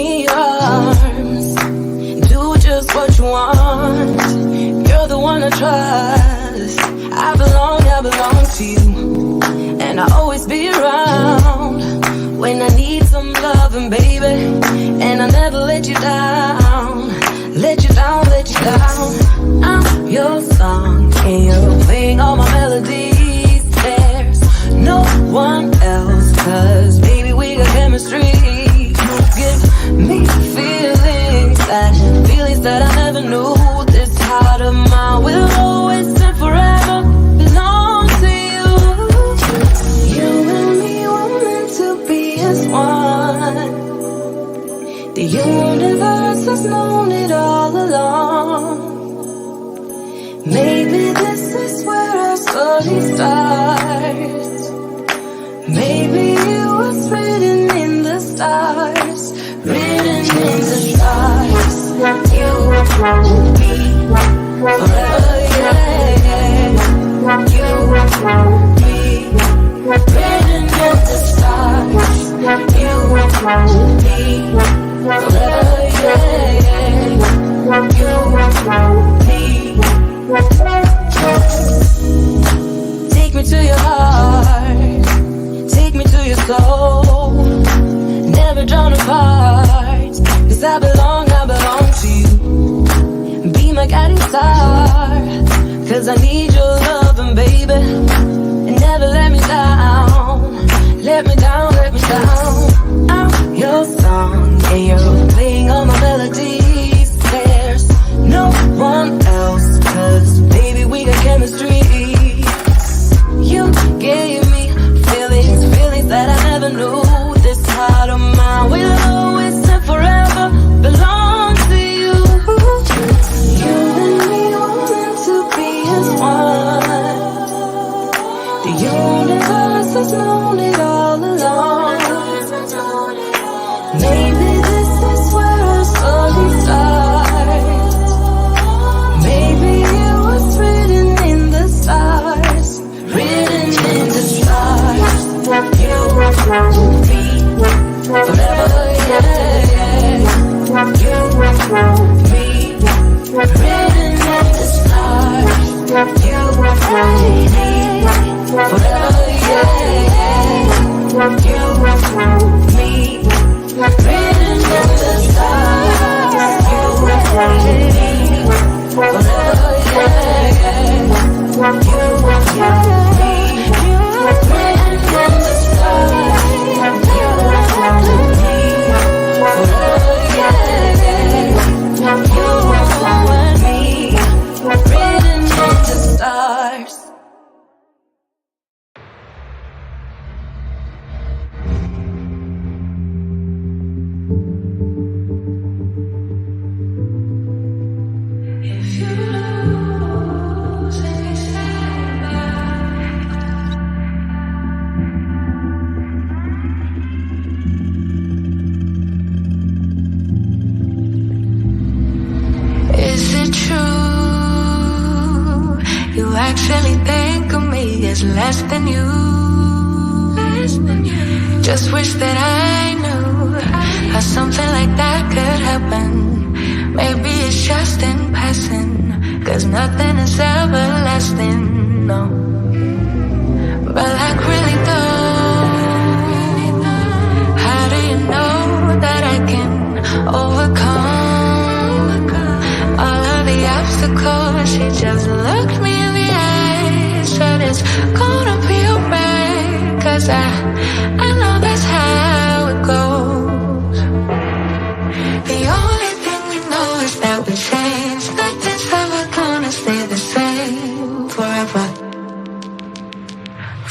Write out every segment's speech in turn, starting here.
me your arms. Do just what you want. You're the one I trust. I belong to you. And I'll always be around when I need some loving, baby. And I'll never let you down. Let you down, let you down. I'm your song and you're playing all my melodies. There's no one else, 'cause baby we got chemistry. You give me feelings that I never knew. This heart of mine will always and forever belong to you. You and me were meant to be as one. The universe has known it all along. Maybe this is where our story starts. Maybe it was written in the stars. Written in the stars. You will be forever, yeah. You will be written in the stars. You will be forever, yeah. You will be. Take me to your heart. Take me to your soul. Never drawn apart. 'Cause I belong to you. Be my guiding star. 'Cause I need your loving, baby. And never let me down. Let me down, let me down. I'm your song and you're playing all my melodies. There's no one else, 'cause baby we got chemistry. You gave me feelings that I never knew. This heart of mine will always and forever belong to you. You and me were meant to be as one. The universe has known it all along. Maybe this is where our story starts. Maybe it was written in the stars. Written in the stars. You will be forever, yeah. You will be written in the stars. You will be forever, yeah. You will be written in the stars. You will be forever, yeah. You will be written in the stars. You will be forever, yeah. You will be written in the stars. Actually think of me as less than you. Just wish that I knew how something like that could happen. Maybe it's just in passing, 'cause nothing is everlasting, no. But like really though, how do you know that I can overcome all of the obstacles? She just looked me in the eyes, said it's gonna be alright, 'cause I know that's how it goes. The only thing we know is that we change. Nothing's ever gonna stay the same forever,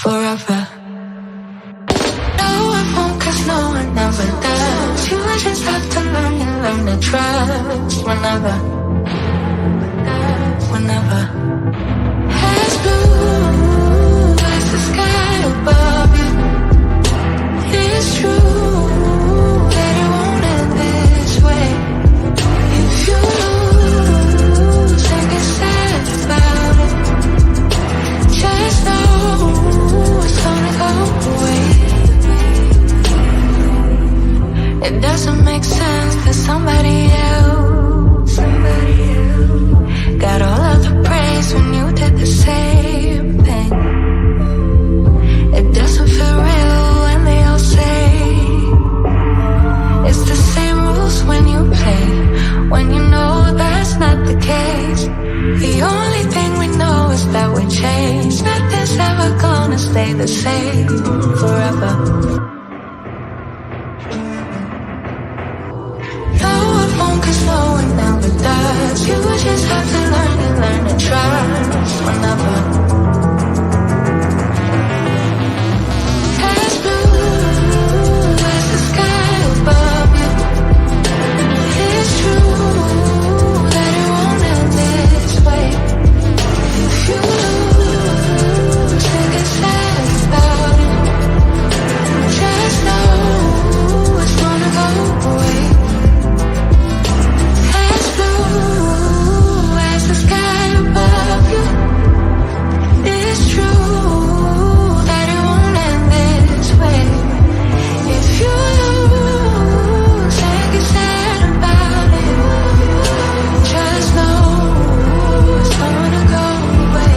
forever. No, I won't, 'cause no one ever does. You just have to learn to trust whenever. As blue as the sky above you, it's true that it won't end this way. If you lose and get sad about it, just know it's gonna go away. It doesn't make sense say forever. No, it won't get slow and never does. You just have to learn to trust whenever. As blue as the sky above you, it's true that it won't end this way. If you lose, then get sad about it. Just know it's gonna go away. As blue as the sky above you, it's true that it won't end this way. If you lose, then get sad about it. Just know it's gonna go away.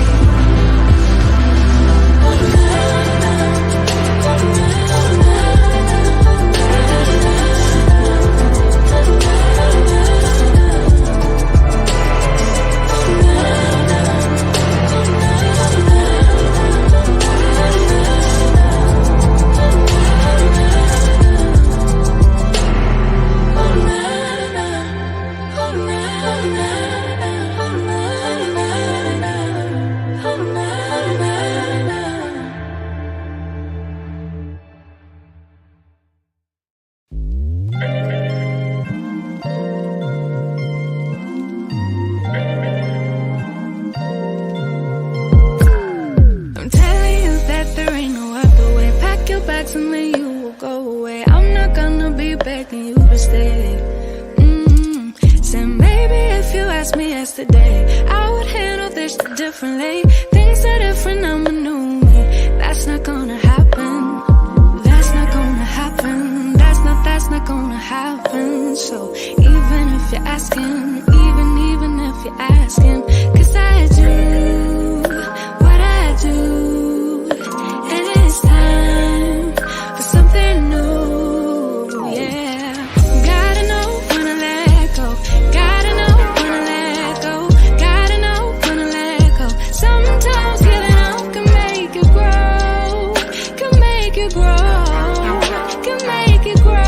I'm telling you that there ain't no other way. Pack your bags and then you will go away. I'm not gonna be begging you to stay. Said maybe if you asked me yesterday, I would handle this differently. Things are different, I'm a new me. That's not gonna happen. That's not gonna happen. That's not gonna happen. So even if you're asking, even if you're asking, 'cause I do what I do, and it's time for something new, yeah. Gotta know when to let go, gotta know when to let go, gotta know when to let go. Sometimes giving up can make you grow, can make you grow, can make you grow.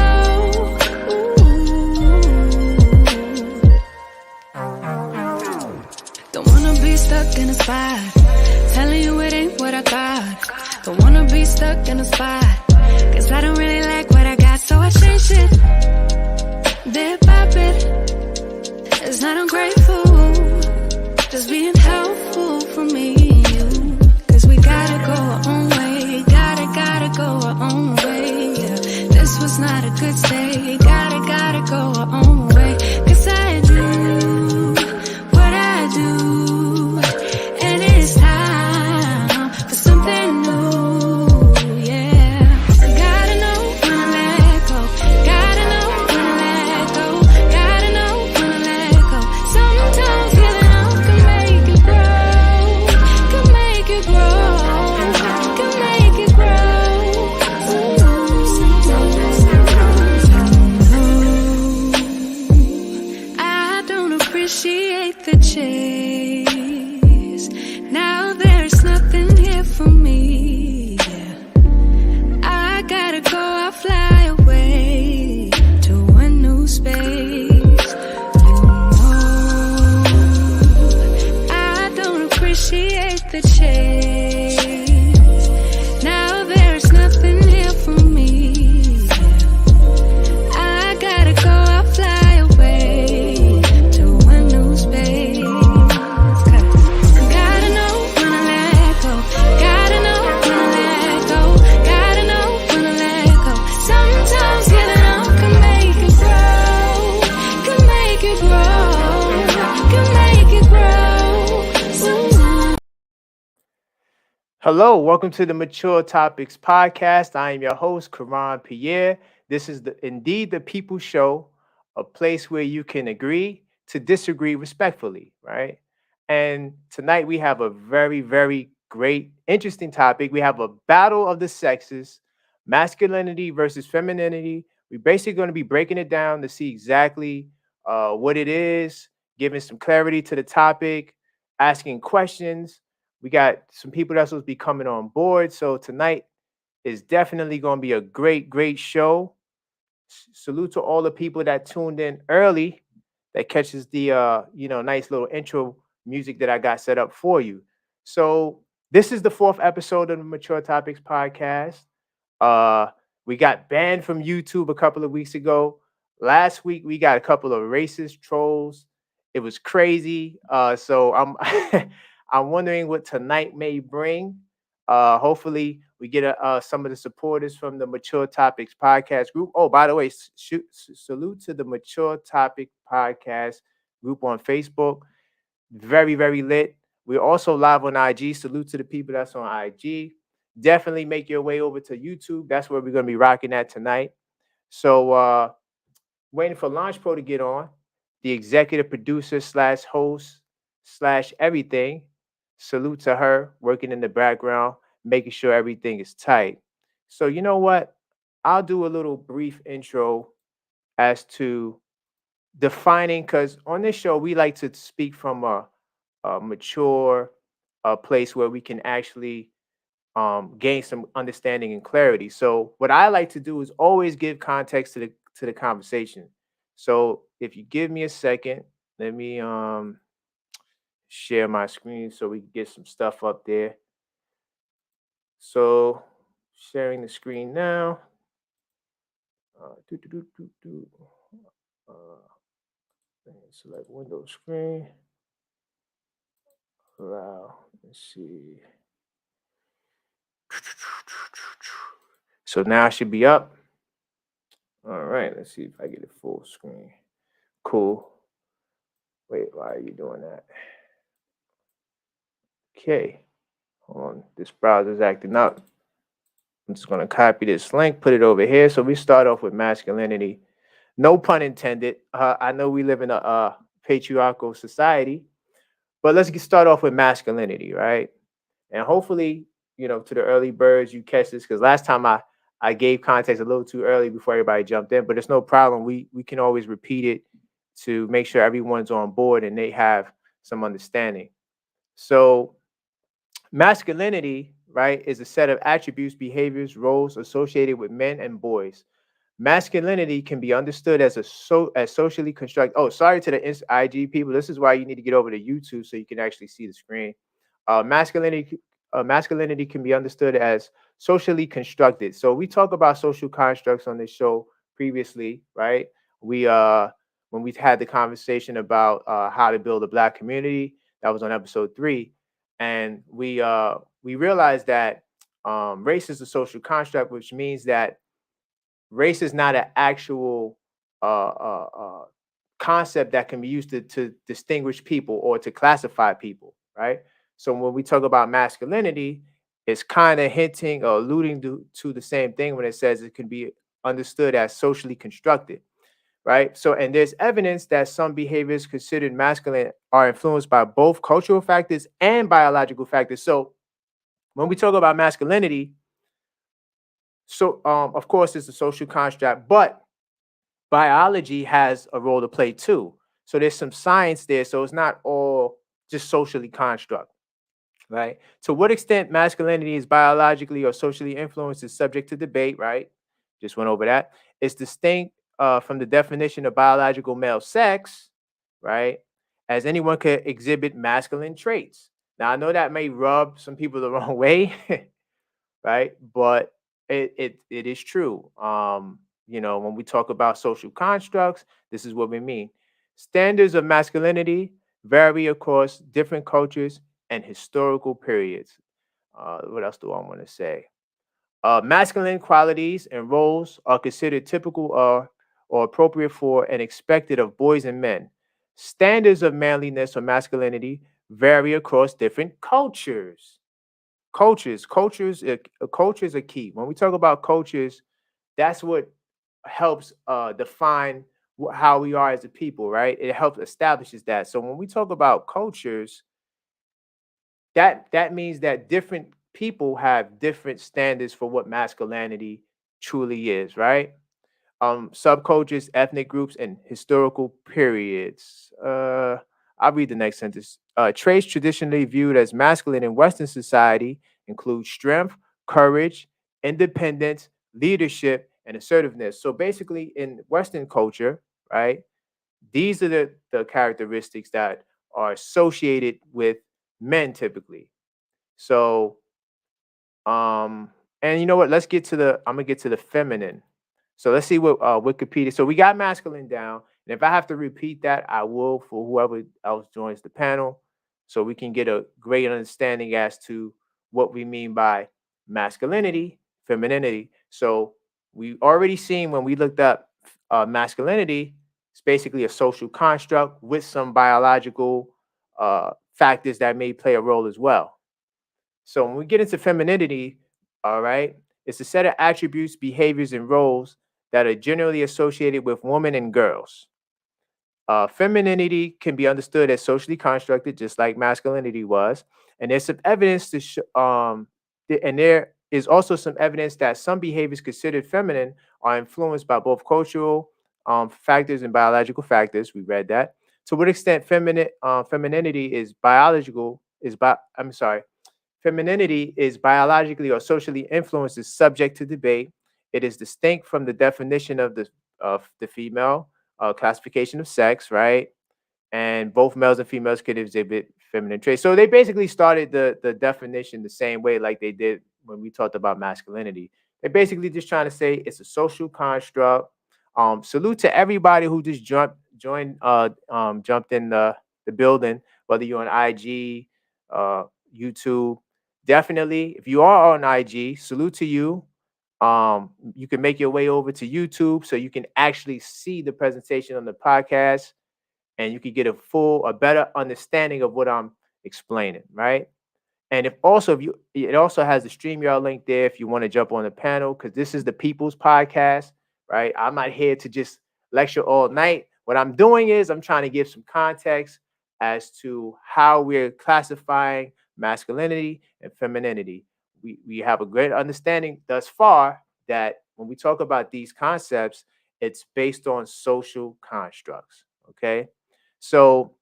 Don't wanna be stuck in a spot, telling you it ain't what I got. Don't wanna be stuck in a spot, 'cause I don't really like what I got. So I changed it, bit by bit. It's not ungrateful, just being helpful for me and you. 'Cause we gotta go our own way, gotta go our own way, yeah. This was not a good stay, gotta go our own way. 'Cause I do what I do, and it's time for something new, yeah. Gotta know when to let go, gotta know when to let go, gotta know when to let go. Sometimes giving up can make you grow, can make you grow, can make you grow. I don't appreciate the chase. Now there's nothing here for me, yeah. I gotta go, I'll fly away to a new space. You know, I don't appreciate the chase. Now there's nothing here for me, yeah. I gotta go, I'll fly away to a new space. 'Cause gotta know when to let go, gotta know when to let go, gotta know when to let go. Sometimes giving up can make you grow, can make you grow, can make you grow. Hello, welcome to the Mature Topics Podcast. I am your host, Karan Pierre. This is indeed the People Show, a place where you can agree to disagree respectfully, right? And tonight we have a very, very great, interesting topic. We have a battle of the sexes, masculinity versus femininity. We're basically going to be breaking it down to see exactly what it is, giving some clarity to the topic, asking questions. We got some people that's supposed to be coming on board. So tonight is definitely going to be a great show. Salute to all the people that tuned in early, that catches the nice little intro music that I got set up for you. So this is the fourth episode of the Mature Topics podcast. uh we got banned from YouTube a couple of weeks ago. Last week we got a couple of racist trolls. It was crazy. So I'm I'm wondering what tonight may bring. Hopefully we get some of the supporters from the Mature Topics podcast group. Oh, by the way, salute to the Mature Topic podcast group on Facebook. Very lit. We're also live on IG. Salute to the people that's on IG. Definitely make your way over to YouTube. That's where we're gonna be rocking at tonight. So waiting for Launch Pro to get on, the executive producer slash host slash everything. Salute to her, working in the background, making sure everything is tight. So you know what? I'll do a little brief intro as to defining, because on this show we like to speak from a mature place where we can actually gain some understanding and clarity. So what I like to do is always give context to the conversation. So if you give me a second, let me share my screen so we can get some stuff up there. So sharing the screen now. Do, do, do, do, do. Select window screen. Allow. Let's see. So now I should be up. All right, let's see if I get it full screen. Cool. Wait, why are you doing that? Okay. Hold on. This browser's acting up. I'm just going to copy this link, put it over here. So we start off with masculinity. No pun intended. I know we live in a patriarchal society, but let's start off with masculinity, right? And hopefully, to the early birds, you catch this, because last time I gave context a little too early before everybody jumped in, but it's no problem. We can always repeat it to make sure everyone's on board and they have some understanding. So masculinity, right, is a set of attributes, behaviors, roles associated with men and boys. Masculinity can be understood as as socially constructed. Oh, sorry to the IG people. This is why you need to get over to YouTube so you can actually see the screen. Masculinity can be understood as socially constructed. So we talk about social constructs on this show previously, right? We when we had the conversation about how to build a Black community, that was on episode 3, and we realized that race is a social construct, which means that race is not an actual uh, uh, uh, concept that can be used to distinguish people or to classify people, right? So when we talk about masculinity, it's kind of hinting or alluding to the same thing when it says it can be understood as socially constructed, right? So, and there's evidence that some behaviors considered masculine are influenced by both cultural factors and biological factors. So when we talk about masculinity, so of course it's a social construct, but biology has a role to play too. So there's some science there. So it's not all just socially construct, right? To what extent masculinity is biologically or socially influenced is subject to debate, right? Just went over that. It's distinct from the definition of biological male sex, right? As anyone could exhibit masculine traits. Now I know that may rub some people the wrong way, right? But it is true. When we talk about social constructs, this is what we mean. Standards of masculinity vary across different cultures and historical periods. What else do I want to say? Masculine qualities and roles are considered typical or appropriate for and expected of boys and men. Standards of manliness or masculinity vary across different cultures. Cultures are key. When we talk about cultures, that's what helps define how we are as a people, right? It helps establishes that. So when we talk about cultures, that means that different people have different standards for what masculinity truly is, right? Subcultures, ethnic groups, and historical periods. I'll read the next sentence. Traits traditionally viewed as masculine in Western society include strength, courage, independence, leadership, and assertiveness. So basically, in Western culture, right, these are the characteristics that are associated with men typically. So and you know what? Let's get to the. I'm gonna get to the feminine. So let's see what Wikipedia. So we got masculine down, and if I have to repeat that, I will for whoever else joins the panel, so we can get a great understanding as to what we mean by masculinity, femininity. So we already seen when we looked up masculinity, it's basically a social construct with some biological factors that may play a role as well. So when we get into femininity, all right, it's a set of attributes, behaviors, and roles that are generally associated with women and girls. Femininity can be understood as socially constructed, just like masculinity was, and there's some evidence to and there is also some evidence that some behaviors considered feminine are influenced by both cultural factors and biological factors. We read that. To what extent femininity is biological is by I'm sorry femininity is biologically or socially influenced is subject to debate. It is distinct from the definition of the female classification of sex, right? And both males and females could exhibit feminine traits. So they basically started the definition the same way like they did when we talked about masculinity. They're basically just trying to say it's a social construct. Salute to everybody who just jumped in the building, whether you're on IG, uh, YouTube. Definitely, if you are on IG, salute to you. You can make your way over to YouTube so you can actually see the presentation on the podcast and you can get a better understanding of what I'm explaining, right? And if also if you it also has the StreamYard link there if you want to jump on the panel, because this is the people's podcast, right? I'm not here to just lecture all night. What I'm doing is I'm trying to give some context as to how we're classifying masculinity and femininity. We have a great understanding thus far that when we talk about these concepts, it's based on social constructs. Okay. So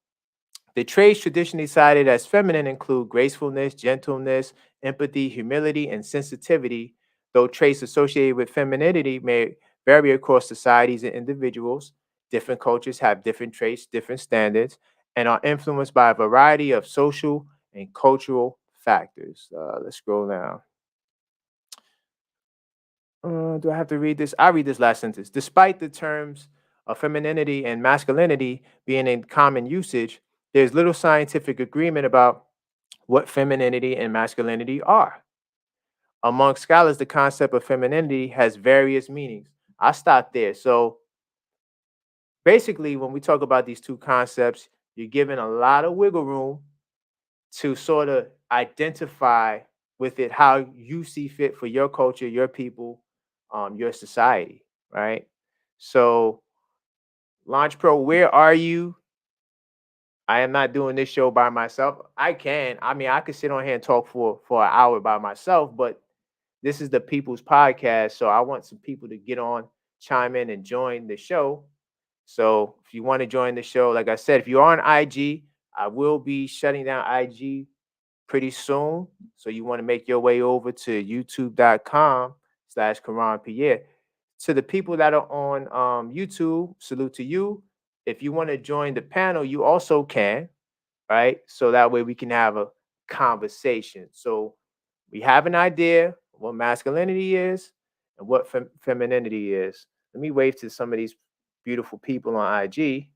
the traits traditionally cited as feminine include gracefulness, gentleness, empathy, humility, and sensitivity, though traits associated with femininity may vary across societies and individuals. Different cultures have different traits, different standards, and are influenced by a variety of social and cultural factors. Let's scroll down. Do I have to read this? I'll read this last sentence. Despite the terms of femininity and masculinity being in common usage, there's little scientific agreement about what femininity and masculinity are. Among scholars, the concept of femininity has various meanings. I stopped there. So basically, when we talk about these two concepts, you're given a lot of wiggle room to sort of identify with it how you see fit for your culture, your people, your society, right? So, Launch Pro, where are you? I am not doing this show by myself. I can. I mean, I could sit on here and talk for an hour by myself, but this is the people's podcast, so I want some people to get on, chime in, and join the show. So if you want to join the show, like I said, if you're on IG, I will be shutting down IG pretty soon. So you want to make your way over to youtube.com/Karan Pierre. To the people that are on YouTube, salute to you. If you want to join the panel, you also can, right? So that way we can have a conversation. So we have an idea what masculinity is and what femininity is. Let me wave to some of these beautiful people on IG.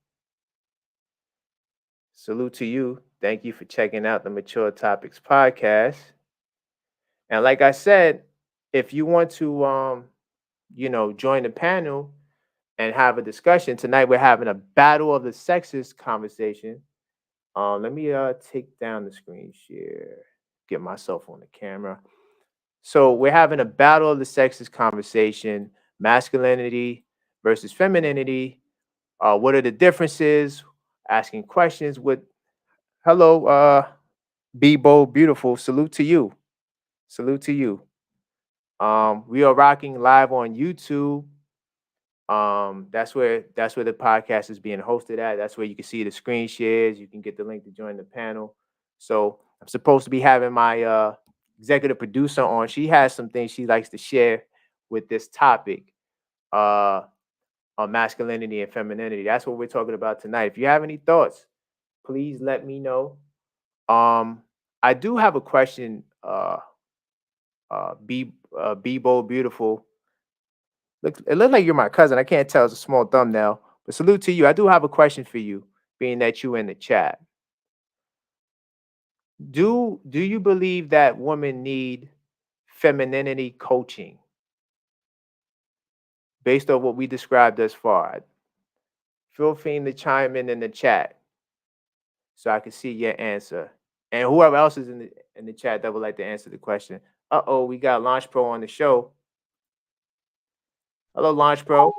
Salute to you. Thank you for checking out the Mature Topics podcast. And like I said, if you want to join the panel and have a discussion tonight, we're having a battle of the sexes conversation. Let me take down the screen share, get myself on the camera. So we're having a battle of the sexes conversation, masculinity versus femininity. What are the differences? Asking questions with hello, Bebo Beautiful. Salute to you. Salute to you. We are rocking live on YouTube. That's where the podcast is being hosted at. That's where you can see the screen shares. You can get the link to join the panel. So I'm supposed to be having my executive producer on. She has some things she likes to share with this topic uh, on masculinity and femininity. That's what we're talking about tonight. If you have any thoughts, please let me know. I do have a question. Be bold, beautiful. It looks like you're my cousin. I can't tell. It's a small thumbnail. But salute to you. I do have a question for you, being that you in the chat. Do you believe that women need femininity coaching based on what we described thus far? Feel free to chime in the chat so I can see your answer. And whoever else is in the chat that would like to answer the question. We got Launch Pro on the show. Hello, Launch Pro.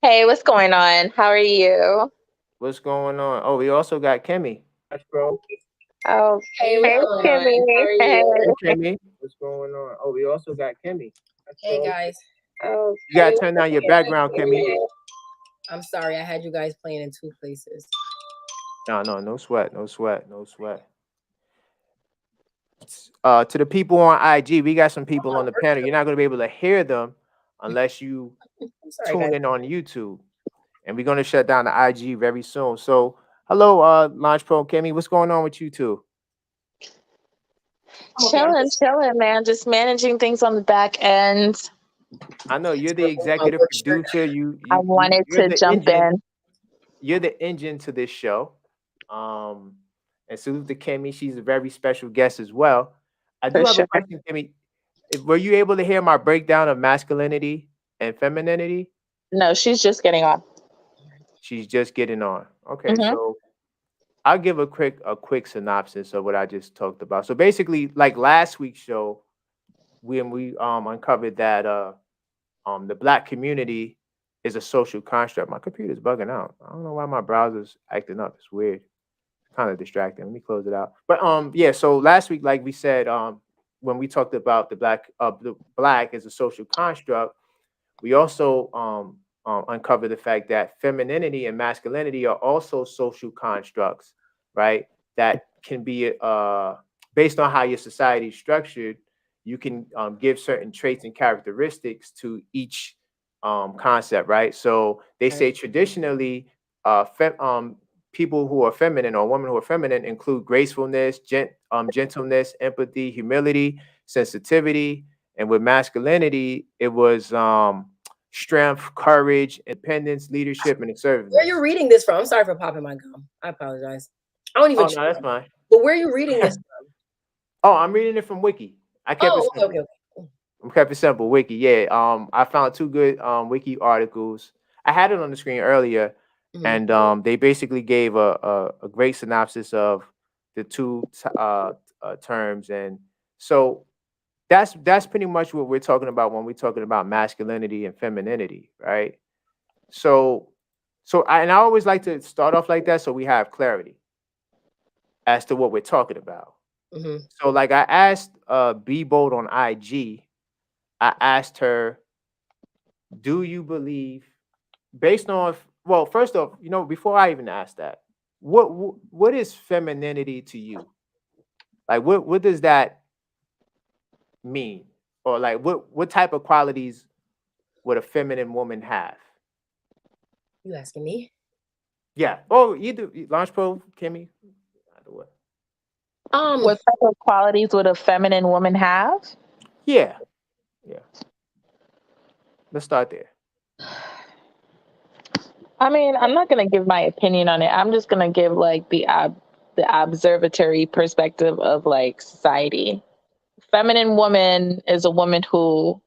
Hey, what's going on? How are you? What's going on? Oh, we also got Kimmy. Launch Pro. Oh, Hey, hey, what's going on? Kimmy. How are Hey. you? Hey, Kimmy. What's going on? Oh, we also got Kimmy. Hey, guys. Oh, You gotta turn down your background, Kimmy. I'm sorry, I had you guys playing in two places. No sweat, no sweat, no sweat. To the people on IG, we got some people on the panel. You're not gonna be able to hear them unless you I'm sorry, tune guys. in on YouTube. And we're gonna shut down the IG very soon. So hello, Launch Pro Kimmy. What's going on with you two? chilling, man. Just managing things on the back end. I know you're the executive producer. I wanted you're to the jump engine. in. You're the engine to this show. And salute to Kimmy. She's a very special guest as well. I do For have sure. a question, Kimmy. Were you able to hear my breakdown of masculinity and femininity? No, she's just getting on. She's just getting on. Okay, Mhm. so I'll give a quick synopsis of what I just talked about. So basically, like last week's show, when we uncovered that the black community is a social construct. My computer's bugging out. I don't know why my browser's acting up. It's weird. It's kind of distracting. Let me close it out. But yeah, so last week, like we said, when we talked about the black as a social construct, we also uncover the fact that femininity and masculinity are also social constructs, right? That can be based on how your society is structured. You can give certain traits and characteristics to each concept, right? So they say traditionally, people who are feminine or women who are feminine include gracefulness, gentleness, empathy, humility, sensitivity, and with masculinity, it was strength, courage, independence, leadership, and assertiveness. Where are you reading this from? I'm sorry for popping my gum. I apologize. I don't even. Oh no, that's fine. But where are you reading this from? Oh, I'm reading it from Wiki. I kept it Oh, simple. okay. I kept it simple. Wiki, yeah. I found two good Wiki articles. I had it on the screen earlier, Mhm. and they basically gave a great synopsis of the two terms, and so that's pretty much what we're talking about when we're talking about masculinity and femininity, right? So I always like to start off like that so we have clarity as to what we're talking about. Mhm. So like I asked B Bold on IG, I asked her, do you believe based on well, first off, before I even ask that, what is femininity to you? Like what does that mean? Or like what type of qualities would a feminine woman have? You asking me? Yeah. Oh, you do Launch Pro, Kimmy. Either way. What type of qualities would a feminine woman have? Yeah. Yeah. Let's start there. I mean, I'm not gonna give my opinion on it. I'm just gonna give like the observatory perspective of like society. Feminine woman is a woman who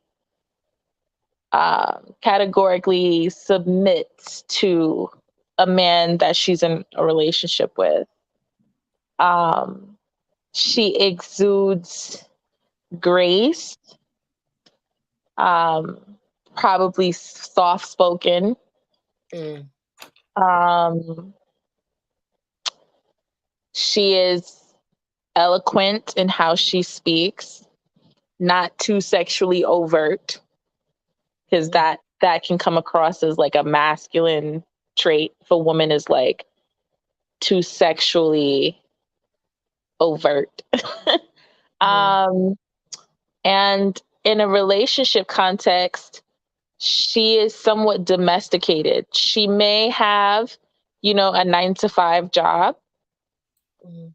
categorically submits to a man that she's in a relationship with. She exudes grace, um, probably soft spoken. Mm. She is eloquent in how she speaks, not too sexually overt, because that that can come across as like a masculine trait if a woman is like too sexually overt. um, and in a relationship context, she is somewhat domesticated. She may have, a 9 to 5 job.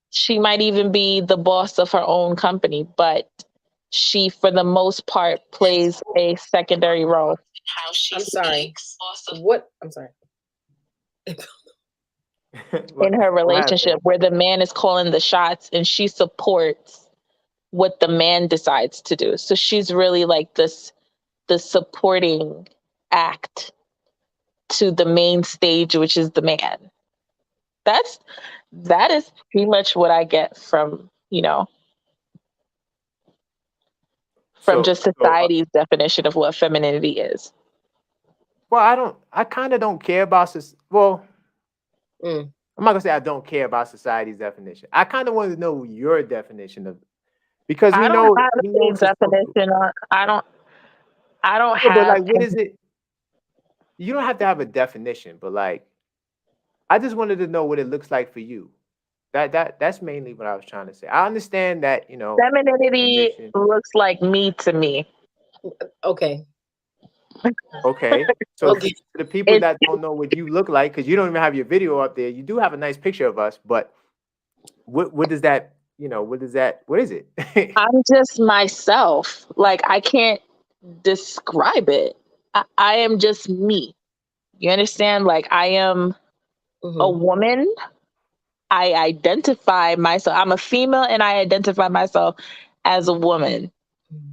She might even be the boss of her own company, but she, for the most part, plays a secondary role. I'm sorry. What? I'm sorry. In her relationship, where the man is calling the shots and she supports what the man decides to do. So she's really like the supporting act to the main stage, which is the man. That is pretty much what I get from, from just society's definition of what femininity is. Well, I kind of don't care about this. Well, I'm not gonna say I don't care about society's definition. I kind of want to know your definition of it, because I don't have any definition on. I don't have. But like, what is it? You don't have to have a definition, but like, I just wanted to know what it looks like for you. That's mainly what I was trying to say. I understand that, femininity looks like me to me. Okay. Okay. So to the people that don't know what you look like, because you don't even have your video up there, you do have a nice picture of us, but what does that, what is it? I'm just myself. Like, I can't describe it. I am just me. You understand? Like, I am a woman. I identify myself. I'm a female and I identify myself as a woman.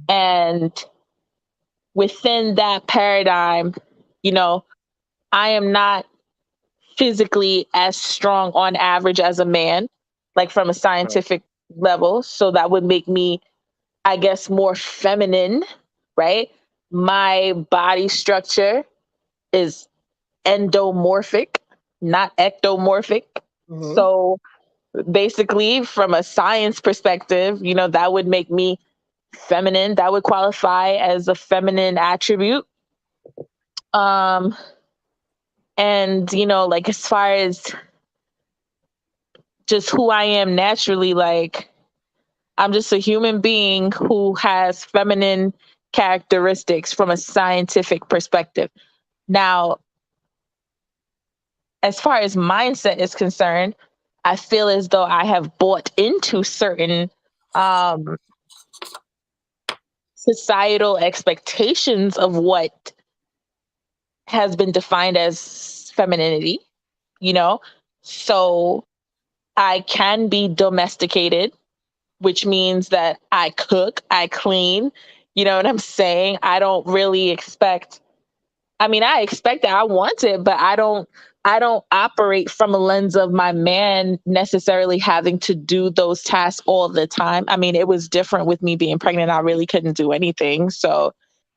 And within that paradigm, I am not physically as strong on average as a man, like from a scientific level. So that would make me, I guess, more feminine, right? My body structure is endomorphic, not ectomorphic. So basically, from a science perspective, that would make me feminine. That would qualify as a feminine attribute. And like, as far as just who I am naturally, like, I'm just a human being who has feminine characteristics from a scientific perspective. Now, as far as mindset is concerned, I feel as though I have bought into certain societal expectations of what has been defined as femininity, so I can be domesticated, which means that I cook, I clean, you know what I'm saying? I don't really expect, I expect that, I want it, but I don't operate from a lens of my man necessarily having to do those tasks all the time. It was different with me being pregnant. I really couldn't do anything. So,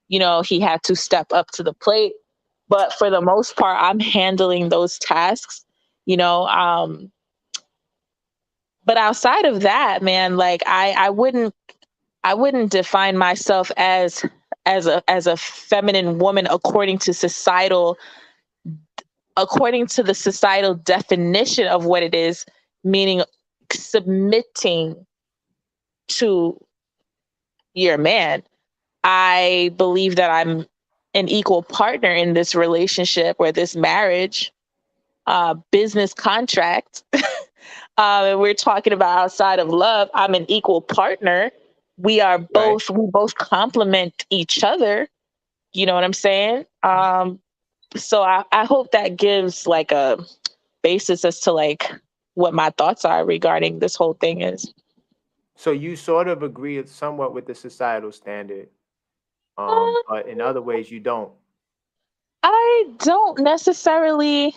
he had to step up to the plate. But for the most part, I'm handling those tasks, but outside of that, man, like I wouldn't define myself as a feminine woman according to the societal definition of what it is, meaning submitting to your man. I believe that I'm an equal partner in this relationship or this marriage, business contract. And we're talking about outside of love. I'm an equal partner. We are both, we both complement each other. You know what I'm saying? So I hope that gives like a basis as to like what my thoughts are regarding this whole thing is. So you sort of agree somewhat with the societal standard, but in other ways you don't. I don't necessarily.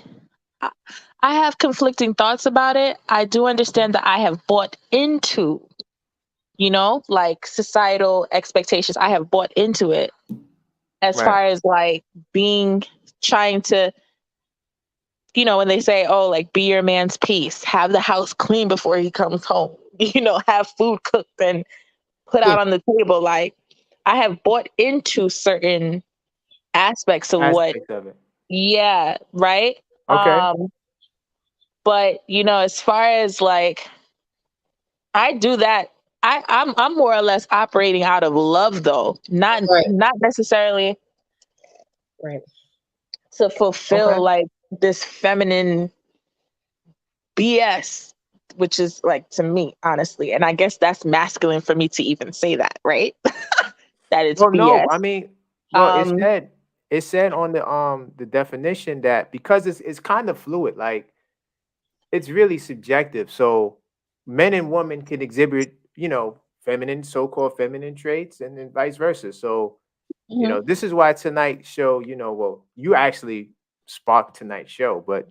I have conflicting thoughts about it. I do understand that I have bought into, like societal expectations. I have bought into it as far as like trying to, when they say, oh, like be your man's peace, have the house clean before he comes home, have food cooked and put out on the table. Like, I have bought into certain aspects of what, aspects of it. yeah, right? Okay. But as far as like I do that, I'm more or less operating out of love though, not Right. not necessarily Right. to fulfill Okay. like this feminine BS, which is like to me, honestly. And I guess that's masculine for me to even say that, right? That it's Well, no, I BS. mean, well, Um, it said on the definition that because it's kind of fluid, like it's really subjective. So men and women can exhibit, feminine, so-called feminine traits, and then vice versa. So, mhm. this is why tonight's show, well, you actually sparked tonight's show, but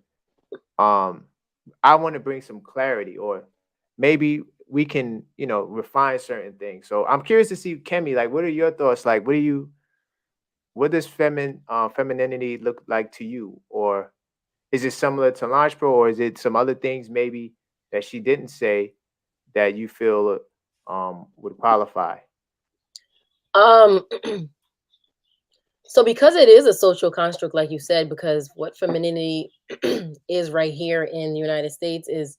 um, I want to bring some clarity, or maybe we can, refine certain things. So I'm curious to see, Kemi, like, what are your thoughts? Like, what does femininity look like to you, or is it similar to Launch Pro, or is it some other things maybe that she didn't say that you feel would qualify? Um, so because it is a social construct, like you said, because what femininity is right here in the United States is,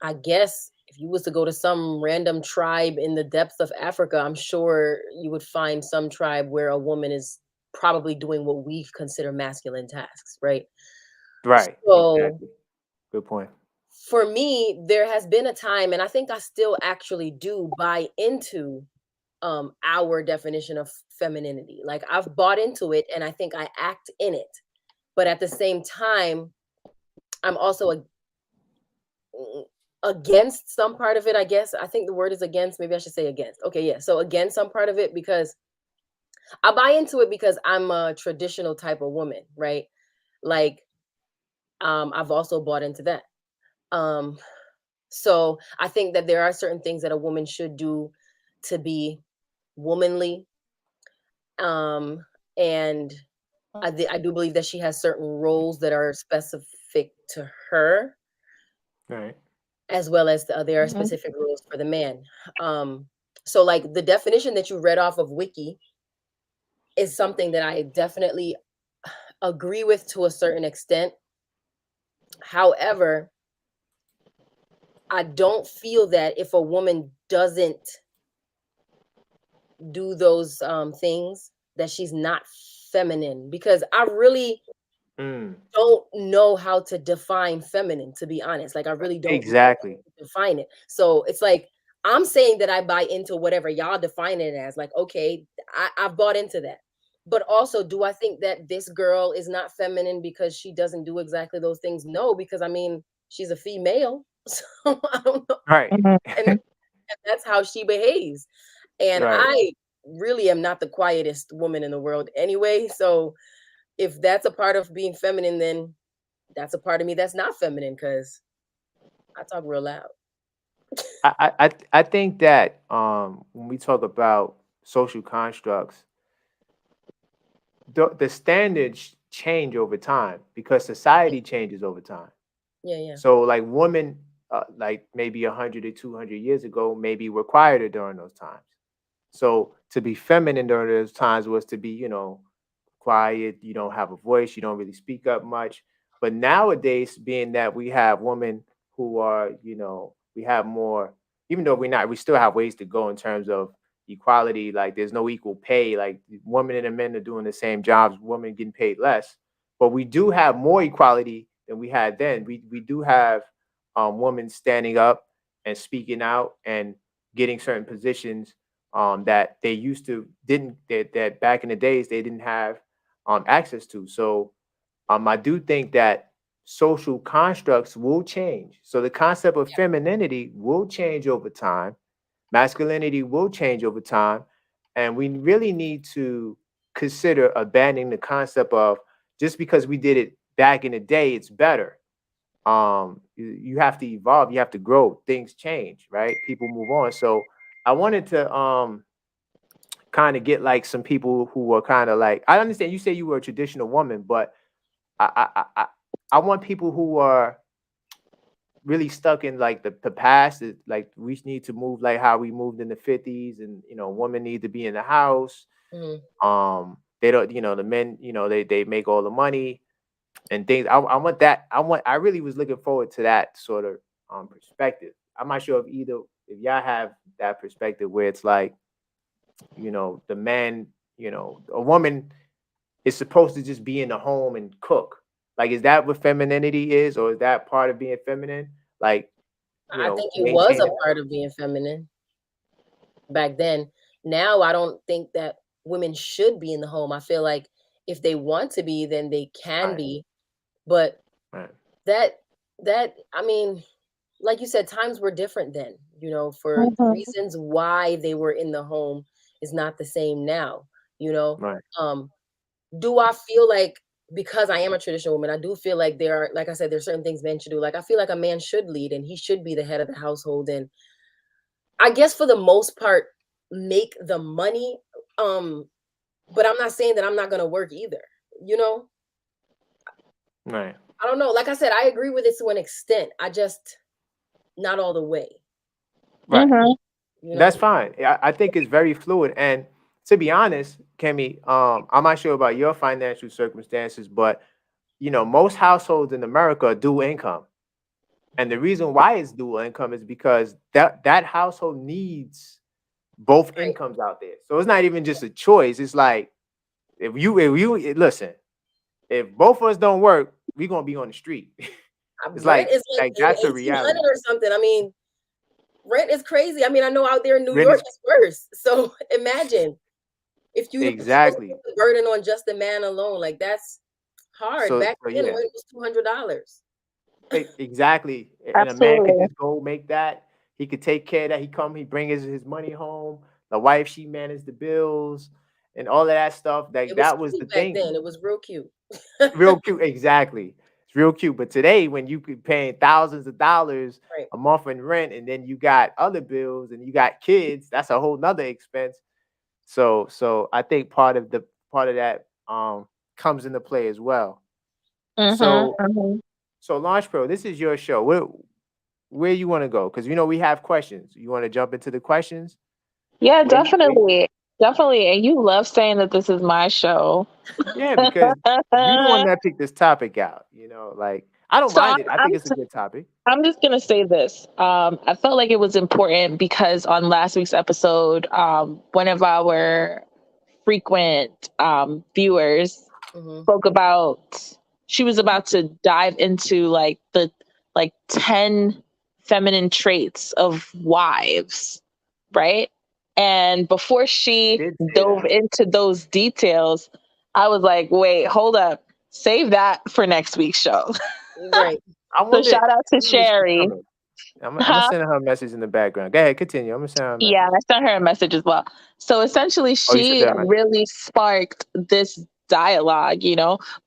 I guess, if you was to go to some random tribe in the depths of Africa, I'm sure you would find some tribe where a woman is probably doing what we consider masculine tasks, right? Right. So Exactly. Good point. for me, there has been a time, and I think I still actually do buy into our definition of femininity. Like I've bought into it and I think I act in it. But at the same time, I'm also against some part of it, I guess. I think the word is against. Maybe I should say against. Okay, yeah. So against some part of it because I buy into it because I'm a traditional type of woman, right? Like I've also bought into that. Um so I think that there are certain things that a woman should do to be womanly. Um and I do believe that she has certain roles that are specific to her, Right. as well as there are Mhm. specific rules for the man. Um, so, like the definition that you read off of Wiki is something that I definitely agree with to a certain extent. However, I don't feel that if a woman doesn't do those things, that she's not feminine. Because I really Mm, don't know how to define feminine, to be honest. Like I really don't know how exactly. to define it. So it's like I'm saying that I buy into whatever y'all define it as. Like, okay, I've bought into that. But also, do I think that this girl is not feminine because she doesn't do exactly those things? No, because I mean, she's a female. So I don't know. Right. Mhm. And that's how she behaves. And Right. I really am not the quietest woman in the world anyway. So if that's a part of being feminine, then that's a part of me that's not feminine because I talk real loud. I think that when we talk about social constructs, the standards change over time because society changes over time. Yeah, yeah. So like women, like maybe 100 or 200 years ago, maybe were quieter during those times. So to be feminine during those times was to be, quiet. You don't have a voice. You don't really speak up much. But nowadays, being that we have women who are, we have more, even though we still have ways to go in terms of equality. Like there's no equal pay. Like women and men are doing the same jobs, women getting paid less. But we do have more equality than we had then. We do have women standing up and speaking out and getting certain positions that they used to didn't that back in the days they didn't have access to. So I do think that social constructs will change. So the concept of femininity will change over time. Masculinity will change over time. And we really need to consider abandoning the concept of just because we did it back in the day, it's better. You have to evolve, you have to grow, things change, right? People move on. So I wanted to kind of get like some people who were kind of like, I understand you say you were a traditional woman, but I want people who are really stuck in like the past. Like we need to move like how we moved in the 50s, and women need to be in the house. Mhm. they don't, the men, they make all the money and things. I want that. I really was looking forward to that sort of perspective. I'm not sure if y'all have that perspective where it's like, the man, a woman is supposed to just be in the home and cook. Like, is that what femininity is, or is that part of being feminine? Like, I think it was maintain a it. part of being feminine back then. Now I don't think that women should be in the home. I feel like if they want to be, then they can Right, be. But right, that I mean, like you said, times were different then, for the Mhm. reasons why they were in the home is not the same now, you know. right. Um, do I feel like, because I am a traditional woman, I do feel like there are, like I said, there's certain things men should do. Like I feel like a man should lead and he should be the head of the household, and I guess for the most part make the money. Um, but I'm not saying that I'm not gonna work either, you know? Right. I don't know. Like I said, I agree with it to an extent. I just not all the way, Right. Mhm. you That's know? fine. I think it's very fluid. And to be honest, Kemi, I'm not sure about your financial circumstances, but most households in America are dual income. And the reason why it's dual income is because that household needs both Right. incomes out there. So it's not even just a choice. It's like listen, if both of us don't work, we're gonna be on the street. It's Rent is like like that's a 1800 reality. or something. I mean, rent is crazy. I mean, I know out there in New Rent York is it's worse. So imagine if you supposed to exactly. put the burden on just the man alone. Like that's hard. So Back so then, yeah. rent was $200. Exactly. And a man could Absolutely. just go make that. He could take care of that. He bring his money home. The wife, she managed the bills and all of that stuff. Like It was that was the cute back thing. then. It was real cute. Real cute. Exactly. It's real cute. But today, when you could pay thousands of dollars Right. a month in rent, and then you got other bills and you got kids, that's a whole nother expense. So I think part of that comes into play as well. Mhm. So Mhm. so Launch Pro, this is your show. Where you want to go? Because we have questions. You want to jump into the questions? Yeah, Where definitely. Definitely. And you love saying that this is my show. yeah, because you the one that picked this topic out. Like I don't So mind it. I think it's a good topic. I'm just gonna say this. I felt like it was important because on last week's episode, one of our frequent viewers Hmm. spoke about, she was about to dive into like the 10 feminine traits of wives, right? And before She she did say dove that. into those details, I was like, wait, hold up, save that for next week's show. Right. I So wonder. shout out I to wonder if she's Sherry. coming. I'm gonna send her a message in the background. Go ahead, continue. I'm gonna send her a Yeah, message. I sent her a message as well. So essentially, Oh, you sent she her a message. really sparked this dialogue,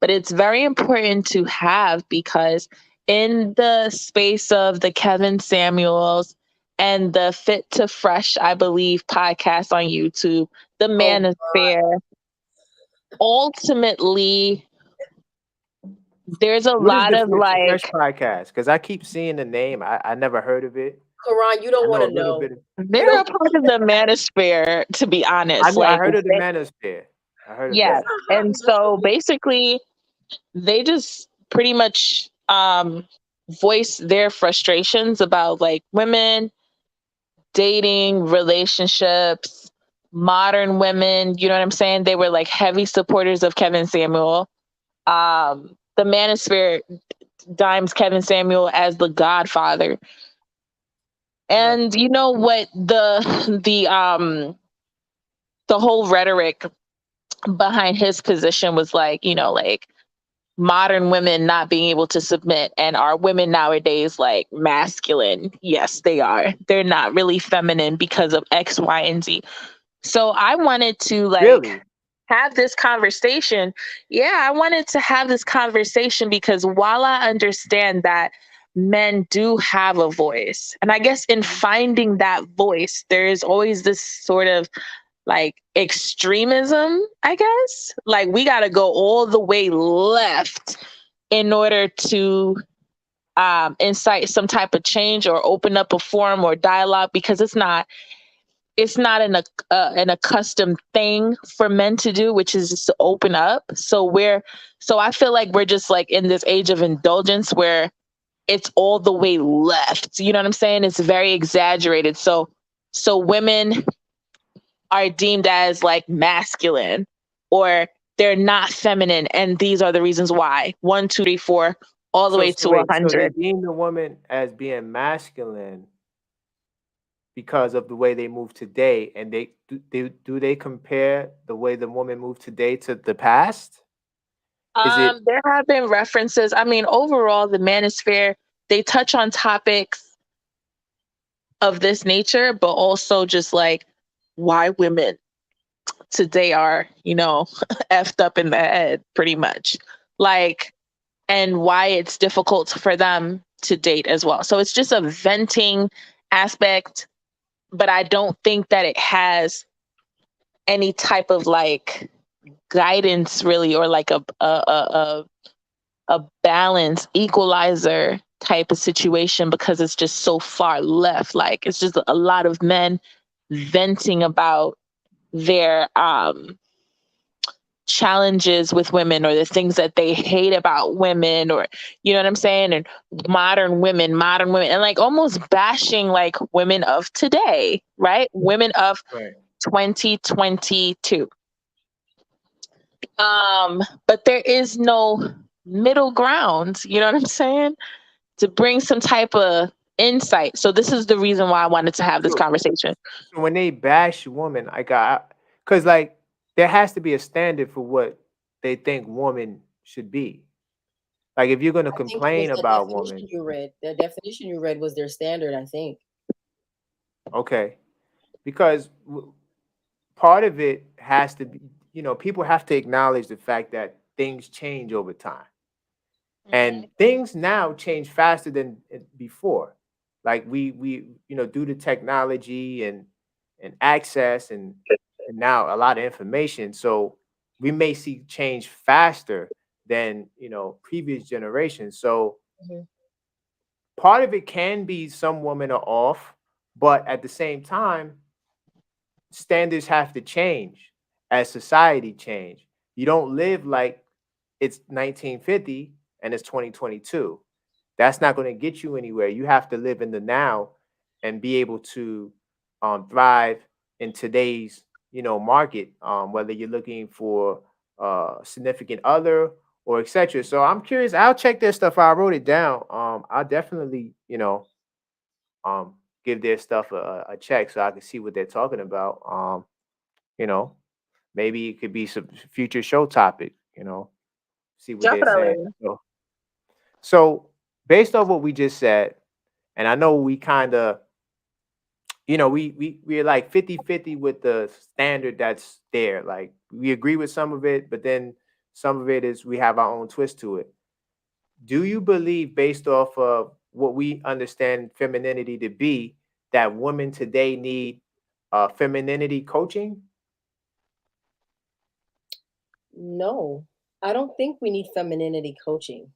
but it's very important to have because in the space of the Kevin Samuels and the Fit to Fresh, I believe, podcast on YouTube, the Oh Manosphere, ultimately, there's a What is lot the of Fit to Fresh like, podcast? Because I keep seeing the name. I never heard of it. Quran, you don't I want know to a little know. bit. You they're don't a part of the Manosphere, to be honest. I Like, heard of the Manosphere. I heard of yeah. that. That's not hot And enough for so me. basically, they just pretty much voice their frustrations about like women dating, relationships, modern women. You know what I'm saying? They were like heavy supporters of Kevin Samuel. The Manosphere dimes Kevin Samuel as the Godfather. Right. And you know what, the whole rhetoric behind his position was like, like modern women not being able to submit, and are women nowadays like masculine? Yes, they are. They're not really feminine because of X, Y, and Z. So I wanted to like Really? have this conversation. Yeah, I wanted to have this conversation because while I understand that men do have a voice, and I guess in finding that voice there is always this sort of like extremism, I guess. Like we got to go all the way left in order to incite some type of change or open up a forum or dialogue, because it's not. it's not an accustomed thing for men to do, which is just to open up. So I feel like we're just like in this age of indulgence where it's all the way left. You know what I'm saying? It's very exaggerated. So women are deemed as like masculine, or they're not feminine, and these are the reasons why. One, two, three, four, all the So way so to a wait, so they hundred. deem the woman as being masculine because of the way they move today, and do they compare the way the woman moved today to the past? Is it There have been references. I mean, overall, the manosphere, they touch on topics of this nature, but also just like why women today are, effed up in the head, pretty much. Like, and why it's difficult for them to date as well. So it's just a venting aspect, but I don't think that it has any type of like guidance really, or like a balance equalizer type of situation, because it's just so far left. Like it's just a lot of men venting about their challenges with women, or the things that they hate about women, or you know what I'm saying, and modern women, and like almost bashing like women of today, right? Women of right? 2022. But there is no middle ground, you know what I'm saying, to bring some type of insight. So this is the reason why I wanted to have this So conversation. so when they bash women, I got because like there has to be a standard for what they think woman should be. Like if you're gonna I think it was complain that about definition woman, you read. The definition you read was their standard, I think. okay, because part of it has to be, people have to acknowledge the fact that things change over time. And things now change faster than before. Like we due to technology and access and now a lot of information, so we may see change faster than previous generations. So Mhm. part of it can be some women are off, but at the same time standards have to change as society change. You don't live like it's 1950 and it's 2022. That's not going to get you anywhere. You have to live in the now and be able to thrive in today's market, whether you're looking for a significant other or etc. So I'm curious. I'll check their stuff. I wrote it down. I'll definitely um, give their stuff a check so I can see what they're talking about. You know, maybe it could be some future show topic. See what they're saying. Definitely. So based on what we just said, and I know we kind of, we're like 50-50 with the standard that's there. Like we agree with some of it, but then some of it is we have our own twist to it. Do you believe, based off of what we understand femininity to be, that women today need femininity coaching? No, I don't think we need femininity coaching.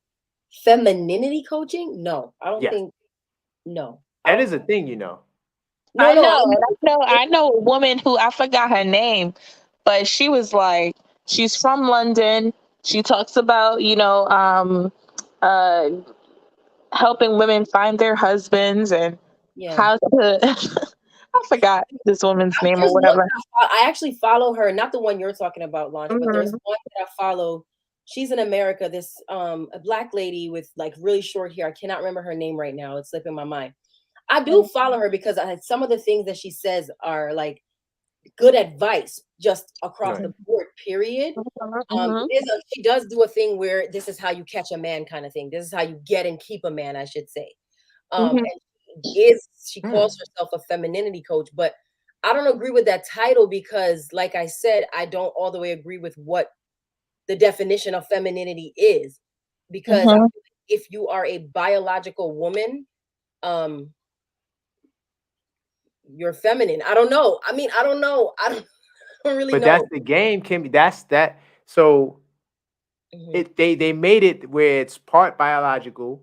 Femininity coaching? No, I don't Yes, think. No, I that don't. is a thing. No, I no. know, and I know a woman who, I forgot her name, but she was like, she's from London. She talks about, uh, helping women find their husbands and Yeah. how to. I forgot this woman's name or There's one whatever. that I actually follow her, not the one you're talking about, Launch, but there's Mhm. one that I follow. She's in America. This a black lady with like really short hair. I cannot remember her name right now. It's slipping my mind. I do follow her because some of the things that she says are like good advice just across Right. the board. Period. Mhm. She does do a thing where this is how you catch a man, kind of thing. This is how you get and keep a man, I should say. Mhm. And she calls Hmm. herself a femininity coach, but I don't agree with that title because, like I said, I don't all the way agree with what the definition of femininity is. Because I feel Mhm. like if you are a biological woman, um, you're feminine. I don't know. I mean, I don't know. I don't, I don't really But that's know. the game, Kimmy. That's that. So Mhm. they made it where it's part biological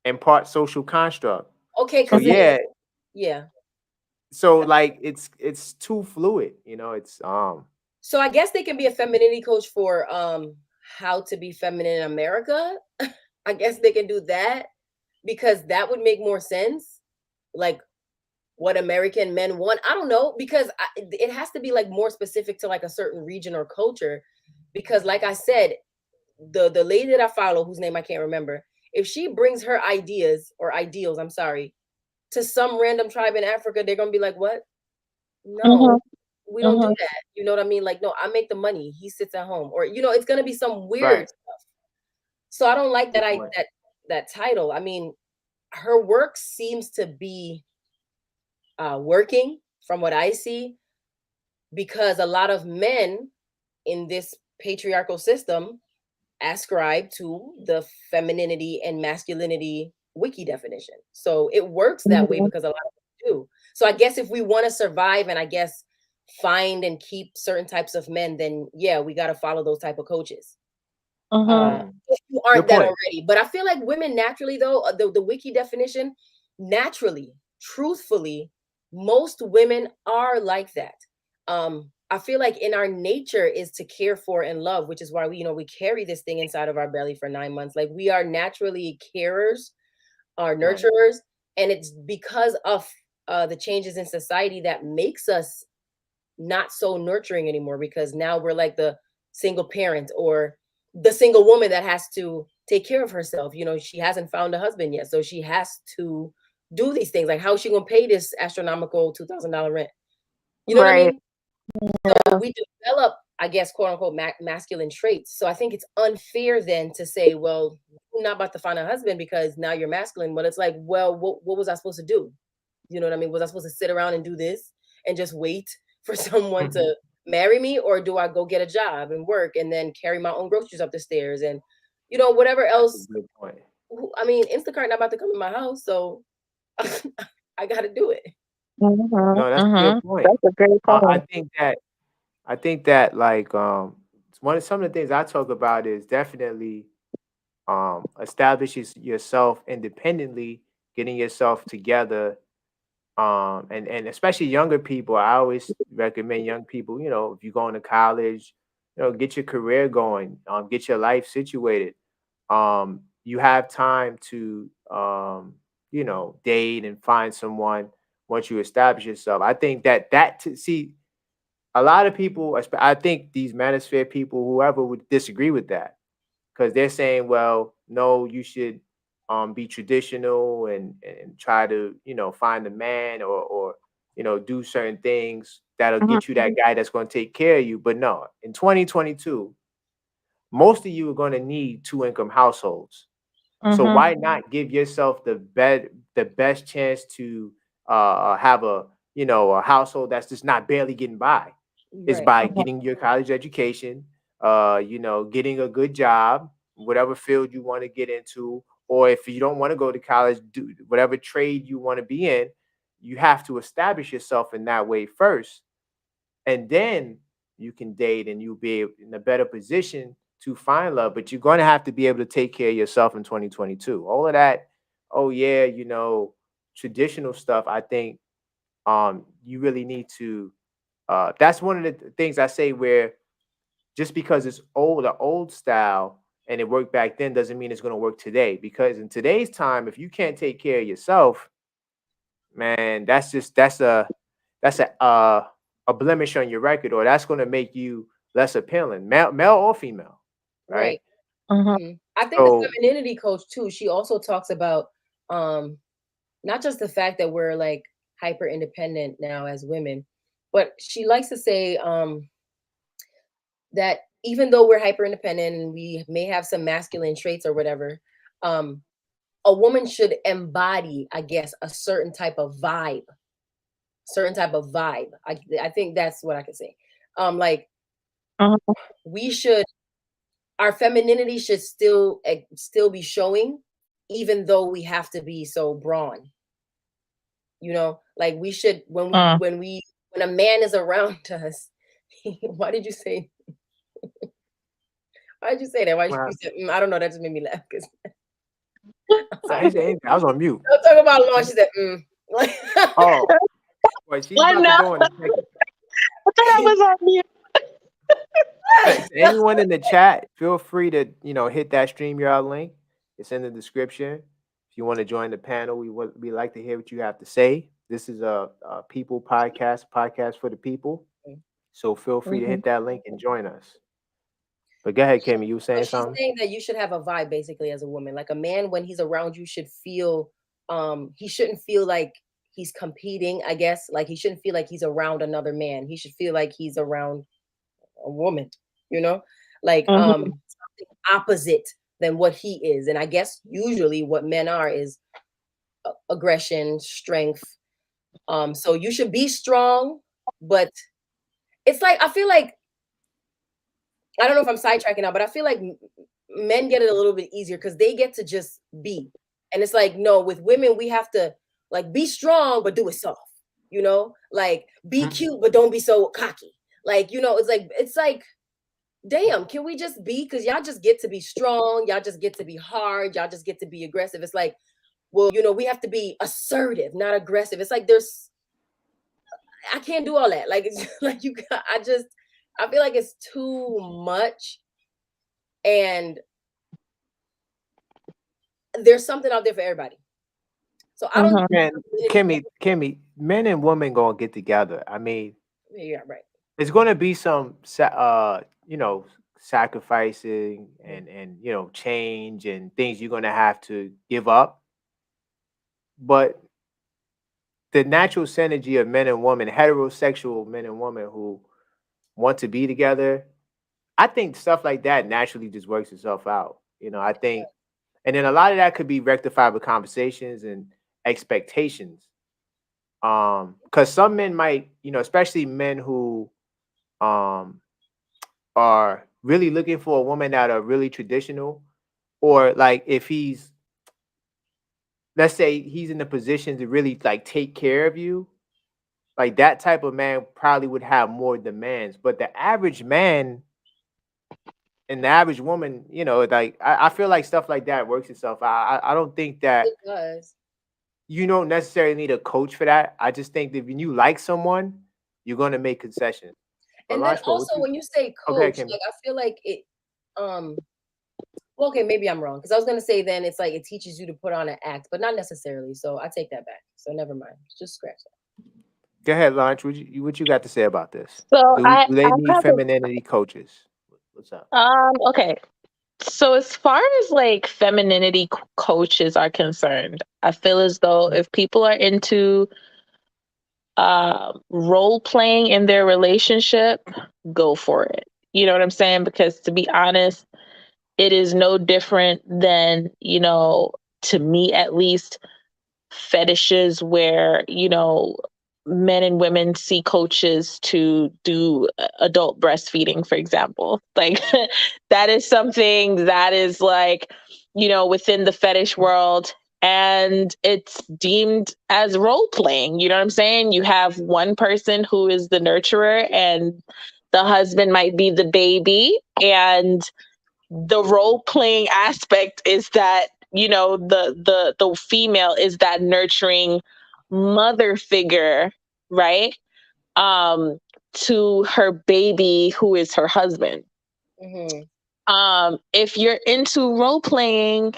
and part social construct. Okay, So because yeah, yeah. so like it's too fluid, you know. It's So I guess they can be a femininity coach for how to be feminine in America. I guess they can do that because that would make more sense. Like what American men want. I don't know because it has to be like more specific to like a certain region or culture. Because like I said, the lady that I follow, whose name I can't remember, if she brings her ideas or ideals, I'm sorry, to some random tribe in Africa, they're gonna be like, "What? No, we don't do that." You know what I mean? Like, no, I make the money. He sits at home, or it's gonna be some weird right. stuff. So I don't like that. Good point. That title. I mean, her work seems to be working from what I see because a lot of men in this patriarchal system ascribe to the femininity and masculinity wiki definition. So it works that way because a lot of them do. So I guess if we want to survive and I guess find and keep certain types of men, then yeah, we got to follow those type of coaches. If you aren't Good that point. already. But I feel like women naturally, though, the wiki definition, naturally, truthfully, most women are like that. I feel like in our nature is to care for and love, which is why we carry this thing inside of our belly for 9 months. Like we are naturally carers, are Right. nurturers, and it's because of the changes in society that makes us not so nurturing anymore because now we're like the single parent or the single woman that has to take care of herself. She hasn't found a husband yet, so she has to do these things. Like, how is she gonna pay this astronomical $2,000 rent? You know what I Right. mean? So we develop, I guess, quote unquote, masculine traits. So I think it's unfair then to say, well, you're not about to find a husband because now you're masculine. But it's like, well, what was I supposed to do? You know what I mean? Was I supposed to sit around and do this and just wait for someone Mhm. to marry me, or do I go get a job and work and then carry my own groceries up the stairs and whatever That's a else? good point. I mean, Instacart not about to come in my house, so I got to do it. No, that's a good point. That's a great I point. think that like some of the things I talk about is definitely establishes yourself independently, getting yourself together. And especially younger people, I always recommend young people, if you're going to college, get your career going, get your life situated. You have time to date and find someone once you establish yourself. I think that to see a lot of people, I think these manosphere people, whoever would disagree with that, because they're saying, well, no, you should be traditional and try to find a man or do certain things that'll get you that guy that's going to take care of you. But no, in 2022, most of you are going to need two-income households. So why not give yourself the best chance to have a household that's just not barely getting by? Is Right. by getting your college education, getting a good job, whatever field you want to get into, or if you don't want to go to college, do whatever trade you want to be in. You have to establish yourself in that way first, and then you can date and you'll be in a better position to find love. But you're going to have to be able to take care of yourself in 2022. All of that, oh yeah, traditional stuff. I think you really need to. That's one of the things I say where just because it's the old style and it worked back then doesn't mean it's going to work today. Because in today's time, if you can't take care of yourself, man, that's a blemish on your record, or that's going to make you less appealing, male or female, right? Right. I think the So femininity coach too, she also talks about um not just the fact that we're like hyper independent now as women, but she likes to say that even though we're hyper independent and we may have some masculine traits or whatever, um a woman should embody, I guess, a certain type of vibe. I think that's what I can say. Like we should our femininity should still be showing, even though we have to be so brawn. Like we should when a man is around us. Why did you say? Why did you say that? Why you said? I don't know. That just made me laugh because I'm I sorry. ain't saying anything. I was on mute. Don't talk about law. She said, Like, Oh, but she's I about to know. go in a second. I thought I was on mute. To anyone in the chat, feel free to hit that StreamYard link. It's in the description. If you want to join the panel, we like to hear what you have to say. This is a people podcast for the people. So feel free to hit that link and join us. But go ahead, Kimmy. You were saying But she's something? saying that you should have a vibe basically as a woman. Like a man, when he's around you, should feel he shouldn't feel like he's competing, I guess. Like he shouldn't feel like he's around another man. He should feel like he's around a woman, you know? Like something opposite than what he is. And I guess usually what men are is aggression, strength. So you should be strong, but it's like I feel like I don't know if I'm sidetracking now, but I feel like men get it a little bit easier because they get to just be. And it's like, no, with women, we have to like be strong, but do it soft, you know, like be cute, but don't be so cocky. Like, you know, it's like, damn, can we just be? Because y'all just get to be strong, y'all just get to be hard, y'all just get to be aggressive. It's like, well, you know, we have to be assertive, not aggressive. It's like I can't do all that. Like it's like I feel like it's too much. And there's something out there for everybody. So I don't Man, Kimmy, men and women gonna get together. I mean, yeah, right. there's gonna be some sacrificing and change and things you're gonna have to give up. But the natural synergy of men and women, heterosexual men and women who want to be together, I think stuff like that naturally just works itself out. I think, and then a lot of that could be rectified with conversations and expectations. Because some men might, especially men who um are really looking for a woman that are really traditional, or like if he's, let's say he's in a position to really like take care of you, like that type of man probably would have more demands. But the average man and the average woman, like I feel like stuff like that works itself out. I don't think that It does. you don't necessarily need a coach for that. I just think that when you like someone, you're gonna make concessions. But And then Lanchko, what also you when you say okay, coach, Kim? like I feel like it well, okay, maybe I'm wrong. Because I was gonna say then it's like it teaches you to put on an act, but not necessarily. So I take that back. So never mind. Just scratch that. Go ahead, Lanch. What you got to say about this? So Do they I need have femininity coaches? What's up? okay. So as far as like femininity coaches are concerned, I feel as though if people are into role playing in their relationship, go for it. You know what I'm saying? Because to be honest, it is no different than, to me at least, fetishes where, men and women see coaches to do adult breastfeeding, for example. Like that is something that is like, within the fetish world, and it's deemed as role playing. You know what I'm saying? You have one person who is the nurturer and the husband might be the baby, and the role playing aspect is that the female is that nurturing mother figure, right, to her baby who is her husband. If you're into role playing,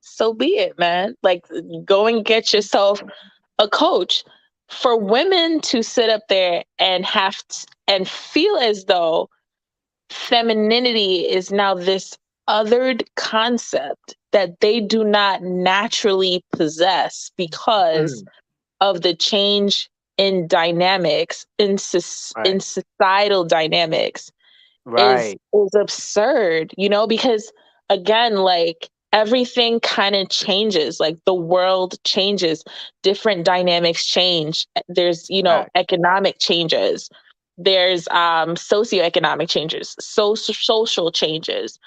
so be it, man. Like, go and get yourself a coach. For women to sit up there and and feel as though femininity is now this othered concept that they do not naturally possess because of the change in dynamics, in Right. societal dynamics, is Right. absurd, because again, like everything kind of changes, like the world changes, different dynamics change. There's, Right. economic changes, there's socioeconomic changes, social changes,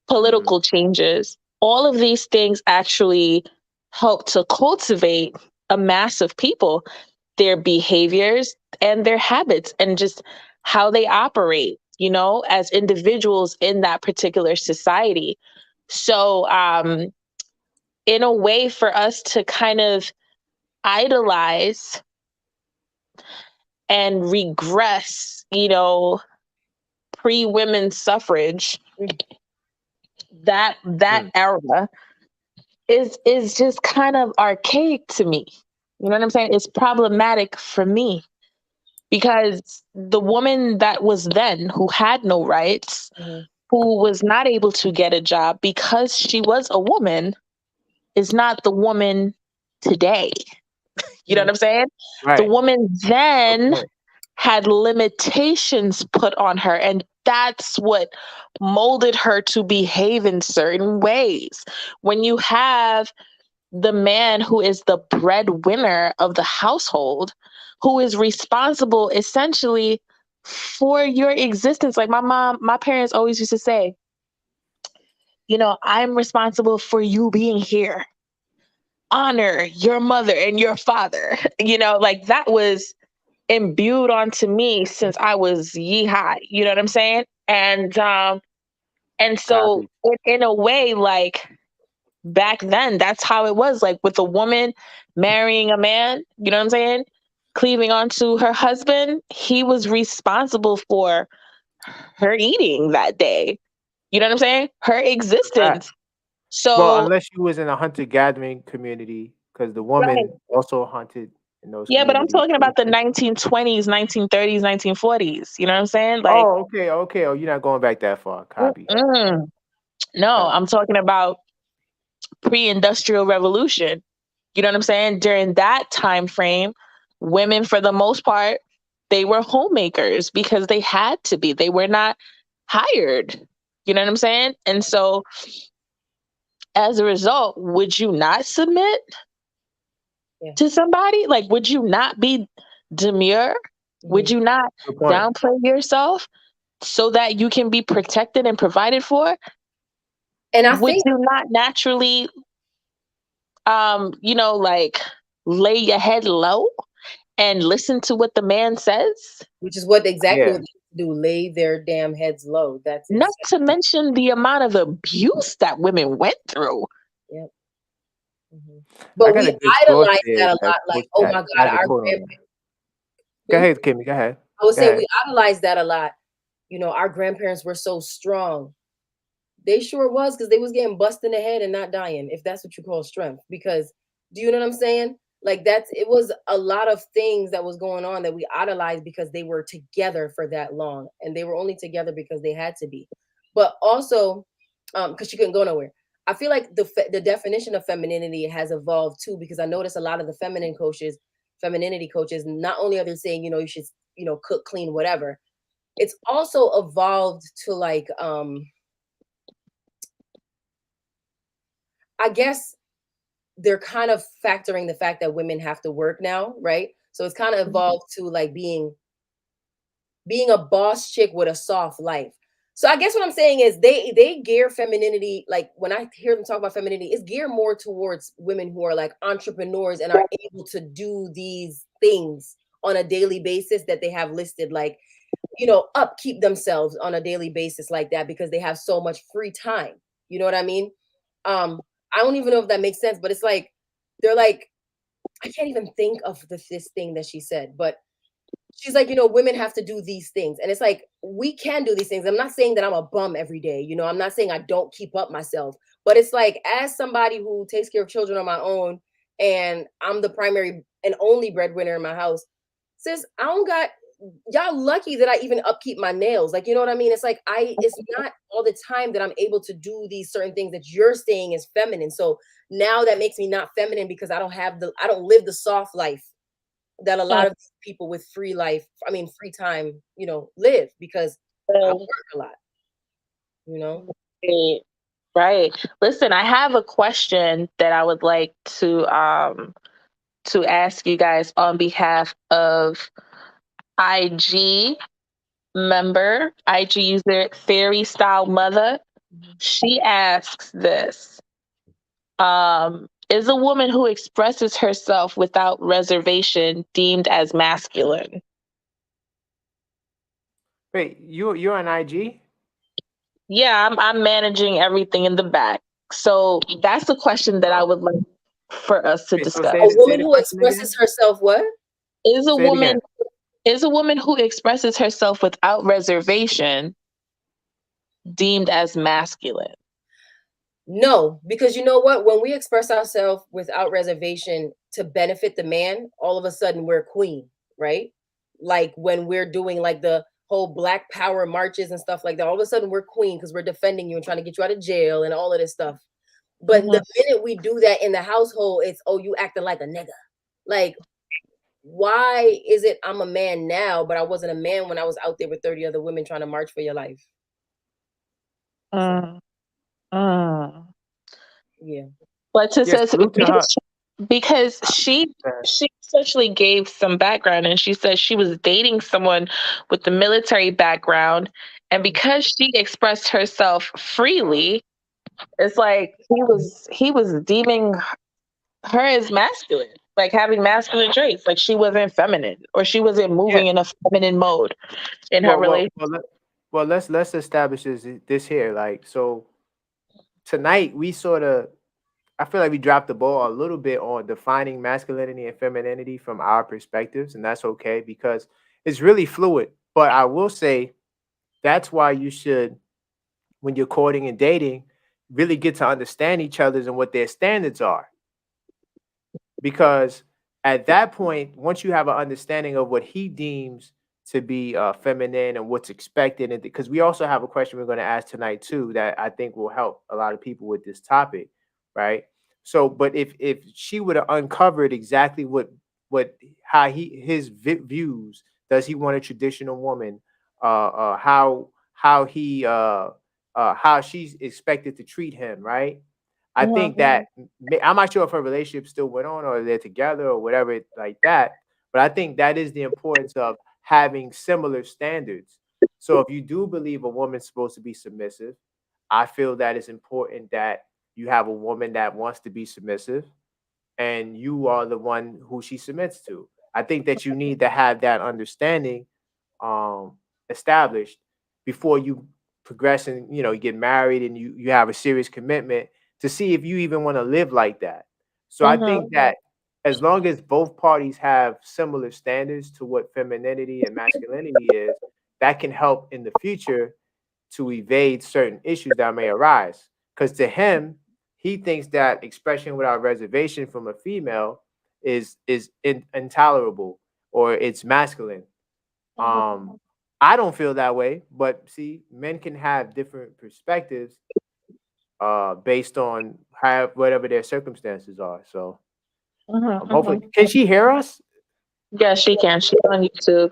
political changes. All of these things actually help to cultivate a mass of people, their behaviors and their habits, and just how they operate, as individuals in that particular society. So, in a way, for us to kind of idolize and regress, pre-women's suffrage, that era is just kind of archaic to me. You know what I'm saying? It's problematic for me because the woman that was then, who had no rights, who was not able to get a job because she was a woman, is not the woman today. You know what I'm saying? Right. The woman then had limitations put on her, and that's what molded her to behave in certain ways. When you have the man who is the breadwinner of the household, who is responsible essentially for your existence. Like my parents always used to say, I'm responsible for you being here. Honor your mother and your father. Like that was imbued onto me since I was yee high. You know what I'm saying? And so in a way, like back then, that's how it was. Like with a woman marrying a man, you know what I'm saying? Cleaving onto her husband, he was responsible for her eating that day. You know what I'm saying? Her existence. Well, So unless you was in a hunter-gathering community, because the right. woman also hunted in those Yeah, but I'm communities. talking about the 1920s, 1930s, 1940s. You know what I'm saying? Like, Oh, okay. Oh, you're not going back that far. Copy. no, Copy. I'm talking about pre-industrial revolution. You know what I'm saying? During that time frame, women, for the most part, they were homemakers because they had to be. They were not hired. You know what I'm saying? And so, as a result, would you not submit to somebody? Like, would you not be demure? Would you not Good point. downplay yourself so that you can be protected and provided for? And I Would think, you not naturally, like lay your head low and listen to what the man says? which is what exactly Yeah. what they do, lay their damn heads low. That's Not exactly. to mention the amount of abuse that women went through. Yep. Mm-hmm. I But got we a good source idolize there that a that lot. Like, quotes oh that. my I God, have a our quote on that. grandparents. Go ahead, Kimmy. Go ahead. I was Go saying ahead. we idolize that a lot. Our grandparents were so strong. They sure was, because they was getting busted in the head and not dying, if that's what you call strength. Because, do you know what I'm saying? Like it was a lot of things that was going on that we idolized because they were together for that long, and they were only together because they had to be. But also, because she couldn't go nowhere. I feel like the definition of femininity has evolved too, because I notice a lot of the femininity coaches, not only are they saying, you should, cook, clean, whatever. It's also evolved to like, I guess they're kind of factoring the fact that women have to work now, right? So it's kind of evolved to like being a boss chick with a soft life. So I guess what I'm saying is they gear femininity, like when I hear them talk about femininity, it's geared more towards women who are like entrepreneurs and are able to do these things on a daily basis that they have listed, like, upkeep themselves on a daily basis like that, because they have so much free time. You know what I mean? I don't even know if that makes sense, but it's like they're like, I can't even think of this thing that she said, but she's like, women have to do these things. And it's like, we can do these things. I'm not saying that I'm a bum every day. I'm not saying I don't keep up myself, but it's like, as somebody who takes care of children on my own, and I'm the primary and only breadwinner in my house, sis, I don't got, y'all lucky that I even upkeep my nails. Like, you know what I mean? It's like, it's not all the time that I'm able to do these certain things that you're saying is feminine. So now that makes me not feminine, because I don't live the soft life that a lot of people with free time, live, because I work a lot. Right. Listen, I have a question that I would like to ask you guys on behalf of IG member, IG user Fairy Style Mother. She asks this. Is a woman who expresses herself without reservation deemed as masculine? Wait, you're on IG? Yeah, I'm managing everything in the back. So that's the question that I would like for us to Wait, so discuss. say A say woman the who question again. expresses herself what? Is a Say it woman again. Is a woman who expresses herself without reservation deemed as masculine? No, because you know what? When we express ourselves without reservation to benefit the man, all of a sudden we're queen, right? Like when we're doing like the whole Black Power marches and stuff like that, all of a sudden we're queen because we're defending you and trying to get you out of jail and all of this stuff. But the minute we do that in the household, it's, oh, you acting like a nigga. Like, why is it I'm a man now, but I wasn't a man when I was out there with 30 other women trying to march for your life? Mm. Mm. Yeah. But it Yes, says salute to her. because she essentially gave some background, and she said she was dating someone with the military background, and because she expressed herself freely, it's like he was deeming her as masculine, like having masculine traits, like she wasn't feminine or she wasn't Yeah. moving in a feminine mode in her relationship. Let's establish this here. Like, so tonight we sort of, I feel like we dropped the ball a little bit on defining masculinity and femininity from our perspectives, and that's okay because it's really fluid. But I will say that's why you should, when you're courting and dating, really get to understand each other's and what their standards are. Because at that point, once you have an understanding of what he deems to be feminine and what's expected, and because we also have a question we're going to ask tonight too that I think will help a lot of people with this topic, right? So, but if she would have uncovered exactly what how his views, does he want a traditional woman? How he how she's expected to treat him, right? I think that I'm not sure if her relationship still went on or they're together or whatever like that. But I think that is the importance of having similar standards. So if you do believe a woman's supposed to be submissive, I feel that it's important that you have a woman that wants to be submissive and you are the one who she submits to. I think that you need to have that understanding established before you progress and you get married and you have a serious commitment to see if you even want to live like that. So I think that as long as both parties have similar standards to what femininity and masculinity is, that can help in the future to evade certain issues that may arise. Because to him, he thinks that expression without reservation from a female is intolerable or it's masculine. Um, I don't feel that way, but see, men can have different perspectives based on how whatever their circumstances are. So hopefully, can she hear us? Yeah, she can. She's on YouTube.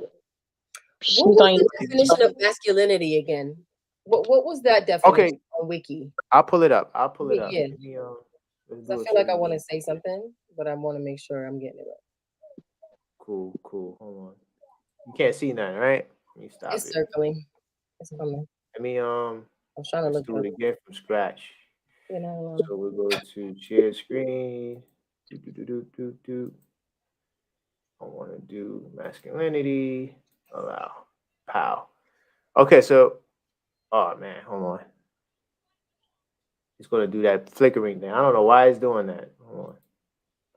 She's What was on the YouTube. definition of masculinity again? What was that definition Okay, on Wiki? I'll pull it up. I'll pull it up. Yeah, Give me let's 'cause I do it feel so like I want easy. to say something, but I want to make sure I'm getting it right. Cool, cool. Hold on. You can't see nothing, right? Let me stop It's it. circling. It's coming. Let me I'm trying to let's look do for it it. again from scratch. You know, So we'll go to share screen. Do. I want to do masculinity. Allow. Pow. Okay, so oh man, hold on. It's gonna do that flickering thing. I don't know why it's doing that. Hold on.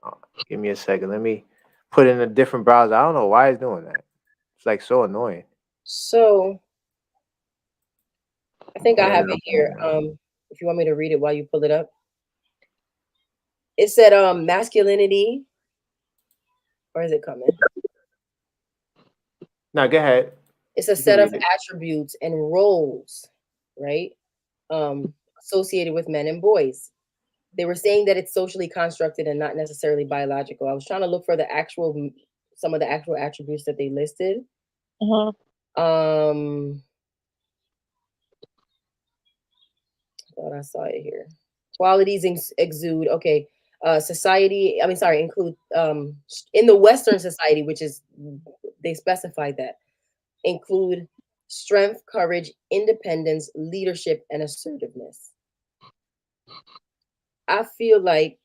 Oh, give me a second. Let me put in a different browser. I don't know why it's doing that. It's like so annoying. so I think I Pulling have it it up here. right now. If you want me to read it while you pull it up, it said masculinity, or is it coming? Now go ahead. It's a You can set of read it. attributes and roles, right? Associated with men and boys. They were saying that it's socially constructed and not necessarily biological. I was trying to look for some of the actual attributes that they listed. Um, I thought I saw it here. Qualities exude. Okay. Society. I mean, sorry. Include in the Western society, which is they specified that include strength, courage, independence, leadership, and assertiveness. I feel like,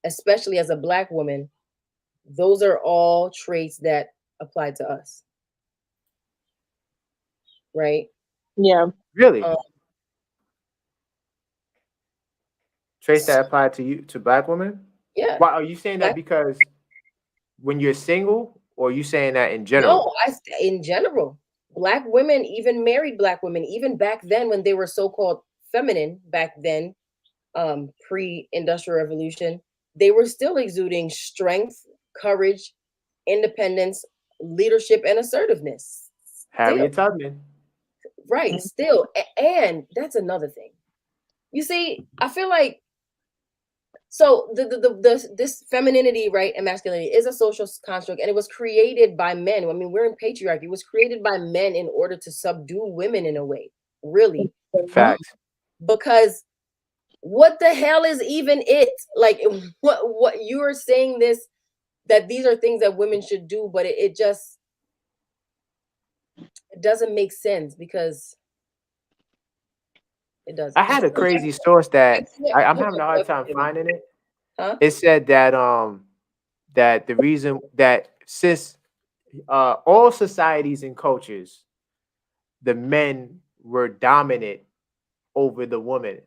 especially as a Black woman, those are all traits that apply to us, right? Yeah. Really? Um, Traits that apply to you to black women? yeah, Why are you saying that Black. because when you're single Or are you saying that in general? No, in general, black women, even married black women, even back then when they were so-called feminine, back then, pre-industrial revolution, they were still exuding strength, courage, independence, leadership, and assertiveness. Still, Harriet Tubman. right? Still, and that's another thing. You see, I feel like so this femininity, right, and masculinity is a social construct, and it was created by men. I mean, we're in patriarchy. It was created by men in order to subdue women in a way, really, Facts. because what the hell is even it? Like, what you are saying this that these are things that women should do, but it just it doesn't make sense because it I doesn't. had a crazy source that I'm having a hard time finding it. Huh? It said that that the reason that since all societies and cultures, the men were dominant over the woman,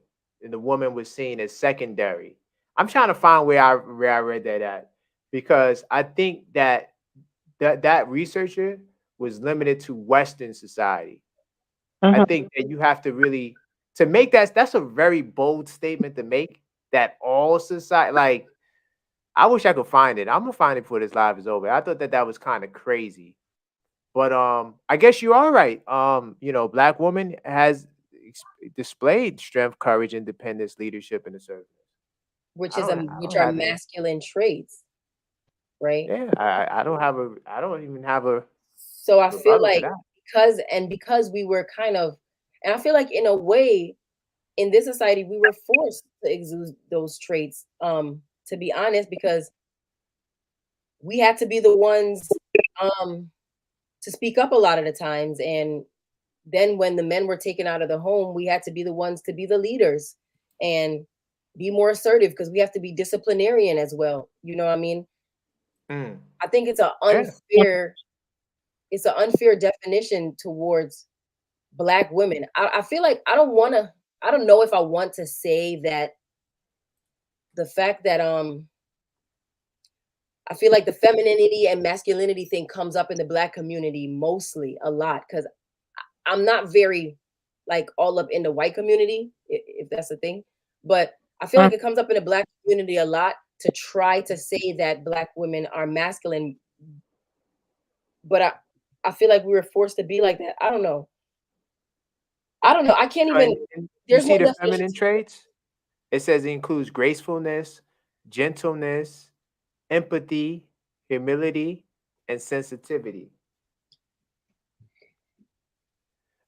and the woman was seen as secondary. I'm trying to find where I read that at, because I think that that researcher was limited to Western society. I think that you have to really to make that's a very bold statement to make, that all society, like, I wish I could find it. I'm gonna find it before this live is over. I thought that that was kind of crazy, but I guess you are right. Black woman has displayed strength, courage, independence, leadership, and assertiveness. I Which don't are have any. masculine traits, right? Yeah, I don't even have a So I feel rebuttal to like that. because we were kind of, and I feel like in a way in this society we were forced to exude those traits. To be honest, because we had to be the ones um to speak up a lot of the times, and then when the men were taken out of the home, we had to be the ones to be the leaders and be more assertive because we have to be disciplinarian as well. You know what I mean? Mm, I think yeah. it's an unfair definition towards black women. I feel like I don't know if I want to say that the fact that I feel like the femininity and masculinity thing comes up in the black community mostly a lot because I'm not very like all up in the white community, if that's the thing. But I feel like it comes up in the black community a lot to try to say that black women are masculine, but I feel like we were forced to be like that. I don't know. I don't know. I can't even. And you There's see no the definition. feminine traits? It says it includes gracefulness, gentleness, empathy, humility, and sensitivity.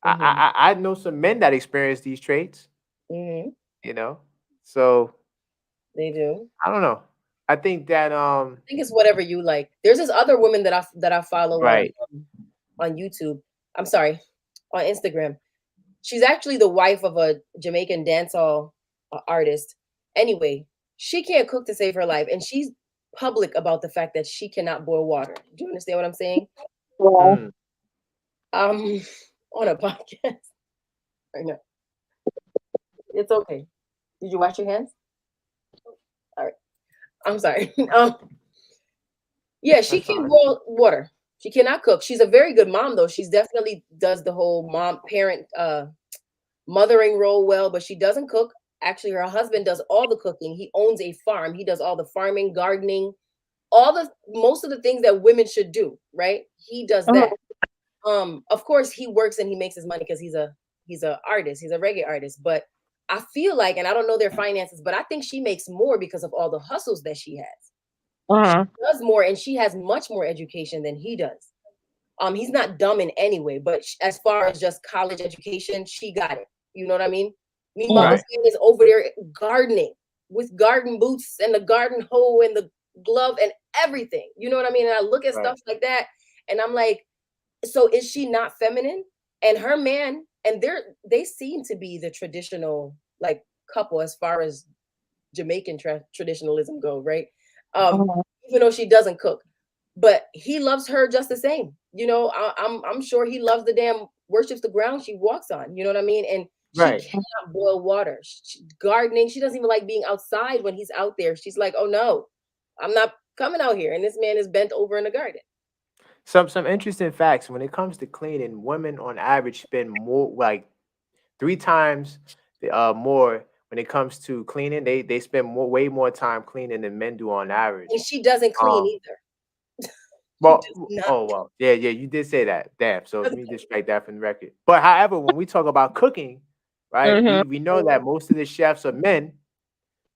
Hmm. I know some men that experience these traits, Hmm. you know. So They do. I don't know. I think that I think it's whatever you like. There's this other woman that I follow right. on YouTube. I'm sorry, on Instagram. She's actually the wife of a Jamaican dancehall artist. Anyway, she can't cook to save her life, and she's public about the fact that she cannot boil water. Do you understand what I'm saying? Mm. Um, on a podcast right now. It's okay. Did you wash your hands? All right. I'm sorry. Yeah, she That's can't fine. boil water. She cannot cook. She's a very good mom though. She's definitely does the whole mom parent mothering role well, but she doesn't cook. Actually, her husband does all the cooking. He owns a farm. He does all the farming, gardening, all the most of the things that women should do, right? He does that. Of course he works and he makes his money because he's a artist. He's a reggae artist, but I feel like, and I don't know their finances, but I think she makes more because of all the hustles that she has. She does more and she has much more education than he does. He's not dumb in any way, but as far as just college education, she got it. You know what I mean? Meanwhile, Right. this man is over there gardening with garden boots and the garden hoe and the glove and everything. You know what I mean? And I look at Right. stuff like that and I'm like, so is she not feminine? And her man, and they seem to be the traditional like couple as far as Jamaican traditionalism go, right? Um, even though she doesn't cook, but he loves her just the same. You know, I'm sure he loves the damn worships the ground she walks on. You know what I mean? And she Right. cannot boil water. Gardening, she doesn't even like being outside when he's out there. She's like, oh no, I'm not coming out here. And this man is bent over in the garden. some interesting facts when it comes to cleaning. Women on average spend more, like 3 times more when it comes to cleaning. They spend way more time cleaning than men do on average. And she doesn't clean Um, either. She well, does not. oh well, yeah, yeah, you did say that. Damn. So let me just strike that from the record. But however, when we talk about cooking, right, Mm-hmm. we know that most of the chefs are men.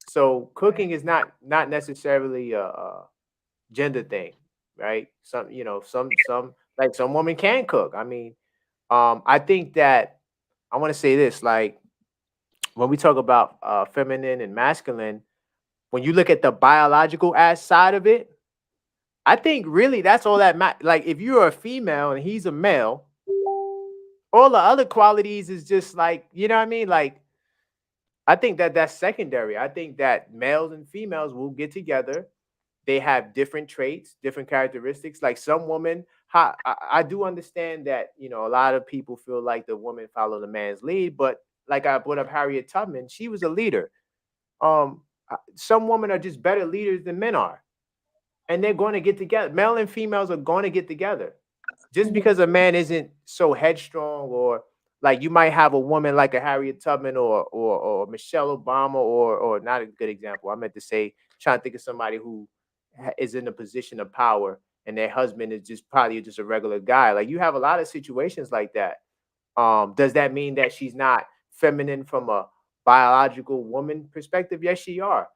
So cooking is not necessarily a gender thing, right? Some, some like some women can cook. I mean, I think that I want to say this, like when we talk about feminine and masculine, when you look at the biological ass side of it, I think really that's all that matters. Like if you're a female and he's a male, all the other qualities is just like, you know what I mean? Like I think that that's secondary. I think that males and females will get together. They have different traits, different characteristics. Like some women, I do understand that, a lot of people feel like the woman follow the man's lead, but like I brought up Harriet Tubman, she was a leader. Some women are just better leaders than men are, and they're going to get together. Male and females are going to get together. Just because a man isn't so headstrong, or like you might have a woman like a Harriet Tubman or Michelle Obama, or not a good example. I meant to say, trying to think of somebody who is in a position of power and their husband is just probably just a regular guy. Like you have a lot of situations like that. Does that mean that she's not feminine from a biological woman perspective? Yes, she are.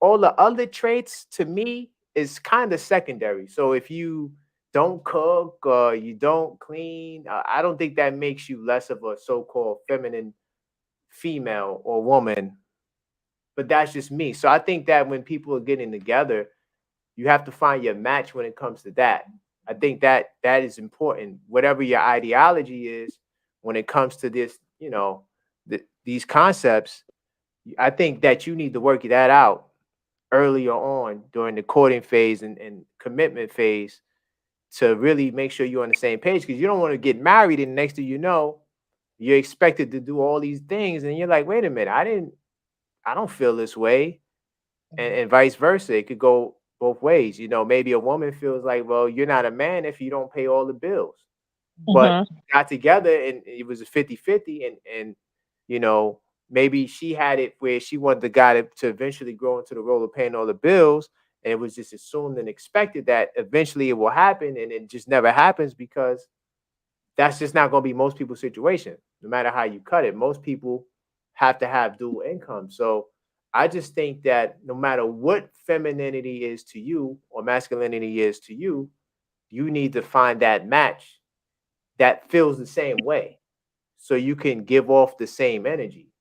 All the other traits to me is kind of secondary. So if you don't cook or you don't clean, I don't think that makes you less of a so-called feminine female or woman. But that's just me. So I think that when people are getting together, you have to find your match when it comes to that. I think that that is important. Whatever your ideology is when it comes to this, these concepts, I think that you need to work that out earlier on during the courting phase and commitment phase to really make sure you're on the same page, because you don't want to get married and next thing you know, you're expected to do all these things and you're like, wait a minute, I don't feel this way, and vice versa. It could go both ways. Maybe a woman feels like, well, you're not a man if you don't pay all the bills. But Mm-hmm. got together and it was a 50-50, and you know, maybe she had it where she wanted the guy to eventually grow into the role of paying all the bills, and it was just assumed and expected that eventually it will happen, and it just never happens because that's just not going to be most people's situation. No matter how you cut it, most people have to have dual income. So I just think that no matter what femininity is to you or masculinity is to you need to find that match that feels the same way so you can give off the same energy.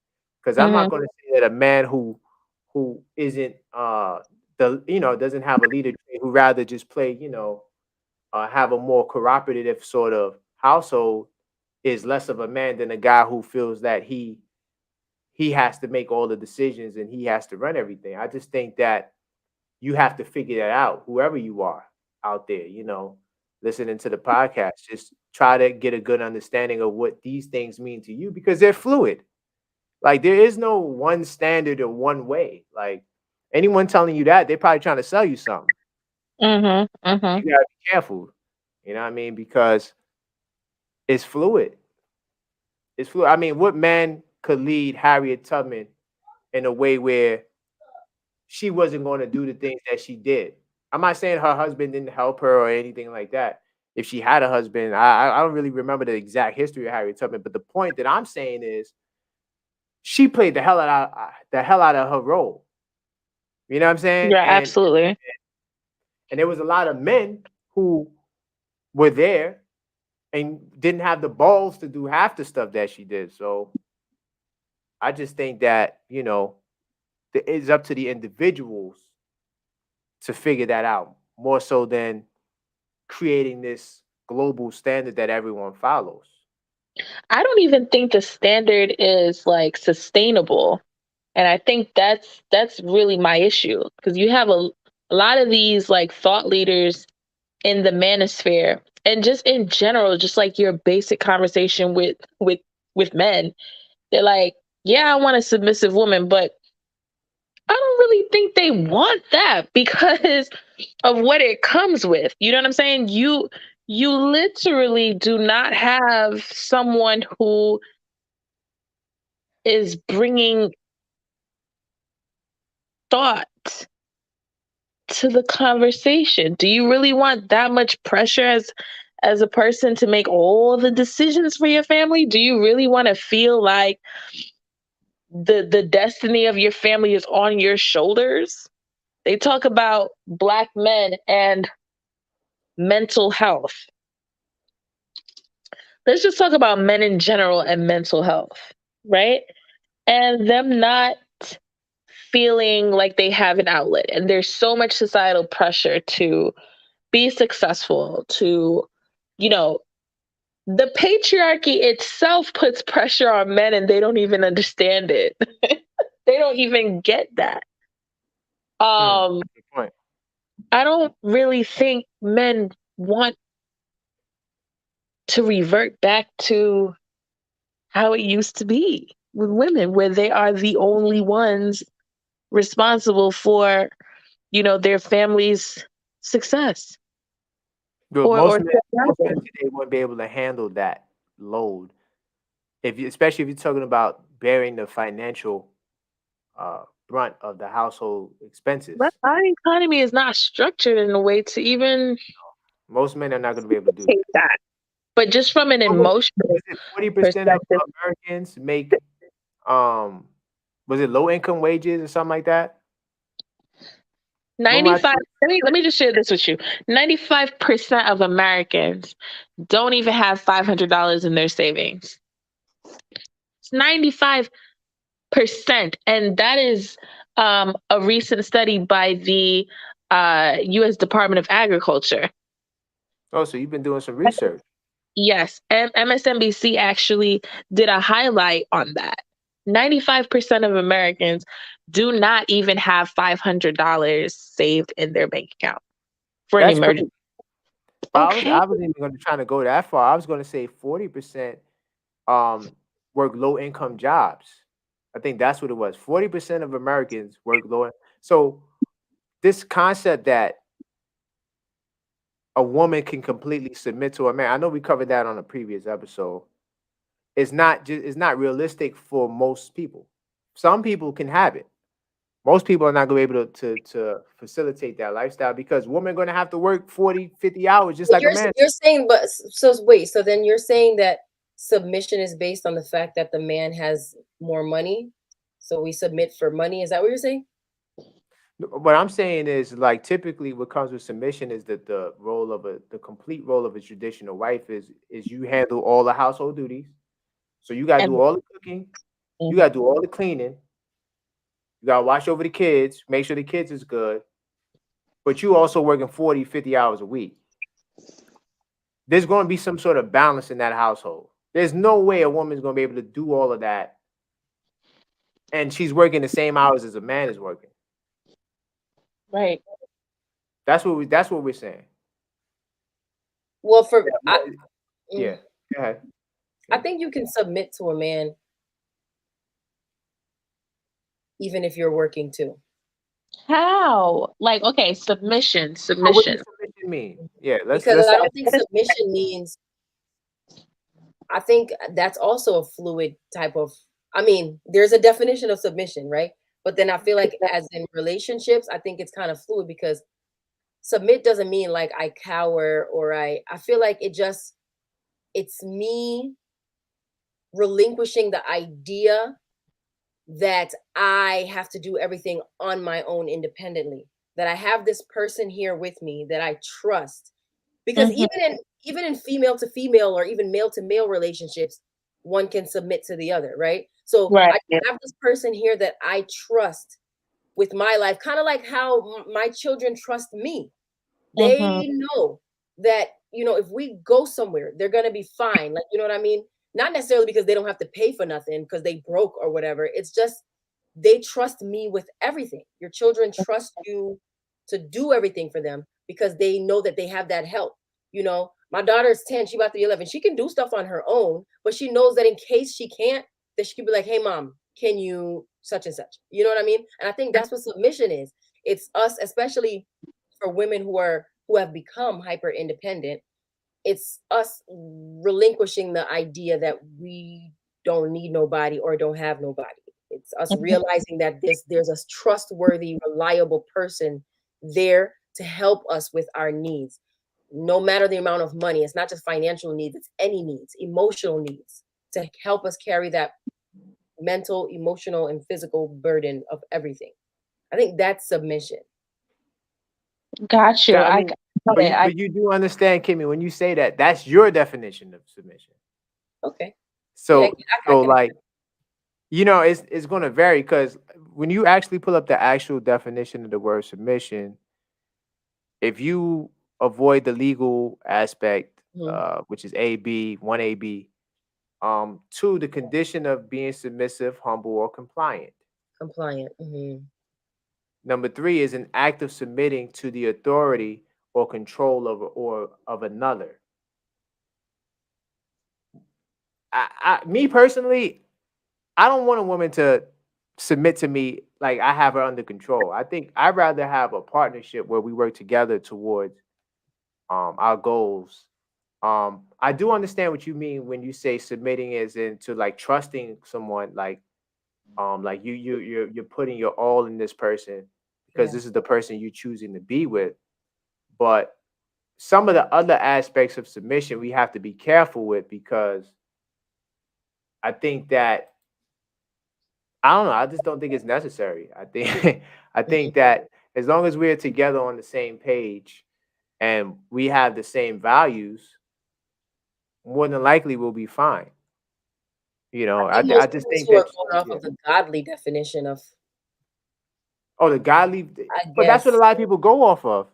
Because I'm not Mm-hmm. going to say that a man who isn't doesn't have a leader trait, who rather just play, have a more cooperative sort of household, is less of a man than a guy who feels that he has to make all the decisions and he has to run everything. I just think that you have to figure that out, whoever you are out there, listening to the podcast. Just try to get a good understanding of what these things mean to you, because they're fluid. Like there is no one standard or one way. Like anyone telling you that, they're probably trying to sell you something. Mm-hmm. Mm-hmm. You gotta be careful. You know what I mean? Because it's fluid. It's fluid. I mean, what man could lead Harriet Tubman in a way where she wasn't going to do the things that she did? I'm not saying her husband didn't help her or anything like that. If she had a husband, I don't really remember the exact history of Harriet Tubman, but the point that I'm saying is she played the hell out of her role. You know what I'm saying? Yeah, absolutely. And there was a lot of men who were there and didn't have the balls to do half the stuff that she did. So I just think that, it's up to the individuals to figure that out more so than creating this global standard that everyone follows. I don't even think the standard is like sustainable. And I think that's really my issue, because you have a lot of these like thought leaders in the manosphere and just in general, just like your basic conversation with men. They're like, yeah, I want a submissive woman, but I don't really think they want that because of what it comes with. You know what I'm saying? You literally do not have someone who is bringing thought to the conversation. Do you really want that much pressure as a person to make all the decisions for your family? Do you really want to feel like the destiny of your family is on your shoulders? They talk about black men and mental health. Let's just talk about men in general and mental health, right? And them not feeling like they have an outlet. And there's so much societal pressure to be successful, to, you know, the patriarchy itself puts pressure on men and they don't even understand it. They don't even get that. Good point. I don't really think men want to revert back to how it used to be with women, where they are the only ones responsible for, their family's success But or most men survival. today wouldn't be able to handle that load. Especially if you're talking about bearing the financial brunt of the household But expenses. our economy is not structured in a way to even Most men are not going to be able to do take that. that. But just from an What emotional was it 40% of perspective, Americans make um was it low income wages or something like that? Remember I 95, told let me just share this with you. 95% of Americans don't even have $500 in their savings. It's 95%. And that is a recent study by the U.S. Department of Agriculture. oh, so you've been doing some research. Yes, MSNBC actually did a highlight on that. 95% of Americans do not even have $500 saved in their bank account for an That's crazy. emergency. But Okay. I wasn't even going to try to go that far. I was going to say 40% um work low income jobs. I think that's what it was. 40% of Americans work low. So this concept that a woman can completely submit to a man. I know we covered that on a previous episode. It's not realistic for most people. Some people can have it. Most people are not going to be able to facilitate that lifestyle because women are going to have to work 40, 50 hours just But like a man. you're saying, but so wait, so then you're saying that submission is based on the fact that the man has more money, so we submit for money. Is that what you're saying? What I'm saying is like typically what comes with submission is that the complete role of a traditional wife is you handle all the household duties. So you gotta do And all the cooking, you mhm, gotta do all the cleaning, you gotta watch over the kids, make sure the kids is good, but you also working 40, 50 hours a week. There's gonna be some sort of balance in that household. There's no way a woman's gonna be able to do all of that and she's working the same hours as a man is working. right. That's what we're saying. Well, Yeah, yeah. mm, Go ahead. I Yeah. think you can submit to a man even if you're working too. How? Like, okay, submission, So what does submission. submission mean? Yeah, Because let's I start. don't think submission means, I think that's also a fluid type of, I mean, there's a definition of submission, right? But then I feel like as in relationships, I think it's kind of fluid because submit doesn't mean like I cower or I feel like it's me relinquishing the idea that I have to do everything on my own independently. That I have this person here with me that I trust. Because Mhm, even in female to female or even male to male relationships, one can submit to the other, right? So right. I have this person here that I trust with my life, kind of like how my children trust me. Hmm. They know that, if we go somewhere, they're going to be fine. Like, you know what I mean? Not necessarily because they don't have to pay for nothing because they broke or whatever. It's just they trust me with everything. Your children trust you to do everything for them because they know that they have that help. My daughter's 10, she about to be 11. She can do stuff on her own, but she knows that in case she can't, that she can be like, hey, mom, can you such and such? You know what I mean? And I think that's what submission is. It's us, especially for women who have become hyper independent. it's us relinquishing the idea that we don't need nobody or don't have nobody. It's us realizing that there's a trustworthy, reliable person there to help us with our needs, no matter the amount of money. It's not just financial needs, it's any needs, emotional needs, to help us carry that mental, emotional, and physical burden of everything. I think that's submission. Got you. I I mean, got but it. you but you do understand, Kimmy, when you say that, that's your definition of submission. Okay. Yeah, So I so can. like, it's going to vary because when you actually pull up the actual definition of the word submission, if you avoid the legal aspect, Mhm. which is AB, one AB, two, the condition of being submissive, humble, or compliant. Compliant. Number three is an act of submitting to the authority or control of another. Me personally, I don't want a woman to submit to me like I have her under control. I think I'd rather have a partnership where we work together towards our goals. I do understand what you mean when you say submitting is into like trusting someone, like you're putting your all in this person because Yeah. this is the person you're choosing to be with. But some of the other aspects of submission we have to be careful with because I think that I don't know. I just don't think it's necessary. I think I Mhm. think that as long as we're together on the same page and we have the same values, more than likely we'll be fine. I think I most just people think who are that going off yeah. of the godly definition of, Oh, the godly, I but that's what a guess. lot of people go off of.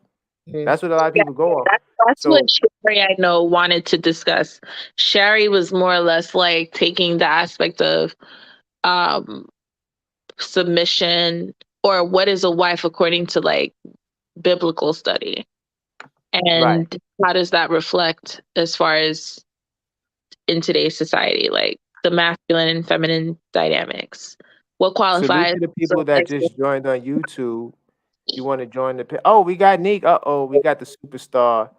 Mhm. That's what a lot of Yeah, people go off. that's what So Sherry I know wanted to discuss. Sherry was more or less like taking the aspect of um submission, or what is a wife according to like biblical study, right. and how does that reflect as far as in today's society, like the masculine and feminine dynamics, what Salute qualifies to the as a people that wife? just joined on YouTube. You want to join the oh, we got Neek. Oh, we got the superstar,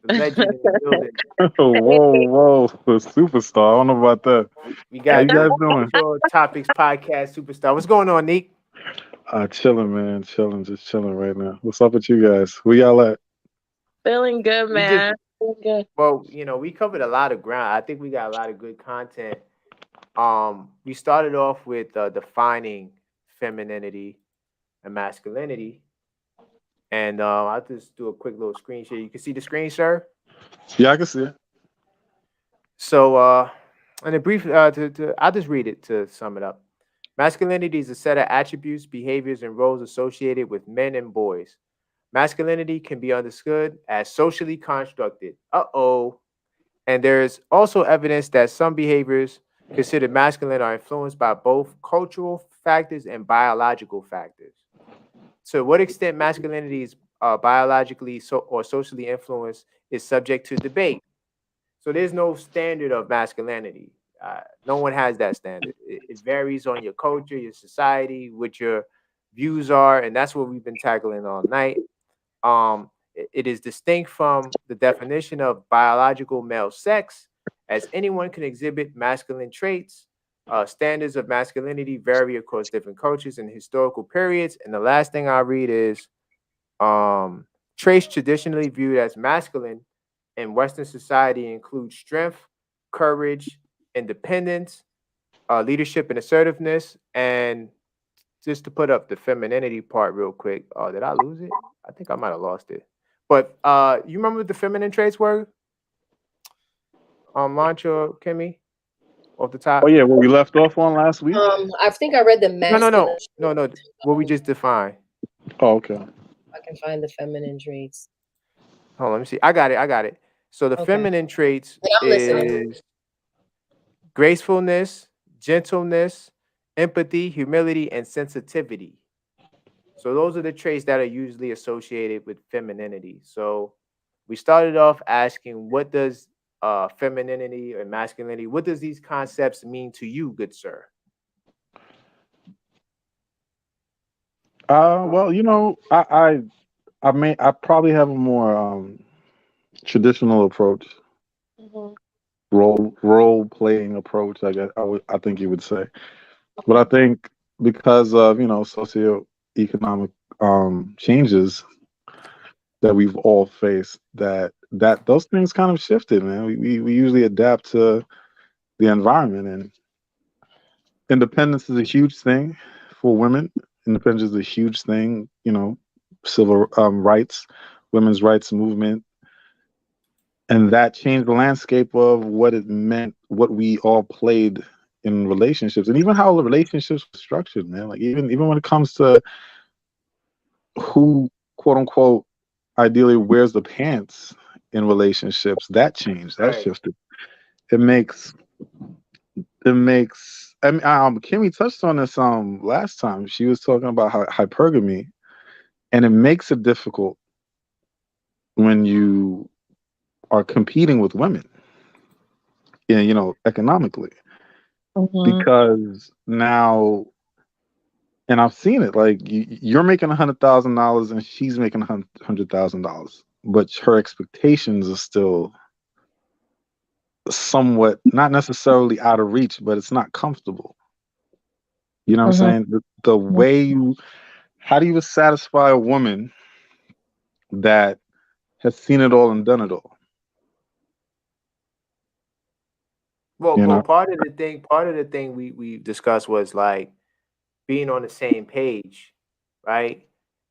the legend in the building. Whoa, the superstar. I don't know about that. We How you got guys the doing? Mature Topics podcast superstar. What's going on, Neek? Chilling, man. Chilling, just chilling right now. What's up with you guys? Where y'all at? Feeling good, We just man. Feeling good. well, we covered a lot of ground. I think we got a lot of good content. We started off with defining femininity and masculinity, and I'll just do a quick little screen share. You can see the screen, sir. Yeah, I can see it. So, in a brief, I'll just read it to sum it up. Masculinity is a set of attributes, behaviors, and roles associated with men and boys. Masculinity can be understood as socially constructed. And there's also evidence that some behaviors considered masculine are influenced by both cultural factors and biological factors. To what extent masculinity is biologically or socially influenced is subject to debate. So there's no standard of masculinity. No one has that standard. It varies on your culture, your society, what your views are, and that's what we've been tackling all night. It is distinct from the definition of biological male sex, as anyone can exhibit masculine traits. Standards of masculinity vary across different cultures and historical periods. And the last thing I read is um, traits traditionally viewed as masculine in Western society include strength, courage, independence, leadership and assertiveness. And just to put up the femininity part real quick. Did I lose it? I think I might have lost it. But you remember what the feminine traits were? Lancho, Kimmy, off the Oh top. yeah, where we left off on last week. I think I read the No, no, masculine. no, no, no. What we just defined. Oh, okay. I can find the feminine traits. Hold on, let me see. I got it. I got it. So the Okay. feminine traits Yeah, I'm listening. is gracefulness, gentleness, empathy, humility, and sensitivity. So those are the traits that are usually associated with femininity. So we started off asking, what does femininity or masculinity, what does these concepts mean to you, good sir? Well, I probably have a more traditional approach, Mhm. role playing approach. I guess I think you would say, but I think because of socioeconomic changes that we've all faced, that those things kind of shifted, man. We usually adapt to the environment, and independence is a huge thing for women. Independence is a huge thing, civil rights, women's rights movement, and that changed the landscape of what it meant, what we all played in relationships, and even how the relationships were structured, man. Like even when it comes to who, quote unquote, ideally wears the pants in relationships, that changed, that Right. shifted. It makes I mean, Kimmy touched on this last time. She was talking about hypergamy, and it makes it difficult when you are competing with women, economically, Mhm. because now, and I've seen it, like you're making $100,000 and she's making $100,000, but her expectations are still somewhat not necessarily out of reach, but it's not comfortable. You know what I'm Mhm. saying? The way how do you satisfy a woman that has seen it all and done it all? You Well, know? part of the thing we discussed was like being on the same page, right?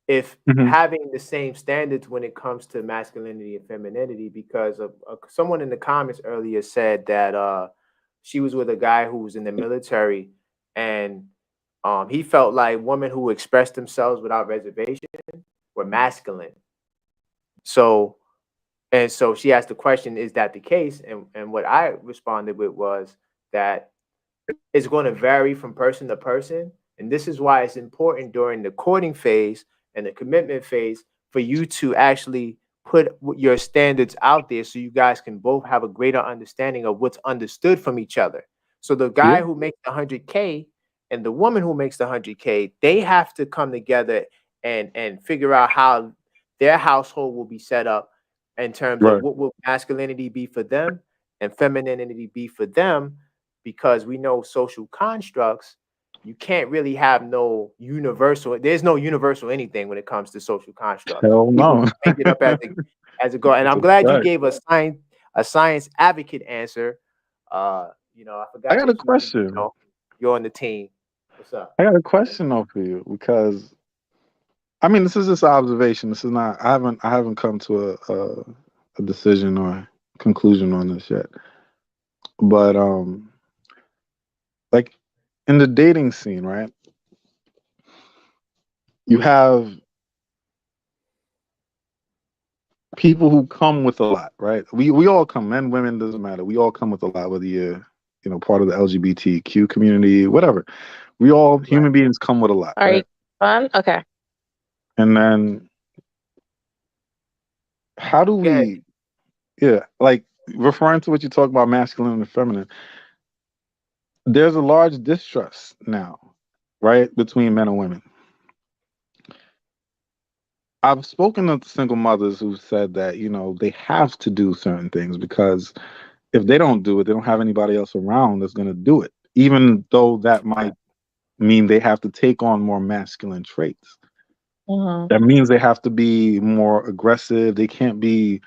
If Hmm. having the same standards when it comes to masculinity and femininity, because someone in the comments earlier said that she was with a guy who was in the military, and he felt like women who expressed themselves without reservation were masculine. So so she asked the question, is that the case? And what I responded with was that it's going to vary from person to person. And this is why it's important during the courting phase and the commitment phase for you to actually put your standards out there so you guys can both have a greater understanding of what's understood from each other. So the Yeah. guy who makes 100K and the woman who makes the 100K, they have to come together and figure out how their household will be set up in terms of Right. what will masculinity be for them and femininity be for them, because we know social constructs, you can't really have no universal, there's no universal anything when it comes to social constructs. Hell People no. make it up as it go. And I'm That's glad you right. gave a science advocate answer. I I forgot got a that question. you're on the team. What's up? I got a question though for you, because I mean, this is just observation. This is not. I haven't come to a decision or conclusion on this yet. But like in the dating scene, right? You have people who come with a lot, right? We all come, men, women, doesn't matter. We all come with a lot, whether you're part of the LGBTQ community, whatever. We all, Right. human beings, come with a lot, Are you right? fun? Okay. And then how do Go ahead. we, yeah, like referring to what you talk about, masculine and feminine, there's a large distrust now, right, between men and women. I've spoken to single mothers who said that, they have to do certain things because if they don't do it, they don't have anybody else around that's going to do it, even though that Right. might mean they have to take on more masculine traits. Mhm. That means they have to be more aggressive. They can't be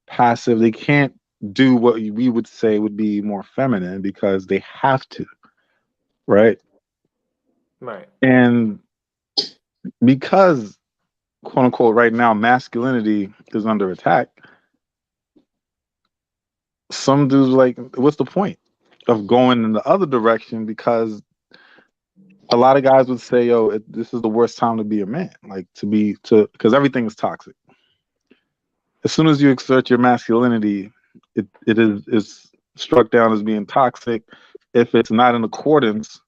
passive. They can't do what we would say would be more feminine because they have to, right? Right. And because, quote unquote, right now, masculinity is under attack, some dudes like, what's the point of going in the other direction? Because a lot of guys would say, "Yo, this is the worst time to be a man. Like because everything is toxic. As soon as you exert your masculinity, it's struck down as being toxic if it's not in accordance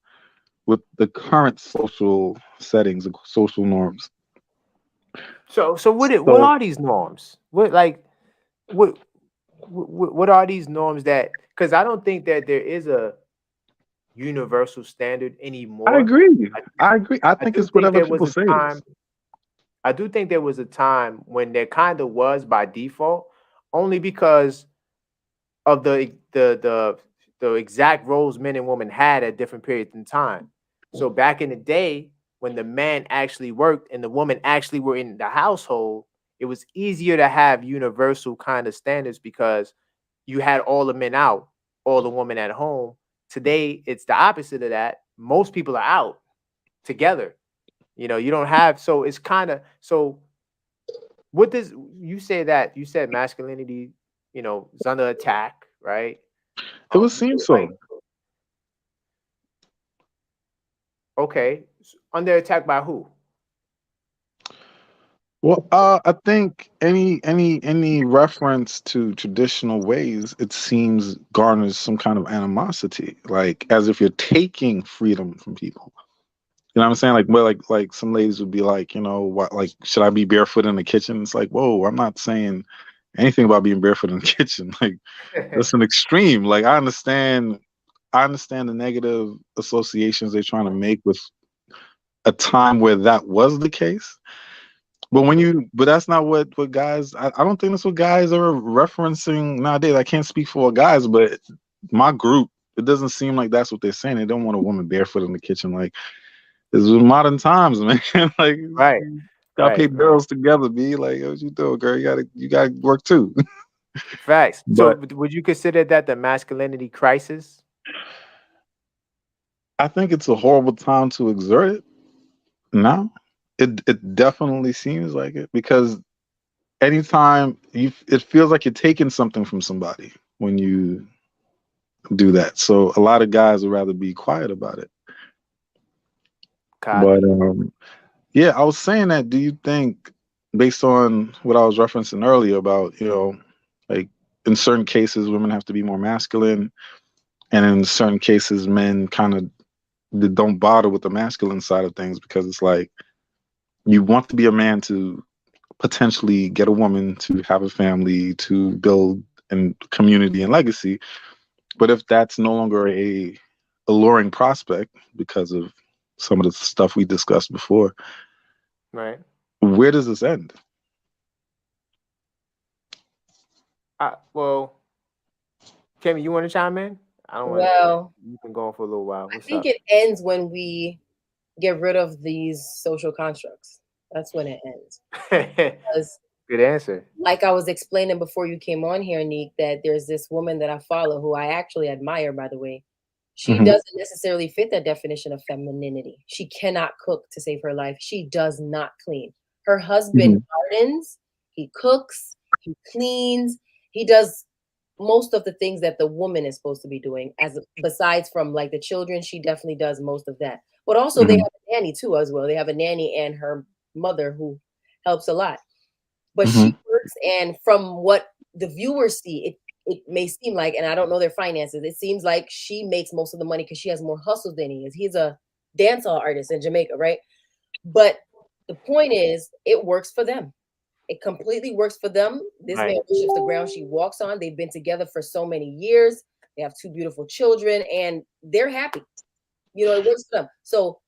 with the current social settings, the social norms." So what So are these norms? What what are these norms that, because I don't think that there is a universal standard I anymore. agree. I, I agree. I I think do it's think whatever there was people a say it time. is. I do think there was a time when there kind of was by default, only because of the exact roles men and women had at different periods in time. So back in the day, when the man actually worked and the woman actually were in the household, it was easier to have universal kind of standards because you had all the men out, all the women at home. Today, it's the opposite of that. Most people are out together. You know, you don't have, so it's kind of, so what does, you say that, you said masculinity, you know, is under attack, right? It would seem so. Okay. Under attack by who? Well, I think any reference to traditional ways, it seems garners some kind of animosity, like as if you're taking freedom from people. You know what I'm saying? Like, well, like some ladies would be like, you know, what, like, should I be barefoot in the kitchen? It's like, whoa, I'm not saying anything about being barefoot in the kitchen. Like, that's an extreme. Like, I understand the negative associations they're trying to make with a time where that was the case. But but that's not what guys, I don't think that's what guys are referencing nowadays. I can't speak for guys, but my group, it doesn't seem like that's what they're saying. They don't want a woman barefoot in the kitchen. Like, this is modern times, man. Like, Right. gotta pay Right. bills together, be like, what you doing, girl? You gotta work too. Facts. So But would you consider that the masculinity crisis? I think it's a horrible time to exert it now. It definitely seems like it, because anytime it feels like you're taking something from somebody when you do that. So a lot of guys would rather be quiet about it. But Copy. yeah, I was saying that, do you think, based on what I was referencing earlier about, you know, like, in certain cases women have to be more masculine, and in certain cases men kind of, they don't bother with the masculine side of things, because it's like, you want to be a man to potentially get a woman, to have a family, to build and community and legacy. But if that's no longer a alluring prospect because of some of the stuff we discussed before, Right. where does this end? Well, Kimmy, you want to chime in? I don't want to. Well, You've been going for a little while. I What's think up? it ends when we get rid of these social constructs. That's when it ends. Because, Good answer. like I was explaining before you came on here, Neek, that there's this woman that I follow who I actually admire, by the way. She Mhm. doesn't necessarily fit that definition of femininity. She cannot cook to save her life. She does not clean. Her husband Mhm. gardens, he cooks, he cleans, he does most of the things that the woman is supposed to be doing. As besides from like the children, she definitely does most of that. But also they Mhm. have a nanny too as well. They have a nanny and her mother who helps a lot. But she Mhm. works, and from what the viewers see, it may seem like, and I don't know their finances, it seems like she makes most of the money because she has more hustle than he is. He's a dancehall artist in Jamaica, right? But the point is, it works for them. It completely works for them. This man Right. worships the ground she walks on. They've been together for so many years. They have two beautiful children, and they're happy. You know, it works for them. So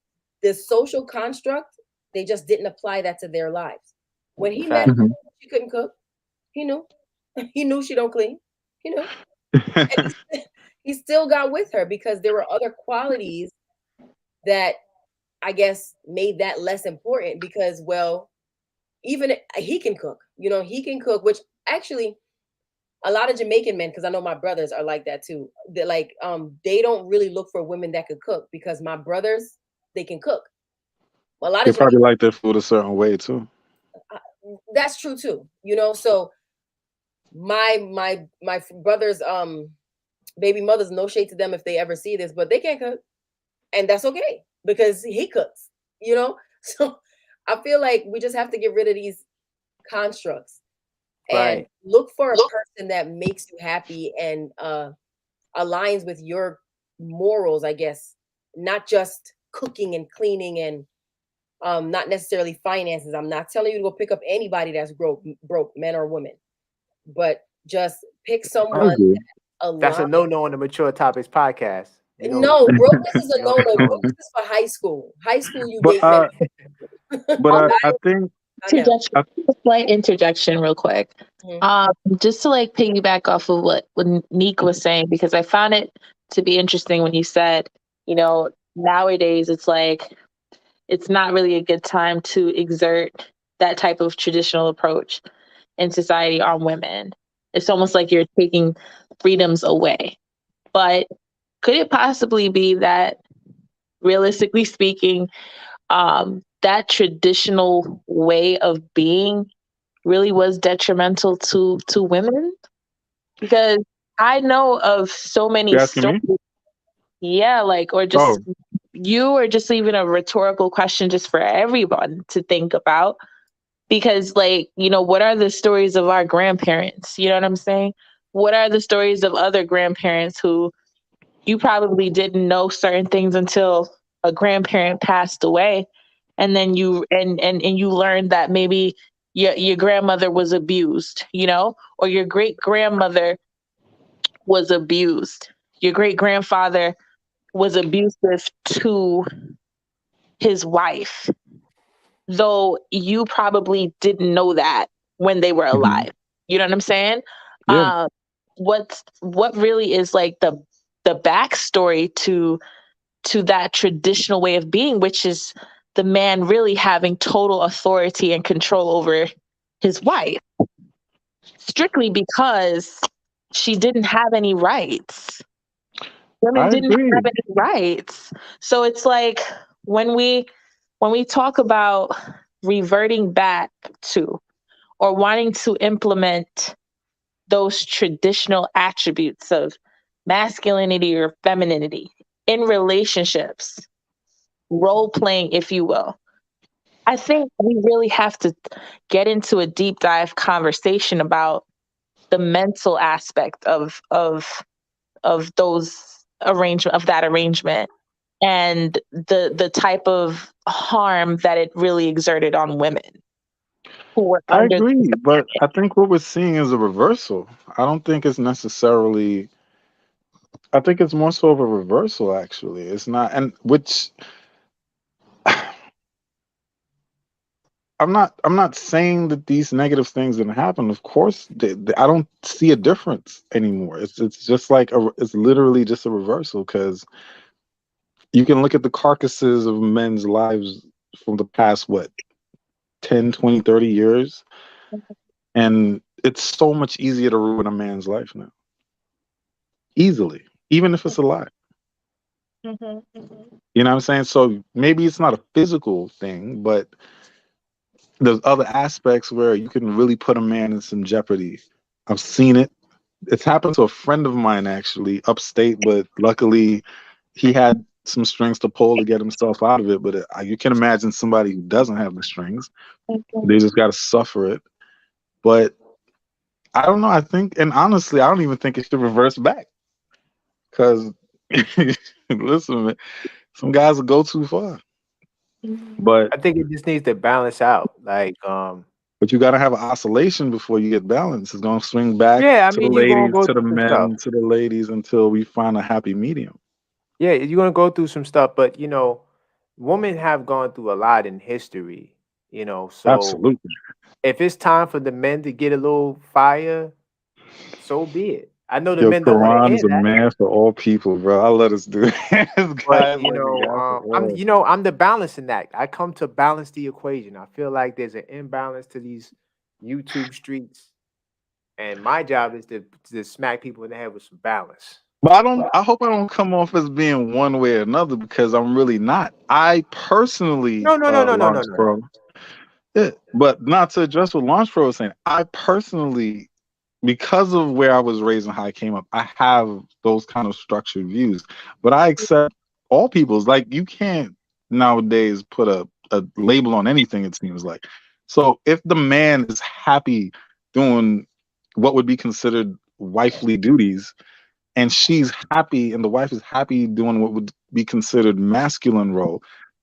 the social construct, they just didn't apply that to their lives. When he met her, Fact. Mhm. she couldn't cook. He knew. He knew she don't clean. He knew. And he still got with her because there were other qualities that I guess made that less important because, well, even he can cook. You know, he can cook, which actually a lot of Jamaican men, because I know my brothers are like that too. They're like, they don't really look for women that could cook because my brothers, they can cook. A lot They of probably Jamaican, like their food a certain way too. that's true too. You know, so my brothers, baby mothers, no shade to them if they ever see this, but they can't cook, and that's okay because he cooks. You know, so I feel like we just have to get rid of these constructs and Right. look for a person that makes you happy and aligns with your morals, I guess, not just cooking and cleaning and not necessarily finances. I'm not telling you to go pick up anybody that's broke, men or women, but just pick I someone agree. that That's a aligns. no-no on the Mature Topics podcast. We don't. No, brokenness is a We don't no-no. condone. Brokenness is for high school. High school, you But date men. but I I think know. Interjection, a slight interjection, real quick. Just to like piggyback off of what Neek was saying, because I found it to be interesting when you said, nowadays it's like it's not really a good time to exert that type of traditional approach in society on women. It's almost like you're taking freedoms away. But could it possibly be that, realistically speaking, that traditional way of being really was detrimental to women? Because I know of so many You asking me? stories. Yeah, like, or just Oh, you, or just even a rhetorical question just for everyone to think about. Because, like, what are the stories of our grandparents? You know what I'm saying? What are the stories of other grandparents who you probably didn't know certain things until a grandparent passed away, and then and you learned that maybe your grandmother was abused, or your great grandmother was abused. Your great grandfather was abusive to his wife, though you probably didn't know that when they were hmm, alive. You know what I'm saying? yeah, What really is like the backstory to that traditional way of being, which is the man really having total authority and control over his wife, strictly because she didn't have any rights. Women I didn't have agree. any rights. So it's like when we talk about reverting back to, or wanting to implement those traditional attributes of masculinity or femininity in relationships, role playing, if you will, I think we really have to get into a deep dive conversation about the mental aspect of those arrangement of that arrangement, and the type of harm that it really exerted on women who were I under. agree, but I think what we're seeing is a reversal. I don't think it's necessarily. I think it's more so of a reversal. Actually, it's not, and which I'm not saying that these negative things didn't happen. Of course, I don't see a difference anymore. It's just like it's literally just a reversal because you can look at the carcasses of men's lives from the past, what, 10, 20, 30 years, and it's so much easier to ruin a man's life now, easily, even if it's a lie. Mhm, mhm. You know what I'm saying? So maybe it's not a physical thing, but there's other aspects where you can really put a man in some jeopardy. I've seen it. It's happened to a friend of mine actually upstate, but luckily he had some strings to pull to get himself out of it. But you can imagine somebody who doesn't have the strings, they just got to suffer it. But I don't know. I think, and honestly, I don't even think it should reverse back because listen, man, some guys will go too far. But I think it just needs to balance out. Like, but you got to have an oscillation before you get balance. It's going to swing back yeah, I to the mean, you're gonna ladies, go to the through some stuff. men, to the ladies until we find a happy medium. Yeah, you're gonna go through some stuff, but women have gone through a lot in history. So Absolutely. if it's time for the men to get a little fire, so be it. I know the Yo, men don't want to Quran hear is a that, man for all people, bro. I let us do it. This but guy is like a guy for I'm all. I'm the balancing act. I come to balance the equation. I feel like there's an imbalance to these YouTube streets, and my job is to smack people in the head with some balance. But I don't. I hope I don't come off as being one way or another because I'm really not. I personally, No, no, no, no, no, no, Launch no, no. Pro. Yeah, but not to address what Launch Pro was saying. I personally, because of where I was raised and how I came up, I have those kind of structured views. But I accept all people's. Like you can't nowadays put a label on anything. It seems like. So if the man is happy doing what would be considered wifely duties, and she's happy, and the wife is happy doing what would be considered masculine role,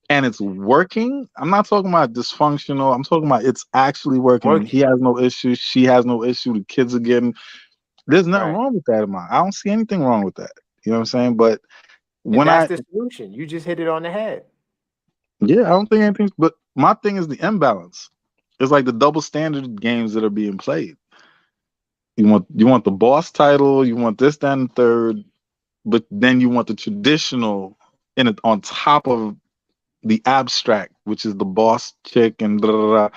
and it's working. I'm not talking about dysfunctional. I'm talking about it's actually working. He Working, has no issue. She has no issue. The kids are getting. There's nothing right? wrong with that in my. I don't see anything wrong with that. You know what I'm saying? But And when that's I, the solution. You just hit it on the head. yeah, I don't think anything. But my thing is the imbalance. It's like the double standard games that are being played. You want the boss title, you want this, that, and the third, but then you want the traditional in it on top of the abstract, which is the boss chick and blah, blah, blah.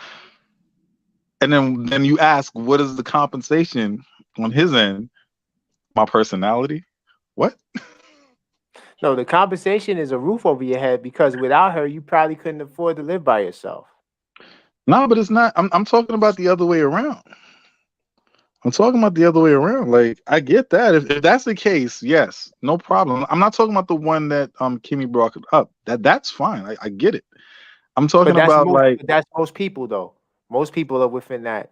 And then you ask, what is the compensation on his end? My personality? What? No, the compensation is a roof over your head because without her, you probably couldn't afford to live by yourself. No, but it's not. I'm talking about the other way around. I'm talking about the other way around. Like, I get that. If that's the case, yes, no problem. I'm not talking about the one that Kimmy brought up. That's fine. I get it. I'm talking about like That's most people though. Most people are within that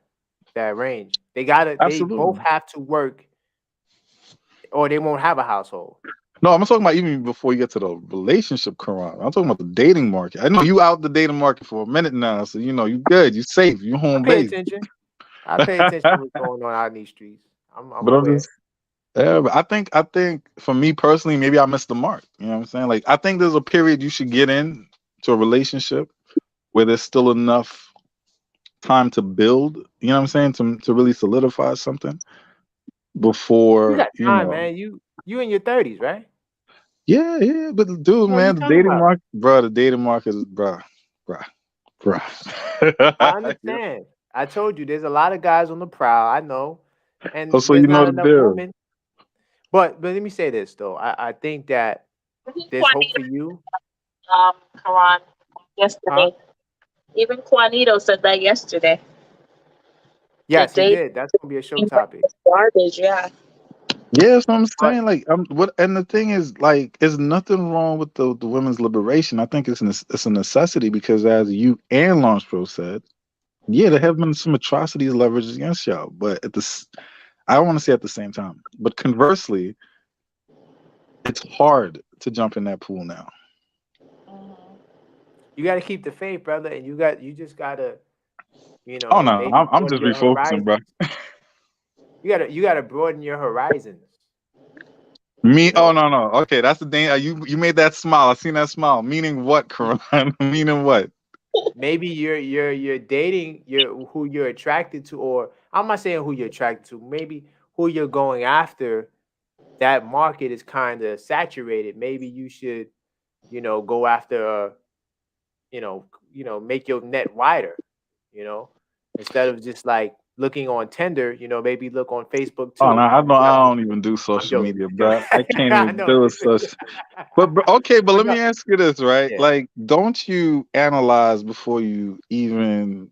range. They both absolutely. have to work or they won't have a household. No, I'm talking about even before you get to the relationship, Quran. I'm talking about the dating market. I know you out the dating market for a minute now, so you know you good, you safe, you I home pay base. attention. I pay attention to what's going on out in these streets. I'm But I'm aware. just yeah, but I think for me personally, maybe I missed the mark. You know what I'm saying? Like I think there's a period you should get in to a relationship where there's still enough time to build, you know what I'm saying, to really solidify something You before, got time, man. You in your 30s, right? yeah, but dude, What are you man, talking about? the dating market is bruh. I Yeah. understand. I told you there's a lot of guys on the prowl. I know, Oh, and so there's you know not the enough deal. women. But let me say this though. I think that there's hope for you, Karan, huh? yesterday. Even Juanito said that yesterday. The Yes, he date did. That's gonna be a show topic. is garbage, yeah. Yeah, that's what I'm But saying. Like, what, and the thing is, like, there's nothing wrong with the women's liberation. I think it's a necessity because, as you and Launch Pro said, yeah, there have been some atrocities leveraged against y'all, but I don't want to say at the same time, but conversely, it's hard to jump in that pool now. you got to keep the faith, brother, and you just gotta, Oh no, maybe I'm broaden just your refocusing, bro. horizons. You gotta broaden your horizons. Me? You Oh know, no. Okay, that's the thing. You made that smile. I seen that smile. Meaning what, Karan? Meaning what? maybe you're dating who you're attracted to, or I'm not saying who you're attracted to. Maybe who you're going after. That market is kind of saturated. Maybe you should, go after, make your net wider. You know, instead of just like looking on Tinder. Maybe look on Facebook Oh no, too. I don't even do I'm social joking. media, I'm bro. I joking. can't I even know. do such. But okay, but But let no, me ask you this, right? yeah. Like, don't you analyze before you even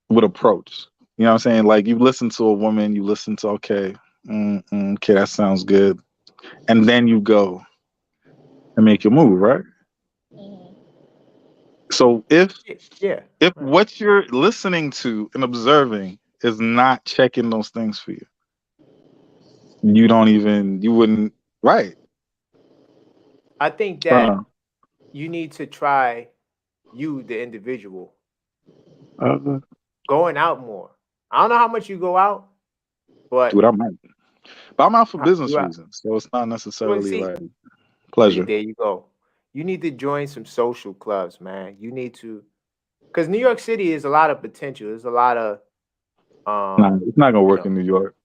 would approach? You know what I'm saying? Like, you listen to a woman, you listen to okay, that sounds good, and then you go and make your move, right? So Yeah. if Right. what you're listening to and observing is not checking those things for you, you wouldn't, right? I think Uh, that you need to try you, the individual, uh, going out more. I don't know how much you go out, but dude, I might. But I'm out for business you out. reasons, so it's not Well, necessarily see, like pleasure. there you go. You need to join some social clubs, man. You need to, because New York City is a lot of potential. There's a lot of, Nah, it's not gonna you work know. in New York.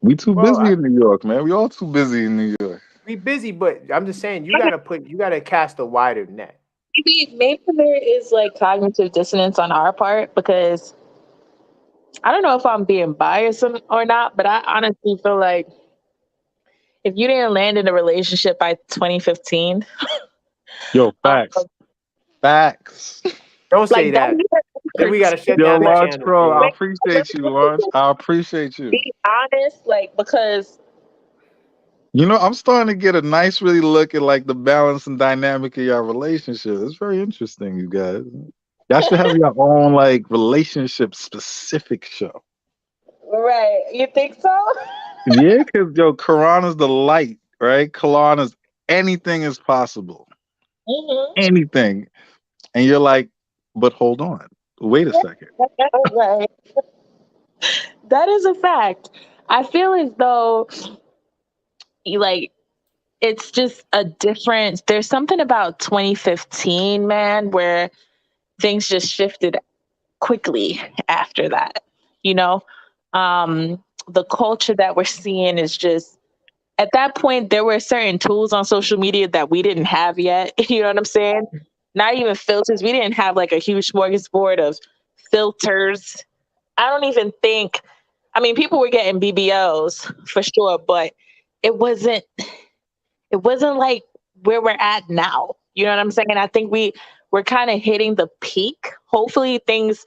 We too Well, busy in New York, man. We all too busy in New York. we busy, but I'm just saying you gotta cast a wider net. Maybe there is like cognitive dissonance on our part because I don't know if I'm being biased or not, but I honestly feel like if you didn't land in a relationship by 2015, Yo, um, facts. Don't say like that that. Then we hurts. gotta shut Yo, down the Like, Large channel, Pro, I Pierre. appreciate you, Large. I appreciate you. be honest, like because You know, I'm starting to get a nice, really look at like the balance and dynamic of your relationship. It's very interesting, you guys. Y'all should have your own like relationship specific show. right, you think so? Yeah, because yo, Quran is the light, right? Quran is anything is possible. Mm-hmm. Anything. And you're like, but hold on. Wait a second. Right, that is a fact. I feel as though like it's just a different. There's something about 2015, man, where things just shifted quickly after that. You know, The culture that we're seeing is just, at that point, there were certain tools on social media that we didn't have yet. You know what I'm saying? Not even filters. We didn't have like a huge smorgasbord of filters. I don't even think, I mean, people were getting BBOs for sure, but it wasn't, it wasn't like where we're at now. You know what I'm saying? I think we're kind of hitting the peak. Hopefully things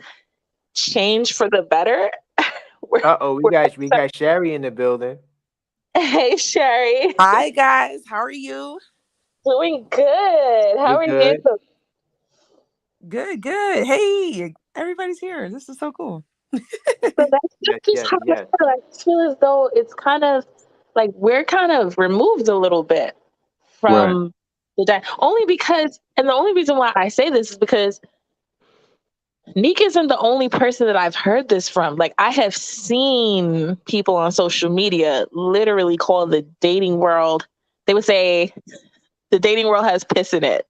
change for the better. we're, Uh-oh, we we're got Sherry in the building. Hey Sherry. Hi guys, how are you? Doing good. How We're are you? good. Good, good. Hey, everybody's here. This is so cool. So that's Yes, just yes, how I yes. feel. I feel as though it's kind of like we're kind of removed a little bit Right. from only because, and the only reason why I say this is because Neek isn't the only person that I've heard this from. Like, I have seen people on social media literally call the dating world, they would say the dating world has piss in it.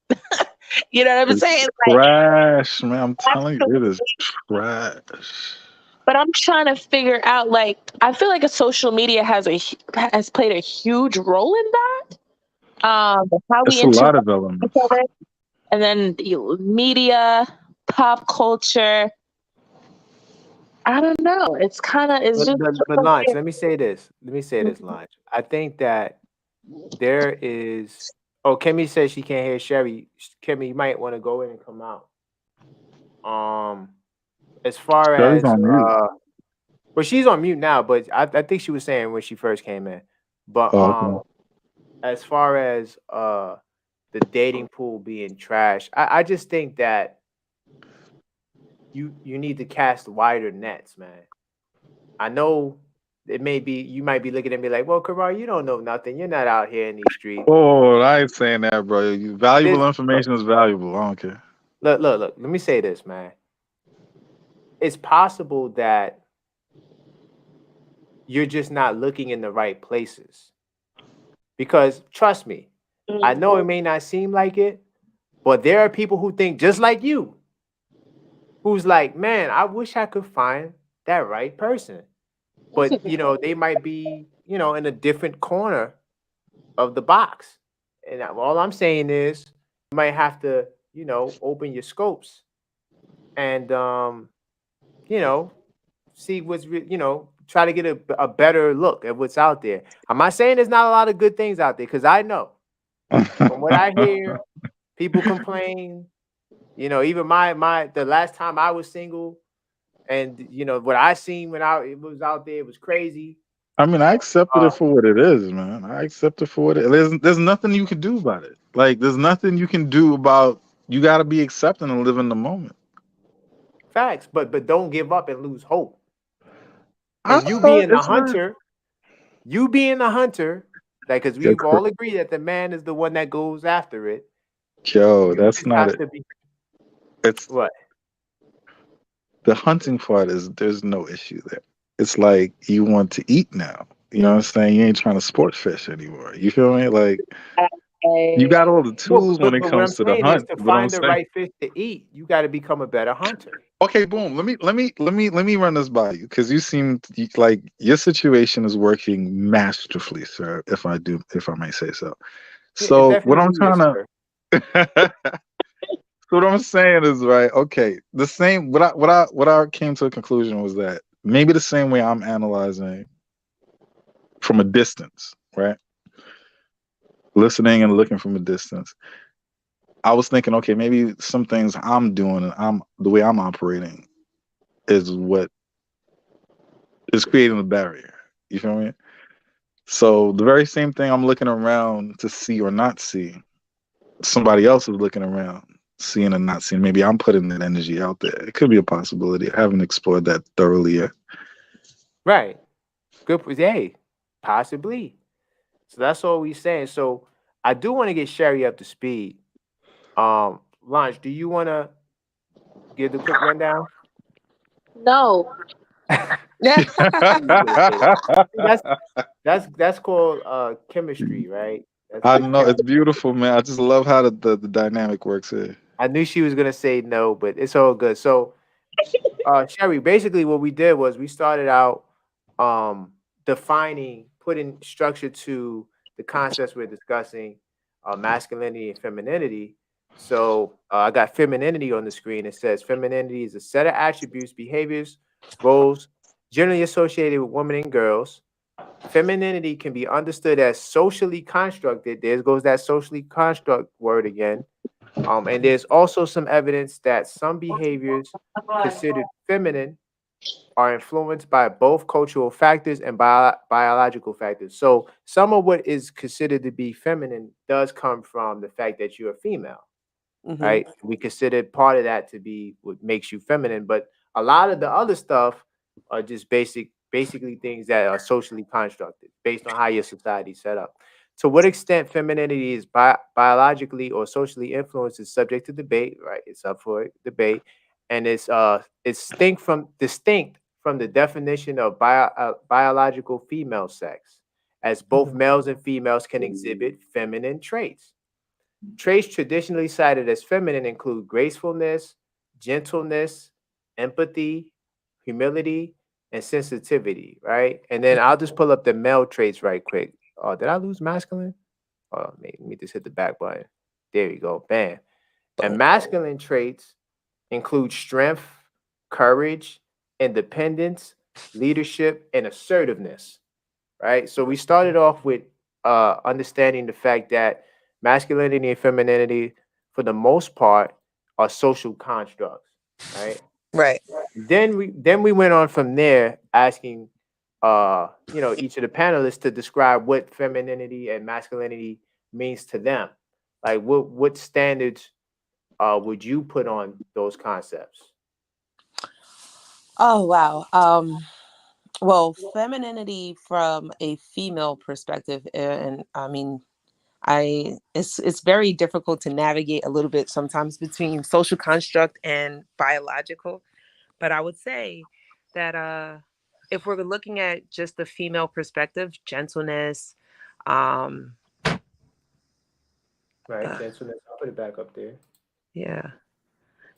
You know what I'm It's saying? Like, trash, man. I'm telling you, it is absolutely. trash. But I'm trying to figure out, like, I feel like a social media has played a huge role in that. How we It's a interact lot of with each elements. other, and then media, pop culture. I don't know. It's kind of, it's just But Launch, let me say this. Let me say this, Launch. I think that there is. Oh, Kimmy says she can't hear Sherry. Kimmy, you might want to go in and come out. Um, as far Sherry's as on mute. well, she's on mute now, but I think she was saying when she first came in. But Oh, okay. as far as the dating pool being trash, I just think that you need to cast wider nets, man. I know it may be you might be looking at me like, well, Karar, you don't know nothing. You're not out here in these streets. Oh, I ain't saying that, bro. This Valuable look, information is valuable. I don't care. look. Let me say this, man. It's possible that you're just not looking in the right places. Because trust me, I know it may not seem like it, but there are people who think just like you, who's like, man, I wish I could find that right person. But they might be, in a different corner of the box. And all I'm saying is you might have to, open your scopes and you know, see try to get a better look at what's out there. I'm not saying there's not a lot of good things out there because I know from what I hear, people complain. Even my the last time I was single, and what I seen when it was out there, it was crazy. I mean, I accepted Uh, it for what it is, man. I accept it for what it is. There's nothing you can do about it. Like, there's nothing you can do about. You got to be accepting and live in the moment. Facts, but don't give up and lose hope. I And you thought being a it's not. hunter, like, because Yeah, we've all agreed that the man is the one that goes after it. Yo, You that's just not have it. to be It's what? the hunting part is there's no issue there. It's like you want to eat now. You know what I'm saying? You ain't trying to sport fish anymore. You feel me? Like you got all the No, tools when but it what I'm comes to the saying is hunt. to But I'm find the saying, right fish to eat, you got to become a better hunter. okay, boom. Let me run this by you because you seem like your situation is working masterfully, sir. If I may say so. Yeah, it So what I'm definitely trying is, sir. to So what I'm saying is right. Okay, the same. What I came to a conclusion was that maybe the same way I'm analyzing from a distance, right? Listening and looking from a distance. I was thinking, okay, maybe some things I'm doing and I'm the way I'm operating is what is creating the barrier. You feel me? So the very same thing I'm looking around to see or not see, somebody else is looking around, seeing and not seeing. Maybe I'm putting that energy out there. It could be a possibility. I haven't explored that thoroughly yet. Right. Good. Hey, possibly. So that's all we saying. So I do want to get Sherry up to speed. Lunch, do you want to give the quick rundown? No. I knew you were gonna say that. See, that's called chemistry, right? I That's know it's chemistry. beautiful, man. I just love how the dynamic works here. I knew she was gonna say no, but it's all good. So Sherry, basically what we did was we started out. putting structure to the concepts we're discussing, masculinity and femininity. So I got femininity on the screen. It says femininity is a set of attributes, behaviors, roles generally associated with women and girls. Femininity can be understood as socially constructed. There goes that socially construct word again. And there's also some evidence that some behaviors considered feminine are influenced by both cultural factors and biological factors. So some of what is considered to be feminine does come from the fact that you're a female, right? We consider part of that to be what makes you feminine, but a lot of the other stuff are just basically things that are socially constructed based on how your society is set up. To what extent femininity is biologically or socially influenced is subject to debate, right? It's up for debate, and it's distinct from the definition of biological female sex, as both males and females can exhibit feminine traits. Traits traditionally cited as feminine include gracefulness, gentleness, empathy, humility, and sensitivity, right? And then I'll just pull up the male traits right quick. Oh, did I lose masculine? Oh, let me just hit the back button. There you go. Bam. And masculine traits include strength, courage, independence, leadership, and assertiveness, right? So we started off with understanding the fact that masculinity and femininity, for the most part, are social constructs, right? Right. Then we went on from there, asking each of the panelists to describe what femininity and masculinity means to them. Like what standards would you put on those concepts? Oh wow. Well, femininity from a female perspective, and I mean, it's very difficult to navigate a little bit sometimes between social construct and biological. But I would say that if we're looking at just the female perspective, gentleness, um, Right, gentleness. I'll put it back up there. yeah,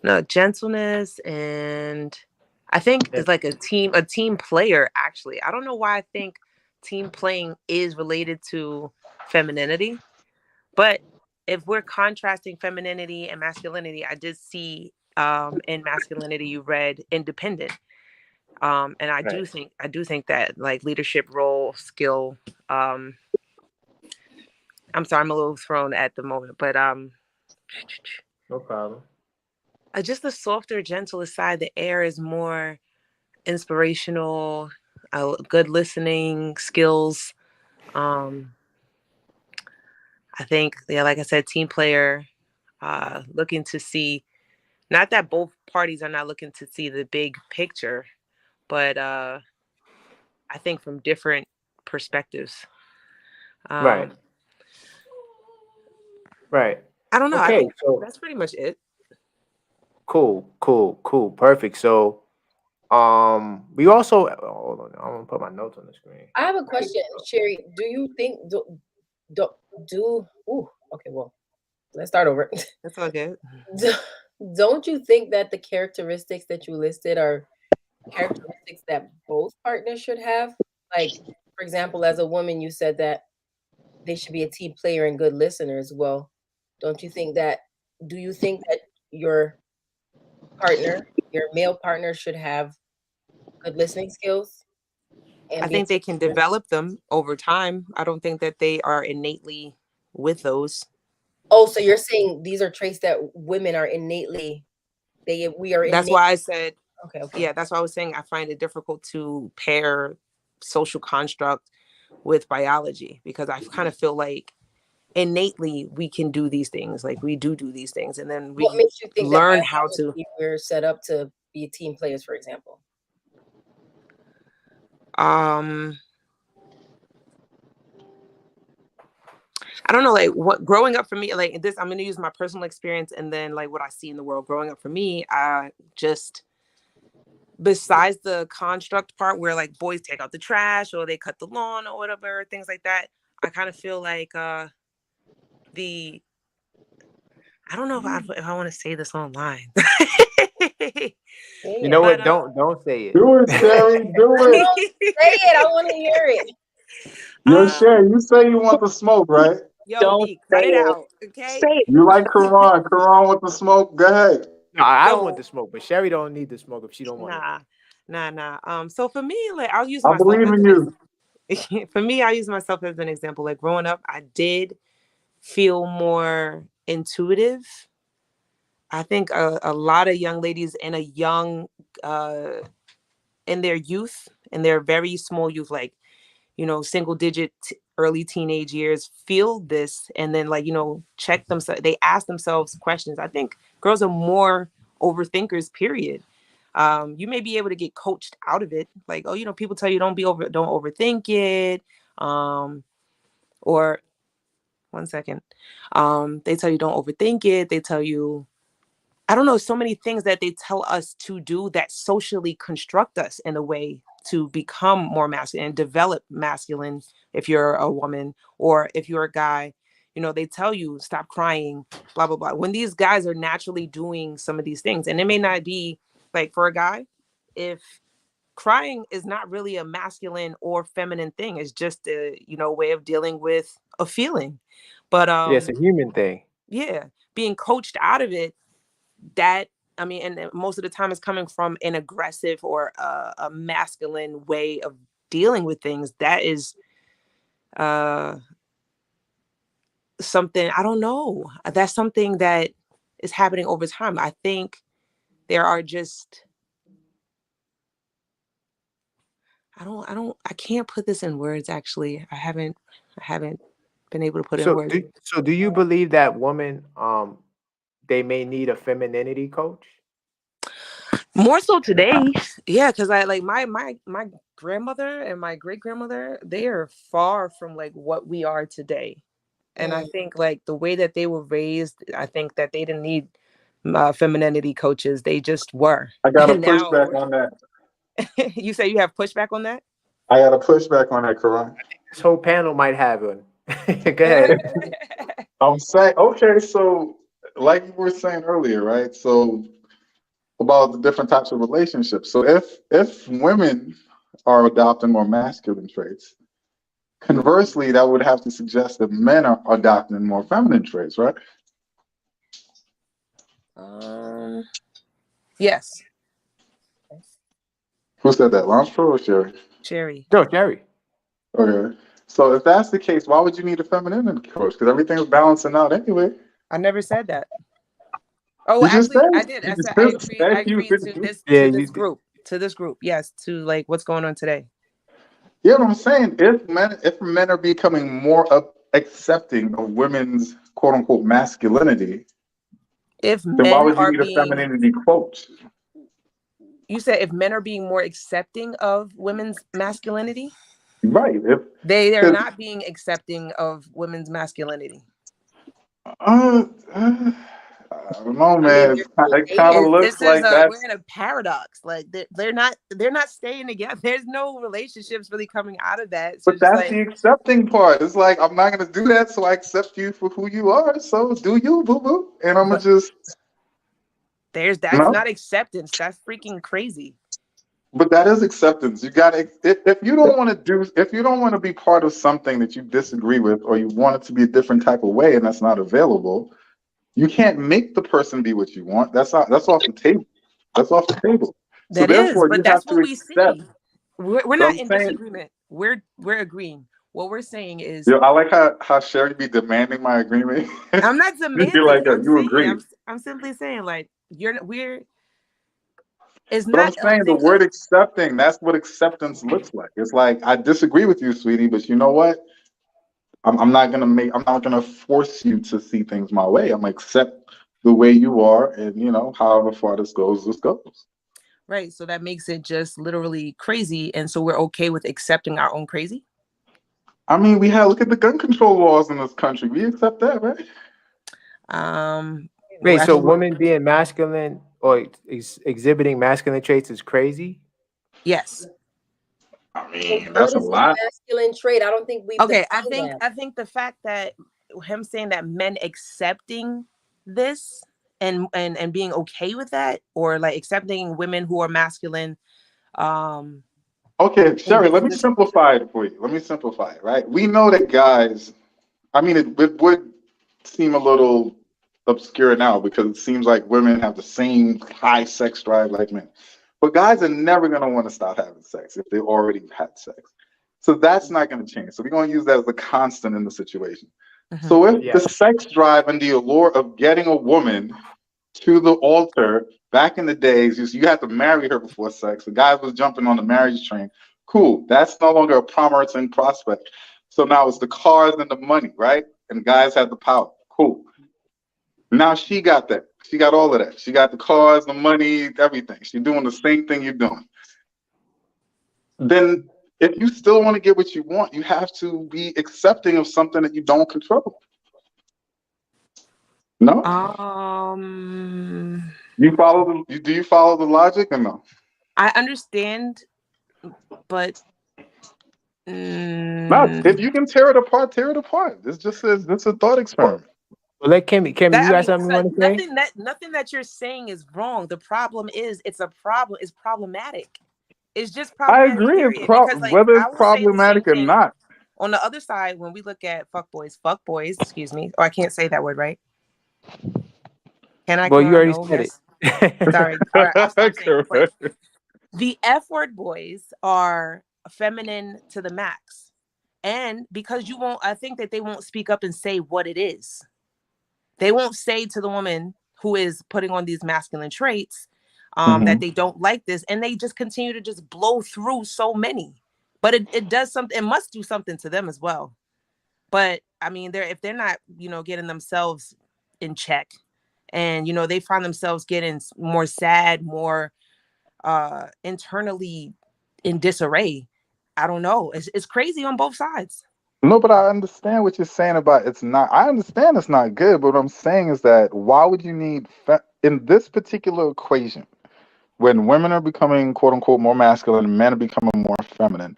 no, gentleness, and I think And it's like a team player. Actually, I don't know why I think team playing is related to femininity, but if we're contrasting femininity and masculinity, I did see in masculinity you read independent. And right, I do think that like leadership role skill. Um, I'm sorry, I'm a little thrown at the moment, but no problem. just the softer, gentler side. The air is more inspirational, good listening skills. Um, I think, yeah, like I said, team player, looking to see, not that both parties are not looking to see the big picture, but I think from different perspectives. Right, Um, right. I don't know. I Okay, think so that's pretty much it. cool, perfect. So we also hold on, I'm gonna put my notes on the screen. I have a question, Sherry. Do you think do, do ooh, okay, well, let's start over. That's all good. Do- Don't you think that the characteristics that you listed are characteristics that both partners should have? Like, for example, as a woman, you said that they should be a team player and good listeners. Well, don't you think that, do you think that your partner, your male partner, should have good listening skills I and be a think team they can player? develop them over time. I don't think that they are innately with those. Oh, so you're saying these are traits that women are innately, we are That's innate. why I said, Okay, okay. yeah, that's why I was saying I find it difficult to pair social construct with biology because I kind of feel like innately we can do these things. Like we do these things. And then What we makes you think that learn how to, biologically we're set up to be team players, for example? um, I don't know, like what growing up for me, like this, I'm going to use my personal experience and then like what I see in the world growing up for me. I just, besides the construct part where like boys take out the trash or they cut the lawn or whatever, things like that, I kind of feel like the, I don't know if I want to say this online. Say You know what? But, Don't say it. Do it, Sherry. Do Girl, it. say it. I want to hear it. Yo, Sherry, you say you want the smoke, right? Yo, Don't D, cut say it it. out, okay? Say it. You like Quran. Quran with the smoke. Go ahead. No, I want So, the smoke, but Sherry don't need the smoke if she don't want it. nah. So for me, like, I'll use I myself believe as in an you. for me, I use myself as an example. Like growing up, I did feel more intuitive. I think a lot of young ladies in a young, in their youth, in their very small youth, like, single digit early teenage years, feel this and then, like, check themselves. They ask themselves questions. I think girls are more overthinkers, period. You may be able to get coached out of it. Like, oh, people tell you don't overthink it. Or 1 second. They tell you don't overthink it. They tell you, I don't know, so many things that they tell us to do that socially construct us in a way to become more masculine and develop masculine if you're a woman, or if you're a guy. They tell you stop crying, blah, blah, blah. When these guys are naturally doing some of these things, and it may not be like, for a guy, if crying is not really a masculine or feminine thing, it's just a, way of dealing with a feeling. But Yeah, it's a human thing. yeah, being coached out of it, that, I mean, and most of the time it's coming from an aggressive or a masculine way of dealing with things. That is something, I don't know. That's something that is happening over time. I think there are just, I can't put this in words. Actually, I haven't been able to put it in So words. do you believe that women they may need a femininity coach? More so today, yeah, because I like my grandmother and my great grandmother. They are far from like what we are today, and I think like the way that they were raised, I think that they didn't need femininity coaches. They just were. I got a And now pushback on that. you say you have pushback on that. I got a pushback on that, Quran. This whole panel might have one. Go ahead. I'm saying, okay, so like you were saying earlier, right? So about the different types of relationships. So if women are adopting more masculine traits, conversely, that would have to suggest that men are adopting more feminine traits, right? Yes, Who said that? Lance Pro or Sherry? Cherry. No, Jerry. Okay. So if that's the case, why would you need a femininity coach? Because everything's balancing out anyway. I never said that. Oh, You just actually, said I did. you I just said I agreed. I thank you. agreed to this Yeah, to you this group. To this group, yes. To like what's going on today. Yeah, what I'm saying, if men are becoming more accepting of women's quote unquote masculinity, If then why men would you are need a being, femininity coach? you said if men are being more accepting of women's masculinity, Right. If they are 'cause, not being accepting of women's masculinity. uh, uh, I don't know, I mean, man. they're still It kind of dating. looks This is like a we're that's. in a paradox. Like they're not staying together. There's no relationships really coming out of that. So But it's just that's like the accepting part. It's like I'm not gonna do that, so I accept you for who you are. So do you, boo boo? And I'm gonna but just, you that's know. not acceptance. That's freaking crazy. But that is acceptance. You got to, if you don't want to if you don't want to be part of something that you disagree with, or you want it to be a different type of way, and that's not available, you can't make the person be what you want. That's off the table. That's off the table. So That is, therefore, but you have that's to what we accept. see. We're But not I'm in saying, disagreement. We're agreeing. What we're saying is, I like how Sherry be demanding my agreement. I'm not You're like, demanding. I'm you saying, agree. I'm simply saying, like, we're. It's But I'm not a saying the thing. word accepting, that's what acceptance looks like. It's like, I disagree with you, sweetie, but you know what? I'm not gonna force you to see things my way. I'm gonna accept the way you are, and however far this goes, this goes. Right. So that makes it just literally crazy. And so we're okay with accepting our own crazy. I mean, look at the gun control laws in this country. We accept that, right? Wait, so Actually, women being masculine or exhibiting masculine traits is crazy? yes. I But mean, what that's a is a lot. masculine trait? I don't think we've Okay. defined that. I think the fact that him saying that men accepting this and being okay with that, or like accepting women who are masculine. Okay, Sherry, let me This simplify it for you. Let me simplify it, right? We know that guys, I mean, it would seem a little obscure now because it seems like women have the same high sex drive like men. But guys are never going to want to stop having sex if they already had sex. So that's not going to change. So we're going to use that as a constant in the situation. So if Yeah. the sex drive and the allure of getting a woman to the altar back in the days, you had to marry her before sex. The guy was jumping on the marriage train. Cool. That's no longer a promising prospect. So now it's the cars and the money, right? And guys have the power. Cool. Now she got that. She got all of that. She got the cars, the money, everything. She's doing the same thing you're doing. Then if you still want to get what you want, you have to be accepting of something that you don't control. No? You follow the do you follow the logic or no? I understand, but No, if you can tear it apart, tear it apart. This just is this a thought experiment. Well, let Kimmy, you that, I got mean, something you want to say? nothing that you're saying is wrong. The problem is it's a problem. It's problematic. It's just I problematic, agree, period. Because like whether I it's will say the same problematic or thing. not. On the other side, when we look at fuckboys, excuse me, or I can't say that word, right? Can I? Well, you already No, said yes. Sorry. All right, I'll stop saying it. But Correct. the F word boys are feminine to the max. And because I think that they won't speak up and say what it is. They won't say to the woman who is putting on these masculine traits that they don't like this. And they just continue to just blow through so many. But it does something. It must do something to them as well. But I mean, if they're not, getting themselves in check, and they find themselves getting more sad, more internally in disarray. I don't know. It's crazy on both sides. No, but I understand what you're saying about it's not. I understand it's not good, but what I'm saying is that why would you need in this particular equation when women are becoming quote unquote more masculine and men are becoming more feminine?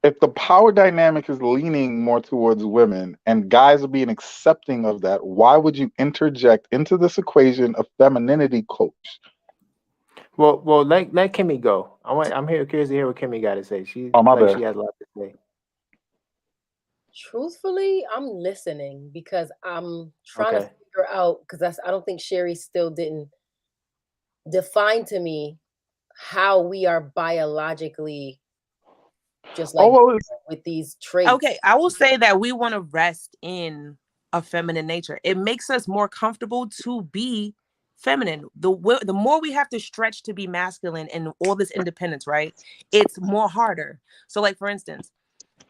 If the power dynamic is leaning more towards women and guys are being accepting of that, why would you interject into this equation a femininity coach? Well, let Kimmy go. I'm curious to hear what Kimmy got to say. She Oh, my like bad. she has a lot to say. Truthfully, I'm listening because I'm trying to Okay. figure out, because I don't think Sherry still didn't define to me how we are biologically just Oh, like well, with these traits. Okay, I will say that we want to rest in a feminine nature. It makes us more comfortable to be feminine. The more we have to stretch to be masculine and all this independence, right? It's more harder. So like, for instance,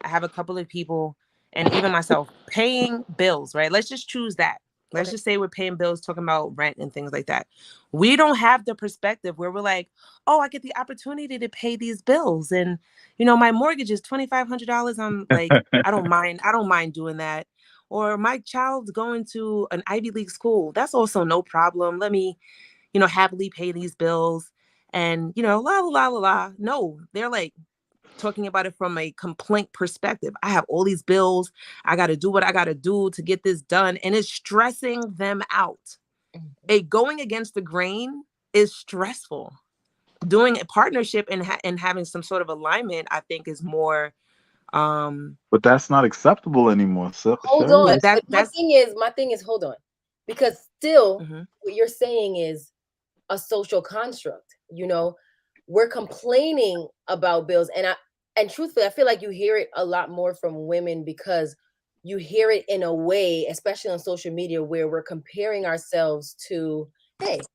I have a couple of people, and even myself, paying bills, right? Let's just choose that. Let's just say we're paying bills, talking about rent and things like that. We don't have the perspective where we're like, oh, I get the opportunity to pay these bills. And, my mortgage is $2,500. I'm like, I don't mind doing that. Or my child's going to an Ivy League school. That's also no problem. Let me, happily pay these bills. And, la, la, la, la, la. No, they're like, talking about it from a complaint perspective. I have all these bills. I got to do what I got to do to get this done. And it's stressing them out. Going against the grain is stressful. Doing a partnership and having some sort of alignment, I think, is more. But that's not acceptable anymore. So, Hold Sherry, on. But But my thing is, hold on. Because still, what you're saying is a social construct. We're complaining about bills. And truthfully, I feel like you hear it a lot more from women because you hear it in a way, especially on social media, where we're comparing ourselves to, to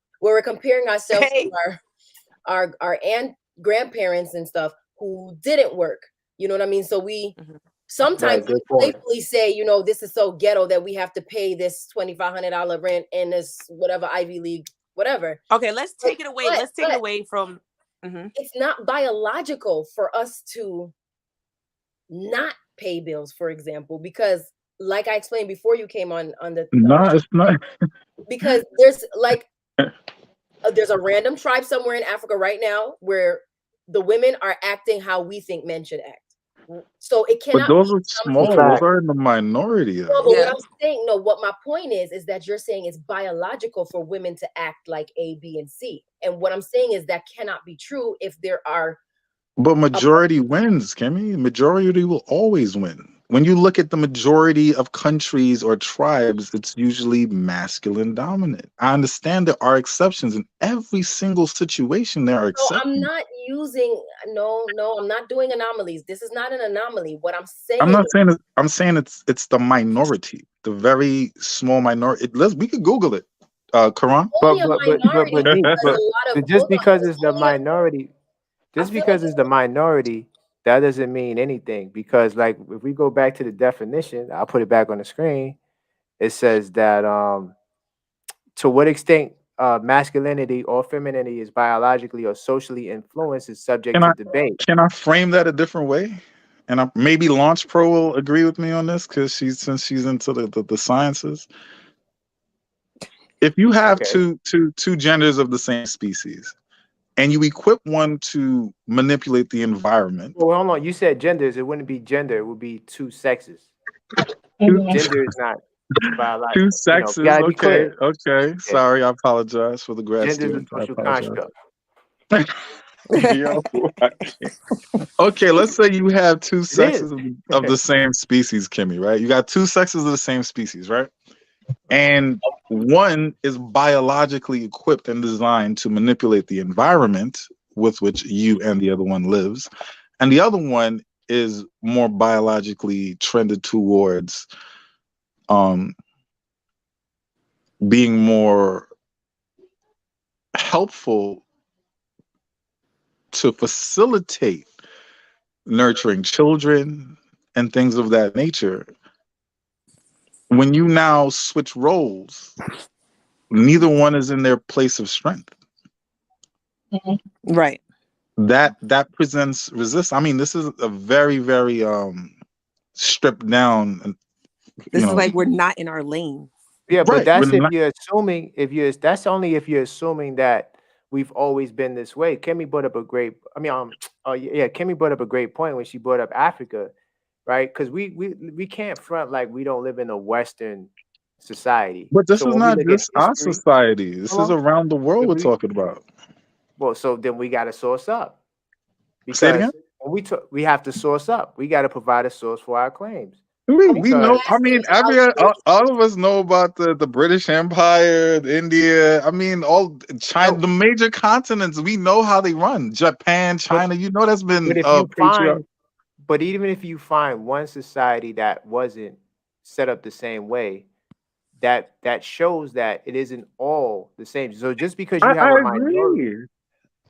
our aunt, grandparents and stuff who didn't work. You know what I mean? So we sometimes Right, good point. playfully say, this is so ghetto that we have to pay this $2,500 rent and this whatever Ivy League, whatever. Okay, let's take it away. Let's take it away from. It's not biological for us to not pay bills, for example, because like I explained before you came on the no, it's not. because there's like there's a random tribe somewhere in Africa right now where the women are acting how we think men should act. So it But cannot those be are something. small. Those are in the minority, No, though. but Yeah. what I'm saying, no, what my point is that you're saying it's biological for women to act like A, B, and C. And what I'm saying is that cannot be true if there are. But majority wins, Kimmy. Majority will always win. When you look at the majority of countries or tribes, it's usually masculine dominant. I understand there are exceptions in every single situation. There are No, I'm exceptions. not using, no, I'm not doing anomalies. This is not an anomaly. What I'm I'm saying, not saying it, I'm saying it's the minority, the very small minority. We could Google it. Quran. only a minority because But a lot of, just hold on, because it's it's the only a, minority, I just feel like because it's the minority, that doesn't mean anything. Because like if we go back to the definition, I'll put it back on the screen. It says that to what extent masculinity or femininity is biologically or socially influenced is subject Can to I debate. can I frame that a different way? And maybe Launch Pro will agree with me on this because since she's into the sciences. If you have Okay. two genders of the same species and you equip one to manipulate the environment, Well, hold on. You said genders. It wouldn't be gender. It would be two sexes. two, Gender is not biological. two You know, we sexes. gotta be Okay, clear. okay. Yeah. Sorry, I apologize for the grad Gender is a students. I social apologize. construct. Yo, okay, let's say you have two It is. sexes of the same species, Kimmy, right? You got two sexes of the same species, right? And one is biologically equipped and designed to manipulate the environment with which you and the other one lives. And the other one is more biologically trended towards um, being more helpful to facilitate nurturing children and things of that nature. When you now switch roles, neither one is in their place of strength. Right. That presents resist. I mean, this is a very, very stripped down. This is like we're not in our lane. Yeah, but Right. that's if you're assuming that's only if you're assuming that we've always been this way. Kimmy brought up a great Kimmy brought up a great point when she brought up Africa, right? Because we can't front like we don't live in a Western society. But this So is when we not look at just our history, society. This is around the world if we're we talking about. well, so then we got to source up Say it again. because when we have to source up. We got to provide a source for our claims. We know. Because I mean, all of us know about the British Empire, India. I mean, all China, no, the major continents. We know how they run. Japan, but China. You know that's been but if you patriarch. find But even if you find one society that wasn't set up the same way, that shows that it isn't all the same. So just because you have I a minority, agree.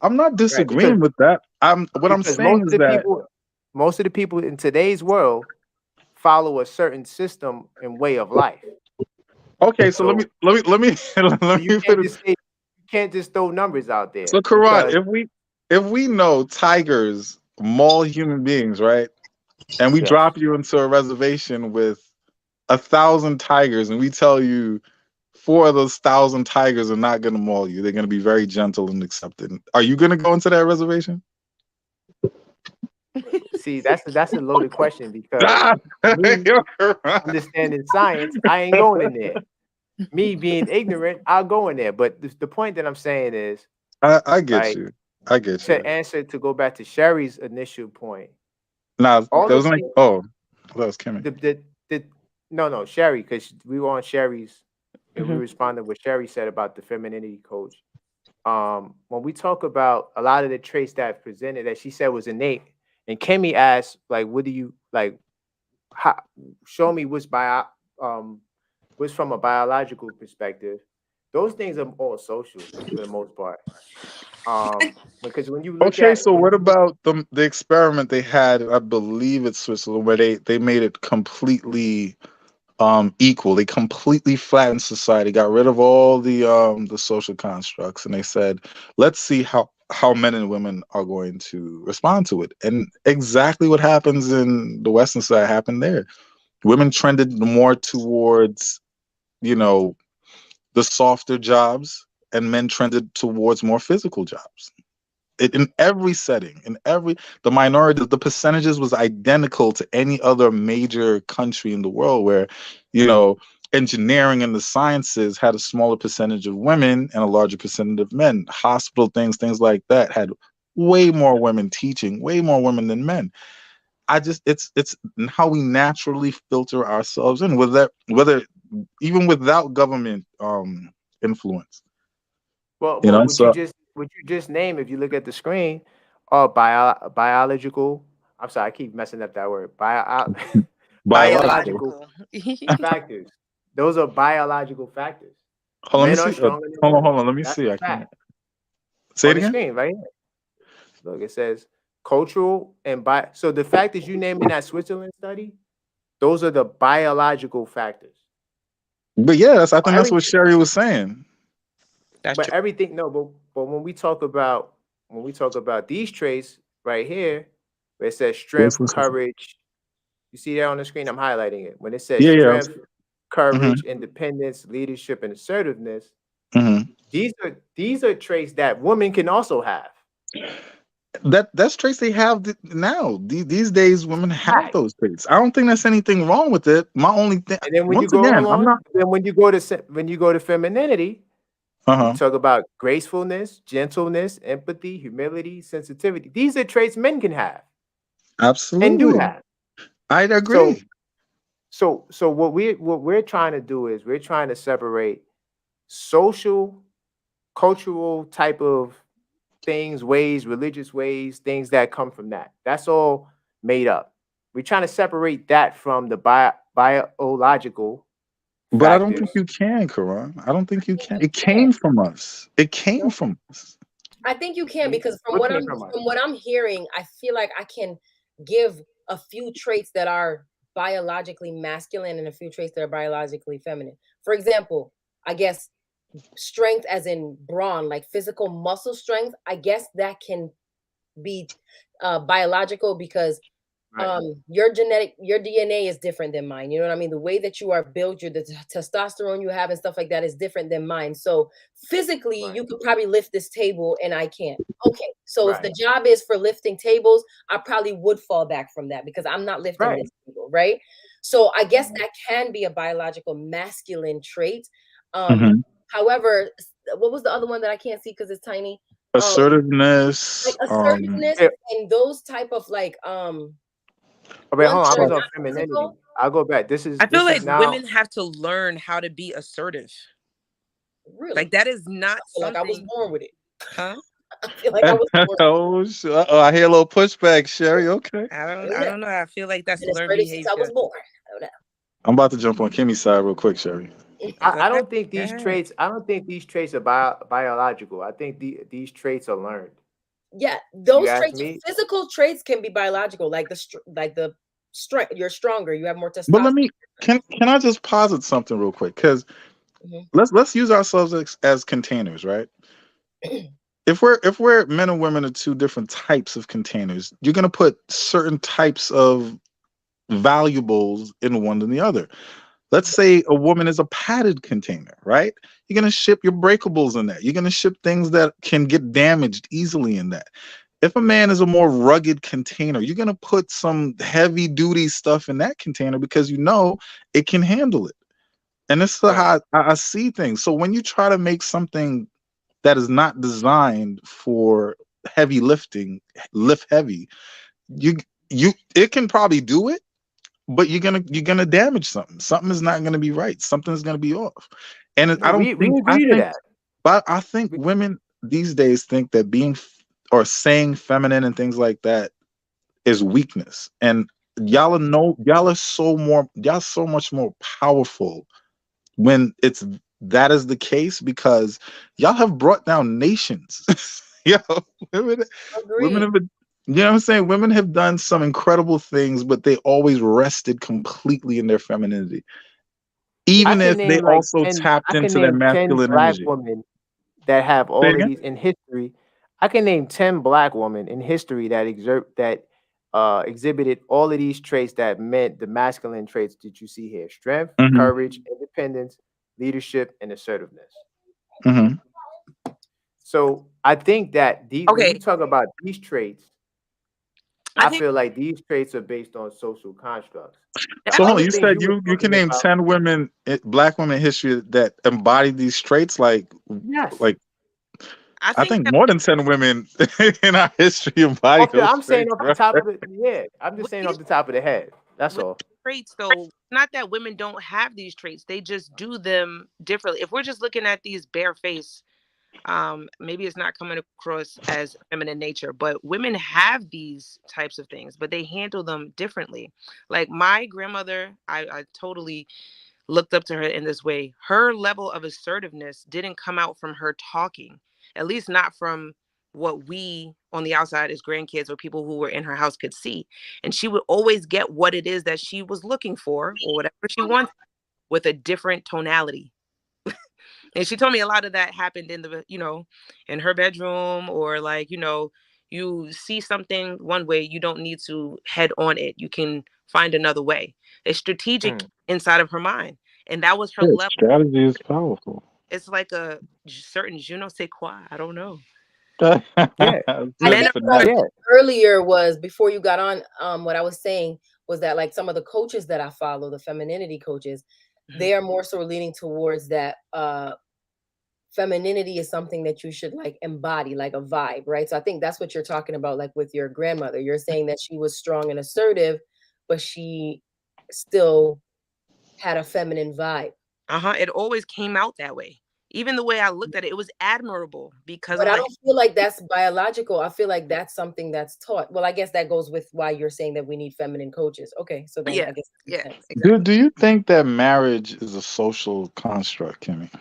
I'm not right? Because disagreeing with that. What I'm because saying is that most of the people in today's world follow a certain system and way of life. okay. So let me So let you me can't put it. just say you can't just throw numbers out there So Karan, because if we know tigers maul human beings, right? And we yes. drop you into a reservation with 1,000 tigers, and we tell you four of those 1,000 tigers are not going to maul you. They're going to be very gentle and accepting. Are you going to go into that reservation? See, that's a loaded question because Ah, me you're right. understanding science, I ain't going in there. Me being ignorant, I'll go in there. But the point that I'm saying is, I get right, you. I get you. to go back to Sherry's initial point, Nah, all that the was like, things, oh, that was Kimmy. the no, Sherry, because we were on Sherry's and we Mhm. responded what Sherry said about the femininity coach. When we talk about a lot of the traits that presented that she said was innate, and Kimmy asked, like, what do you like? How, show me what's from a biological perspective. Those things are all social for the most part. Because when you look Okay, at so what about the experiment they had? I believe it's Switzerland, where they made it completely equal. They completely flattened society, got rid of all the social constructs, and they said, let's see how men and women are going to respond to it. And exactly what happens in the Western side happened there. Women trended more towards, you know, the softer jobs, and men trended towards more physical jobs. in every setting, in every the minorities, the percentages was identical to any other major country in the world where, you know, engineering and the sciences had a smaller percentage of women and a larger percentage of men. Hospital things like that had way more women teaching, way more women than men. I just it's how we naturally filter ourselves in, whether even without government influence. Well, You know, so what you just named, if you look at the screen, are biological. I'm sorry, I keep messing up that word. biological. Biological factors. Those are biological factors. Hold on, let me Men are see. stronger than Hold on, women. hold on. Let me That's see. a I can't fact. say On it the again. screen, right here. Look, it says cultural and bi. So the factors you named in that Switzerland study, those are the biological factors. But yes, I think that's what Everything, Sherry was saying. That's but true. everything. No, but when we talk about these traits right here, where it says Yes, strength, yes, yes. courage. You see that on the screen? I'm highlighting it. When it says Yeah, yeah. strength, Hmm. courage, independence, leadership, and assertiveness, Hmm. these are traits that women can also have. That's traits they have now. These days, women have Right. those traits. I don't think there's anything wrong with it. My only thing, And then when you once go again, I'm along, not. then when you go to femininity, Uh you huh. talk about gracefulness, gentleness, empathy, humility, sensitivity. These are traits men can have and do Absolutely, have. I'd So agree. so what we're trying to do is we're trying to separate social, cultural type of things, ways, religious ways, things that come from that. That's all made up. We're trying to separate that from the biological But I don't think factors. you can, Karan. I don't think I you think can. you It can. came from us. It came No, from us. I think you can because What came from us? from what I'm hearing, I feel like I can give a few traits that are biologically masculine and a few traits that are biologically feminine. For example, I guess strength as in brawn, like physical muscle strength, I guess that can be biological because Right. your DNA is different than mine. You know what I mean? The way that you are built, the testosterone you have and stuff like that is different than mine. So physically, Right. you could probably lift this table and I can't. Okay, so if Right. the job is for lifting tables, I probably would fall back from that because I'm not lifting Right. this table, right? So I guess Mhm. that can be a biological masculine trait. Um, Hmm. however, what was the other one that I can't see because it's tiny? Um, like Assertiveness. assertiveness Yeah. and those type of like Oh, wait, ones hold on. I that are was on not femininity. physical. I'll go back. This is I feel this is like now. women have to learn how to be assertive. Really? Like that is not I feel like I was something, born with it. huh? I feel like I was born Oh, oh, I hear a little pushback, Sherry. Okay. with I it. don't know. I feel like I've that's been learned assertive since I was behavior. born. I don't I'm about to jump on Kimmy's side real quick, Sherry. I, Go I ahead. don't think Go these ahead. traits. I don't think these traits are biological. I think these traits are learned. Yeah, You those ask traits, me. physical traits can be biological, like the strength. You're stronger. You have more But testosterone. can I just posit something real quick? Because Mhm. let's use ourselves as containers, right? If we're men and women are two different types of containers, you're gonna put certain types of valuables in one than the other. Let's say a woman is a padded container, right? You're gonna ship your breakables in that. You're gonna ship things that can get damaged easily in that. If a man is a more rugged container, you're gonna put some heavy duty stuff in that container because you know it can handle it. And this is Right. how I see things. So when you try to make something that is not designed for heavy lifting, lift heavy, you you it can probably do it, but you're gonna damage something. Something is not gonna be right. Something is gonna be off. And No, we I agree to think, that. but I think We- women these days think that or saying feminine and things like that is weakness. And y'all so much more powerful when that is the case because y'all have brought down nations. Yo, women, women Agreed. have been, you know what I'm saying? Women have done some incredible things, but they always rested completely in their femininity, I even can if they name like also 10. I tapped can into their name 10 masculine black energy. women that have Say all of again? these in history. I can name 10 black women in history that exhibited all of these traits that meant the masculine traits that you see here: strength, Hmm. courage, independence, leadership, and assertiveness. Hmm. So I think that when Okay, you talk about these traits, I I think feel like these traits are based on social constructs. The So hold on, other you things said you were you can talking name about, 10 women, black women in history that embody these traits. yes. Like I I think think that more than 10 women in our history embody Okay, those I'm saying traits, off the bro. top of the yeah. I'm just with saying these off the top of the head. That's with all. traits though, not that women don't have these traits, they just do them differently. If we're just looking at these bare face, maybe it's not coming across as feminine nature, but women have these types of things, but they handle them differently. Like my grandmother, I totally looked up to her in this way. Her level of assertiveness didn't come out from her talking, at least not from what we on the outside as grandkids or people who were in her house could see. And she would always get what it is that she was looking for or whatever she wanted with a different tonality. And she told me a lot of that happened in in her bedroom, or like, you see something one way, you don't need to head on it. You can find another way. It's strategic Mm. inside of her mind. And that was her Yeah, level. strategy is powerful. It's like a certain je ne sais quoi. I don't know. Yeah, I Men think are what I Finesse. yeah. said earlier was before you got on. What I was saying was that like some of the coaches that I follow, the femininity coaches, Mhm. they are more so leaning towards that. Femininity is something that you should like embody, like a vibe, right? So I think that's what you're talking about, like with your grandmother. You're saying that she was strong and assertive, but she still had a feminine vibe. It always came out that way. Even the way I looked at it, it was admirable because But of I the don't feel like that's biological. I feel like that's something that's taught. Well, I guess that goes with why you're saying that we need feminine coaches. Okay, so then yeah, I guess that yeah, makes sense. Do exactly. do you think that marriage is a social construct, Kimmy?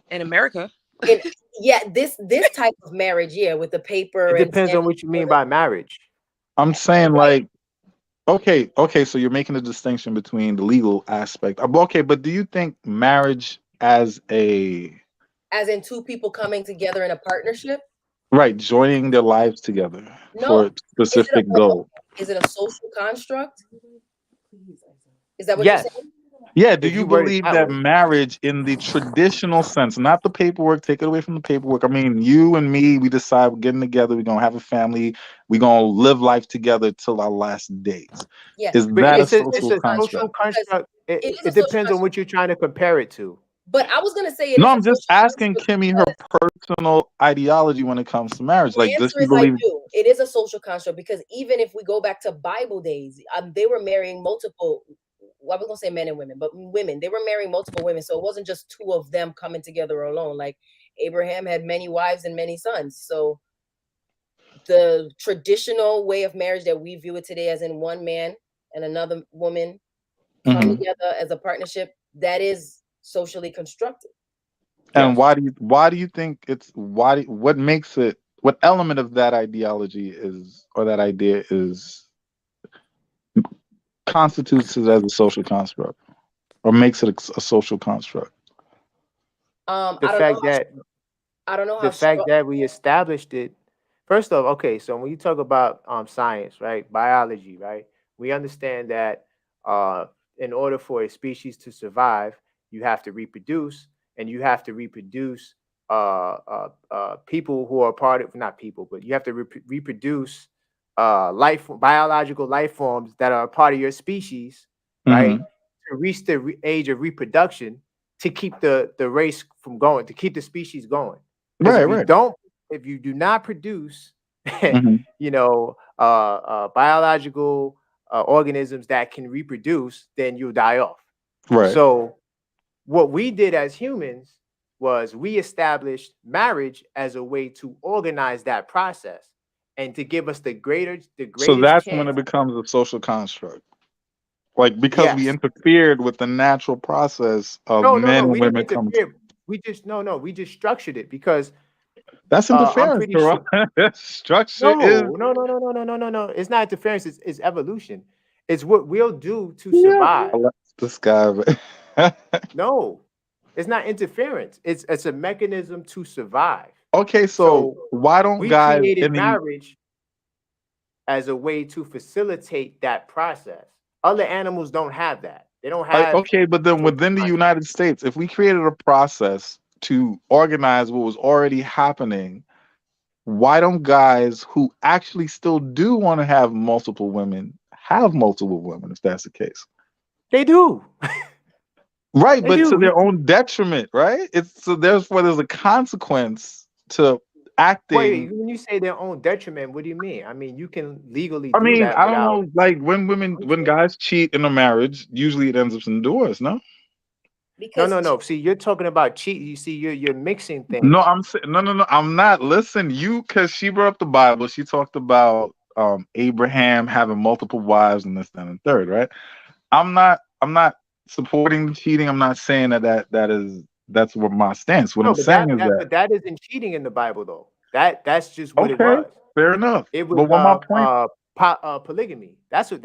In America. And yeah, this type of marriage, yeah, with the paper It and depends on standing what you for mean by marriage. I'm saying right. like okay, so you're making a distinction between the legal aspect. Okay, but do you think marriage as a As in two people coming together in a partnership? right, joining their lives together for a No. Is it a specific wait, goal? is it a social construct? Is that what you're Yes, saying? Yeah, do if you you word it believe that that way. marriage in the traditional sense, not the paperwork, take it away from the paperwork. I mean, you and me, we decide we're getting together, we're gonna have a family, we're gonna live life together till our last days. Yeah. Is But It that is a a it's social social a construct social construct? because construct. it is a It social depends on construct. what you're trying to compare it to. But I was gonna say it No, is a I'm just social asking construct Kimmy her because personal ideology when it comes to marriage. the Like, does answer she is I believe? do. It is a social construct because even if we go back to Bible days, they were marrying multiple. Well, I was gonna say men and women, but women. They were marrying multiple women, so it wasn't just two of them coming together alone. Like Abraham had many wives and many sons. So the traditional way of marriage that we view it today, as in one man and another woman come Hmm. together as a partnership, that is socially constructed. And Yes, why do you think it's what makes it, what element of that ideology is, or that idea is, constitutes it as a social construct, or makes it a social construct? the I don't know fact how that I don't know the how fact strong. that we established it. First off, okay, so when you talk about science, right, biology, right, we understand that uh, in order for a species to survive, you have to reproduce, and you have to reproduce people who are part of not people, but you have to reproduce biological life forms that are a part of your species, right, Hmm. to reach the age of reproduction to keep the race from going, to keep the species going. Because Right, right. if you do not produce, Hmm. biological organisms that can reproduce, then you'll die off. Right. So what we did as humans was we established marriage as a way to organize that process and to give us the So greatest that's when it chance. becomes a social construct. Like, because we Yes. interfered with the natural process of No, no, men no. and We didn't women coming. interfere. We just no, no. We just structured it because That's I'm interference, pretty bro. sure. Structure is, No, no, no, no, no, no, no, no, no. It's not interference. It's evolution. It's what we'll do to yeah. survive. This guy. No, it's not interference. It's a mechanism to survive. Okay, so So why don't we guys created in the marriage as a way to facilitate that process. Other animals don't have that. They don't have okay, but then social within the construct. United States, if we created a process to organize what was already happening, why don't guys who actually still do want to have multiple women have multiple women if that's the case? They do. Right, They but to do. their own detriment, right? It's so therefore there's a consequence to Wait, acting. when you say their own detriment, what do you mean? I mean, you can legally I do mean, that I don't without know, like when punishment. guys cheat in a marriage, usually it ends up in divorce, no? No, Because no, no. See, you're talking about cheat. You see, you're mixing No, things. I'm saying no. I'm not. Listen, you because she brought up the Bible. She talked about Abraham having multiple wives and this, that, and third, right? I'm not supporting cheating. I'm not saying that's what my stance. What No, I'm but saying is that that isn't cheating in the Bible though. That's just what it okay, was. fair enough. It was But what my point, polygamy. That's what.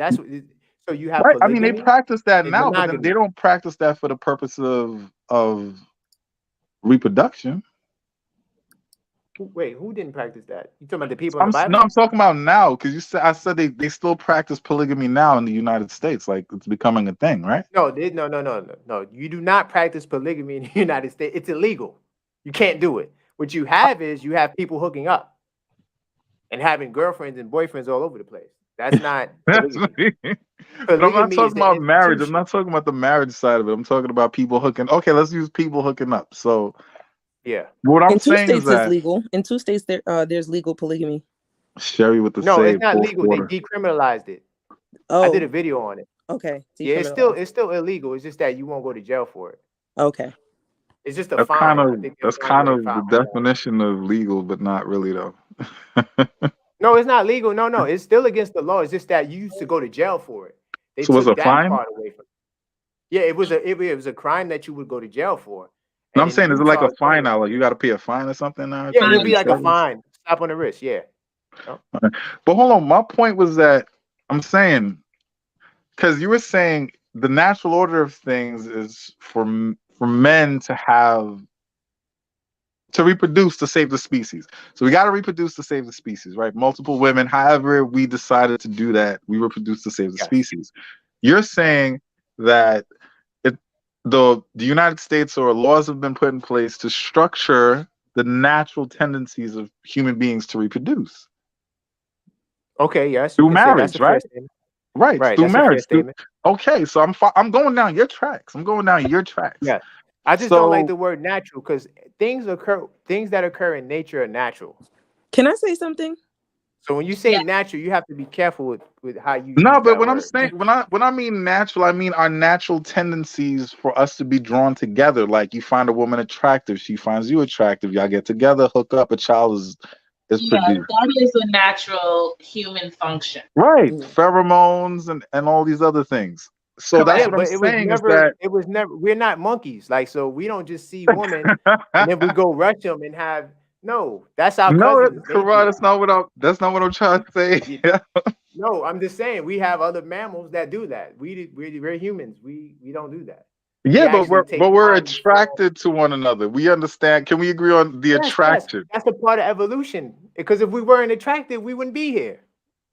So you have right? I mean, they polygamy practice that and now, but then they monogamy. don't practice that for the purpose of reproduction. Wait, who didn't practice that? You talking about the people in the No, Bible? I'm talking about now because I said they still practice polygamy now in the United States, like it's becoming a thing, right? No, no. You do not practice polygamy in the United States. It's illegal. You can't do it. What you have is you have people hooking up and having girlfriends and boyfriends all over the place. That's not That's polygamy. me. But I'm not Polygamy is talking the about marriage. I'm institution. not talking about the marriage side of it. I'm talking about people hooking. Okay, let's use people hooking up. So Yeah. what I'm In two saying is states, it's that legal. In two states, there's legal polygamy. Sherry with the No, it's save, not fourth legal. They quarter. decriminalized it. I did a Oh, video on it. okay. Yeah, Decriminalized. it's still illegal. It's just that you won't go to jail for it. Okay. It's just a That's kind fine. I of think they'll that's fine you kind like of the $500. definition of legal, but not really though. No, it's not legal. No, no, it's still against the law. It's just that you used to go to jail for it. They So was took a that fine? part away from. Yeah, it was a crime that you would go to jail for. No, And I'm in saying is it like Utah, a it's fine only now? Like you got to pay a fine or something now yeah, to it'll use be these like a services? fine, slap on the wrist. Yeah. Oh, But hold on, my point was that I'm saying because you were saying the natural order of things is for men to reproduce to save the species. So we got to reproduce to save the species, right? Multiple women, however we decided to do that, we reproduce to save the yes. species. You're saying that the United States or laws have been put in place to structure the natural tendencies of human beings to reproduce Okay. Yes, you through can say that's marriage, a fair right? statement. Right, Right. through That's a fair marriage. statement. Okay, so I'm going down your tracks. I'm going down your tracks. Yes. I just don't like So the word natural because things that occur in nature are natural. Can I say something? So when you say natural, you have to be careful with how you no, use but that when I'm word. saying when I mean natural, I mean our natural tendencies for us to be drawn together. Like you find a woman attractive, she finds you attractive, y'all get together, hook up, a child is Yeah, produced. that is a natural human function. Right. Yeah. Pheromones and all these other things. So that's Yeah, what I'm but saying is that it was never, we're not monkeys. Like, so we don't just see women and then we go rush them and have, no, that's our no, cousins. They do Karan, that. that's not what I'm trying to say. You- no, I'm just saying we have other mammals that do that. We're humans. We don't do that. We Yeah, but actually take we're time before. attracted to one another. We understand. Can we agree on the Yes, yes, attraction? that's a part of evolution. Because if we weren't attracted, we wouldn't be here.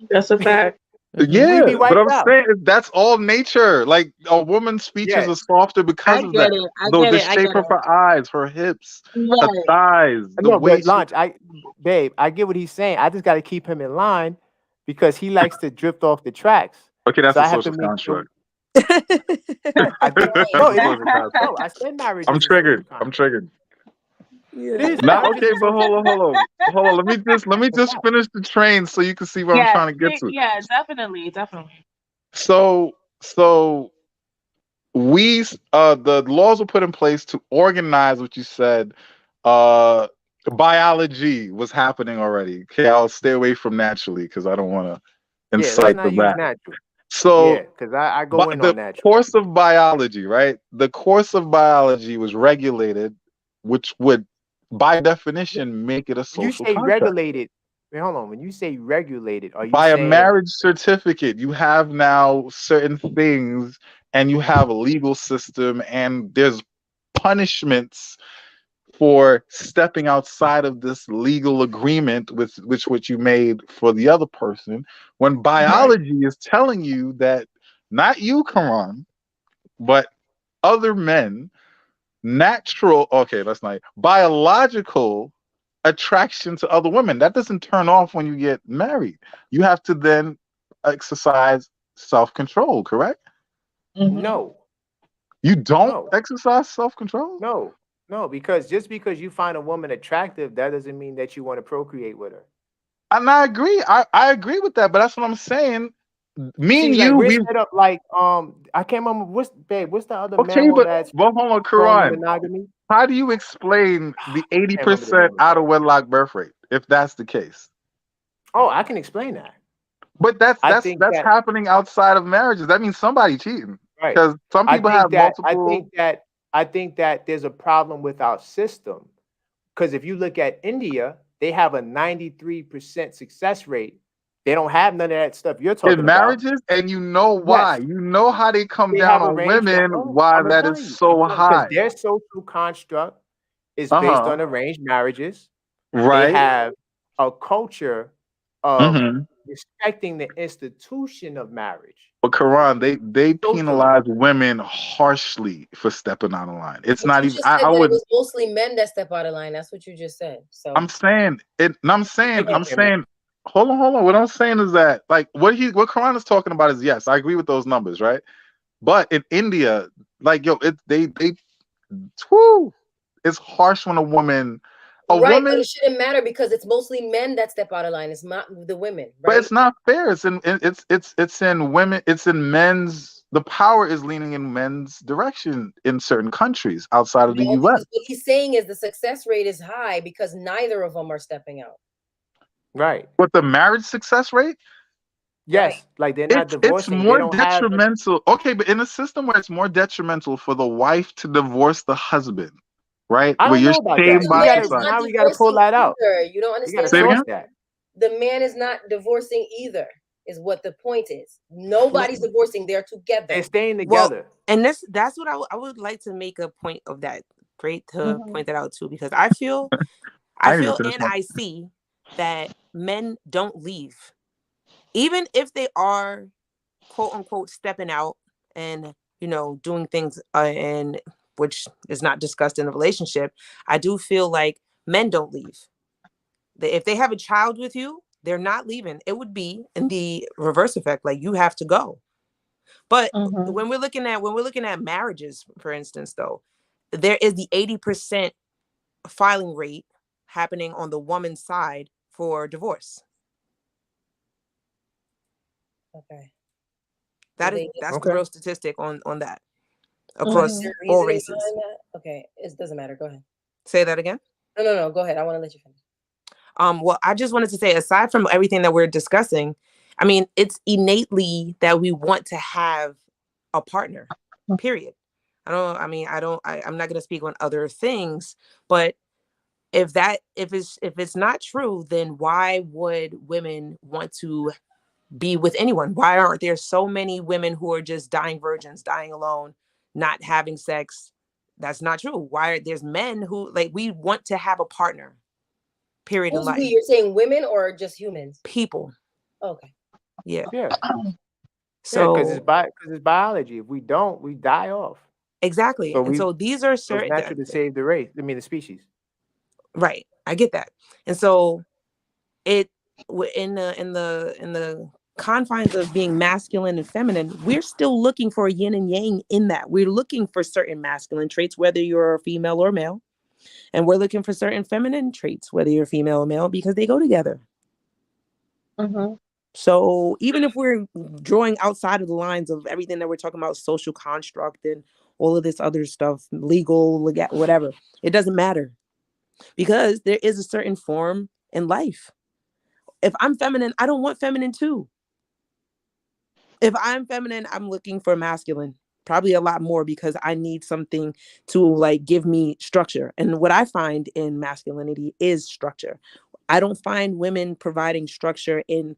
That's a fact. We'd Yeah, be but wiped I'm out. saying that's all nature. Like a woman's features Yes. are softer I because of get that. it. I Though get the it. I get shape of it. her eyes, her hips, her Right. thighs, the No, way but she. Launch, babe, I get what he's saying. I just got to keep him in line because he likes to drift off the tracks. Okay, that's So a I have to social make sure. construct. I think That's no, a it is. social construct. No, I said marriage I'm is a social triggered. I'm contract. triggered. It Yeah. is. Now, Marriage is okay, a but social. hold on. Let me That's a just fact. finish the train so you can see where I'm Yeah. trying to get to. Yeah. Definitely. Definitely. So the laws were put in place to organize what you said. Uh, biology was happening already. Okay, I'll stay away from naturally because I don't want to Yeah, let's incite the not use rat. natural. Yeah, So, because I go but in the on natural. course of biology, right? The course of biology was regulated, which would, by definition, make it a When you social say contract. regulated, wait, hold on. When you say regulated, are you By a saying marriage certificate, you have now certain things, and you have a legal system, and there's punishments for stepping outside of this legal agreement with which what you made for the other person, when right? biology is telling you that not you, Karan, but other men natural, okay, that's not biological attraction to other women. That doesn't turn off when you get married. You have to then exercise self-control, correct? No, You don't no, exercise self-control? no, no, because just because you find a woman attractive, that doesn't mean that you want to procreate with her. And I agree. I agree with that, but that's what I'm saying. Me See, and like you, we're we set up like I can't remember what's the other okay, mammal but that's hold on, prone to Quran. monogamy? How do you explain the I can't remember the 80% name of out it. of wedlock birth rate if that's the case? Oh, I can explain that. But I think that's that happening outside of marriages. That means somebody cheating right. because some I people think have that I multiple. think that I think that there's a problem with our system because if you look at India, they have a 93% success rate. They don't have none of that stuff you're In talking about. marriages, and you know why. Yes, You know how they come they down have on arranged. women, Oh, why I'm gonna that tell is you. so Because high. their social construct is based Uh-huh. on arranged marriages. They Right. have a culture of Mm-hmm. respecting the institution of marriage But Quran, they socially. penalize women harshly for stepping out of line. It's But not you even just I said that it would was mostly men that step out of line. That's what you just said. So I'm saying it and Thank you, I'm Kimmy. saying hold on. What I'm saying is that like what Quran is talking about is yes, I agree with those numbers, right? But in India, like yo, they whew, it's harsh when a right, but woman it shouldn't matter because it's mostly men that step out of line. It's not the women, but right? it's not fair. It's in women. It's in men's. The power is leaning in men's direction in certain countries outside of the No, U.S. because what he's saying is the success rate is high because neither of them are stepping out. Right. But the marriage success rate, Right. Yes. Like they're not it's divorcing. They more don't have detrimental. Okay, but in a system where it's more detrimental for the wife to divorce the husband, right? I Where don't you're know about But that. shamed the by man is society. not Now we gotta pull divorcing that out. either. You don't We gotta understand Say the it source again. point. that. The man is not divorcing either, is what the point is. Nobody's divorcing. They're together. They're staying Well, together. and that's what I would like to make a point of that. Great to point that out too, because I feel I didn't even finish and my. I see that men don't leave, even if they are quote unquote stepping out and doing things and which is not discussed in a relationship. I do feel like men don't leave. If they have a child with you, they're not leaving. It would be in the reverse effect, like you have to go. But when we're looking at marriages, for instance, though, there is the 80% filing rate happening on the woman's side for divorce. Okay. That's the Okay. real statistic on that Is across there all reasoning races. behind that? Okay, it doesn't matter. Go ahead. Say that again. No. Go ahead. I want to let you finish. Well, I just wanted to say, aside from everything that we're discussing, I mean, it's innately that we want to have a partner, period. I'm not going to speak on other things, but if it's not true, then why would women want to be with anyone? Why aren't there so many women who are just dying virgins, dying alone, not having sex? That's not true. Why are there's men who like we want to have a partner, period, in Who's we? life. You're saying women or just humans? People. Okay. Yeah. Yeah. Yeah, because So it's biology. If we don't, we die off. exactly. So And we so these are so it's certain natural to save the race. I mean the species. right. I get that. And so it in the confines of being masculine and feminine, we're still looking for yin and yang in that. We're looking for certain masculine traits, whether you're a female or male. And we're looking for certain feminine traits, whether you're female or male, because they go together. So even if we're drawing outside of the lines of everything that we're talking about, social construct and all of this other stuff, legal, whatever, it doesn't matter because there is a certain form in life. If I'm feminine, I don't want feminine too. If I'm feminine, I'm looking for masculine, probably a lot more because I need something to like give me structure. And what I find in masculinity is structure. I don't find women providing structure in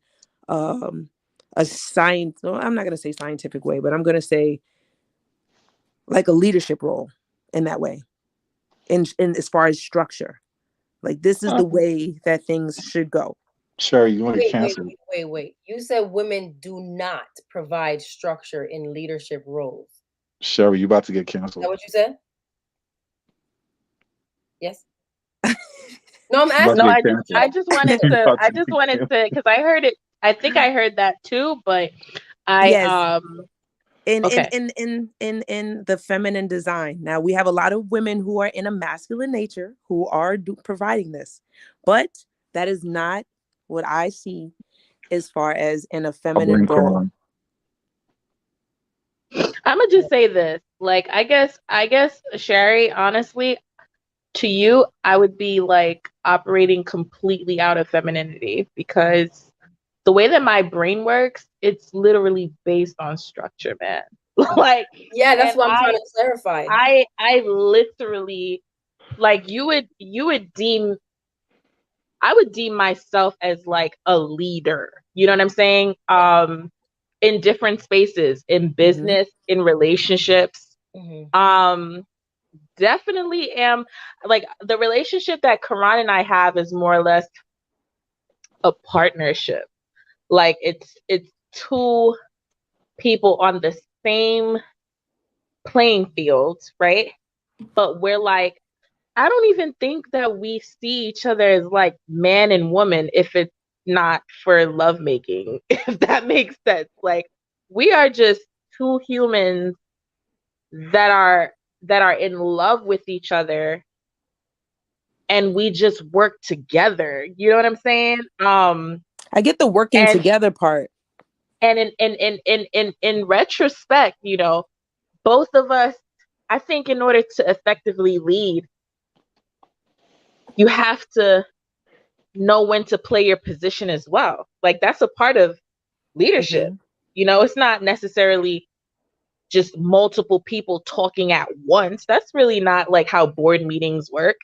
a science. Well, I'm not going to say scientific way, but I'm going to say like a leadership role in that way. In as far as structure, like this is the way that things should go. Sherry, you want to get Wait, wait, canceled? wait, wait, wait. You said women do not provide structure in leadership roles. Sherry, you about to get Is that canceled? what you said? Yes. No, I'm About asking. to No, get I canceled. just wanted You to, about to get canceled. because I heard it. I think I heard that too, but I, Yes. In okay. in the feminine design. Now we have a lot of women who are in a masculine nature who are providing this, but that is not what I see as far as in a I'll feminine bring role. Quran. I'm gonna just say this. Like, I guess, Sherry, honestly, to you, I would be like operating completely out of femininity because the way that my brain works, it's literally based on structure, man. Like, Yeah, that's and what I'm trying to clarify. I literally, like, I would deem myself as like a leader. You know what I'm saying? In different spaces, in business, in relationships. Definitely am, like, the relationship that Karan and I have is more or less a partnership. Like, it's two people on the same playing field, right? But we're like, I don't even think that we see each other as like man and woman if it's not for lovemaking, if that makes sense. Like, we are just two humans that are in love with each other, and we just work together. You know what I'm saying? I get the working And together part. and in retrospect, you know, both of us, I think in order to effectively lead, you have to know when to play your position as well. Like, that's a part of leadership. You know, it's not necessarily just multiple people talking at once. That's really not like how board meetings work.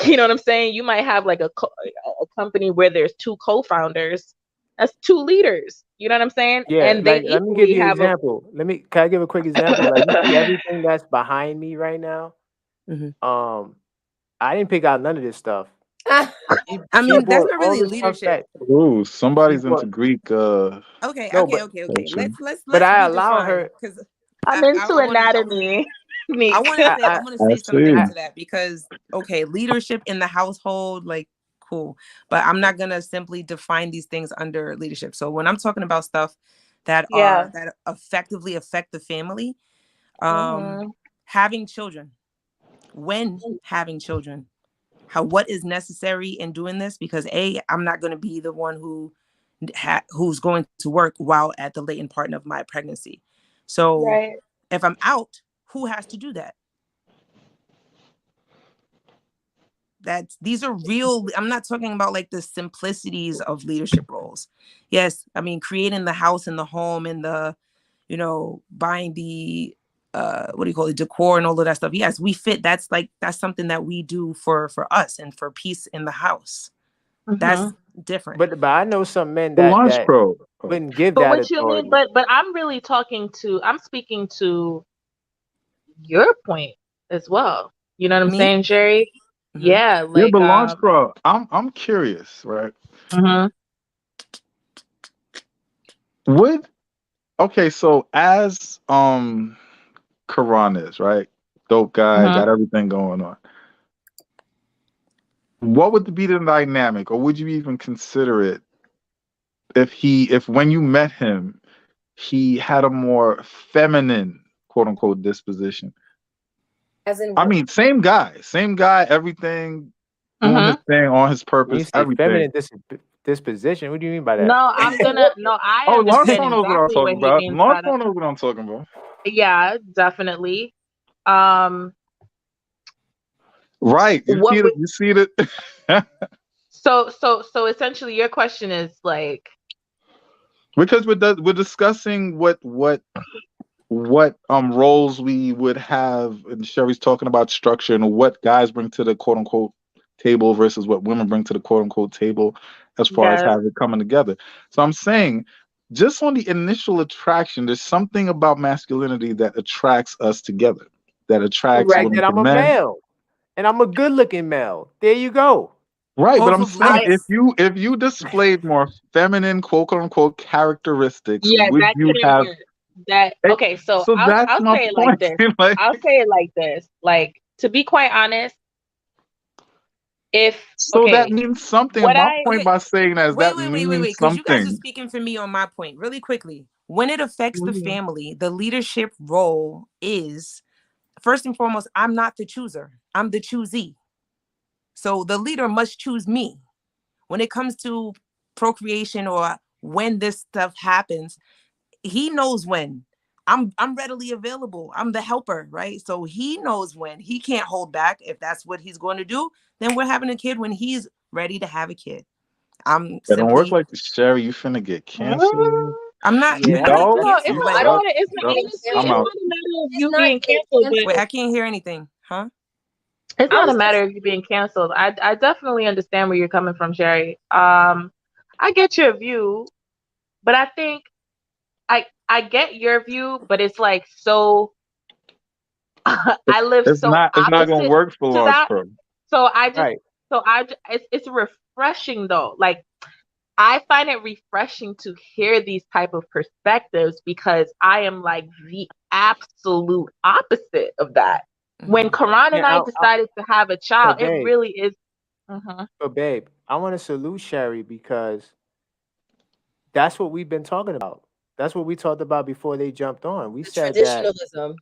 You know what I'm saying? You might have like a company where there's two co-founders. That's two leaders. You know what I'm saying? Yeah, And they like let me give equally you an have a. example. Can I give a quick example? Like you see everything that's behind me right now. Um, I didn't pick out none of this stuff. I She mean, that's bought not all really the stuff leadership. that Ooh, she somebody's into bought. Greek Okay, No, okay. culture. but Let's I allow redefine, her. because I'm into anatomy. Neek. I want to I say something see. to that, because okay, leadership in the household, like, cool, but I'm not gonna simply define these things under leadership. So when I'm talking about stuff that Yeah. that effectively affect the family, Mhm. having children, when having children, what is necessary in doing this, because I'm not going to be the one who's going to work while at the latent part of my pregnancy. So Right. if I'm out, who has to do that? These are real. I'm not talking about like the simplicities of leadership roles. Yes, I mean, creating the house and the home and the, buying the what do you call it, decor and all of that stuff. Yes, we fit. That's something that we do for us and for peace in the house. That's different. But I know some men The that launch pro. wouldn't give But that what you mean? authority. But I'm speaking to your point as well. You know what I'm Me? saying, Jerry? Yeah, Yeah, like but launch pro. I'm curious, right? Would Okay, so as Karan is, right? Dope guy, got everything going on. What would be the dynamic, or would you even consider it if when you met him, he had a more feminine, quote unquote, disposition? As in I what? mean, same guy, everything, doing his thing on his When you purpose, say everything. feminine disposition, what do you mean by No, that? I Oh, Launch understand Pro knows what I'm exactly what talking he about. means Launch by that. Pro knows what I'm talking about. Yeah, definitely. Right. You What see would, it. You see it. so essentially your question is like, Because we're discussing what roles we would have, and Sherry's talking about structure and what guys bring to the quote unquote table versus what women bring to the quote unquote table as far as yes, having it coming together. So I'm saying, just on the initial attraction, there's something about masculinity that attracts us together, that The attracts fact right. women that to I'm a men. male and I'm a good looking male. There you go. Right, but Off I'm of saying, I, looks. if you displayed more feminine quote unquote characteristics, yeah, would that you couldn't have work. That it? Okay, so So that's I'll my say it like point. this. Like, I'll say it like this. Like, to be quite honest, So that means something. What My I point by saying that is wait, that wait, means because you guys are something. speaking for me on my point really quickly. When it affects the family, the leadership role is, first and foremost, I'm not the chooser. I'm the choosee. So the leader must choose me. When it comes to procreation or when this stuff happens, he knows when. I'm readily available. I'm the helper, right? So he knows when. He can't hold back. If that's what he's going to do, then we're having a kid when he's ready to have a kid. I'm It don't work simply, like Sherry. You finna get canceled. I'm not Yeah, really No, No, it's canceled, you not but no, about it. It's no. honestly, I'm it's out. not a matter of It's you not being getting canceled, but wait, I can't hear anything. Huh? it's I not a was matter of you being canceled. I definitely understand where you're coming from, Sherry. I get your view, but I think I get your view, but it's like so I live so It's not gonna opposite work for to large that. pro. So I just right. it's refreshing though. Like I find it refreshing to hear these type of perspectives because I am like the absolute opposite of that. When Karan and I Yeah, decided to have a child, but it babe, really is. Mhm. but babe, I want to salute Sherry because that's what we've been talking about. That's what we talked about before they jumped on. We the said that traditionalism.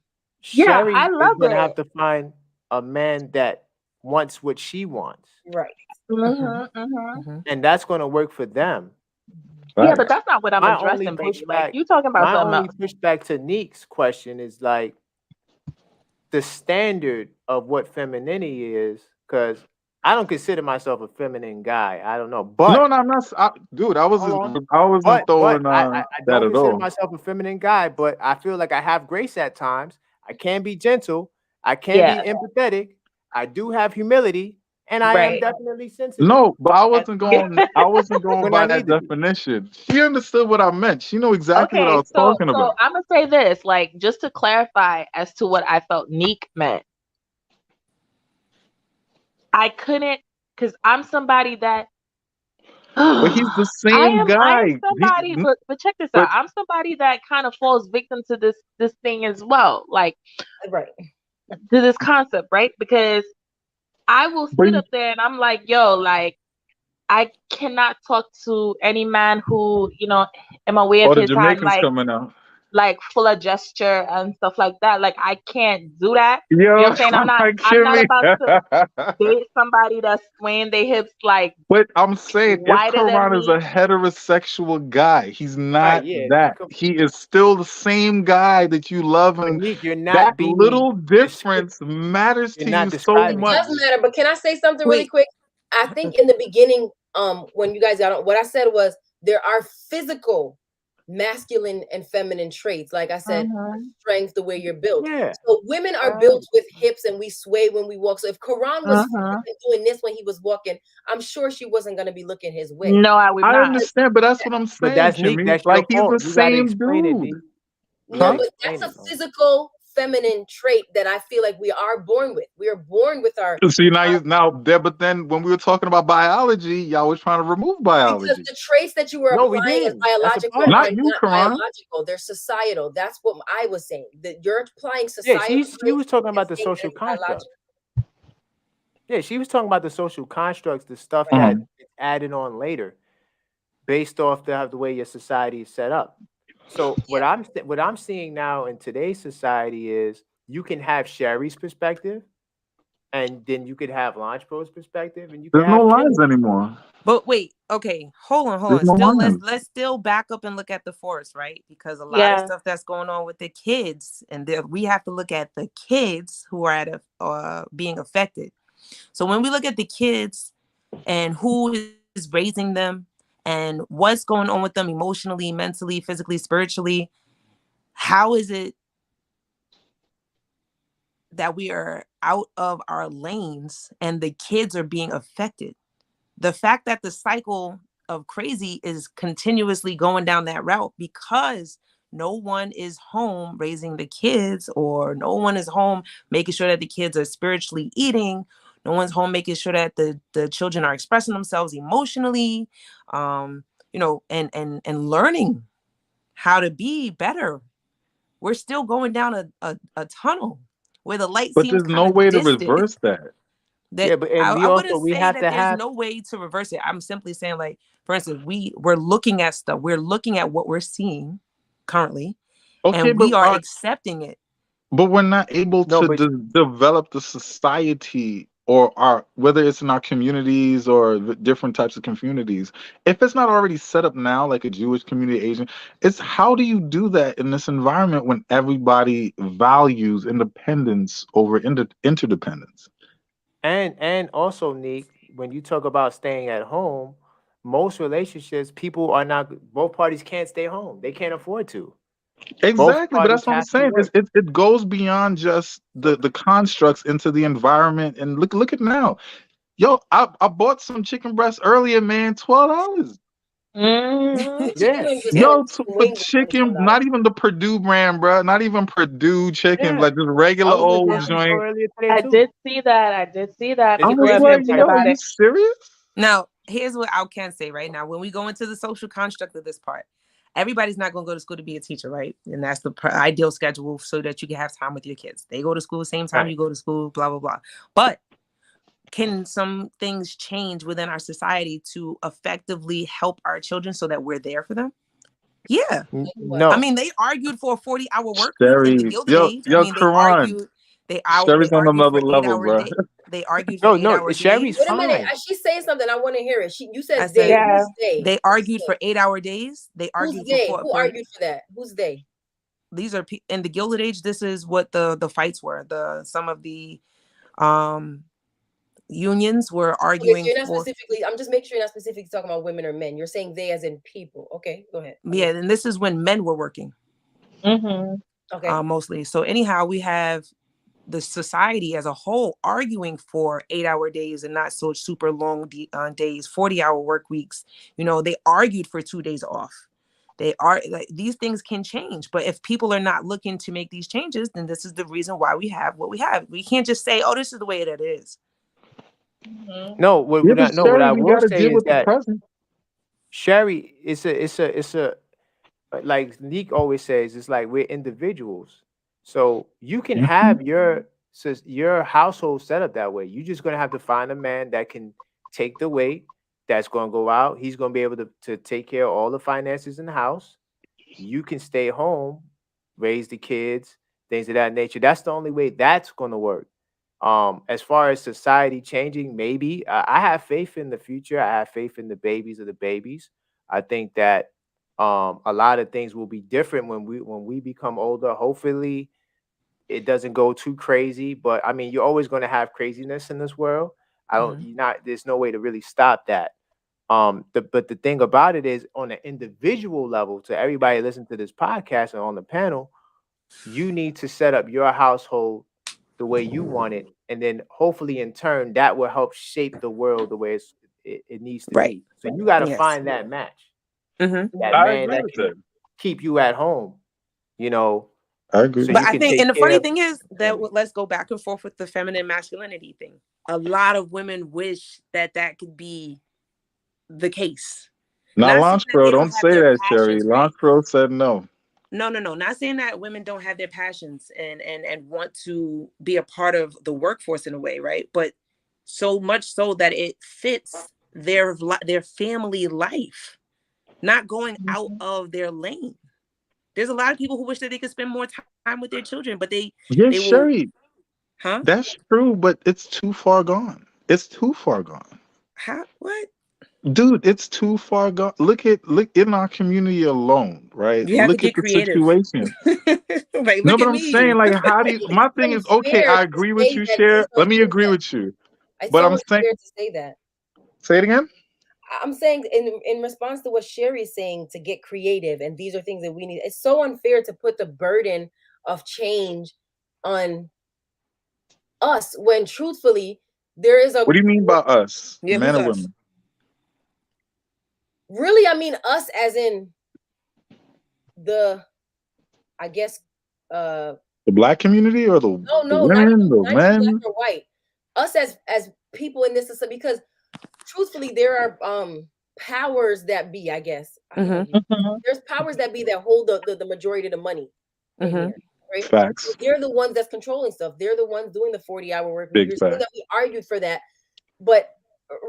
Yeah, I Sherry is love gonna it. have to find a man that wants what she wants, Right. Mhm, mhm. and that's gonna work for them. Yeah, but Facts. that's not what I'm My only addressing, baby. Like pushback, you talking about my something only else. pushback to Neek's question is like the standard of what femininity is, because I don't consider myself a feminine guy. I don't know, No, but no, I'm not. Dude, hold on. I wasn't But throwing I that don't at consider all. myself a feminine guy, but I feel like I have grace at times. I can be gentle. I can Yeah, be empathetic. I do have humility, and I am right. definitely sensitive. No, but And I wasn't going when I by that need to be. definition. She understood what I meant. She knew exactly what I Okay, was so talking so about. I'm gonna say this, like just to clarify as to what I felt Neek meant. I couldn't, because I'm somebody that But he's the I same am guy. somebody, but check this out. But I'm somebody that kind of falls victim to this thing as well, like Right. to this concept, right? Because I will but sit up there and I'm like, yo, like I cannot talk to any man who, am aware of all the his time, Jamaicans coming out. like full of gesture and stuff like that. Like I can't do that. You know what Yo, I'm saying? I'm not Kimmy. about to date somebody that's swaying their hips like But I'm saying, if wider than Karan is a me. heterosexual guy, he's Right, not yeah. that. He is still the same guy that you love, But and Neek, you're not that being little descriptive. difference matters You're to you not so It describing much. me, does Neek. matter, but can I say something really Wait, quick? I think in the beginning, when you guys got on, what I said was there are physical masculine and feminine traits. Like I said, Mhm. strength, the way you're built. Yeah. So women are built with hips and we sway when we walk. So if Quran was Mhm. doing this when he was walking, I'm sure she wasn't going to be looking his way. No, I would I not. understand, but that's what I'm But saying, that's Neek, Kimmy. that's your Like he's the fault. You gotta same explain it, dude, Neek. You No, huh? gotta but explain that's a it, man. physical feminine trait that I feel like we are born with. We are born with our See now there, but then when we were talking about biology, y'all was trying to remove because biology. the traits that you were No, we applying as didn't. That's a biological part of are Not it. you, not Karan. biological. They're societal. That's what I was saying. That you're applying Yeah, societal she was traits talking and about the saying social that it's construct. biological. Yeah, she was talking about the social constructs, the stuff Right. that Mhm. is added on later, based off the way your society is set up. So Yeah. what I'm seeing now in today's society is you can have Sherry's perspective, and then you could have Launch Pro's perspective, and you can There's no have lines Kim's. anymore. but wait, okay, hold There's on. no Still, lines. let's still back up and look at the forest, right? Because a lot of Yeah. stuff that's going on with the kids, and we have to look at the kids who are being affected. So when we look at the kids and who is raising them and what's going on with them emotionally, mentally, physically, spiritually, how is it that we are out of our lanes and the kids are being affected? The fact that the cycle of crazy is continuously going down that route because no one is home raising the kids, or no one is home making sure that the kids are spiritually eating, no one's home making sure that the children are expressing themselves emotionally, and learning how to be better. We're still going down a tunnel where the light But seems there's kind no of way to distant. reverse that. That but I wouldn't we say have that to there's have. no way to reverse it. I'm simply saying, like, for instance, we're looking at stuff. We're looking at what we're seeing currently, Okay, and we are accepting it. but we're not able No, to but develop the society, or our, whether it's in our communities or the different types of communities. If it's not already set up now, like a Jewish community, Asian, it's how do you do that in this environment when everybody values independence over interdependence? and also, Neek, when you talk about staying at home, most relationships, people are not. Both parties can't stay home. They can't afford to. Both Exactly, but parties that's what I'm have to saying. work. It goes beyond just the constructs into the environment. And look at now. Yo, I bought some chicken breast earlier, man. $12. Yeah, Chicken wings was yeah, Yo, 22. for Wings was only chicken, $12. not even the Purdue brand, bro. Not even Purdue chicken, yeah. like just I regular was in the old grocery joint. store earlier today I too. did see that. I did see that. It's I People was are premium like, bitching type yo, about you it. chicken. serious? Now, here's what I can say right now. When we go into the social construct of this part, everybody's not going to go to school to be a teacher, right? And that's the ideal schedule so that you can have time with your kids. They go to school the same time Right. you go to school, blah, blah, blah. But can some things change within our society to effectively help our children so that we're there for them? Yeah. What? I No, mean, they argued for a 40-hour work week in the Sherry, Gilded Age. I mean, they Karan, argued Sherry's on argued another for level, 8-hour bro. day. They argued for no, no. 8-hour Sherry's days. Wait a minute. fine. She's saying something. I want to hear it. You I said they. said Yeah. Who's they? they argued for 8-hour days. They Who's argued they? Who for argued for that? Who's they? these are in the Gilded Age. This is what the fights were. Some of the um unions were Okay, so arguing you're not for. specifically. I'm just making sure you're not specifically talking about women or men. You're saying they as in people. Okay, go ahead. Yeah, and this is when men were working Okay. mostly. So anyhow, we have the society as a whole arguing for 8-hour days and not so super long days, 40-hour work weeks. They argued for 2 days off. They are like, these things can change, but if people are not looking to make these changes, then this is the reason why we have what we have. We can't just say, "Oh, this is the way that it is." No, Yeah, but what Sherry, I we will got to say deal is with the that present. Sherry, it's a like Neek always says, it's like we're individuals. So you can have your household set up that way. You're just gonna have to find a man that can take the weight, that's gonna go out. He's gonna be able to take care of all the finances in the house. You can stay home, raise the kids, things of that nature. That's the only way that's gonna work. As far as society changing, maybe I have faith in the future. I have faith in the babies of the babies. I think that a lot of things will be different when we become older. Hopefully, it doesn't go too crazy. But I mean, you're always going to have craziness in this world. I don't. Mhm. You're not. There's no way to really stop that. But the thing about it is, on an individual level, to everybody listen to this podcast and on the panel, you need to set up your household the way you want it, and then hopefully in turn that will help shape the world the way it needs to Right. be. So you got to Yes. find that match, hmm that I man agree that with can that. keep you at home, you know, I agree. so But you I can think, take and the care funny of thing is the that family. let's go back and forth with the feminine masculinity thing. A lot of women wish that could be the case. Now, Not saying that Launchpro, they don't don't have say their that, Sherry. passions, right? Launchpro said no. No, no, no. Not saying that women don't have their passions and want to be a part of the workforce in a way, right? But so much so that it fits their family life, not going out of their lane. There's a lot of people who wish that they could spend more time with their children, but Yes, they will, Sherry, huh? that's true, but it's too far gone. It's too far gone. How? What? Dude, it's too far gone. Look in our community alone, right? You have to Look at get the creative. situation. Like, No, look but at I'm saying, me. like, how do you, It's my thing so is, okay, unfair I to agree with say you, that these Cher. are Let me things agree that with you. it's But so I'm saying, unfair to say that. say it again. I'm saying in response to what Sherry is saying to get creative, and these are things that we need. It's so unfair to put the burden of change on us when truthfully there is a What do you mean by us, Yeah, men who's or us? women? really, I mean us as in the, I guess, The black community or the no, not women, even the black men? or white. Us as people in this society, because truthfully there are powers that be, I guess. I don't know. Mm-hmm. There's powers that be that hold the majority of the money in Mm-hmm. here, right? Facts. So they're the ones that's controlling stuff. They're the ones doing the 40-hour work week. Big You're saying facts. that we argued for that, but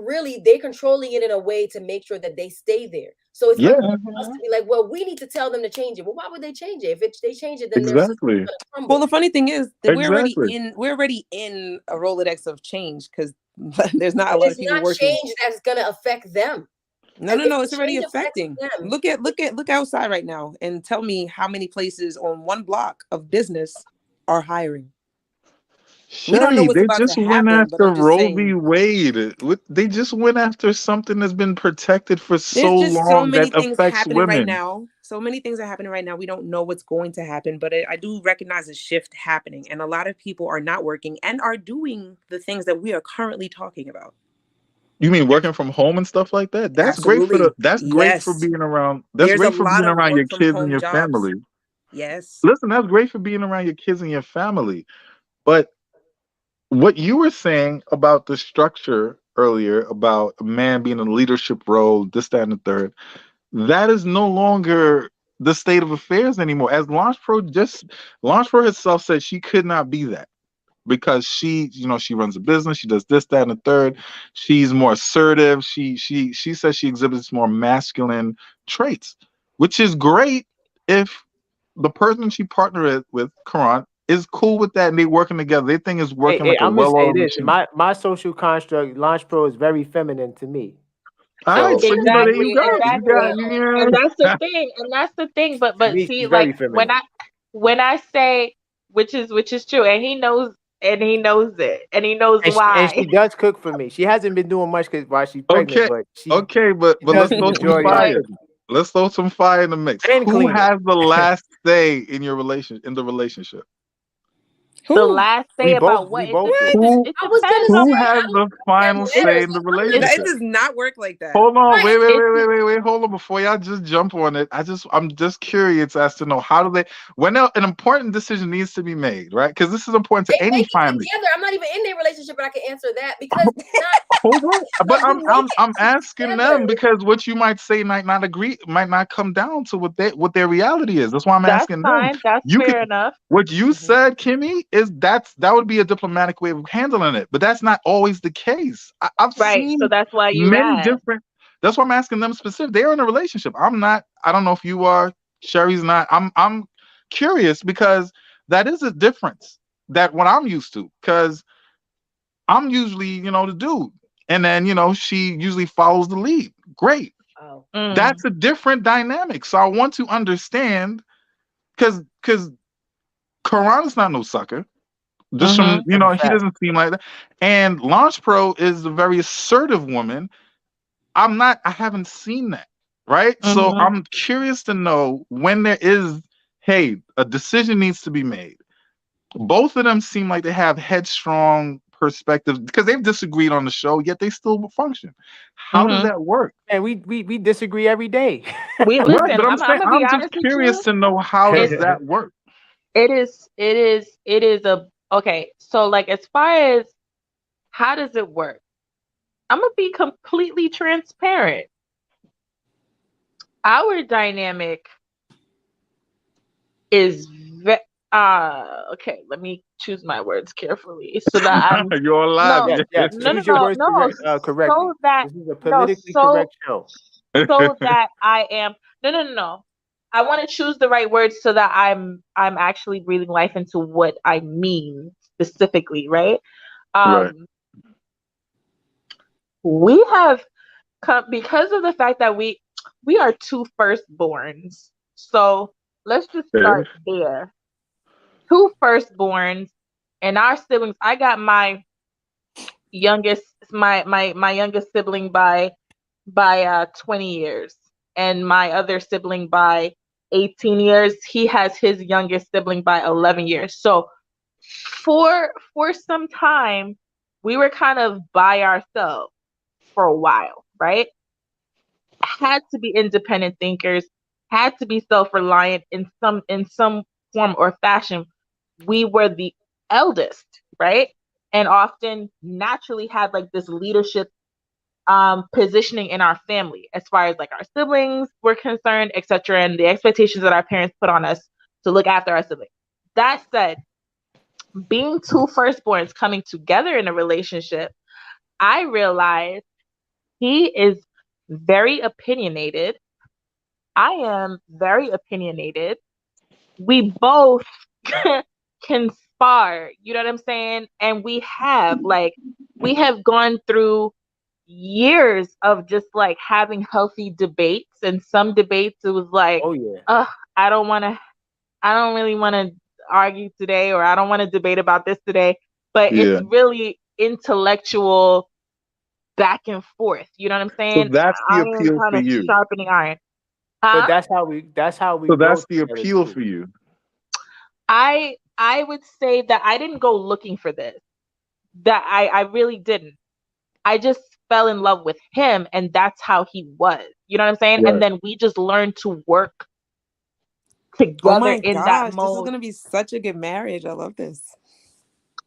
really they're controlling it in a way to make sure that they stay there. So it's Yeah, unfair for us to be like, well, we need to tell them to change it. Well, why would they change it? If they change it, then their system's exactly. gonna crumble. Well, the funny thing is that Exactly. we're already in a Rolodex of change because there's not a But lot it's of people not working. change that's gonna affect them. No, If the it's already change affects affecting. them, Look outside right now and tell me how many places on one block of business are hiring. We don't know Sherry, what's they about to just went happen, but after I'm just Roe v. saying Wade. They just went after something that's been protected for so there's just so long many that things affects happening right women. now. So many things are happening right now. We don't know what's going to happen, but I do recognize a shift happening, and a lot of people are not working and are doing the things that we are currently talking about. You mean working from home and stuff like that? That's great for Absolutely. that's great for Yes. being around. That's There's a great for lot being of around your work from kids and home your jobs. family. Yes. Listen, that's great for being around your kids and your family. But what you were saying about the structure earlier about a man being in a leadership role, this, that, and the third, that is no longer the state of affairs anymore. As Launch Pro herself said she could not be that because she runs a business, she does this, that, and the third. She's more assertive. She says she exhibits more masculine traits, which is great if the person she partnered with, Karan, is cool with that and they working together. They think it's working like a I'm gonna say well-oiled this: machine. my social construct, Launch Pro, is very feminine to me. All right, So so there you Exactly, go. You exactly. got And you. that's the thing. And that's the thing. But to but me, see, she's like very feminine. when I say which is true, and he knows it, and he knows And why. she does cook for me. She hasn't been doing much because while she's pregnant, Okay, but she okay, but she let's does the throw some majority of the fire. But cooking Let's throw some fire in the mix. and Who cleaning. has the last say in your relationship? the Who? last We say both about we what it both do. Who I was gonna depends on who say, has I don't the think that final say matters. in the That it relationship? does not work like that. Hold on, Right. wait, hold on. Before y'all just jump on it, I'm just curious as to know how do they when an important decision needs to be made, right? Because this is important They to any make it family. together. I'm not even in their relationship, but I can answer that because not Hold on, but like we make I'm it asking together. them because what you might say might not come down to what their reality is. That's why I'm that's asking them. fine. That's You could fair enough. what you Mhm. said, Kimmy, is that would be a diplomatic way of handling it, but that's not always the case. I've Right. So seen that's why you many asked. different. That's why I'm asking them specific. They're in a relationship. I'm not. I don't know if you are. Sherry's not. I'm curious because that is a difference that what I'm used to because I'm usually the dude, and then she usually follows the lead. Great. Oh. That's a different dynamic. So I want to understand because Karan is not no sucker. Just from That's a he fact. doesn't seem like that. And Launch Pro is a very assertive woman. I haven't seen that. Right. So I'm curious to know when there is, hey, a decision needs to be made. Both of them seem like they have headstrong perspectives because they've disagreed on the show, yet they still function. How does that work? And we disagree every day. We Right, listen. but I'm I'm saying gonna be I'm just honest with curious you. to know how does It's that work? it is a okay. So like as far as how does it work? I'm gonna be completely transparent. Our dynamic is okay. Let me choose my words carefully so that I'm You're alive. no Yes, yes. Choose your words correctly. so that This is a no politically correct show. so that I am no. I want to choose the right words so that I'm actually breathing life into what I mean specifically, right? Right. We have come because of the fact that we are two firstborns. So let's just Okay. start there. Two firstborns and our siblings. I got my youngest my youngest sibling by 20 years and my other sibling by 18 years. He has his youngest sibling by 11 years. So for some time we were kind of by ourselves for a while, right? Had to be independent thinkers, had to be self-reliant in some form or fashion. We were the eldest, right? And often naturally had like this leadership positioning in our family as far as like our siblings were concerned, etc., and the expectations that our parents put on us to look after our siblings. that said, being two firstborns coming together in a relationship, I realized he is very opinionated. I am very opinionated. We both can spar, you know what I'm saying? And we have gone through years of just like having healthy debates, and some debates it was like, Oh yeah. I don't really want to argue today, or I don't want to debate about this today, but it's Yeah. really intellectual back and forth. You know what I'm So saying? that's the Iron appeal kind for of you. sharpening iron. But Huh? that's how we So grow that's the together appeal too. for you. I would say that I didn't go looking for this. That I really didn't. I just fell in love with him, and that's how he was. You know what I'm saying? And Right. then we just learned to work Oh together my in that gosh, this is mode. gonna be such a good marriage. I love this.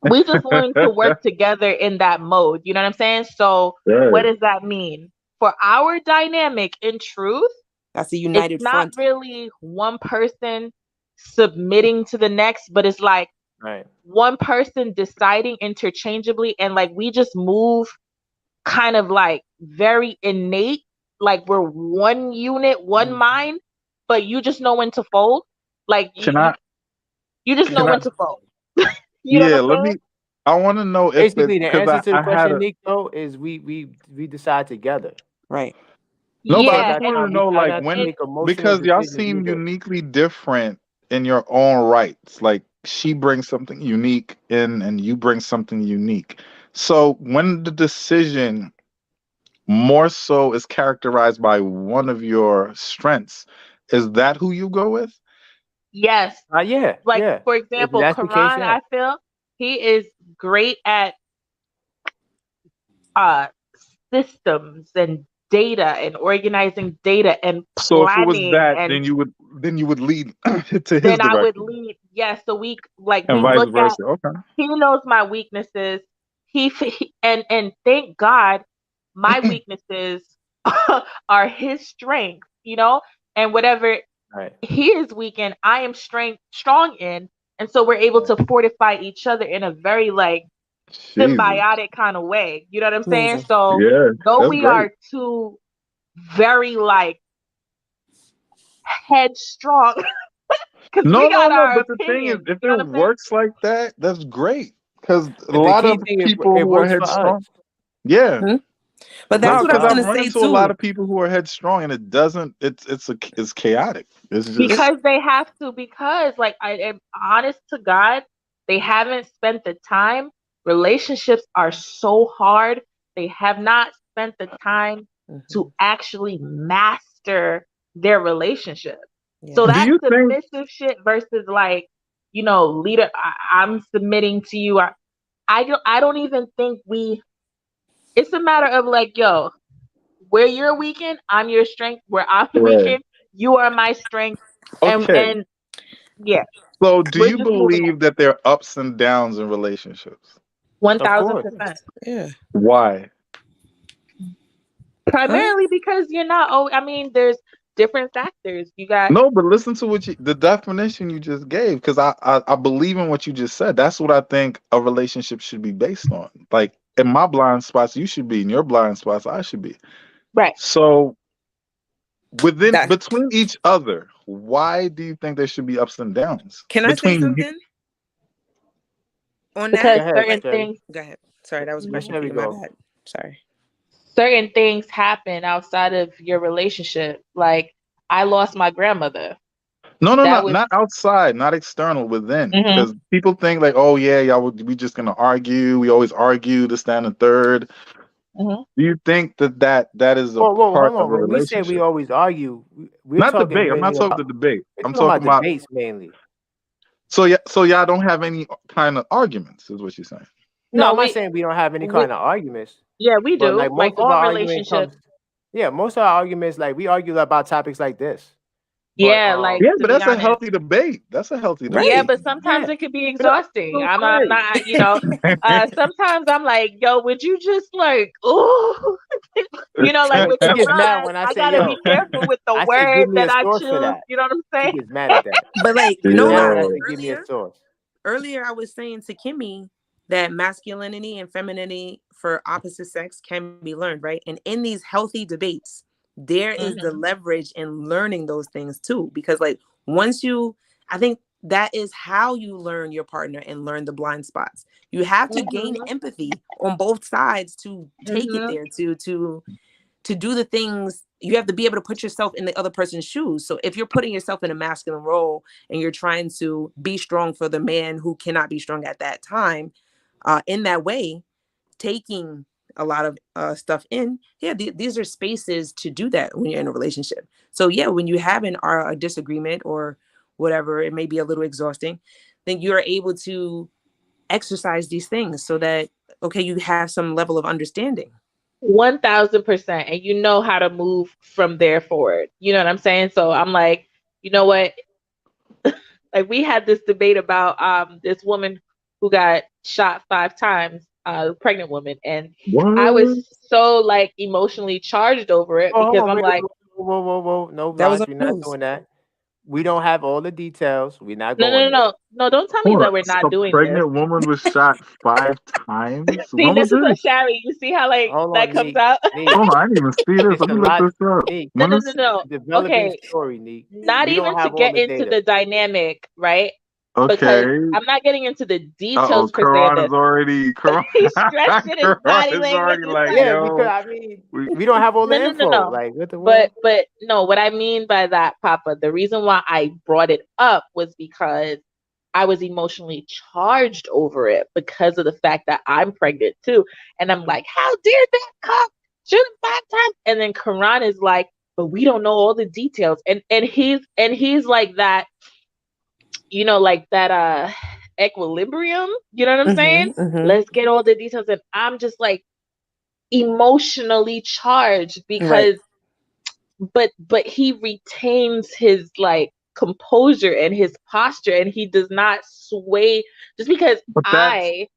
We just learned to work together in that mode. You know what I'm saying? So what Right. does that mean? For our dynamic, in truth, That's a it's united not front. really one person submitting to the next, but it's like Right. one person deciding interchangeably, and like we just move kind of like very innate, like we're one unit, one mind, but you just know when to fold. Like Can I? you just know Can I? when to fold. You know what Yeah. I'm Let saying? me. I want to know if it, Basically, the because answer to the I had question, a. Nick, though, is we decide together Right. No, but I because Yeah, just that's wanted how to we know, try like, not to when, make emotional because y'all decisions seem either. uniquely different in your own rights. Like, she brings something unique in, and you bring something unique. So, when the decision more so is characterized by one of your strengths, is that who you go with? yes. Yeah, Like yeah. for If example, that's the case, Karan, yeah. I feel he is great at uh systems and data and organizing data and So, if it was planning, that, and then you would lead to his then I would direction, lead. Yes, so we and vice look at, versa. Okay. he knows my weaknesses. And thank God my weaknesses are his strength, you know? And whatever Right. he is weak in, I am strong in. And so we're able Right. to fortify each other in a very like Jesus. symbiotic kind of way. You know what I'm saying? Amazing. So Yeah, though that's we great. are two very like headstrong, because we got No. our But the thing is, opinions, if you know it what I'm saying? works like that, that's great. Because a But the lot key of thing is people it who are works for us. headstrong, yeah, Mhm. But It that's works no, what I for because was us. I've gonna run say into a lot too. of people who are headstrong, and it doesn't. It's chaotic. It's It, just Because they have to, because like I am honest to God, they haven't spent the time. Relationships are so hard. They have not spent the time to Mhm. actually master their relationship. So Yeah. Do that you think? submissive shit versus like, leader, I'm submitting to you. I don't even think it's a matter of like, yo, where you're weakened, I'm your strength. Where I'm Right. weakened, you are my strength. And Okay. and yeah, So, do we're you just moving on. believe that there are ups and downs in relationships? One Of thousand course. percent. Yeah. Why? Huh? Primarily because you're not. Oh, I mean, there's different factors. You got No, but listen to the definition you just gave, because I believe in what you just said. That's what I think a relationship should be based on. Like, in my blind spots, you should be. In your blind spots, I should be. right So, That between each other, why do you think there should be ups and downs can I say between you? something on Go that? because ahead, certain Chevy. things, Go ahead. Sorry, that was a Let question for Chevy you. My go. bad. Sorry. certain things happen outside of your relationship. Like I lost my grandmother. No, That was not outside, not external, within. mhm, Because people think like, oh yeah, we just gonna argue. We always argue, this, that, and the third. mhm. Do you think that is a Whoa, part hold of on. a When we say we relationship? always argue, we're Not talking debate. I'm mainly not talking about the debate. we're I'm talking about talking about, debates mainly. so yeah, y'all don't have any kind of arguments, is what you're saying. No, No, I'm not saying we don't have any we kind of arguments, yeah, we but do. like Like most of all our argument relationships. comes, yeah, most of our arguments, like we argue about topics like this. Yeah, But like Yeah, to but be that's a honest. healthy debate. That's a healthy Yeah, debate. Right. but sometimes yeah, it could be no, exhausting. no, I'm right. not, sometimes I'm like, yo, would you just oh, like But with she gets mad Quran, when I I say, gotta "Yo," be careful with the I say, "Give words me that a I source for choose. that." You know what I'm She saying? gets mad at that. But like, She gets no mad when lie, I Yo, say, "Give me a source." earlier I was saying to Kimmy that masculinity and femininity for opposite sex can be learned, right? And in these healthy debates, there is the leverage in learning those things too. Because like once you, I think that is how you learn your partner and learn the blind spots. You have to gain empathy on both sides to take it there, to do the things. You have to be able to put yourself in the other person's shoes. So if you're putting yourself in a masculine role and you're trying to be strong for the man who cannot be strong at that time, in that way, taking a lot of stuff in, yeah, these are spaces to do that when you're in a relationship. So yeah, when you have a disagreement or whatever, it may be a little exhausting, then you're able to exercise these things so that, okay, you have some level of understanding. 1000%. And you know how to move from there forward. You know what I'm saying? So I'm like, you know what? Like we had this debate about this woman who got shot 5 times, pregnant woman, and I was what? so like emotionally charged over it Oh, hold because on, I'm wait, like, whoa. No, That was Blanche, on we're the not news. doing that. We don't have all the details. We're not no, no, going no, no, there. no, don't tell me Hold on. that we're A not doing this. pregnant woman was shot 5 times? See, When was this is a this? Shari. You see how like Hold that on, comes Neek. out? Neek, Hold on, I didn't even see this. it's Let a me look lot. this up. Neek, No, When no, is no, it's no. a developing Okay, story, Neek. not We don't even to have all get the into data. the dynamic, right? Because okay? I'm not getting into the Uh-oh, details per se of Quran this. is already Quran, He stretched it. His body Quran is language already is like, like, Yeah, because yo, I mean, we we don't have all no, the no, no, info. no. Like, what the But world? no, what I mean by that, Papa, the reason why I brought it up was because I was emotionally charged over it because of the fact that I'm pregnant too. And I'm like, how dare that cop shoot him 5 times? And then Karan is like, but we don't know all the details. And he's like that, like that equilibrium, you know what I'm saying? Let's get all the details. And I'm just like emotionally charged Right. because but he retains his like composure and his posture, and he does not sway. Just because but that's I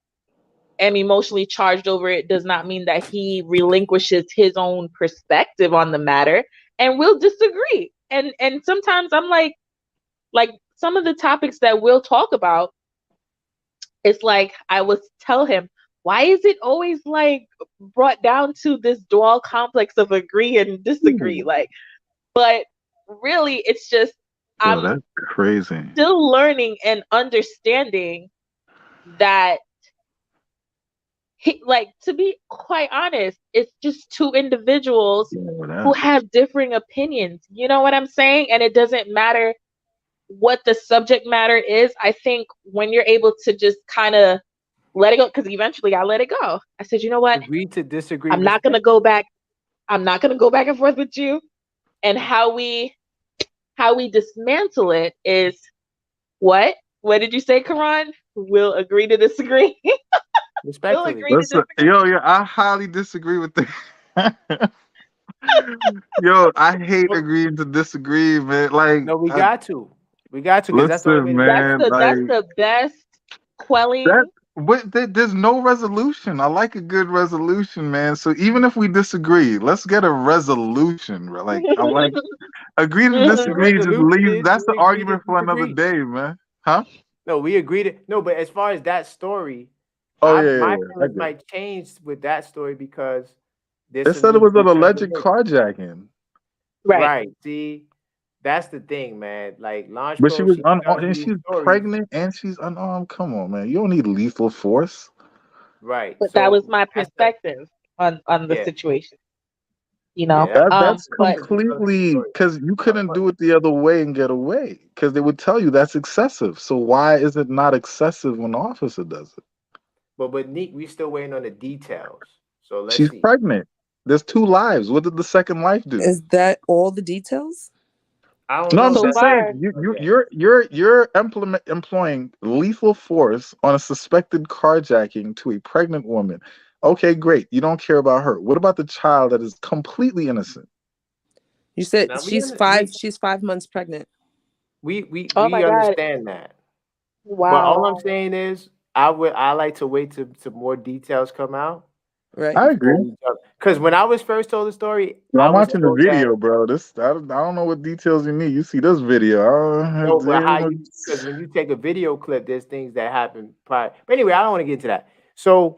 am emotionally charged over it does not mean that he relinquishes his own perspective on the matter, and we'll disagree. And sometimes I'm like some of the topics that we'll talk about, it's like I would tell him, why is it always like brought down to this dual complex of agree and disagree? Like, but really, it's just yo, I'm that's crazy. still learning and understanding that like, to be quite honest, it's just two individuals Yo, who that's have differing opinions. You know what I'm saying? And it doesn't matter what the subject matter is. I think when you're able to just kind of let it go, because eventually I let it go. I said, you know what? Agree to disagree. I'm not gonna go back. I'm not gonna go back and forth with you. And how we dismantle it is what? What did you say, Karan? We'll agree to disagree. We'll Respectfully. agree to listen, disagree. yo, I highly disagree with that. Yo, I hate Well, agreeing to disagree, man. Like, no, we got to. We got to because that's the only way listen, to get That's man, the that's like the best that. quelling. There's no resolution. I like a good resolution, man. So even if we disagree, let's get a resolution, bro. Like, I'm like, agree to the disagree. Just resolution leave. is That's the we agree to argument for another disagree. day, man. Huh? No, we agreed. No, but as far as that story, Oh my yeah. I feelings get it. might change with that story because there's They some said it new was an details alleged emerging. carjacking, Right. Right. See, that's the thing, man. Like Launch but she Pro, was she tells unarmed me and these she's stories. pregnant and she's unarmed. Come on, man. You don't need lethal force. Right. But that was So my that's the perspective on the yeah, situation. yeah. That's That's But a developing completely story. because you But couldn't do it the other way and get away because they would tell you that's excessive. So why is it not excessive when the officer does it? but Neek, we still waiting on the details. So let's She's see. pregnant. There's 2 lives. What did the second life do? Is that all the details? I don't No, I'm know. so just That's saying far, yeah. you're employing lethal force on a suspected carjacking to a pregnant woman. Okay, great. You don't care about her. What about the child that is completely innocent? You said Now she's 5 months pregnant. Oh my we God. understand that. But all Wow. I'm saying is I like to wait to more details come out Right. I before agree. we jump. Because when I was first told the story, No, I I'm was watching the told that video, bro. I don't know what details you need. You see this video. no, but how you because when you take a video clip, there's things that happen prior. But anyway, I don't want to get into that. So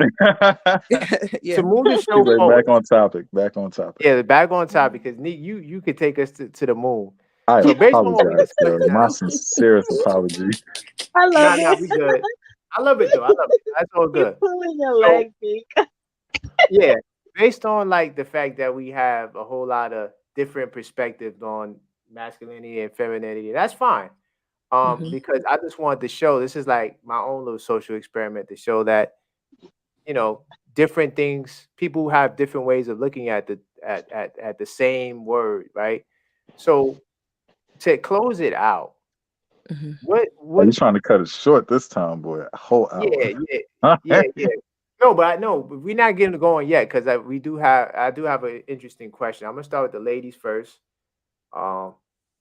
Yeah. to move the show Anyway, forward, back on topic. Back on topic. yeah, back on topic because Nick, you could take us to the moon. I So based on what we apologize, discussed sir. My now, sincerest apology. I love nah, it. we good. I love it though. I love it. That's all You're good. pulling your So leg, Pink. yeah, based on like the fact that we have a whole lot of different perspectives on masculinity and femininity, that's fine. Mhm. Because I just wanted to show this is like my own little social experiment to show that you know different things people have different ways of looking at at the same word, right? So to close it out, Mhm. Are you what trying to cut it short this time, boy? A whole yeah, hour. yeah. No, but no, but we're not getting going yet because I do have an interesting question. I'm gonna start with the ladies first. Um,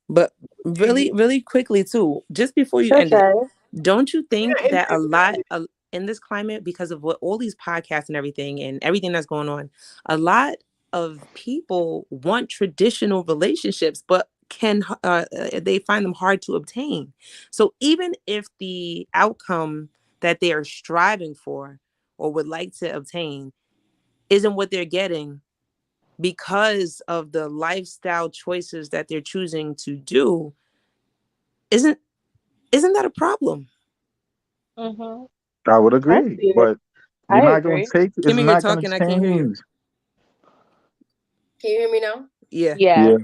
But do really, you really quickly too, just before you end it, Okay. don't you think yeah, that a lot it- in this climate, because of what all these podcasts and everything that's going on, a lot of people want traditional relationships, but they find them hard to obtain. So even if the outcome that they are striving for or would like to obtain isn't what they're getting because of the lifestyle choices that they're choosing to do, isn't isn't that a problem? Mm-hmm. I would I agree, see it. but you're I not going agree. to take. It's Kimmy, you're not going talking, to I can't hear you. change. Can you hear me now? Yeah. Yeah. Yeah,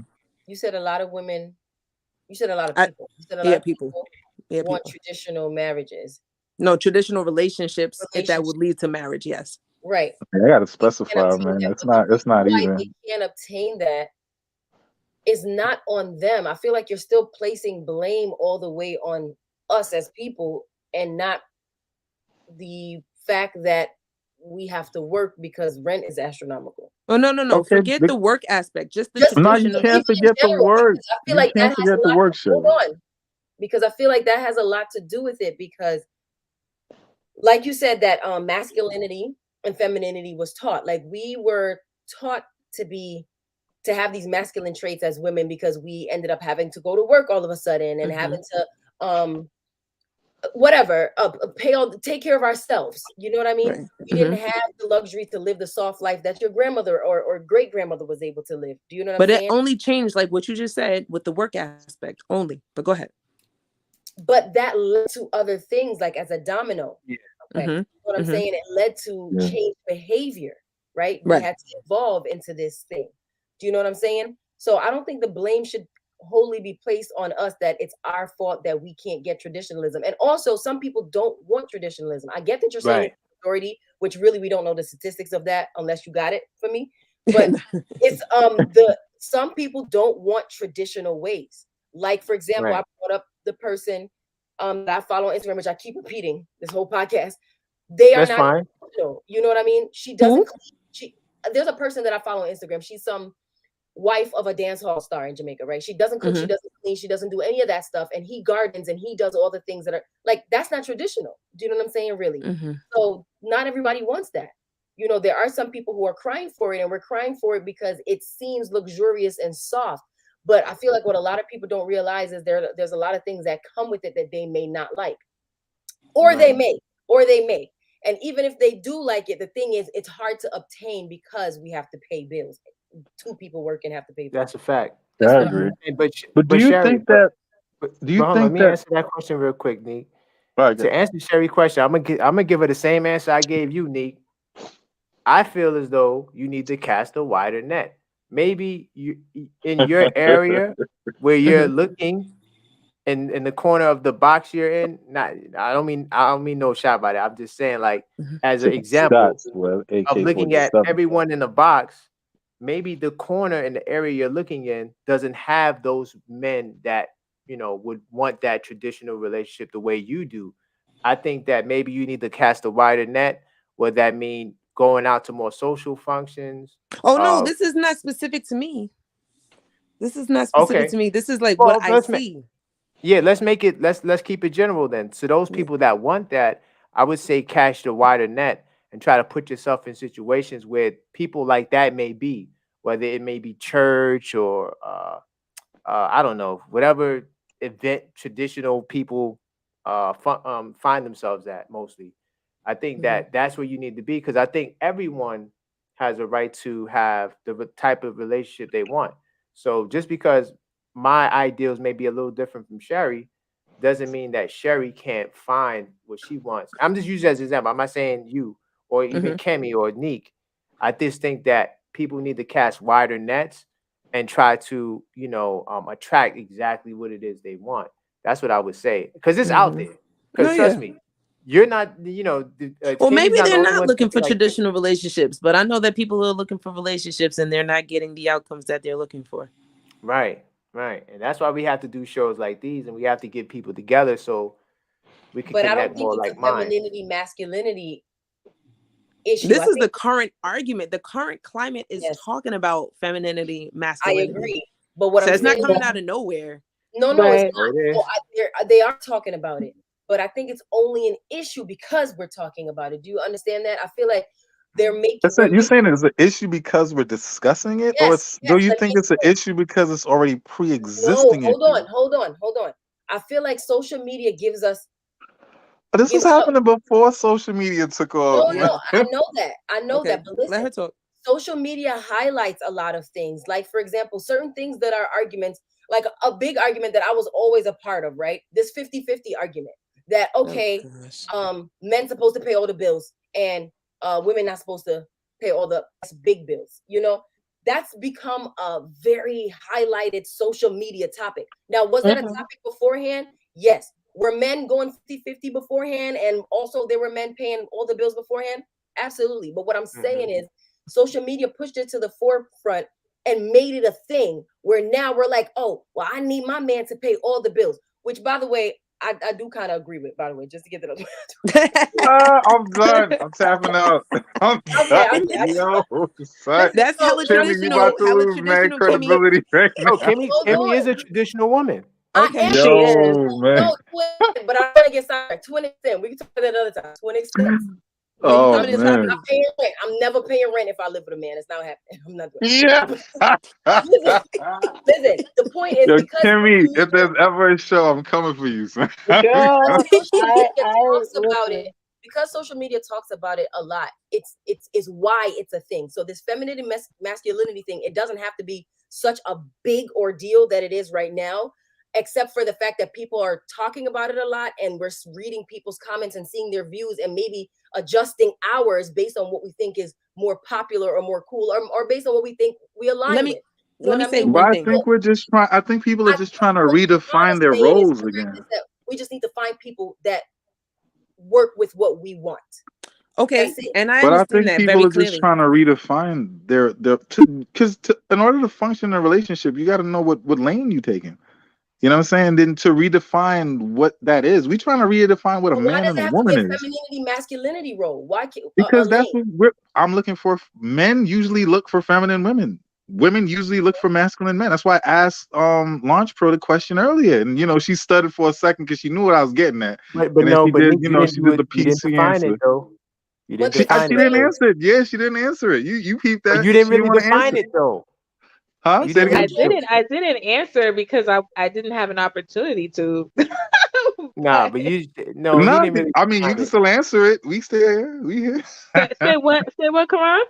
You said a lot of women. You said a lot of I, people. You said a lot yeah, of people. people Yeah, want people. traditional marriages, No, traditional relationships, if that would relationships, lead to marriage, yes. right? I got to They can't specify, obtain man. that, It's but the not. It's reason not why they even. can't obtain that is not on them. I feel like you're still placing blame all the way on us as people, and not the fact that we have to work because rent is astronomical. Oh, no. Okay, Forget the work aspect, just the Just now you traditional. even can't in forget the general, work. because I feel You like that can't has forget a the lot. work, Hold Sherry. on, because I feel like that has a lot to do with it. Because, like you said, that masculinity and femininity was taught. Like we were taught to be to have these masculine traits as women because we ended up having to go to work all of a sudden and Mhm. having to whatever pay all take care of ourselves, you know what I mean? Right. We didn't Mhm. have the luxury to live the soft life that your grandmother or great grandmother was able to live. Do you know what I'm But it saying? only changed, like what you just said, with the work aspect only. But go ahead. But that led to other things, like as a domino. yeah, Okay, you Mhm. know what I'm Mhm. saying? It led to Yeah. change behavior, right? We Right. had to evolve into this thing. Do you know what I'm saying? So I don't think the blame should wholly be placed on us that it's our fault that we can't get traditionalism. And also, some people don't want traditionalism. I get that you're saying right. it's the majority, which really we don't know the statistics of that unless you got it for me. But it's the some people don't want traditional ways. Like for example, I Right. brought up the person that I follow on Instagram, which I keep repeating this whole podcast. They are That's not fine. traditional. You know what I mean? She doesn't Who? clean. She There's a person that I follow on Instagram. She's some wife of a dance hall star in Jamaica, right? She doesn't cook, she Mhm. doesn't clean, she doesn't do any of that stuff. And he gardens and he does all the things that are like that's not traditional. Do you know what I'm saying? Really. Mhm. So not everybody wants that. You know, there are some people who are crying for it, and we're crying for it because it seems luxurious and soft. But I feel like what a lot of people don't realize is there's a lot of things that come with it that they may not like. Or they Right. may, or they may. And even if they do like it, the thing is it's hard to obtain because we have to pay bills. Two people working have to pay for it. That's a fact. Just I what I agree. Mhm. And But do but you Sherry, think that? Do you but hold on, let think me that? answer that question real quick, Neek. Right. To answer Sherry's question, I'm gonna give her the same answer I gave you, Neek. I feel as though you need to cast a wider net. Maybe you in your area where you're Mhm. looking in the corner of the box you're in. Not I don't mean no shot by that. I'm just saying like Mhm. as an Taking example shots with of looking at AK-47. everyone in the box. Maybe the corner in the area you're looking in doesn't have those men that would want that traditional relationship the way you do. I think that maybe you need to cast a wider net. Would that mean going out to more social functions? Oh no, Uh, this is not specific to me. This is not specific Okay. to me. This is like Well, what I see. let's make it. Let's keep it general then. So those people that want that, I would say cast a wider net and try to put yourself in situations where people like that may be, whether it may be church or I don't know, whatever event traditional people find themselves at mostly. I think that that's where you need to be because I think everyone has a right to have the type of relationship they want. So just because my ideals may be a little different from Sherry doesn't mean that Sherry can't find what she wants. I'm just using it as an example. I'm not saying you or even Kemi or Neek. I just think that people need to cast wider nets and try to, attract exactly what it is they want. That's what I would say because it's out there. No, Because trust yeah. me, you're not, Well, Kemi's maybe not the they're only not one looking thinking for like this. traditional relationships, but I know that people are looking for relationships and they're not getting the outcomes that they're looking for. Right, right. And that's why we have to do shows like these and we have to get people together so we can But I don't connect think more it's like a minds. femininity masculinity issue. This I is think the current argument. The current climate is yes, talking about femininity, I masculinity. agree. But what So I'm it's not saying, coming out of nowhere. no, it's Right. Oh, not. it No, is. they are talking about it, but I think it's only an issue because we're talking about it. Do you understand that? I feel like You're saying it's an issue because we're discussing it, or yes, it's do yes. you Let think me it's an explain. issue because it's already No, pre-existing issue? hold on. I feel like social media gives This was gives up. happening before social media took off. No, I know that. Okay, But let listen, her talk. social media highlights a lot of things. Like, for example, certain things that are arguments, like a big argument that I was always a part of, right? This 50-50 argument that, Oh okay, gosh. men supposed to pay all the bills and women not supposed to pay all the big bills, that's become a very highlighted social media topic. Now, was that a topic beforehand? Yes. Were men going 50-50 beforehand? And also there were men paying all the bills beforehand? Absolutely. But what I'm saying is social media pushed it to the forefront and made it a thing where now we're like, oh, well, I need my man to pay all the bills, which, by the way, I do kind of agree with, by the way, just to get that up. I'm done. I'm tapping out. I'm Okay, done. Yo, son. listen, That's hella Timmy, you about traditional. to Hella lose mad traditional, Kimmy. credibility right No, now. hold Kimmy is on. a traditional woman. I Okay. am, She is. Yo, man. no, but I'm gonna get started to an extent. We can talk about that another time. To an extent. Yeah, you Oh coming to the man. I'm topic. paying rent. I'm never paying rent if I live with a man. It's not happening. I'm not doing Yeah. it. Listen, the point is Yo, because Timmy, social if media, there's ever a show, I'm coming for you, son. Girl, social I media talks about it, listen. because social media talks about it a lot, it's why it's a thing. So this femininity masculinity thing, it doesn't have to be such a big ordeal that it is right now, except for the fact that people are talking about it a lot and we're reading people's comments and seeing their views and maybe adjusting ours based on what we think is more popular or more cool, or based on what we think we align Let with. me You know let what me I say mean? But one I thing. think I think people are I just think trying to what Ron redefine is their saying is roles correct, is again. that we just need to find people that work with what we want. Okay, That's it. and I But I understand think that people very are just clearly. trying to redefine in order to function in a relationship, you got to know what lane you taking. You know what I'm saying? Then to redefine what that is, we trying to redefine what a But why man does and it a have to be woman a is. femininity masculinity role? Why a Because that's lane? what I'm looking for. Men usually look for feminine women. Women usually look for masculine men. That's why I asked Launch Pro the question earlier, and she stuttered for a second because she knew what I was getting at. But And then no, she but did, Nick, you didn't she do did it. the You didn't PC define answer. it though. You didn't But She define it didn't though. answer it. Yeah, she didn't answer it. You peeped But that. you didn't She didn't really want to define answer. it though. Huh? You Say it didn't again. really. I didn't answer because I didn't have an opportunity to. Nah, But but no, he No, didn't really I mean you define can it. still answer it. We still here. We here. say what? Say what, Karan?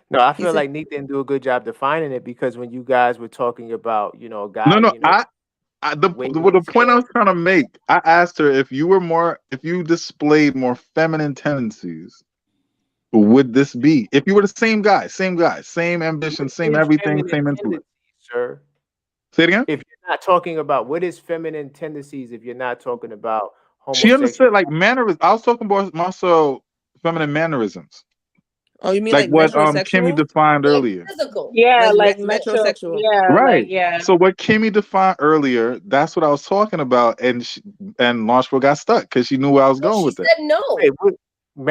No, I He feel said, like Nick didn't do a good job defining it because when you guys were talking about, a No, guy, no. waving The his point I hand. was trying to make, I asked her if you displayed more feminine tendencies, would this be? If you were the same guy, same ambition, What same is everything, feminine same intellect. tendencies, sir? Say it again. If you're not talking about what is feminine tendencies, if you're not talking about She homosexual, understood like mannerisms. I was talking about more so feminine mannerisms, "Oh, you mean like like what Kimmy metrosexual? defined like earlier. physical. Yeah, Like like metro. metrosexual?" Yeah, like Right. yeah. So what Kimmy defined earlier, that's what I was talking about, and Launchville got stuck because she knew where I was No, going she with that. said no. wait, what,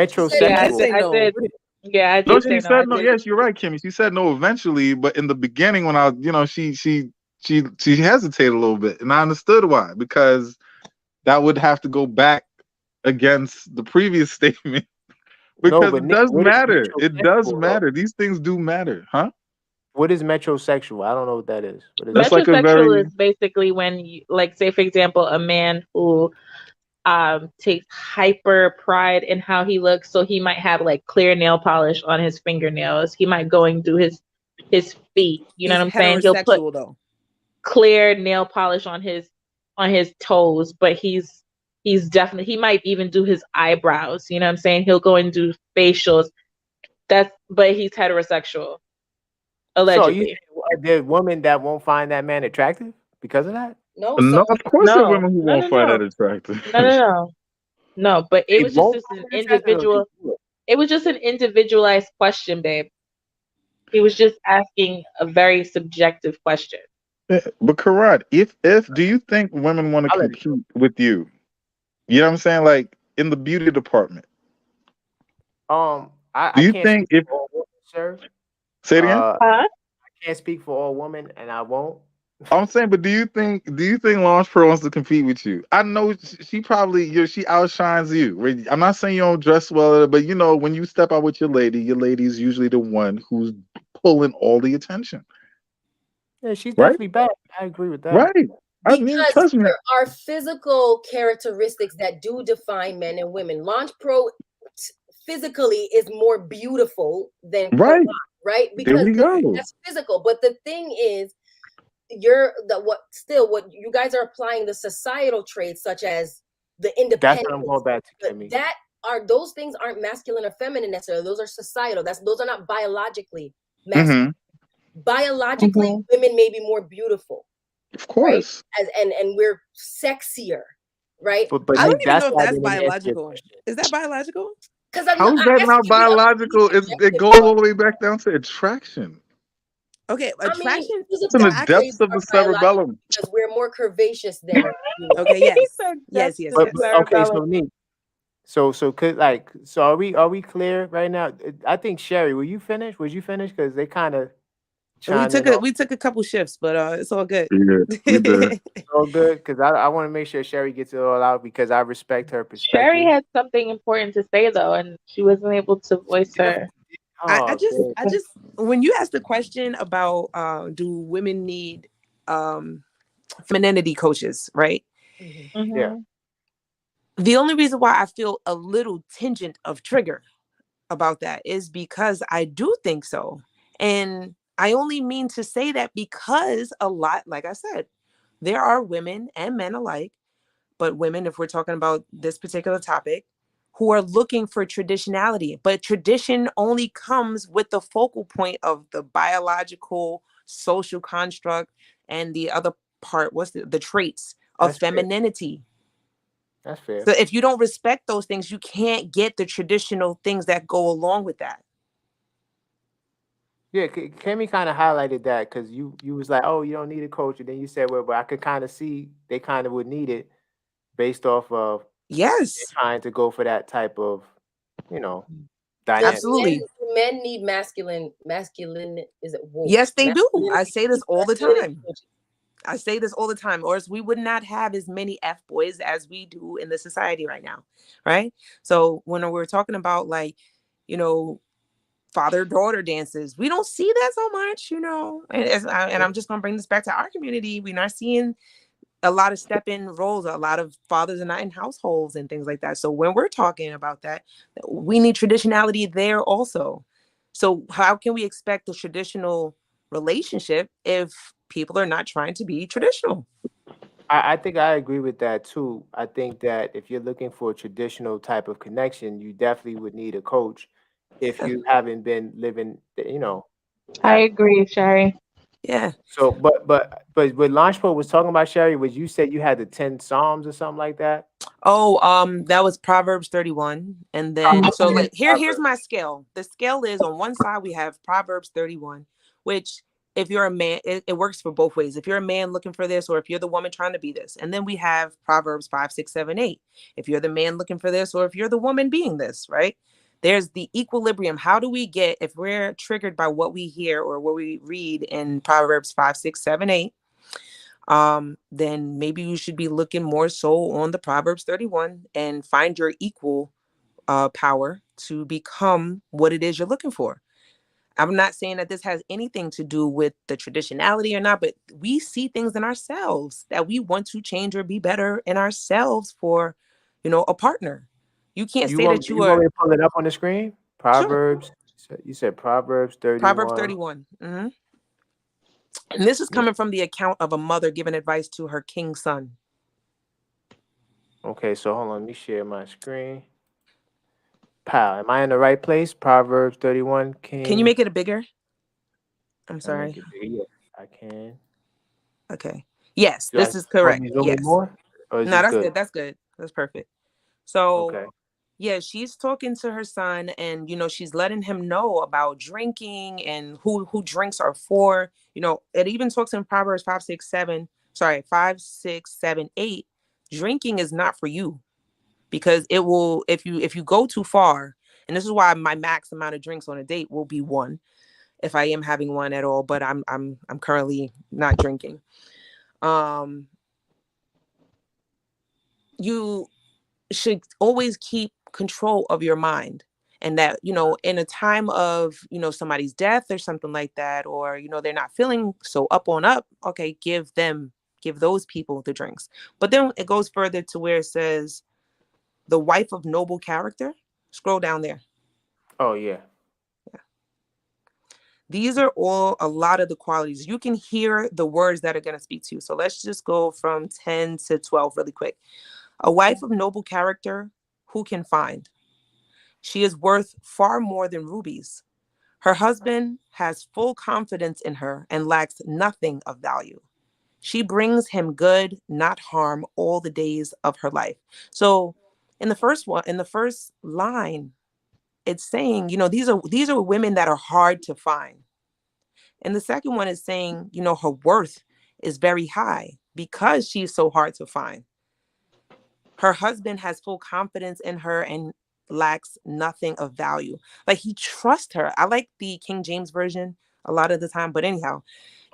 She said She no. did metrosexual? say I no. did. What is, Yeah, I No, do say she no. I said no. do. Yes, you're right, Kimmy. She said no eventually, but in the beginning, when she hesitated a little bit, and I understood why, because that would have to go back against the previous statement, No, because but it Nick, does what is matter. It does metrosexual though? matter. These things do matter, huh? What is metrosexual? I don't know what that is. What is That's that? like a Metrosexual very is basically when you, like, say for example, a man who takes hyper pride in how he looks. So he might have like clear nail polish on his fingernails. He might go and do his feet. You know He's what I'm saying? He'll put heterosexual though. clear nail polish on his toes, but he's definitely, he might even do his eyebrows. You know what I'm saying? He'll go and do facials. But he's heterosexual, So you allegedly. there's women that won't find that man attractive because of that? No, no. some Of people course, there are No, women who no, won't no, find no, that attractive. no, no, no, no. But it They was just won't this an find it attractive or they individual. do it? It was just an individualized question, babe. He was just asking a very subjective question. Yeah, but Karat, if do you think women want to I'll let it compete with you? You know what I'm saying? Like in the beauty department. go. Do I you can't think speak if for all women, sir. say it again? Huh? I can't speak for all women, and I won't. I'm saying, but do you think Launch Pro wants to compete with you? I know she probably she outshines you. Right? I'm not saying you don't dress well, but when you step out with your lady is usually the one who's pulling all the attention. Yeah, she's Right? definitely bad. I agree with that. Right. I mean, because trust me. there are physical characteristics that do define men and women. Launch Pro physically is more beautiful than Karan, Right. right? There Because we go. that's physical. But the thing is, what you guys are applying the societal traits such as the That's what I'm independence, going back to, but Kimmy. those things aren't masculine or feminine necessarily. Those are societal. Those are not biologically masculine. Hmm. Biologically, Mm-hmm. women may be more beautiful, Of right? course. And we're sexier, right? But I Nick, don't even that's know if why I that's didn't answer your biological. question. Is that biological? Because How is I'm that asking not you, I'm biological? being It objective. goes all the way back down to attraction. Okay, I mean, attraction. It's in physical the Actually, depths traits of are the biological cerebellum. because we're more curvaceous than okay, He yes, said yes, that's yes, the But yes. okay, so cerebellum. Nick, so could so are we clear right now? I think Sherry, were you finished? Was you finished? Because they kind of We chimed took in a on we took a couple shifts, but it's all good. Yeah, we did. all good. Because I want to make sure Sherry gets it all out because I respect her Sherry perspective. had something important to say though, and she wasn't able to voice her. I Oh, just dang. I just when you asked the question about do women need um femininity coaches, right? Mhm. Yeah, Mm-hmm. The only reason why I feel a little tingent of trigger about that is because I do think so. And I only mean to say that because a lot, like I said, there are women and men alike, but women, if we're talking about this particular topic, who are looking for traditionality. But tradition only comes with the focal point of the biological, social construct, and the other part, what's the traits of that's fair. femininity. That's fair. So if you don't respect those things, you can't get the traditional things that go along with that. Yeah, Kimmy kind of highlighted that because you was like, oh, you don't need a coach, and then you said, well, but I could kind of see they kind of would need it based off of they're Yes, trying to go for that type of, you know, Does dynamic. men absolutely. do men need masculine is it whoa Yes, they do. I masculinity say this all the masculinity time. coaches? I say this all the time, or else we would not have as many F boys as we do in the society right now. Right. So when we're talking about like, you know, father daughter dances, we don't see that so much, and I'm just going to bring this back to our community. We're not seeing a lot of step in roles. A lot of fathers are not in households and things like that. So when we're talking about that, we need traditionality there also. So how can we expect a traditional relationship if people are not trying to be traditional? I think I agree with that too. I think that if you're looking for a traditional type of connection, you definitely would need a coach if Yeah. you haven't been living, I that. agree, Sherry. Yeah. So, but what Launchpad was talking about, Sherry, was you said you had the 10 Psalms or something like that? Oh, that was Proverbs 31. And then so Okay, like here's Proverbs. my scale. The scale is on one side we have Proverbs 31, which if you're a man, it works for both ways. If you're a man looking for this, or if you're the woman trying to be this. And then we have Proverbs 5, 6, 7, 8. If you're the man looking for this, or if you're the woman being this, right? There's the equilibrium. How do we get, if we're triggered by what we hear or what we read in Proverbs 5, 6, 7, 8, then maybe you should be looking more so on the Proverbs 31 and find your equal power to become what it is you're looking for. I'm not saying that this has anything to do with the traditionality or not, but we see things in ourselves that we want to change or be better in ourselves for, a partner. You can't say that you you want are me to pull it up on the screen? sure. Proverbs. You said Proverbs Proverbs 31. 31. And this is coming from the account of a mother giving advice to her king son. Okay, so hold on. Let me share my screen. Pal, am I in the right place? Proverbs 31, Can you King. make it a bigger? I'm I'll make sorry. it bigger. Yeah, I can. Okay. Yes, Do I this is want correct. me to zoom in Yes. more? Or is No, this that's good? good. That's good. That's perfect. So, Okay. yeah, she's talking to her son, and she's letting him know about drinking and who drinks are for. It even talks in Proverbs 5, 6, 7. Sorry, 5, 6, 7, 8. Drinking is not for you, because it will, if you go too far, and this is why my max amount of drinks on a date will be one, if I am having one at all, but I'm currently not drinking. You should always keep control of your mind, and that in a time of somebody's death or something like that, or they're not feeling so up, okay, give those people the drinks. But then it goes further to where it says the wife of noble character. Scroll down there. Oh, yeah. These are all a lot of the qualities. You can hear the words that are going to speak to you. So let's just go from 10 to 12 really quick. A wife of noble character, who can find? She is worth far more than rubies. Her husband has full confidence in her and lacks nothing of value. She brings him good, not harm, all the days of her life. So in the first line, it's saying, these are women that are hard to find. And the second one is saying, her worth is very high because she's so hard to find. Her husband has full confidence in her and lacks nothing of value. Like, he trusts her. I like the King James version a lot of the time, but anyhow,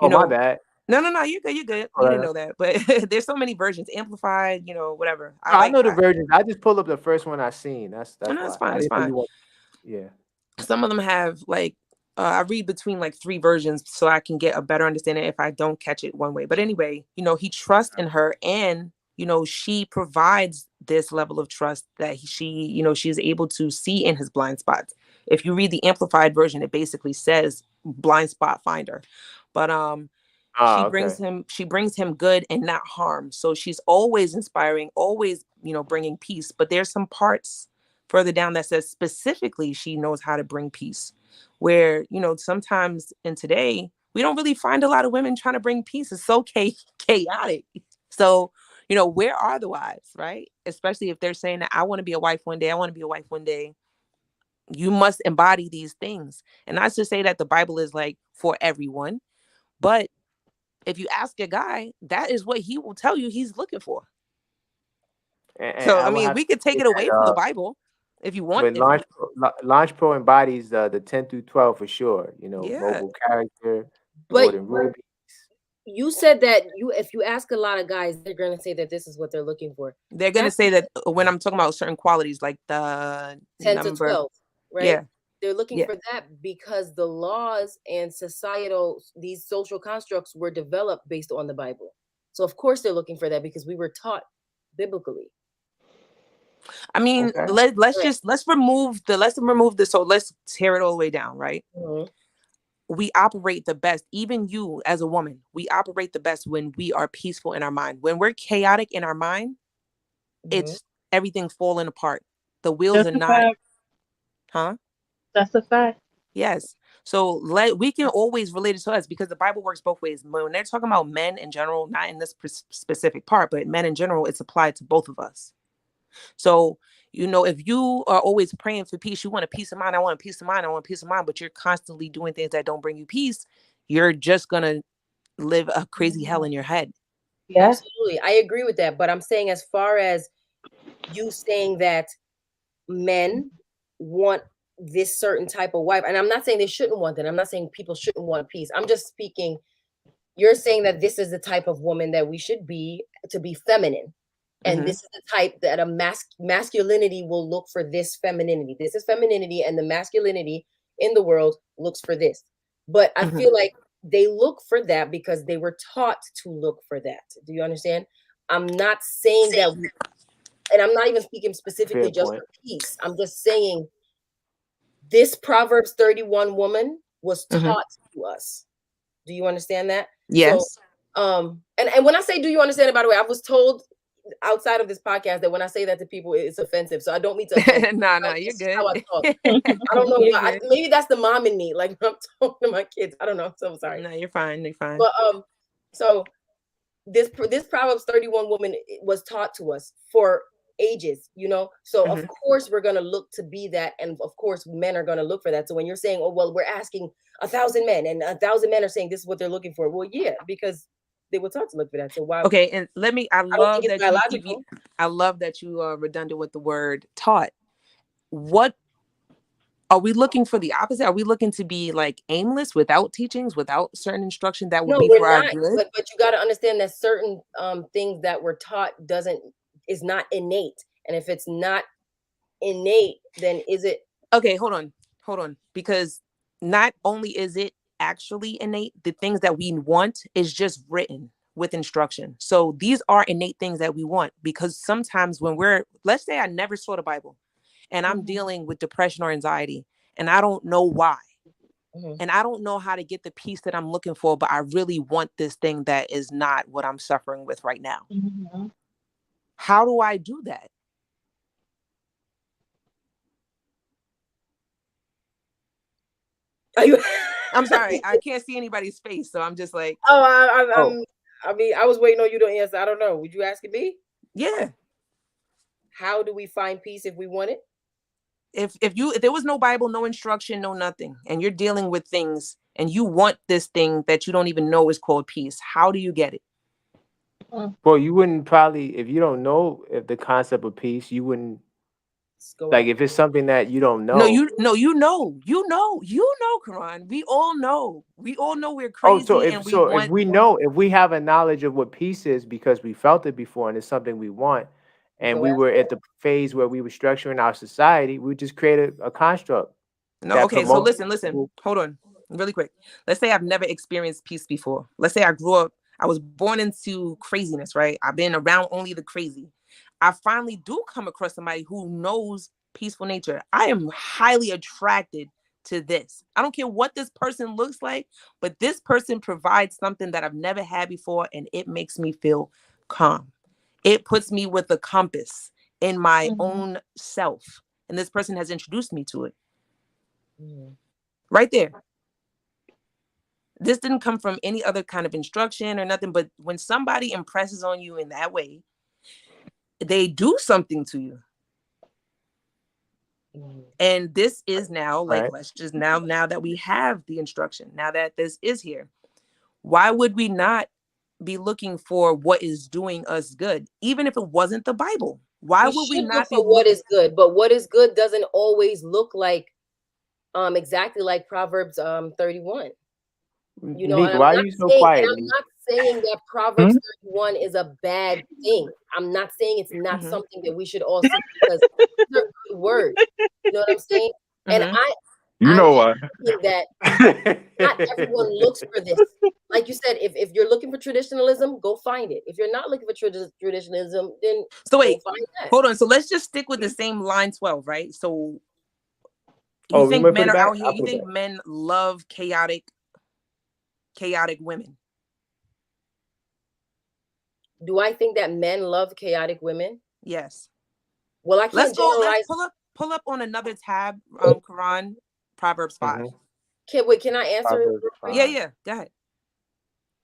you Oh, my know, bad. no, you're good, you're good. You didn't know that, but there's so many versions, amplified, whatever. No, I know the versions. I just pulled up the first one I seen. That's No, it's why. fine, I it's didn't know fine. you want. Yeah. Some of them have like I read between like 3 versions so I can get a better understanding if I don't catch it one way. But anyway, he trusts in her, and she provides this level of trust that she's able to see in his blind spots. If you read the amplified version, it basically says blind spot finder. But Ah, okay. she brings him good and not harm. So she's always inspiring, always bringing peace. But there's some parts further down that says specifically she knows how to bring peace, where sometimes in today we don't really find a lot of women trying to bring peace. It's so chaotic. So where are the wives, right? Especially if they're saying that I want to be a wife one day, I want to be a wife one day. You must embody these things. And not to say that the Bible is like for everyone, but if you ask a guy, that is what he will tell you he's looking for. And So I I would mean, have to we could take say it away from the that. Bible if you want. But If you, Launch Pro embodies the 10 through 12 for sure. yeah, Mobile character, more But than rubies. you said that if you ask a lot of guys, they're gonna say that this is what they're looking for. they're gonna That's say that when I'm talking about certain qualities, like the 10 to number. 12, right? Yeah, They're looking yeah. for that because the laws and these social constructs were developed based on the Bible. So of course they're looking for that because we were taught biblically. I mean, Okay. let's remove the so let's tear it all the way down, right? Mm-hmm. We operate the best, even you as a woman, we operate the best when we are peaceful in our mind. When we're chaotic in our mind, Mm-hmm. it's everything's falling apart. The wheels are That's a not, fact. huh? That's a fact. Yes. So we can always relate it to us because the Bible works both ways. When they're talking about men in general, not in this specific part, but men in general, it's applied to both of us. So, if you are always praying for peace, you want a peace of mind, I want a peace of mind, I want peace of mind, but you're constantly doing things that don't bring you peace, you're just going to live a crazy hell in your head. Yeah. Absolutely. I agree with that. But I'm saying, as far as you saying that men want this certain type of wife. And I'm not saying they shouldn't want that. I'm not saying people shouldn't want peace. I'm just speaking, you're saying that this is the type of woman that we should be, to be feminine. And this is the type that a masculinity will look for this femininity. This is femininity, and the masculinity in the world looks for this. But I feel like they look for that because they were taught to look for that. Do you understand? I'm not saying that, and I'm not even speaking specifically Fair just point. for peace. I'm just saying this Proverbs 31 woman was taught to us. Do you understand that? Yes. So, and when I say, do you understand it, by the way, I was told outside of this podcast that when I say that to people, it's offensive. So I don't mean to offend. No, you're good. How I talk. I don't know why. Maybe that's the mom in me. Like I'm talking to my kids. I don't know. So I'm sorry. No, you're fine. You're fine. But so this Proverbs 31 woman was taught to us for ages, you know. So of course we're gonna look to be that, and of course men are gonna look for that. So when you're saying, oh well, we're asking 1,000 men, and 1,000 men are saying this is what they're looking for, well, yeah, because they were taught to look for that. So why? Okay, and I love that biological. I love that you are redundant with the word taught. What are we looking for? The opposite? Are we looking to be like aimless, without teachings, without certain instruction that would be for our good? But you got to understand that certain things that were taught is not innate, and if it's not innate, then is it? Okay, hold on, because not only is it actually innate, the things that we want is just written with instruction. So these are innate things that we want, because sometimes when let's say I never saw the Bible and I'm dealing with depression or anxiety and I don't know why. And I don't know how to get the peace that I'm looking for, but I really want this thing that is not what I'm suffering with right now. How do I do that? I'm sorry, I can't see anybody's face, so I'm just like, I mean, I was waiting on you to answer. I don't know. Would you asking me? Yeah. How do we find peace if we want it? If there was no Bible, no instruction, no nothing, and you're dealing with things and you want this thing that you don't even know is called peace, how do you get it? Well, you wouldn't probably, if you don't know if the concept of peace, you wouldn't, like if it's something that you don't know. You know, Karan. We all know we're crazy. So if we have a knowledge of what peace is because we felt it before and it's something we want, and we were at the phase where we were structuring our society, we just created a construct. No, okay, so listen, hold on, really quick. Let's say I've never experienced peace before. Let's say I was born into craziness, right? I've been around only the crazy. I finally do come across somebody who knows peaceful nature. I am highly attracted to this. I don't care what this person looks like, but this person provides something that I've never had before, and it makes me feel calm. It puts me with a compass in my own self, and this person has introduced me to it. Right there. This didn't come from any other kind of instruction or nothing, but when somebody impresses on you in that way, they do something to you. And this is now, like, let's just now that we have the instruction, now that this is here, why would we not be looking for what is doing us good, even if it wasn't the Bible? Why would we not look for what is good? But what is good doesn't always look like exactly like Proverbs 31. You know, Nick, why are you so quiet? I'm not saying that Proverbs 31 is a bad thing. I'm not saying it's not something that we should all see, because they're good words. You know what I'm saying? And I think that not everyone looks for this. Like you said, if you're looking for traditionalism, go find it. If you're not looking for traditionalism, then wait, go find that. Hold on. So let's just stick with the same line 12, right? So you think men are out here? You think men love chaotic women? Do I think that men love chaotic women? Yes. Well, I can't generalize. Let's pull up on another tab, Quran, Proverbs 5. Can I answer? Yeah. Go ahead.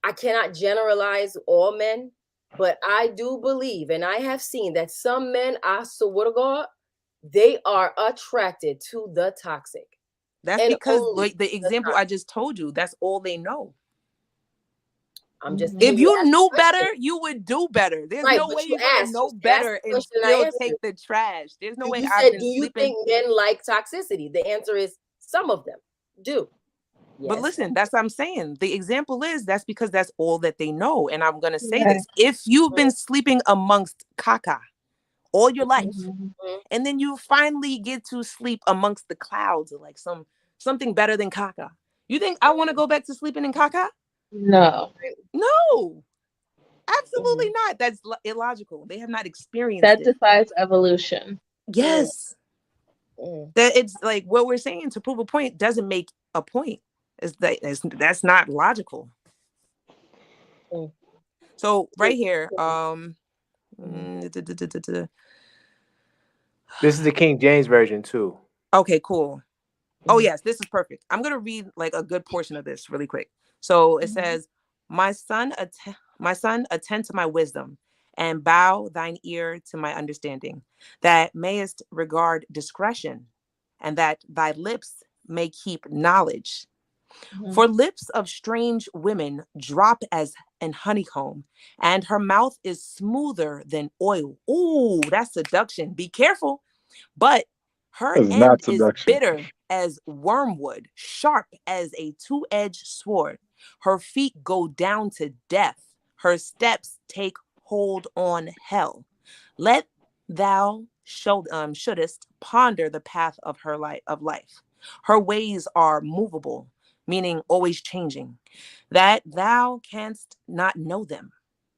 I cannot generalize all men, but I do believe, and I have seen that some men, I swear to God, they are attracted to the toxic. That's because, like the example I just told you, that's all they know. I'm just If you asked knew the question. better, you would do better. There's Right, no but way you you're gonna asked. You know asked better the and question. I still take answered. the trash. There's no way You I've said, been "Do you sleeping. think men like toxicity?" The answer is some of them do. But Yes. listen, that's what I'm saying. The example is that's because that's all that they know. And I'm gonna say this: if you've been sleeping amongst caca all your life, and then you finally get to sleep amongst the clouds, or like something better than caca, you think I want to go back to sleeping in caca? No. No, absolutely not. That's illogical. They have not experienced That it. defies evolution. Yes. That it's like what we're saying to prove a point doesn't make a point. That's not logical. So right here, This is the King James version too. okay, cool. Oh yes, this is perfect. I'm gonna read like a good portion of this really quick. So it says, my son, attend to my wisdom, and bow thine ear to my understanding, that mayest regard discretion, and that thy lips may keep knowledge. For lips of strange women drop as an honeycomb, and her mouth is smoother than oil. Ooh, that's seduction. Be careful. But her It's end not is seduction. bitter as wormwood, sharp as a two-edged sword. Her feet go down to death. Her steps take hold on hell. Let thou shouldest ponder the path of her life. Her ways are movable, meaning always changing, that thou canst not know them.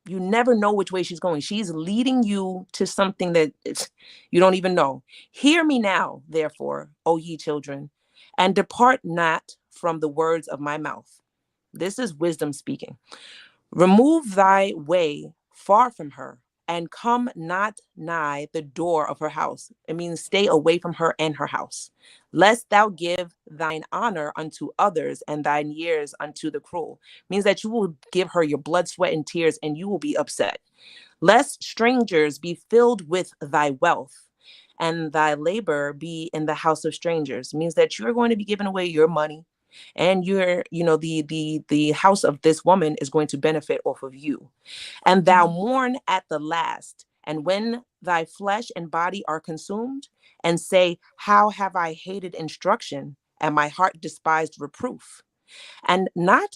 You never know which way she's going. She's leading you to something that you don't even know. Hear me now, therefore, O ye children, and depart not from the words of my mouth. This is wisdom speaking. Remove thy way far from her, and come not nigh the door of her house. It means stay away from her and her house, lest thou give thine honor unto others and thine years unto the cruel. Means that you will give her your blood, sweat, and tears, and you will be upset. Lest strangers be filled with thy wealth, and thy labor be in the house of strangers. Means that you're going to be giving away your money, and the house of this woman is going to benefit off of you. And thou mourn at the last, and when thy flesh and body are consumed, and say, how have I hated instruction, and my heart despised reproof, and not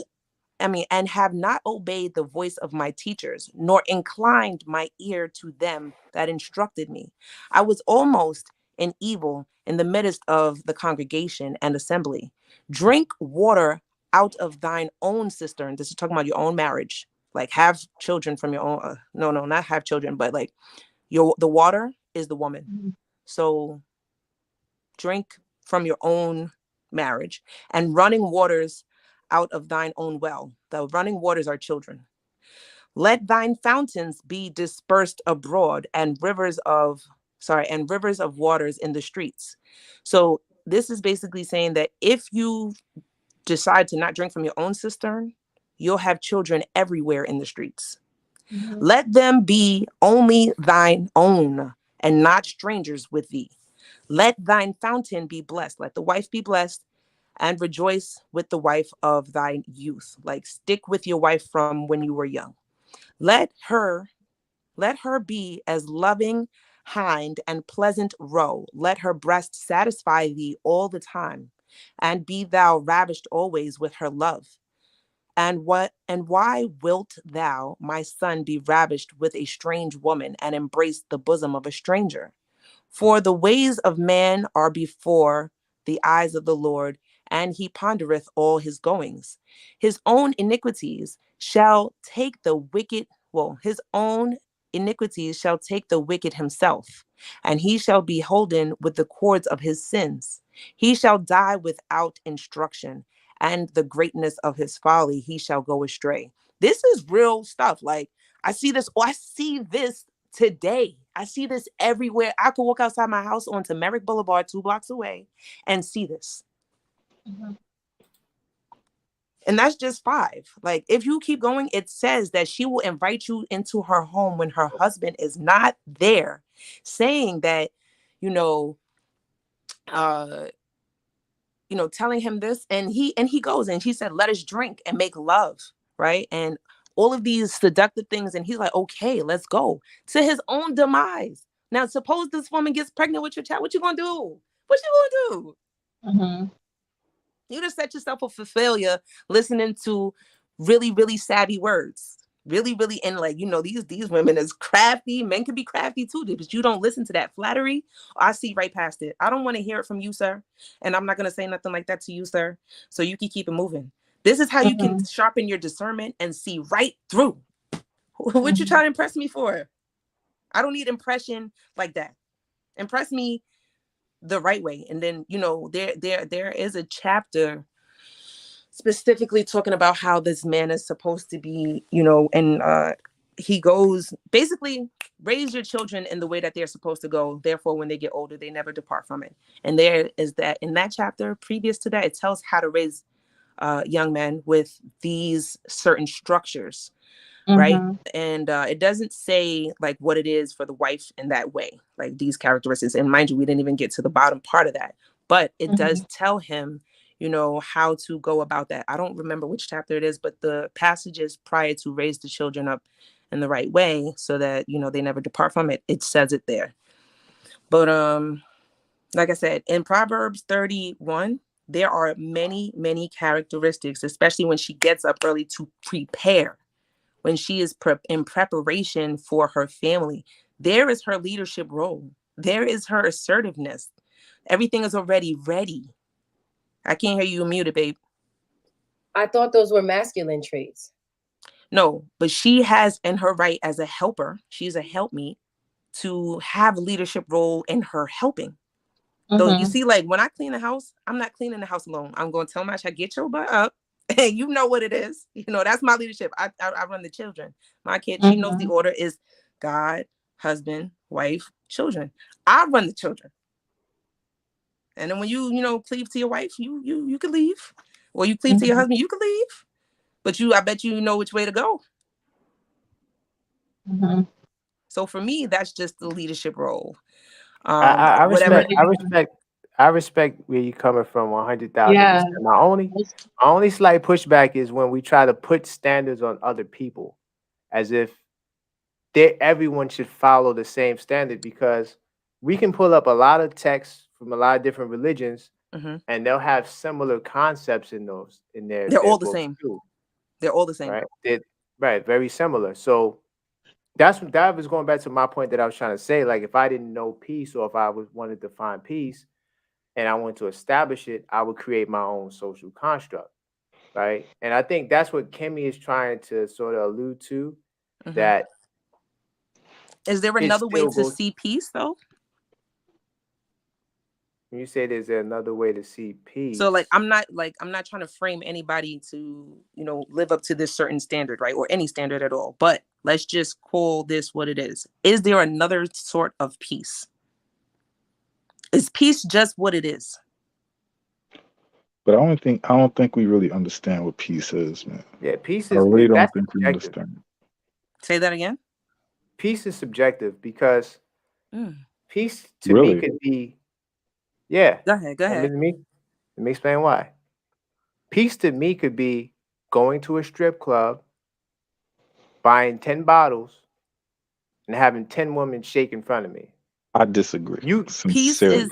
and have not obeyed the voice of my teachers, nor inclined my ear to them that instructed me. I was almost an evil in the midst of the congregation and assembly. Drink water out of thine own cistern. This is talking about your own marriage. Like have children from your own. No, not have children, but like the water is the woman. So drink from your own marriage, and running waters out of thine own well. The running waters are children. Let thine fountains be dispersed abroad, and rivers of waters in the streets. So this is basically saying that if you decide to not drink from your own cistern, you'll have children everywhere in the streets. Let them be only thine own, and not strangers with thee. Let thine fountain be blessed. Let the wife be blessed, and rejoice with the wife of thy youth. Like stick with your wife from when you were young. Let her be as loving hind and pleasant roe. Let her breast satisfy thee all the time, and be thou ravished always with her love. And why wilt thou, my son, be ravished with a strange woman, and embrace the bosom of a stranger? For the ways of man are before the eyes of the Lord, and he pondereth all his goings. His own iniquities shall take the wicked, his own iniquities shall take the wicked himself, and he shall be holden with the cords of his sins. He shall die without instruction, and the greatness of his folly he shall go astray. This is real stuff. Like I see this today. I see this everywhere. I could walk outside my house onto Merrick Boulevard, 2 blocks away, and see this. And that's just 5. Like, if you keep going, it says that she will invite you into her home when her husband is not there, saying that, uh, telling him this, and he goes and he said, let us drink and make love, right? And all of these seductive things, and he's like, okay, let's go, to his own demise. Now, suppose this woman gets pregnant with your child. What you gonna do? What you gonna do? Mm-hmm. You just set yourself up for failure listening to really, really savvy words. Really, really, and like, these women is crafty. Men can be crafty too, but you don't listen to that flattery. I see right past it. I don't want to hear it from you, sir. And I'm not going to say nothing like that to you, sir. So you can keep it moving. This is how you can sharpen your discernment and see right through. What you trying to impress me for? I don't need impression like that. Impress me the right way. And then, there is a chapter specifically talking about how this man is supposed to be, and he goes, basically, raise your children in the way that they're supposed to go. Therefore, when they get older, they never depart from it. And there is that in that chapter previous to that, it tells how to raise young men with these certain structures. Right. And it doesn't say like what it is for the wife in that way, like these characteristics. And mind you, we didn't even get to the bottom part of that, but it does tell him, how to go about that. I don't remember which chapter it is, but the passages prior to raise the children up in the right way so that, they never depart from it. It says it there. But like I said, in Proverbs 31, there are many, many characteristics, especially when she gets up early to prepare. When she is in preparation for her family, there is her leadership role. There is her assertiveness. Everything is already ready. I can't hear you muted, babe. I thought those were masculine traits. No, but she has in her right as a helper. She's a helpmeet to have a leadership role in her helping. So you see, like when I clean the house, I'm not cleaning the house alone. I'm going to tell my child, get your butt up. And you know what it is. That's my leadership. I run the children. My kid, she knows the order is God, husband, wife, children. I run the children. And then when you cleave to your wife, you can leave. Or you cleave to your husband, you can leave. But I bet you know which way to go. So for me, that's just the leadership role. I whatever. respect where you're coming from 100,000%. My only slight pushback is when we try to put standards on other people as if everyone should follow the same standard, because we can pull up a lot of texts from a lot of different religions and they'll have similar concepts in their They're all the books same. too. They're all the same. Right. Right. Very similar. So that was going back to my point that I was trying to say. Like, if I didn't know peace, or if I wanted to find peace and I wanted to establish it, I would create my own social construct. Right. And I think that's what Kimmy is trying to sort of allude to. That is there another way to see peace, though? When you say there's another way to see peace. So like I'm not trying to frame anybody to, live up to this certain standard, right? Or any standard at all. But let's just call this what it is. Is there another sort of peace? Is peace just what it is? But I don't think we really understand what peace is, man. Yeah, peace is. I really don't think we understand. Say that again. Peace is subjective, because peace to me could be. Yeah. Go ahead. Let me explain why. Peace to me could be going to a strip club, buying 10 bottles, and having 10 women shake in front of me. I disagree. Peace is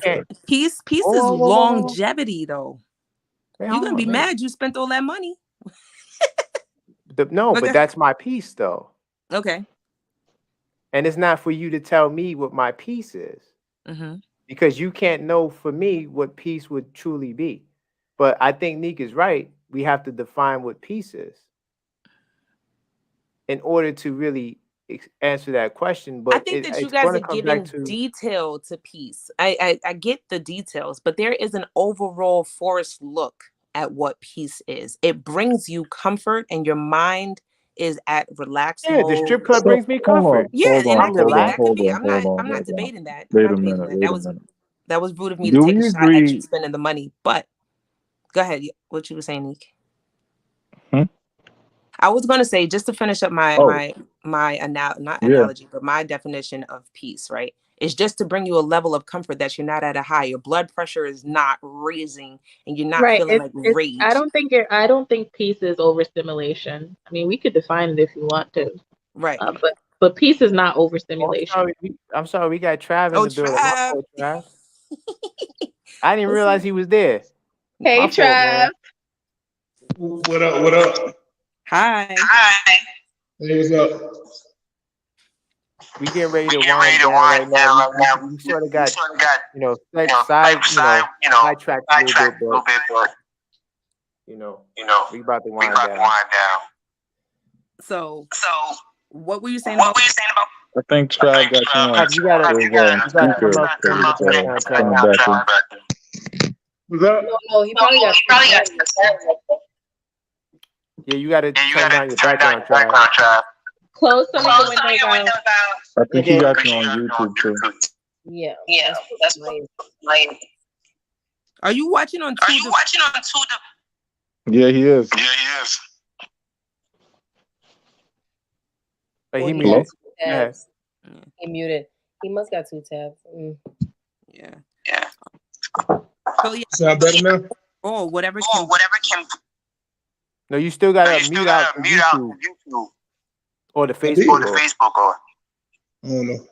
longevity, though. You're gonna be mad you spent all that money. But that's my peace, though. Okay. And it's not for you to tell me what my peace is. Because you can't know for me what peace would truly be. But I think Neek is right. We have to define what peace is in order to really answer that question. But I think that you guys are giving detail to peace. I get the details, but there is an overall forest look at what peace is. It brings you comfort and your mind is at relaxed mode. The strip club brings me comfort. That could be. I'm not debating that. Wait a minute. That was rude of me to take a shot at you spending the money. But go ahead. What you were saying, Nick? I was going to say, just to finish up Oh, not yeah. analogy, but my definition of peace, right? It's just to bring you a level of comfort that you're not at a high. Your blood pressure is not raising, and you're not Right. feeling like rage. I don't think peace is overstimulation. I mean, we could define it if you want to. Right. But peace is not Oh, overstimulation. I'm sorry, we got Trav in Oh, the building. My Trav. fault, Trav. I didn't realize he was there. Hey, My fault, man. Trav. What up? What up? Hi. Hey, what's up? We getting ready to wind down right now. We sort of got, sidetracked a little bit, but we about to wind down. So what were you saying about? I think Trav got you on. You gotta Speaker come up because from the it's background, coming Trav. back. What's up? No, he probably got. Yeah, you gotta turn down your background, Trav. Close some of the windows out. I think he got you on YouTube too. Yeah. That's Are you watching on two? Yeah, he is. But he He muted. tabs. He muted. He must got 2 tabs. Yeah. So yeah. Sound better now? Oh, whatever can. No, you still gotta mute out the YouTube or the Facebook. I don't know.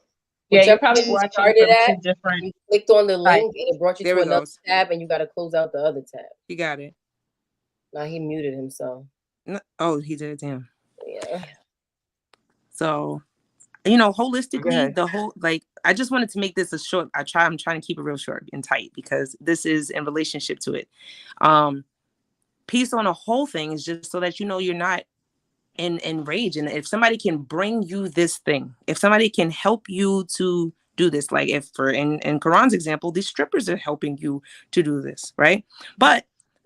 Yeah, Whichever you're probably you watching started from at, two different. you clicked on the link and it brought you There to it another goes. tab, and you got to close out the other tab. You got it. Now he muted himself. Oh, he did it. Damn. Yeah. So, holistically, the whole, I just wanted to make this a short. I'm trying to keep it real short and tight because this is in relationship to it. Peace on a whole thing is just so that you're not in rage. And if somebody can bring you this thing, if somebody can help you to do this, like if in Karan's example, these strippers are helping you to do this, right? But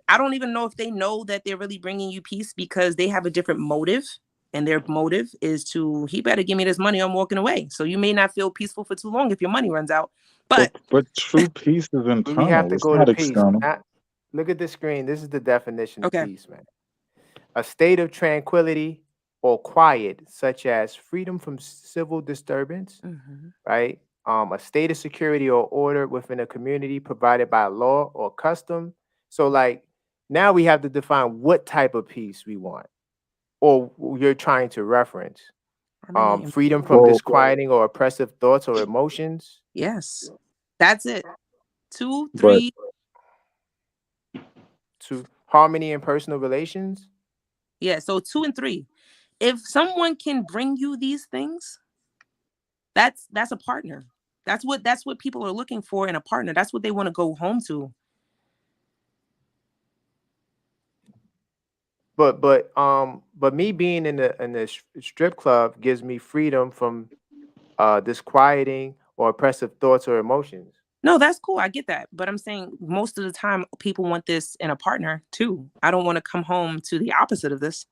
I don't even know if they know that they're really bringing you peace because they have a different motive. And their motive is he better give me this money, I'm walking away. So you may not feel peaceful for too long if your money runs out. But true peace is internal. We have to it's go not to peace. external. Look at the screen. This is the definition Okay. of peace, man. A state of tranquility or quiet, such as freedom from civil disturbance, right? A state of security or order within a community provided by law or custom. So, now we have to define what type of peace we want, or you're trying to reference. Freedom from disquieting or oppressive thoughts or emotions. Yes, that's it. 2, 3. To harmony in personal relations. Yeah, so 2 and 3. If someone can bring you these things, that's a partner. That's what people are looking for in a partner. That's what they want to go home to. But me being in the strip club gives me freedom from disquieting or oppressive thoughts or emotions. No, that's cool. I get that. But I'm saying most of the time people want this in a partner too. I don't want to come home to the opposite of this.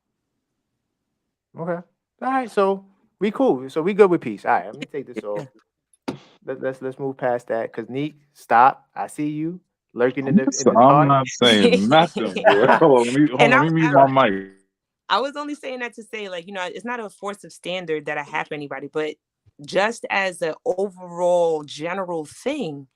Okay. All right. So we cool. So we good with peace. All right. Let me take this off. Let's move past that. Cause Neek, stop. I see you lurking in the I'm not saying nothing, boy. Hold on, let me mute my mic. I was only saying that to say, it's not a force of standard that I have for anybody, but just as an overall general thing,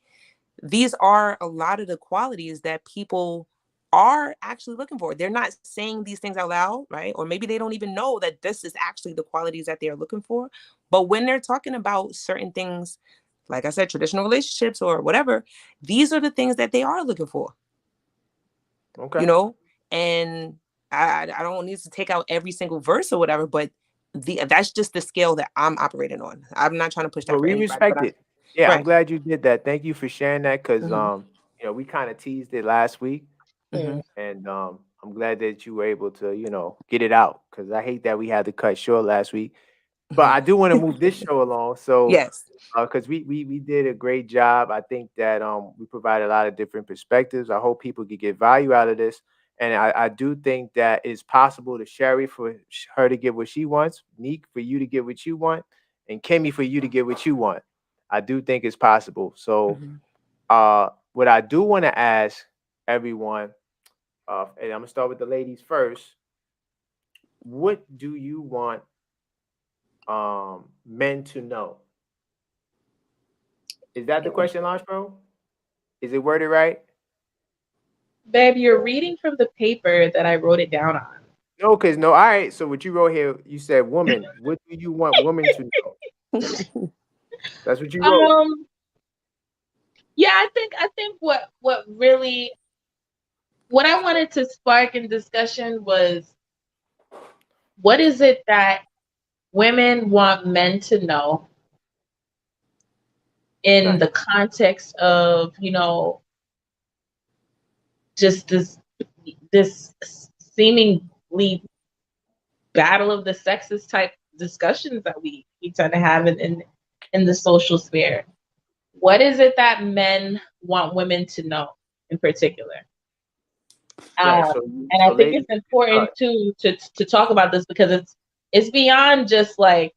these are a lot of the qualities that people are actually looking for. They're not saying these things out loud, right? Or maybe they don't even know that this is actually the qualities that they're looking for. But when they're talking about certain things, like I said, traditional relationships or whatever, these are the things that they are looking for. Okay. And I don't need to take out every single verse or whatever, but that's just the scale that I'm operating on. I'm not trying to push that. But we respect it. Yeah, right. I'm glad you did that. Thank you for sharing that because we kind of teased it last week, and I'm glad that you were able to get it out because I hate that we had to cut short last week. But I do want to move this show along. So yes, because we did a great job. I think that we provided a lot of different perspectives. I hope people could get value out of this. And I do think that it's possible to Sherry for her to get what she wants, Neek for you to get what you want, and Kimmy for you to get what you want. I do think it's possible. So what I do want to ask everyone, and I'm gonna start with the ladies first. what do you want men to know? Is that the question, Launch Bro? Is it worded right? Babe, you're reading from the paper that I wrote it down on. No, because no, all right. So what you wrote here, you said woman. What do you want women to know? That's what you wrote. Yeah, I think what really what I wanted to spark in discussion was, what is it that women want men to know in the context of, just this seemingly battle of the sexes type discussions that we tend to have in the social sphere. What is it that men want women to know in particular? Right. And I think it's important to talk about this because it's beyond just like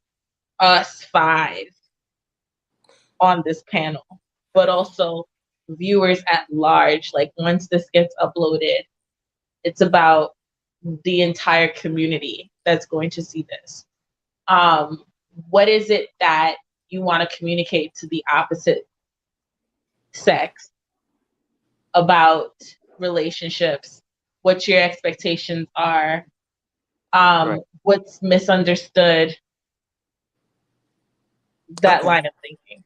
us five on this panel, but also viewers at large. Like once this gets uploaded, it's about the entire community that's going to see this. What is it that you want to communicate to the opposite sex about relationships? What your expectations are? Right. What's misunderstood? That Okay. line of thinking.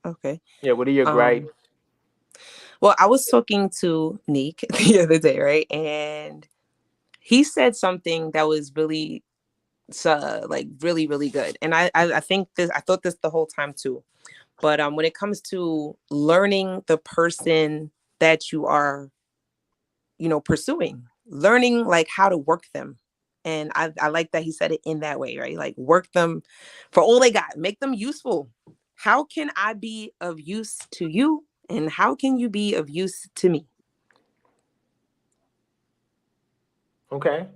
Okay. Yeah. What are your gripes? Well, I was talking to Nick the other day, right? And he said something that was really, like really, really good. And I think this, I thought this the whole time too. But when it comes to learning the person that you are, pursuing, learning like how to work them. And I like that he said it in that way, right? Like work them for all they got, make them useful. How can I be of use to you? And how can you be of use to me? Okay.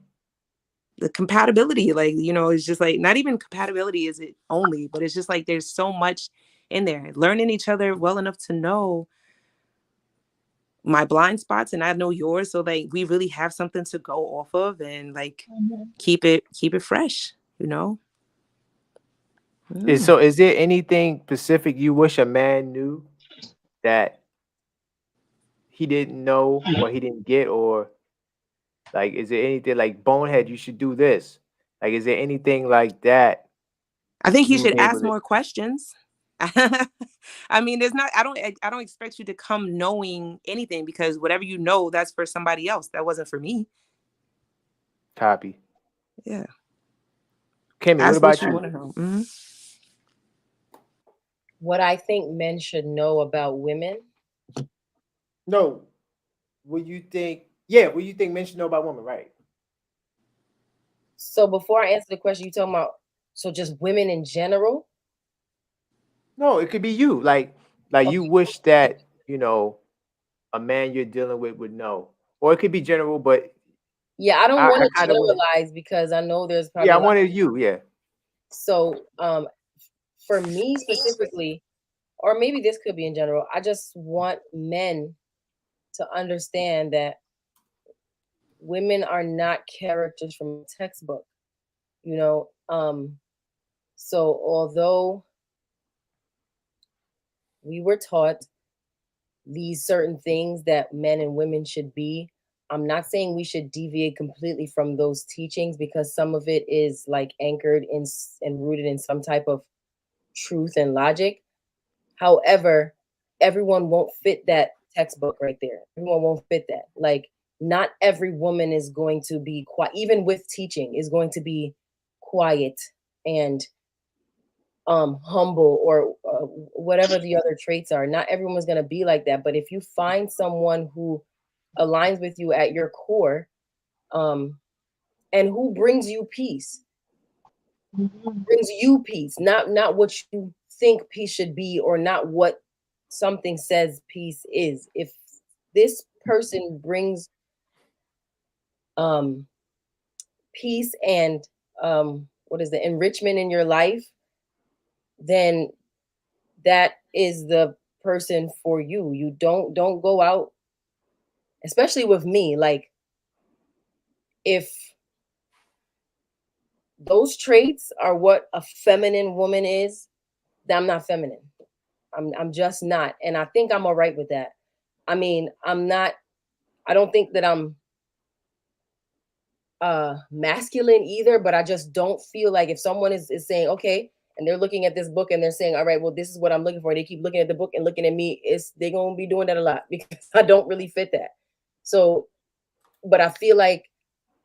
The compatibility, like, it's just like, not even compatibility is it only, but it's just like there's so much in there. Learning each other well enough to know my blind spots and I know yours, so like we really have something to go off of and like keep it fresh, So is there anything specific you wish a man knew that he didn't know or he didn't get, or like is there anything like bonehead you should do this? Like is there anything like that I think he you would should be able ask to? more questions. I mean, there's not, I don't expect you to come knowing anything, because whatever you know, that's for somebody else. That wasn't for me. Copy. Yeah. Kimmy, what Ask what about you you? want to know. Mm-hmm. What I think men should know about women. No. What you think? Yeah, what you think men should know about women, right? So before I answer the question, you talking about just women in general? No, it could be you. Like you Okay. wish that, a man you're dealing with would know. Or it could be general, but Yeah, I don't I want to kind of want to. generalize because I know there's Yeah, probably I a lot. wanted you. Yeah. So for me specifically, or maybe this could be in general, I just want men to understand that women are not characters from a textbook, you know. So although we were taught these certain things that men and women should be, I'm not saying we should deviate completely from those teachings, because some of it is like anchored in and rooted in some type of truth and logic. However, everyone won't fit that textbook right there. Everyone won't fit that. Like, not every woman is going to be quiet, even with teaching, is going to be quiet and humble, or whatever the other traits are. Not everyone's going to be like that. But if you find someone who aligns with you at your core, and who brings you peace, not what you think peace should be, or not what something says peace is. If this person brings um peace and what is the enrichment in your life, then that is the person for you. You don't go out, especially with me, like if those traits are what a feminine woman is, I'm not feminine. I'm just not. And I think I'm all right with that. I mean, I don't think that I'm masculine either, but I just don't feel like if someone is saying, okay, and they're looking at this book and they're saying, all right, well, this is what I'm looking for. And they keep looking at the book and looking at me, they're gonna be doing that a lot because I don't really fit that. So, but I feel like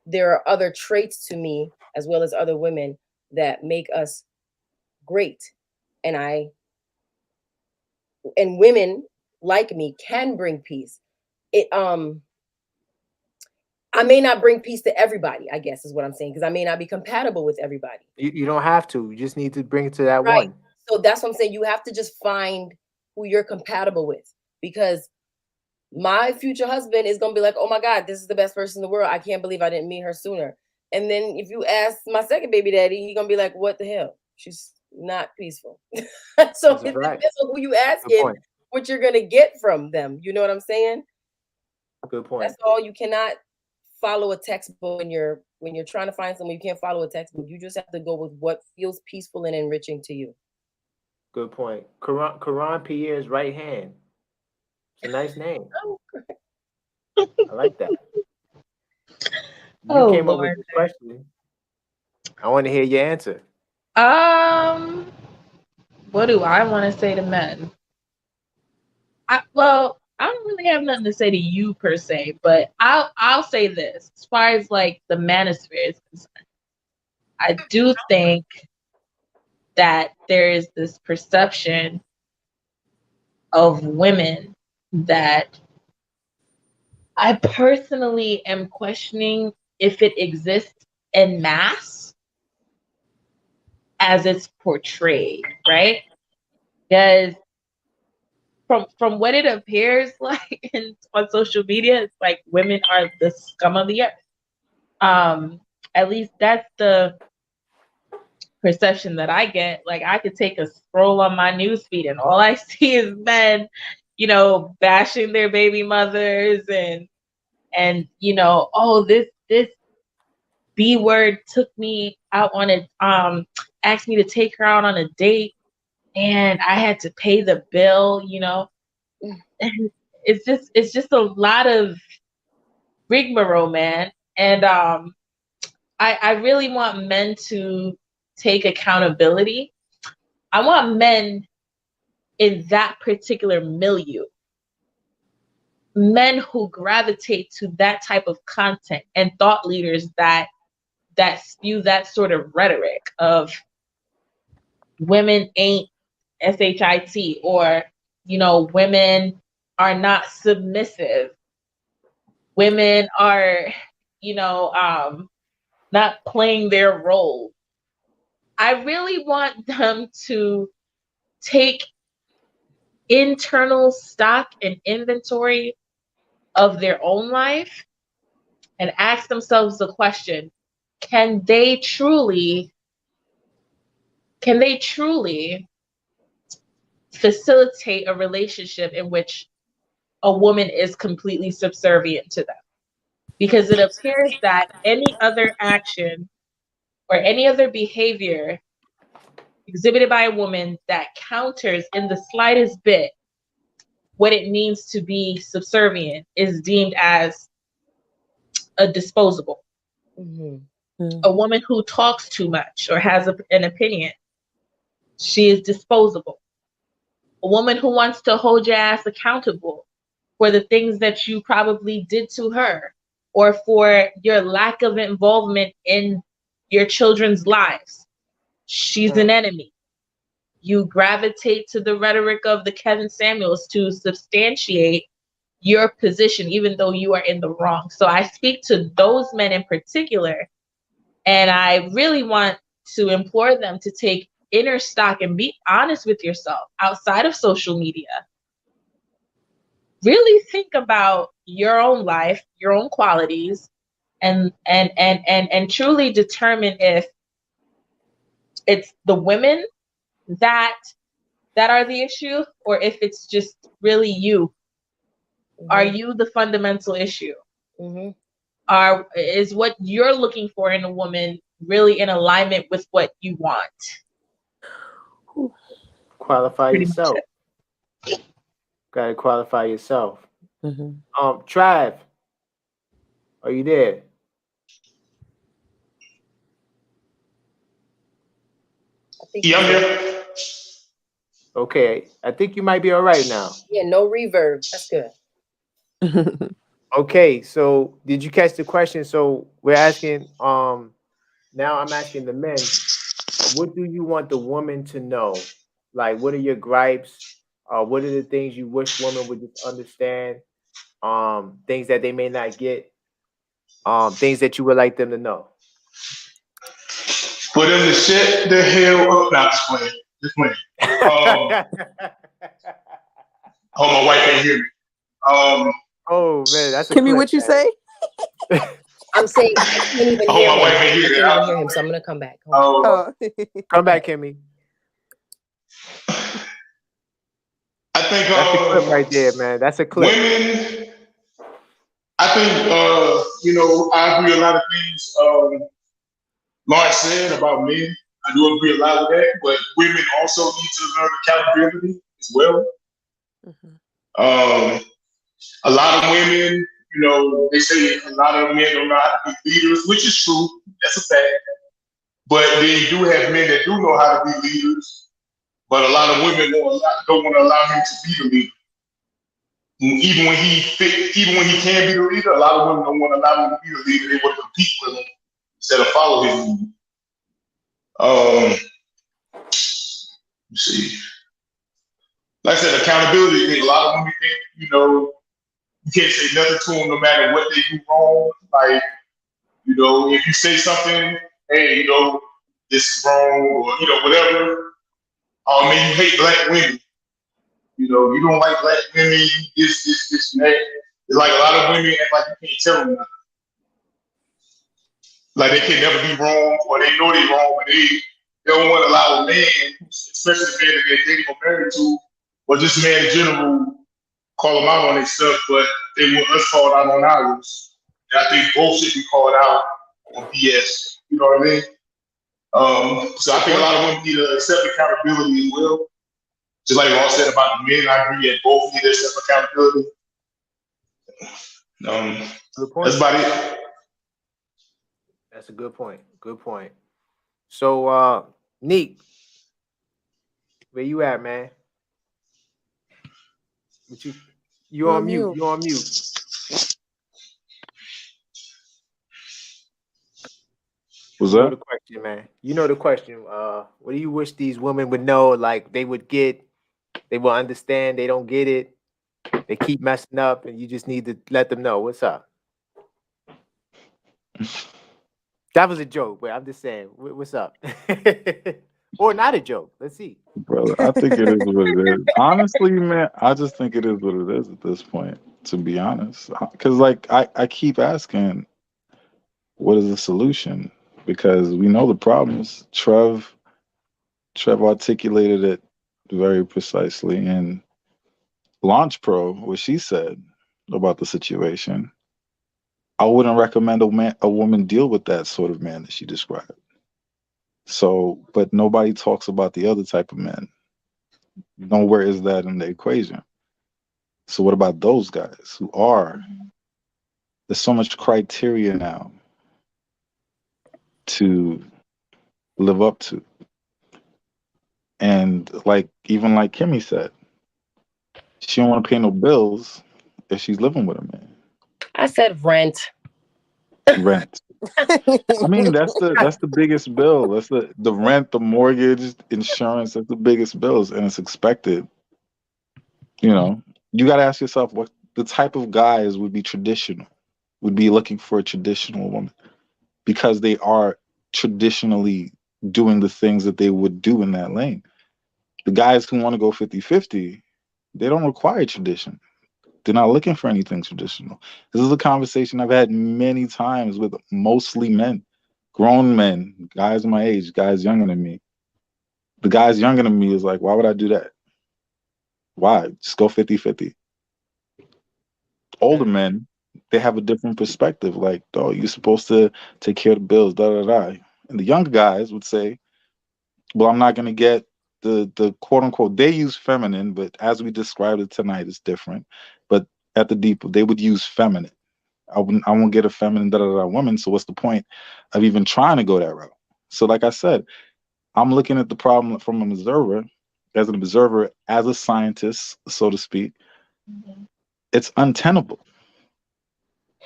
there are other traits to me as well as other women that make us great. And women like me can bring peace. It I may not bring peace to everybody, I guess is what I'm saying, because I may not be compatible with everybody. You don't have to. You just need to bring it to that Right. one. So that's what I'm saying. You have to just find who you're compatible with, because my future husband is gonna be like, oh my God, this is the best person in the world. I can't believe I didn't meet her sooner. And then if you ask my second baby daddy, he's gonna be like, what the hell? She's not peaceful. So That's a it fact. depends on who you Good asking point. what you're gonna get from them. You know what I'm saying? Good point. That's all. You cannot follow a textbook when you're trying to find someone. You can't follow a textbook. You just have to go with what feels peaceful and enriching to you. Good point. Karan Pierre's right hand. It's a nice name. Oh, I like that. You Oh, came up with Lord. the question. I want to hear your answer. What do I want to say to men? Well, I don't really have nothing to say to you per se, but I'll say this as far as like the manosphere is concerned. I do think that there is this perception of women that I personally am questioning if it exists en masse as it's portrayed, right? Because from what it appears like on social media, it's like women are the scum of the earth. At least that's the perception that I get. Like I could take a scroll on my newsfeed and all I see is men, bashing their baby mothers and oh, this B word took me out on it, asked me to take her out on a date and I had to pay the bill. And it's just a lot of rigmarole, man. And I really want men to take accountability. I want men in that particular milieu, men who gravitate to that type of content and thought leaders that spew that sort of rhetoric of women ain't shit, or women are not submissive, women are not playing their role. I really want them to take internal stock and inventory of their own life and ask themselves the question, can they truly facilitate a relationship in which a woman is completely subservient to them? Because it appears that any other action or any other behavior exhibited by a woman that counters in the slightest bit what it means to be subservient is deemed as a disposable. Mm-hmm. A woman who talks too much or has an opinion, she is disposable. A woman who wants to hold your ass accountable for the things that you probably did to her or for your lack of involvement in your children's lives, she's an enemy. You gravitate to the rhetoric of the Kevin Samuels to substantiate your position, even though you are in the wrong. So I speak to those men in particular, and I really want to implore them to take inner stock and be honest with yourself outside of social media. Really think about your own life, your own qualities, and truly determine if it's the women that are the issue, or if it's just really you. Mm-hmm. Are you the fundamental issue? Mm-hmm. Is what you're looking for in a woman really in alignment with what you want. Qualify Pretty much yourself. it. Gotta qualify yourself. Mm-hmm. Trav, are you there? Yeah, I'm here. Okay, I think you might be all right now. Yeah, no reverb. That's good. Okay, so did you catch the question? So we're asking, now I'm asking the men, what do you want the woman to know? Like, what are your gripes? What are the things you wish women would just understand? Things that they may not get, things that you would like them to know. For them to shut the hell up. Nah, just playing. Just playing. Oh, my wife can't hear me. Oh man, that's a Kimmy, clip, what you man. say? I'm saying I can't even Oh, hear my him. wife can't hear I that. can't even hear him, so I'm gonna come back. Hold on. Oh. Come back, Kimmy. I think That's a clip right there, man. That's a clip. women. I think I agree a lot of things Lawrence said about men. I do agree a lot with that, but women also need to learn accountability as well. Mm-hmm. A lot of women, they say a lot of men don't know how to be leaders, which is true. That's a fact. But then you do have men that do know how to be leaders, but a lot of women don't want to allow him to be the leader. Even when he can be the leader, a lot of women don't want to allow him to be the leader. They want to compete with him instead of follow his lead. Let's see. Like I said, accountability thing. A lot of women think, you can't say nothing to them no matter what they do wrong. Like, if you say something, hey, this is wrong, or whatever. Oh man, you hate black women. You don't like black women. You this, and that. It's like a lot of women act like you can't tell them nothing. Like they can never be wrong, or they know they're wrong, but they don't want to allow a man, especially the man that they're dating or married to, or just man in general, call them out on their stuff, but they want us called out on ours. And I think both should be called out on BS. You know what I mean? So I think a lot of women need to accept accountability as well. Just like Ross said about the men, I agree that both need to accept accountability. That's about it. That's a good point. Good point. So, Neek, where you at, man? What you on mute? You on mute? Was you know that the question, man? You know the question. What do you wish these women would know? Like they would get, they will understand. They don't get it. They keep messing up, and you just need to let them know what's up. That was a joke, but I'm just saying, what's up? Or not a joke. Let's see. brother? I think it is what it is. Honestly, man, I just think it is what it is at this point. To be honest, because like I keep asking, what is the solution? Because we know the problems. Trev articulated it very precisely in Launch Pro, what she said about the situation. I wouldn't recommend a woman deal with that sort of man that she described. So, but nobody talks about the other type of men. Nowhere is that in the equation. So, what about those guys who are? There's so much criteria now to live up to, and like even like Kimmy said, she don't want to pay no bills if she's living with a man. I said rent. Rent. I mean, that's the biggest bill. That's the rent, the mortgage, insurance. That's the biggest bills, and it's expected. You got to ask yourself what the type of guys would be traditional, would be looking for a traditional woman because they are traditionally doing the things that they would do in that lane. The guys who want to go 50-50, they don't require tradition. They're not looking for anything traditional. This is a conversation I've had many times with mostly men, grown men, guys my age, guys younger than me. The guys younger than me is like, why would I do that? Why? Just go 50-50. Older men, they have a different perspective. Like, oh, you're supposed to take care of the bills, da da da. And the younger guys would say, well, I'm not going to get the quote unquote, they use feminine, but as we described it tonight, it's different. But at the deep, they would use feminine. I won't get a feminine woman. So what's the point of even trying to go that route? So like I said, I'm looking at the problem from an observer, as a scientist, so to speak. It's untenable.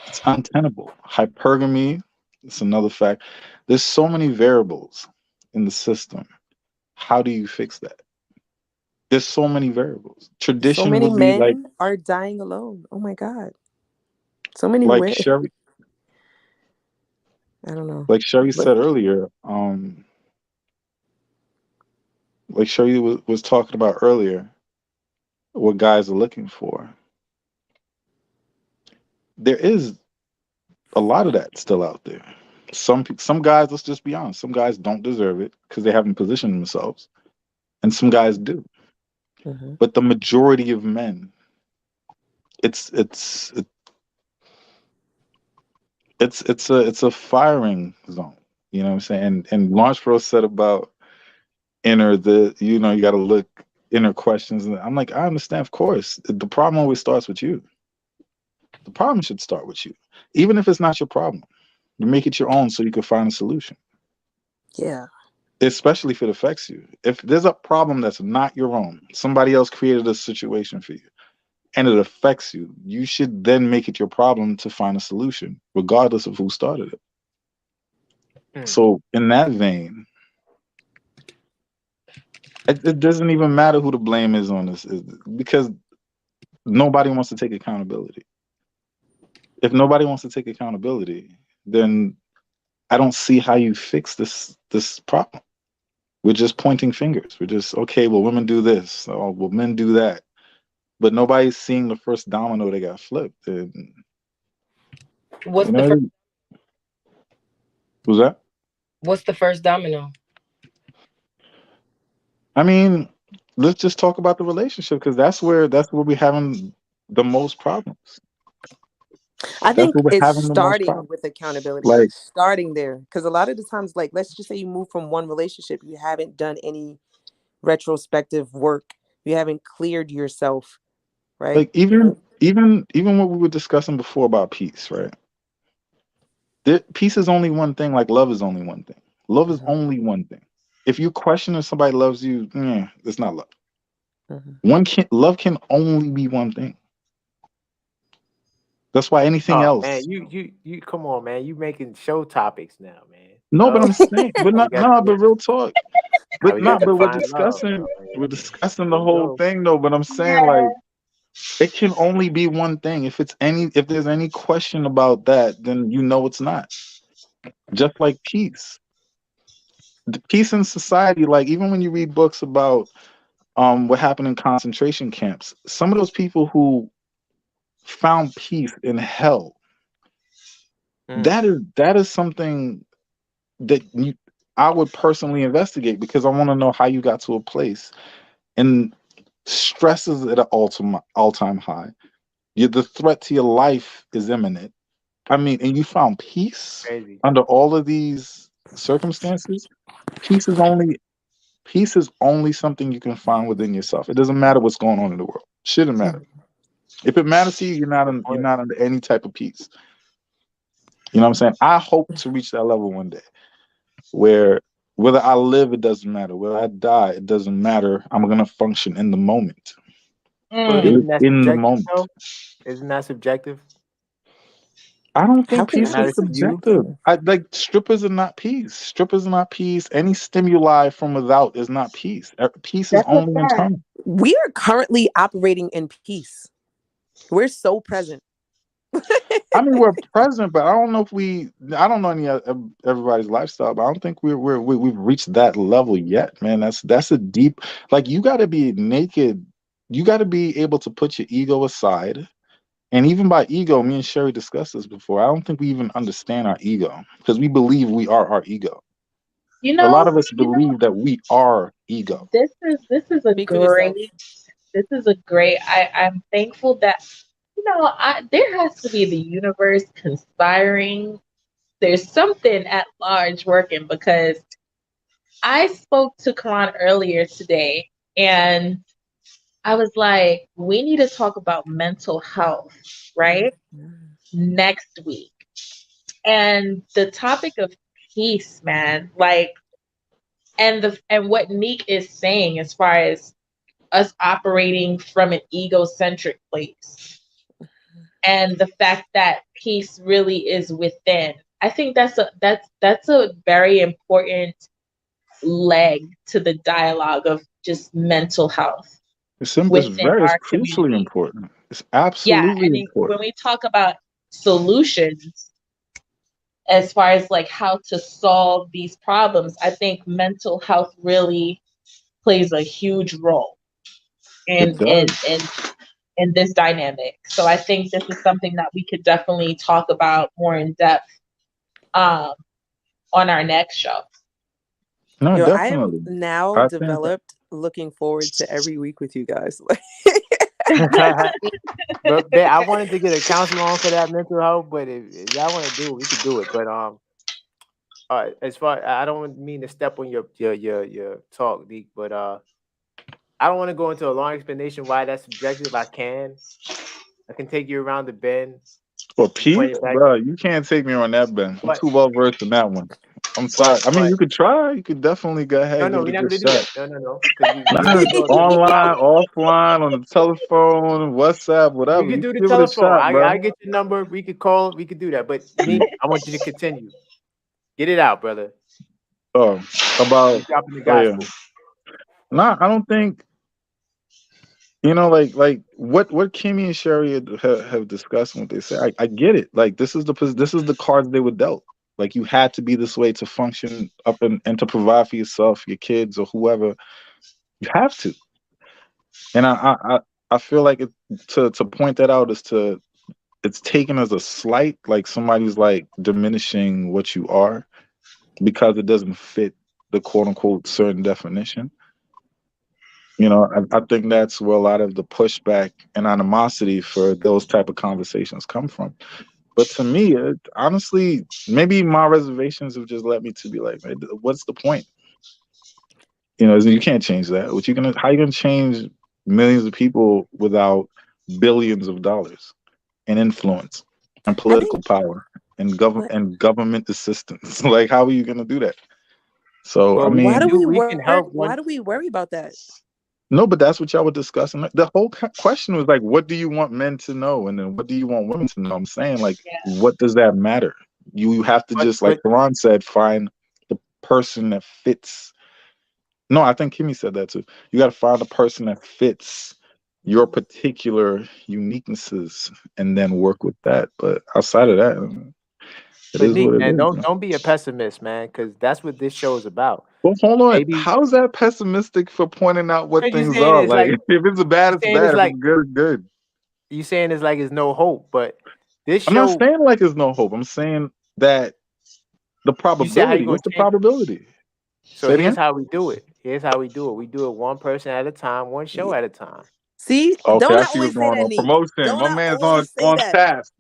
It's untenable. Hypergamy, it's another fact. There's so many variables in the system. How do you fix that? There's so many variables. So Tradition many would be men are dying alone. Oh my God. So many like women. Sherry, I don't know. like Sherry But said earlier. Like Sherry was talking about earlier, what guys are looking for. There is a lot of that still out there. Some guys, let's just be honest, some guys don't deserve it because they haven't positioned themselves, and some guys do. mhm. But the majority of men, it's it's it- it's a firing zone. You know what I'm saying? And Launchpro said about you got to look inner questions, and I'm like, I understand, of course. The problem always starts with you. The problem should start with you, even if it's not your problem. You make it your own so you can find a solution. Yeah. Especially if it affects you. If there's a problem that's not your own, somebody else created a situation for you and it affects you, you should then make it your problem to find a solution, regardless of who started it. So, in that vein, it doesn't even matter who the blame is on this, because nobody wants to take accountability. If nobody wants to take accountability, then I don't see how you fix this problem. We're just pointing fingers. We're just, okay, well, women do this, or well, men do that, but nobody's seeing the first domino that got flipped. And What's you the first? know, was that? What's the first domino? I mean, let's just talk about the relationship because that's where we're having the most problems. I That's think where we're it's having the most starting problems. with accountability, Like, starting there. Because a lot of the times, like, let's just say you move from one relationship, you haven't done any retrospective work, you haven't cleared yourself, right? like even what we were discussing before about peace, right? Peace is only one thing. Like love is only one thing. Love is Mhm, only one thing. If you question if somebody loves you, it's not love. mhm. Love can only be one thing. That's why anything Oh man, else. you come on, man. You making show topics now, man. No, but Love. I'm saying, but Now we not, got no, to but real talk. now But we got not, to but find love. we're discussing Here the we whole go. thing though. But I'm saying like it can only be one thing. If there's any question about that, then it's not. Just like peace. The peace in society, like even when you read books about what happened in concentration camps, some of those people who found peace in hell, Mm, that is something that I would personally investigate because I want to know how you got to a place. And stress is at an all-time high. The threat to your life is imminent. I mean, and you found peace crazy. under all of these circumstances. Peace is only peace is only something you can find within yourself. It doesn't matter what's going on in the world. Shouldn't matter. If it matters to you, Good you're point. not under any type of peace. You know what I'm saying? I hope to reach that level one day where whether I live, it doesn't matter. Whether I die, it doesn't matter. I'm gonna function in the moment. But Live isn't that in the subjective moment. though? Isn't that subjective? I don't How think can Does it peace that be is matter to you? subjective. subjective? I like strippers are not peace. Strippers are not peace. Any stimuli from without is not peace. Peace is only internal. We are currently operating in peace. We're so present. I mean, we're present, but I don't know if I don't know everybody's lifestyle, but I don't think we've reached that level yet, man. That's a deep, like you got to be naked. You got to be able to put your ego aside. And even by ego, me and Sherry discussed this before. I don't think we even understand our ego because we believe we are our ego. A lot of us believe that we are ego. Speak for yourself. there's something at large working, because I spoke to Karan earlier today, and I was like, we need to talk about mental health, right? Next week. And the topic of peace, man, like, and what Neek is saying as far as us operating from an egocentric place, and the fact that peace really is within. I think that's a very important leg to the dialogue of just mental health It's within very, it's our crucially community. important. It's Yeah, absolutely and when important. we talk about solutions as far as like how to solve these problems, I think mental health really plays a huge role It in does. in this dynamic. So I think this is something that we could definitely talk about more in depth on our next show. No, Yo, I am definitely. now I think developed looking forward to every week with you guys. But babe, I wanted to get a counselor on for that mental health, but if y'all want to do it, we could do it. But as far I don't mean to step on your talk, Deke, but I don't want to go into a long explanation why that's subjective. I can take you around the bend for and peace, point it back. bro, you can't take me on that, Ben. I'm But too well versed in that one. I'm sorry. I mean, but you could try. You could definitely go ahead and no, give it we're a not good gonna do shot. that. No, because we Nah, can do it. online, offline, on the telephone, WhatsApp, We whatever. could You do can the give it a telephone. shot, I bro. get your number. We could call. We could do that. But Nick, I want you to continue. Get it out, brother. Oh, You about dropping the oh yeah. gospel. Nah, I don't think like what Kimmy and Sherry have discussed and what they say. I get it. Like this is the cards they were dealt. Like you had to be this way to function up and to provide for yourself, your kids, or whoever. You have to. And I feel like to point that out is to it's taken as a slight, like somebody's like diminishing what you are because it doesn't fit the quote unquote certain definition. I think that's where a lot of the pushback and animosity for those type of conversations come from. But to me, honestly, maybe my reservations have just led me to be like, man, what's the point? You can't change that. How you gonna change millions of people without billions of dollars and influence and I think political power and government assistance? Like, how are you gonna do that? So, I Well, why do mean, we we can help why one. do we worry about that? no, but that's what y'all were discussing. The whole question was like, what do you want men to know, and then what do you want women to know? I'm saying, like, Yeah. what does that matter? You have to just, like But Quran said, find the person that fits. No, I think Kimmy said that too. You got to find a person that fits your particular uniquenesses, and then work with that. But outside of that, it is Nick, what it man, is. don't be a pessimist, man, because that's what this show is about. Well, hold on. Maybe How is that pessimistic for pointing out what because you things saying are? it's Like, like if it's bad, you it's saying it's bad. If like it's good, it's good. you saying it's like it's no hope. But this I'm not show, saying like there's no hope. I'm saying that the you said how you probability. gonna What's the change it. probability? So Say it here's again. how we do it. We do it one person at a time, one show at a time. See, Okay, don't I I see what's always say going that, on. Neek? Promotion. Don't My I man's always say on that? task.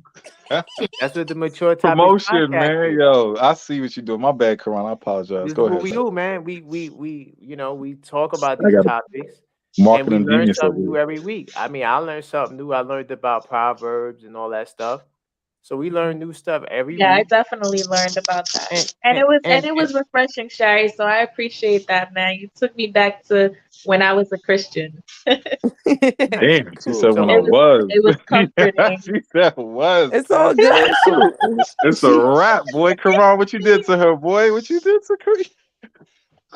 That's what the Mature Topics Promotion, podcast man. is. Yo, I see what you're doing. My bad, Karan. I apologize. This is Go what ahead, we sir. do, man. We talk about I these got a topics and we marketing learn genius over something new here. every week. I mean, I learned something new. I learned about proverbs and all that stuff. So we learn new stuff every Yeah, I week. definitely learned about that. And And and it was refreshing, Sherry. So I appreciate that, man. You took me back to when I was a Christian. Damn, she cool. said when So I was. It was comforting. She said was. It's all good. cool. Shoot. It's a wrap, boy. Karan, what you did to her, boy? What you did to her?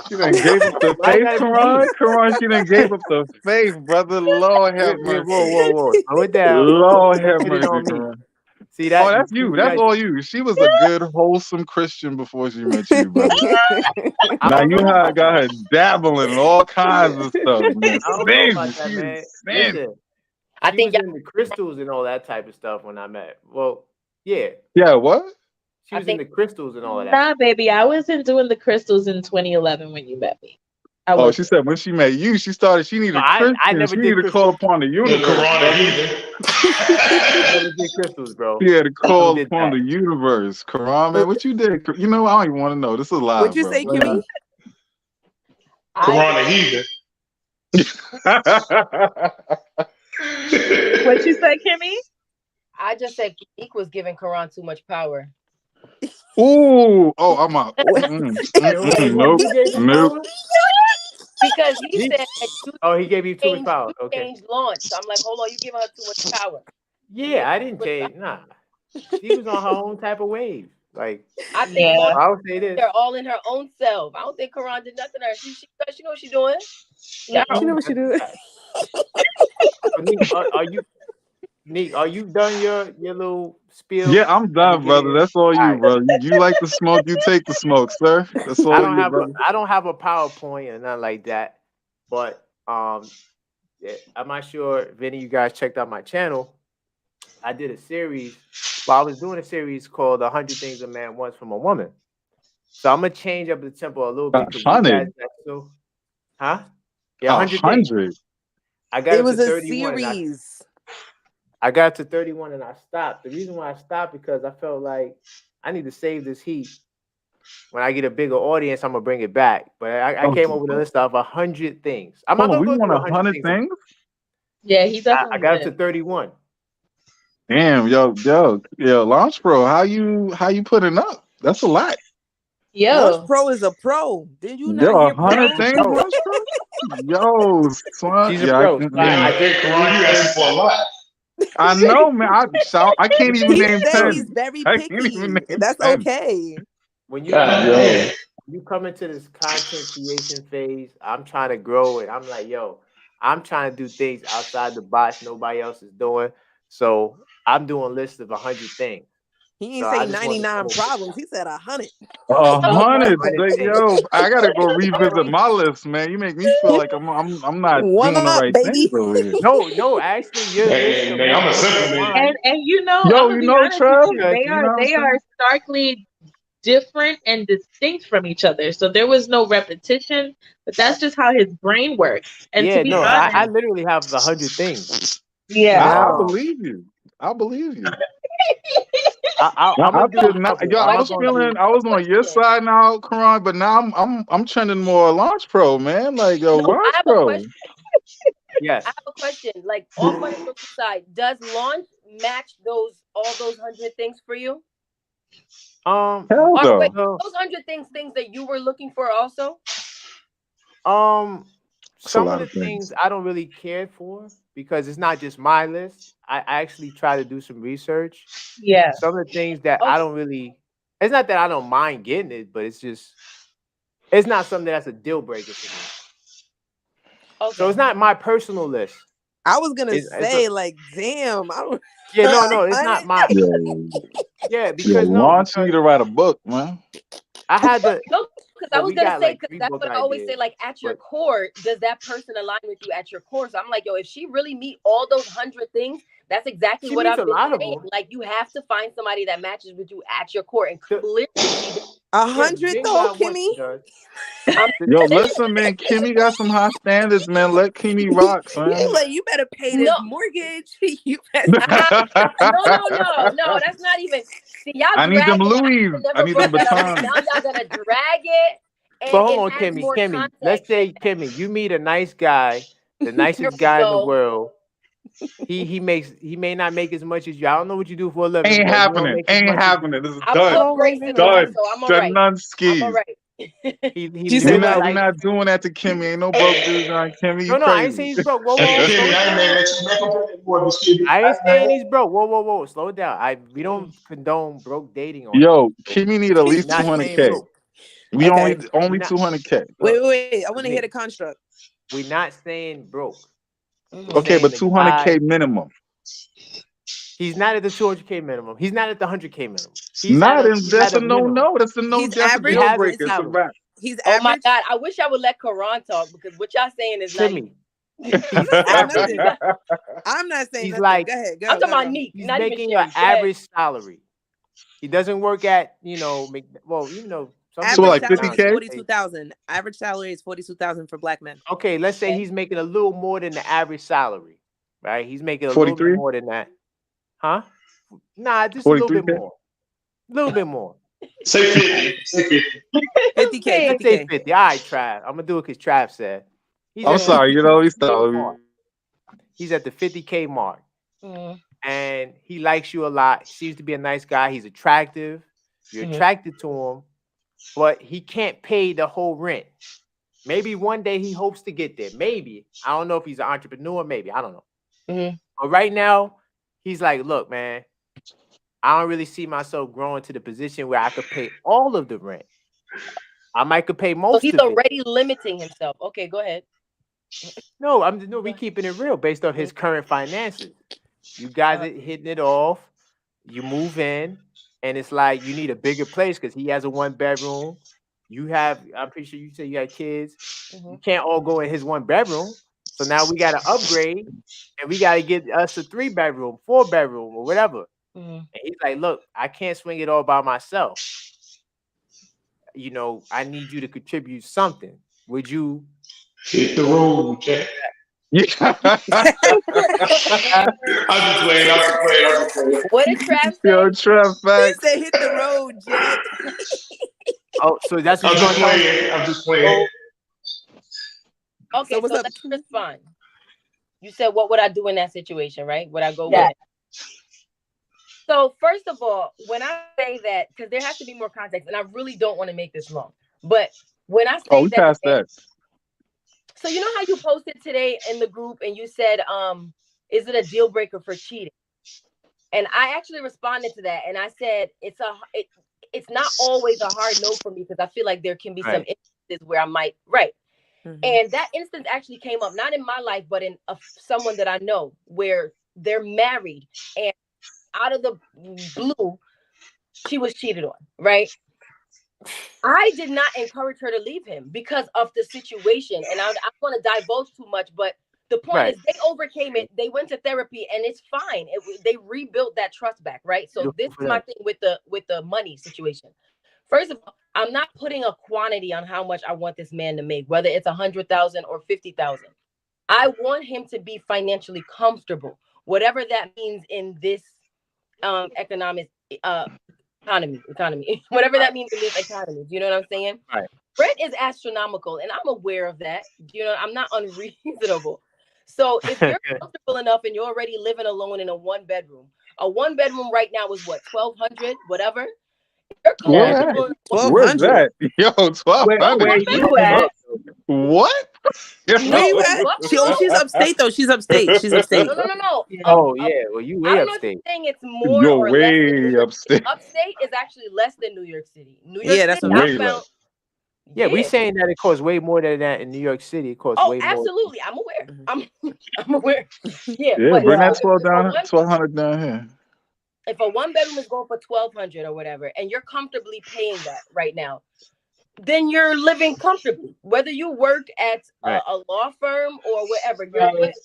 She done gave up the Why I faith, gotta be deep? Karan. Karan, she done gave up the faith, brother. Lord have mercy. Whoa. Slow it down. Lord Don't have put it mercy, on me. Karan. See Oh, that? that's you. That's all you. She was a good, wholesome Christian before she met you, brother. I Now don't you know about got that. her dabbling in all kinds of stuff, man. I don't know about Sin. that, She man. is sin. Listen, I she think was y'all, in the crystals and all that type of stuff when I met. Well, yeah, Yeah, what? she I was in think the crystals and all of that. Nah, baby, I wasn't doing the crystals in 2011 when you met me. I Oh, was. she said when she met you, she needed No, I Christians. never She did needed to call crystals. upon the You're universe. Quran heathen. I never did crystals, bro. She had to I never call did upon that. the universe. Quran, man, what you did? You know, I don't even want to know. This is live, What'd you bro. say, Kimmy? Quran heathen. What you say, Kimmy? I just said Unique was giving Quran too much power. Ooh, oh, I'm out. What? Nope, You gave him nope. power? Because he He- said that Oh, he gave you too much you power. Okay. changed launch. So I'm like, hold on, you giving her too much power. Yeah, I didn't change. Nah, she was on her own type of wave. Like, I think Yeah. launch, I would say this. they're all in her own self. I don't think Quran did nothing to her. She know what she's doing. She got her She know own. what she do. So, Nick, are you done your little spiel? Yeah, I'm done, brother. That's all you, Alright. brother. You like the smoke, you take the smoke, sir. That's all you, brother. I don't have a PowerPoint or nothing like that. But yeah, I'm not sure if any of you guys checked out my channel. I did a series. Well, I was doing a series called 100 Things a Man Wants from a Woman. So I'm gonna change up the tempo a little bit because you guys 100. got so, huh? Yeah, 100 things. 100. I got It up was to a 31. series. I got to 31 and I stopped. The reason why I stopped because I felt like I need to save this heat. When I get a bigger audience, I'm gonna bring it back. But I came up with a list of 100 things. I'm not Hold on, gonna we go through want 100 100 things. things? Yeah, he I definitely got up to did. 31. Damn, yo, Launch Pro, how you putting up? That's a lot. Launch Yo, Pro is a pro. Did you not Yo, hear 100 pro? things, Yo, Launch Pro? Yo, son. she's a Yeah, pro. So Damn, hey, Quran, you asking for a lot. I know, man. I can't even He name said 10. he's very I can't even picky, name and that's 10. okay. when you God come damn. you come into this content creation phase, I'm trying to grow it. I'm like, yo, I'm trying to do things outside the box nobody else is doing. So I'm doing lists of 100 things. He ain't So I say just wanted to 99 come up with problems. He said 100. 100. 100 things. Yo, I gotta go revisit my list, man. You make me feel like I'm not One doing the up, right things baby. over here. No, actually, your list Hey, of I'm a 100 simple and nigga. one and you know, Yo, I'm gonna you be know, honest with Trev? you. because You know what I'm They are starkly different and distinct from each other. So there was no repetition, but that's just how his brain works. And to yeah, be no, I honest, literally have 100 things. yeah. I Um, believe you. I believe you. I'm I gonna do could a not. couple. Yo, I I'm not was gonna do. I was on your side now, Karan, but now I'm trending more Launch Pro, man. Like, yo, No, I Launch have a Pro. question. Yes. I have a question. Like, all funny jokes aside, does launch match all those 100 things for you? Hell Or no. wait, No. those 100 things that you were looking for also? It's a Some of lot the of things. things I don't really care for because it's not just my list. I actually try to do some research. Yeah. Some of the things that Okay. I don't really. It's not that I don't mind getting it, but it's not something that's a deal breaker for me. Okay. So it's not my personal list. I was gonna It's say, like, damn, I don't. Yeah, no, it's not my. Yeah, because Launch, you need to write a book, man. I had the. No, because I Well, was we gonna got say, like because 3 that's book what I always say. ideas, Like, at your but- core, does that person align with you at your core? So I'm like, yo, if she really meet all those 100 things, that's exactly She what meets I've a been lot of saying. them. Like, you have to find somebody that matches with you at your core, and clearly, she does. 100 though, Kimmy. Yo, listen, man. Kimmy got some high standards, man. Let Kimmy rock, son. Like, you better pay this No. mortgage. You better. No, that's not even. See, y'all I need them drag it. Louis. I need them brought that up, batons. but now y'all gonna drag it. And But hold it on, has more Kimmy. context. Let's say, Kimmy, you meet a nice guy, the Here nicest we guy in the go. world. He may not make as much as you. I don't know what you do for a living. Ain't but you don't happening. make as Ain't much as happening. This is I'm done. up gracing Done. on it, so I'm all right. I'm Skis. all right. He said lives what? We're like, not doing that to Kimmy. Ain't no broke dudes on Kimmy. You no, I ain't crazy. saying he's broke. Whoa, Hey, whoa, Kenny, slow I ain't down. mad at you. Make him boy, this kid. I ain't saying he's broke. Whoa, slow down. We don't condone broke dating on Yo, here. Kimmy need at least Not saying 200K. broke. We Okay. only Not- 200K. Wait. I want to Nick, hear the construct. We're not saying broke. We're Okay, saying but the 200K guy- minimum. He's not at the 200K minimum. He's not at the 100K minimum. That's a no. That's a no. He's That's average. a deal He has a breaker. It's a salary. wrap. He's Oh my average. God! I wish I would let Karan talk, because what y'all saying is not. Kimmy. I'm He's not saying average. nothing. I'm not saying He's nothing. like- Go ahead. Go. I'm talking go. about Neek, He's not even making Sherry. an average salary. He doesn't work at, even though Some So people Average like make salary is 50K? 42,000. Average salary is 42,000 for black men. Okay, let's say he's making a little more than the average salary, right? He's making a little bit 43? more than that, huh? Nah, just a little bit 43K? more, a little bit more. Say 50. Say 50. 50K. Let's say 50K. 50. All right, Trav. I'm gonna do it because Trav said he's I'm at the sorry, you know, he's 50K mark. telling He's at the 50K mark, Mhm. and he likes you a lot. He seems to be a nice guy. He's attractive. You're attracted to him, but he can't pay the whole rent. Maybe one day he hopes to get there. Maybe. I don't know if he's an entrepreneur. Maybe. I don't know. Mhm. But right now, he's like, look, man, I don't really see myself growing to the position where I could pay all of the rent. I might could pay So most he's of it. already limiting himself. Okay, go ahead. No, we keeping it real based on his current finances. You guys are hitting it off. You move in, and it's like you need a bigger place because he has a 1 bedroom. You have, I'm pretty sure you said you had kids. You can't all go in his 1 bedroom. So now we got to upgrade, and we got to get us a 3 bedroom, 4 bedroom, or whatever. And he's like, look, I can't swing it all by myself. You know, I need you to contribute something. Would you? Hit the road, Jack. you. I'm just playing. What did Trav say? Yo, Trev, He facts. said hit the road, Jack. Oh, so that's what I'm you're just gonna tell me? playing. I'm just playing. Okay, So what's so up? let's respond. You said, what would I do in that situation, right? Would I go Yeah. with it? So first of all, when I say that, because there has to be more context, and I really don't want to make this long, but when I say Oh, we that, passed that. so you know how you posted today in the group and you said, is it a deal breaker for cheating? And I actually responded to that, and I said it's not always a hard no for me because I feel like there can be some instances where I might and that instance actually came up not in my life, but in someone that I know where they're married and out of the blue, she was cheated on, right? I did not encourage her to leave him because of the situation. And I don't want to divulge too much, but the point is they overcame it. They went to therapy and it's fine. They rebuilt that trust back, right? So this is my thing with the money situation. First of all, I'm not putting a quantity on how much I want this man to make, whether it's 100,000 or 50,000. I want him to be financially comfortable, whatever that means in this economy, whatever that means in this economy. Do you know what I'm saying? Right. Rent is astronomical, and I'm aware of that. You know, I'm not unreasonable. So if you're comfortable enough and you're already living alone in a 1 bedroom right now is what, 1,200, whatever. You're comfortable. Where's that? Yo, 1,200. Where you at? What? Where you at? She's upstate though. She's upstate. She's upstate. No. Oh yeah, well you way I don't know upstate. if you're saying it's more You're or less than New way York City. upstate. Upstate is actually less than New York City. New York Yeah, that's City, what Way I found. less. Yeah, we saying that it costs way more than that in New York City. It costs way more. Absolutely. I'm aware. I'm aware. Yeah, Yeah, but bring that 12 if a down, one- 1,200 down here. if a 1 bedroom is going for 1,200 or whatever, and you're comfortably paying that right now, then you're living comfortably. Whether you work at a law firm or whatever,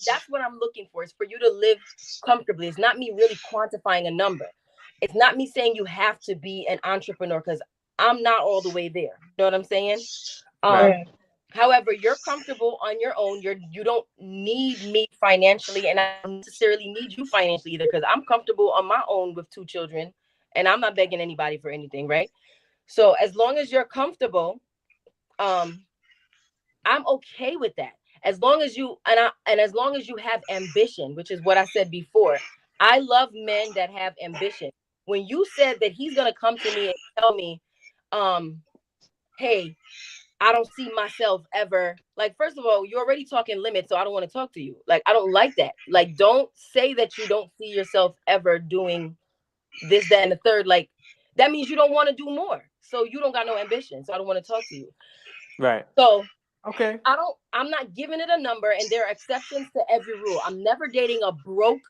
that's what I'm looking for. Is for you to live comfortably. It's not me really quantifying a number. It's not me saying you have to be an entrepreneur because I'm not all the way there. You know what I'm saying? However, you're comfortable on your own. You don't need me financially, and I don't necessarily need you financially either because I'm comfortable on my own with 2 children, and I'm not begging anybody for anything, right? So as long as you're comfortable, I'm okay with that. As long as you and as long as you have ambition, which is what I said before. I love men that have ambition. When you said that he's gonna come to me and tell me, hey, I don't see myself ever, like, first of all, you're already talking limits, so I don't want to talk to you. Like, I don't like that. Like, don't say that you don't see yourself ever doing this, that, and the third. Like, that means you don't want to do more. So you don't got no ambition. So I don't want to talk to you. Right. So okay. I'm not giving it a number, and there are exceptions to every rule. I'm never dating a broke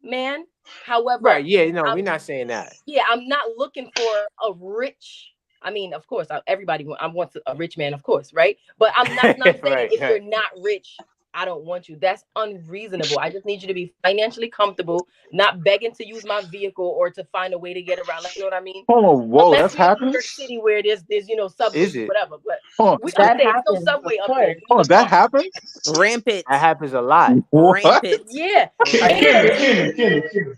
man. However, we're not saying that. Yeah, I'm not looking for a rich. I mean, of course, everybody wants a rich man, of course, right? But I'm not saying if you're not rich, I don't want you. That's unreasonable. I just need you to be financially comfortable, not begging to use my vehicle or to find a way to get around. Like, you know what I mean? Oh, whoa, Unless that's we're in New happening. York City where there's subways Is or it? whatever. But Oh, I'm That saying there's no happens, subway of up there. course. You need oh, a that car. happened. Rampant. That happens a lot. What? Rampant. Yeah. I And Kimmy.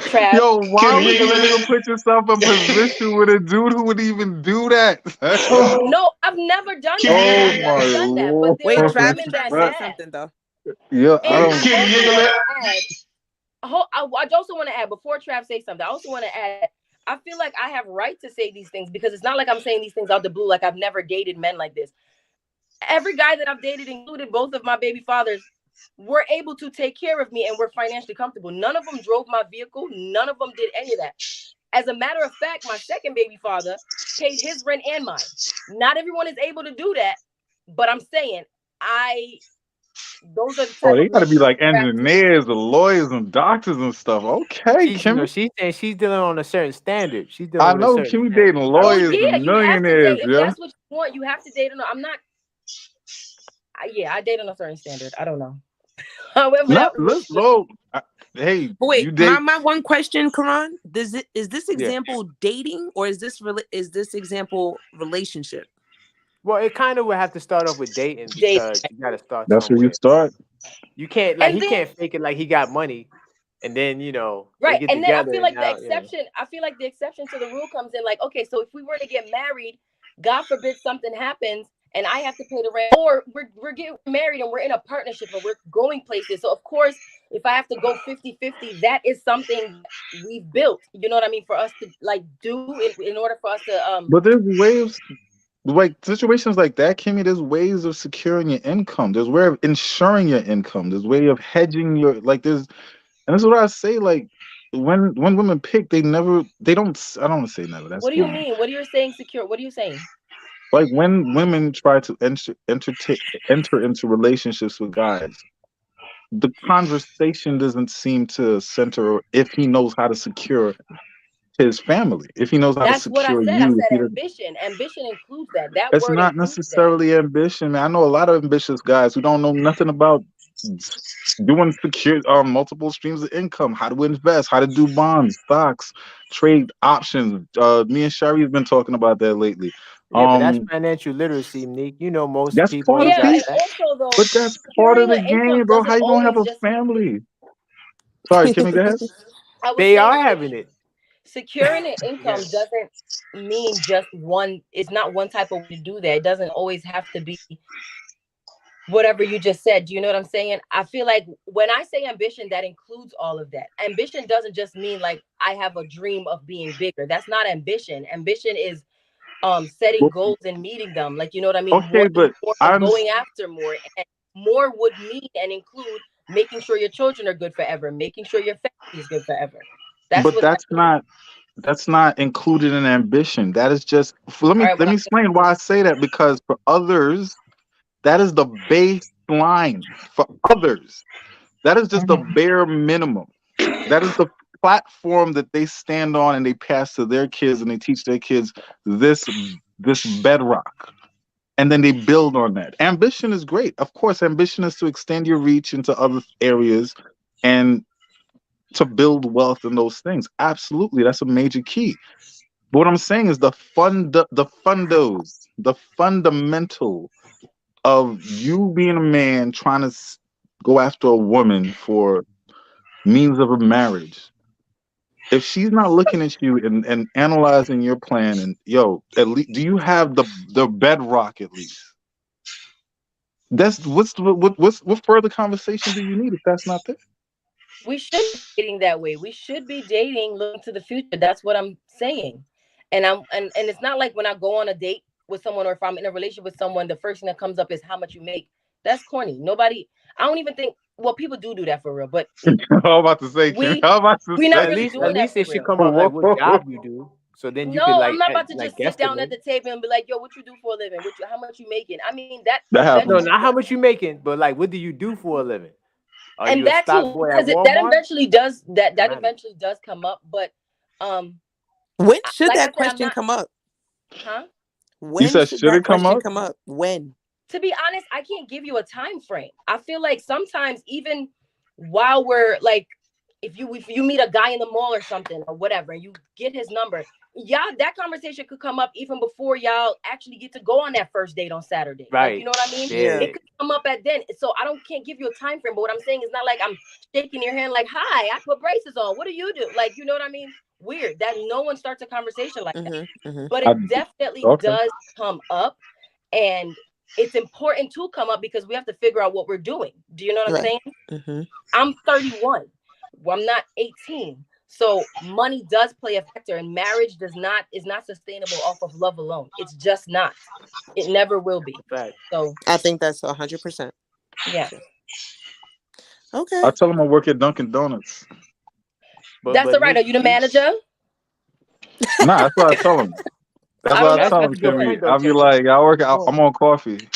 Trav, Yo, why Kimmy, you would ain't you gonna let even put yourself in position with a dude who would even do that? no, I've never done that. Kimmy, Oh I've my never done that. But there Wait, are lord! Travis women trying that to say have. something though. Yeah, I And don't. I Kimmy, you also ain't gonna want let. to add. I also want to add before Trav say something. I also want to add. I feel like I have right to say these things because it's not like I'm saying these things out the blue. Like I've never dated men like this. Every guy that I've dated, included both of my baby fathers, were able to take care of me and were financially comfortable. None of them drove my vehicle. None of them did any of that. As a matter of fact, my second baby father paid his rent and mine. Not everyone is able to do that, but I'm saying those are the Oh, type they of got men to be like I attract to. engineers, or lawyers, and doctors and stuff. Okay, Kimmy. She's saying she's dealing on a certain standard. She's dealing I with a know certain Kimmy standard. dating Well, lawyers yeah, and you have to date millionaires. if Yeah. that's what you want. You have to date. I'm not. I date on a certain standard. I don't know. However, Not that look, looks. low. Hey, But you wait, date. my one question, Karan, is this Yeah. example dating or is this example relationship? Well, it kind of would have to start off with dating Dating. because you got to start That's where you somewhere. start. You can't And he then can't fake it like he got money, and then they right, get and then I together feel and like the now exception. I feel like the exception to the rule comes in. Like, okay, so if we were to get married, God forbid something happens, and I have to pay the rent, or we're getting married and we're in a partnership and we're going places. So of course, if I have to go 50-50, that is something we've built. You know what I mean? For us to like do in order for us to But there's ways, like situations like that, Kimmy. There's ways of securing your income. There's way of ensuring your income. There's way of hedging your like. There's, and this is what I say. Like when women pick, they never. They don't. I don't want to say never. That's What do you wrong. mean? What are you saying secure? What are you saying? Like when women try to enter into relationships with guys, the conversation doesn't seem to center if he knows how to secure his family, if he knows how to That's what I secure said. I you. If said he doesn't, ambition. Ambition includes that. That it's word not includes that. necessarily ambition, man. I know a lot of ambitious guys who don't know nothing about doing secure multiple streams of income, how to invest, how to do bonds, stocks, trade options. Me and Shari have been talking about that lately. yeah, but that's Um, financial literacy, Nick. Most that's people part ain't of Yeah, got and it. that. also though, But that's part of securing the an income game, bro. doesn't How you gonna have always a just mean. family? Sorry, Kimmy, go ahead. I was They are saying having it. securing an Yeah. income doesn't mean just one. It's not one type of way to do that. It doesn't always have to be whatever you just said. Do you know what I'm saying? I feel like when I say ambition, that includes all of that. Ambition doesn't just mean like I have a dream of being bigger. That's not ambition. Ambition is setting Well, goals and meeting them. Like, you know what I mean? okay, Wanting but more and I'm. going after more. And more would mean and include making sure your children are good forever, making sure your family is good forever. That's But what that that's means. not. That's not included in ambition. That is just. All right, Let well, me explain why I say that. Because for others, that is the baseline. For others, that is just the bare minimum. That is the platform that they stand on and they pass to their kids and they teach their kids this this bedrock. And then they build on that. Ambition is great. Of course, ambition is to extend your reach into other areas and to build wealth in those things. Absolutely, that's a major key. But what I'm saying is the fundamental of you being a man trying to go after a woman for means of a marriage. If she's not looking at you and analyzing your plan and yo, at least do you have the bedrock at least? That's what further conversation do you need if that's not there? we should be dating that way. We should be dating looking to the future. That's what I'm saying. And it's not like when I go on a date with someone or if I'm in a relationship with someone, the first thing that comes up is how much you make. That's corny. Nobody, I don't even think, well, people do that for real, but I'm about to say, Kim. we I'm about to we're not At say. really least at doing that least for it should real. come up like what Whoa. job you do. So then you could No, I'm not about to like just sit down at guesstimate. the table and be like, yo, what you do for a living? How much you making? I mean, that That No, happens. eventually not how does, much you making, but like what do you do for a living? Are and you a that stock too, boy at because that Walmart? eventually does that Matter. eventually does come up. But um, When should like I that said, I'm question not, come up? huh? You When said should should that it come question up? come up? When? To be honest, I can't give you a time frame. I feel like sometimes even while we're like, if you meet a guy in the mall or something or whatever, and you get his number, y'all, that conversation could come up even before y'all actually get to go on that first date on Saturday. Right. Like, you know what I mean? Yeah. It could come up at then. So can't give you a time frame. But what I'm saying is not like I'm shaking your hand like, hi, I put braces on. What do you do? Like, you know what I mean? Weird that no one starts a conversation like that. But it definitely does come up, and it's important to come up because we have to figure out what we're doing. Do you know what I'm saying? I'm 31. Well, I'm not 18. So money does play a factor, and marriage is not sustainable off of love alone. It's just not. It never will be. Right. So I think that's 100%. Yeah. Okay. I tell him I work at Dunkin' Donuts. That's all right. Are you the manager? Nah, that's what I tell him. That's what I tell him, Kimmy. I'll be like, I'm on coffee.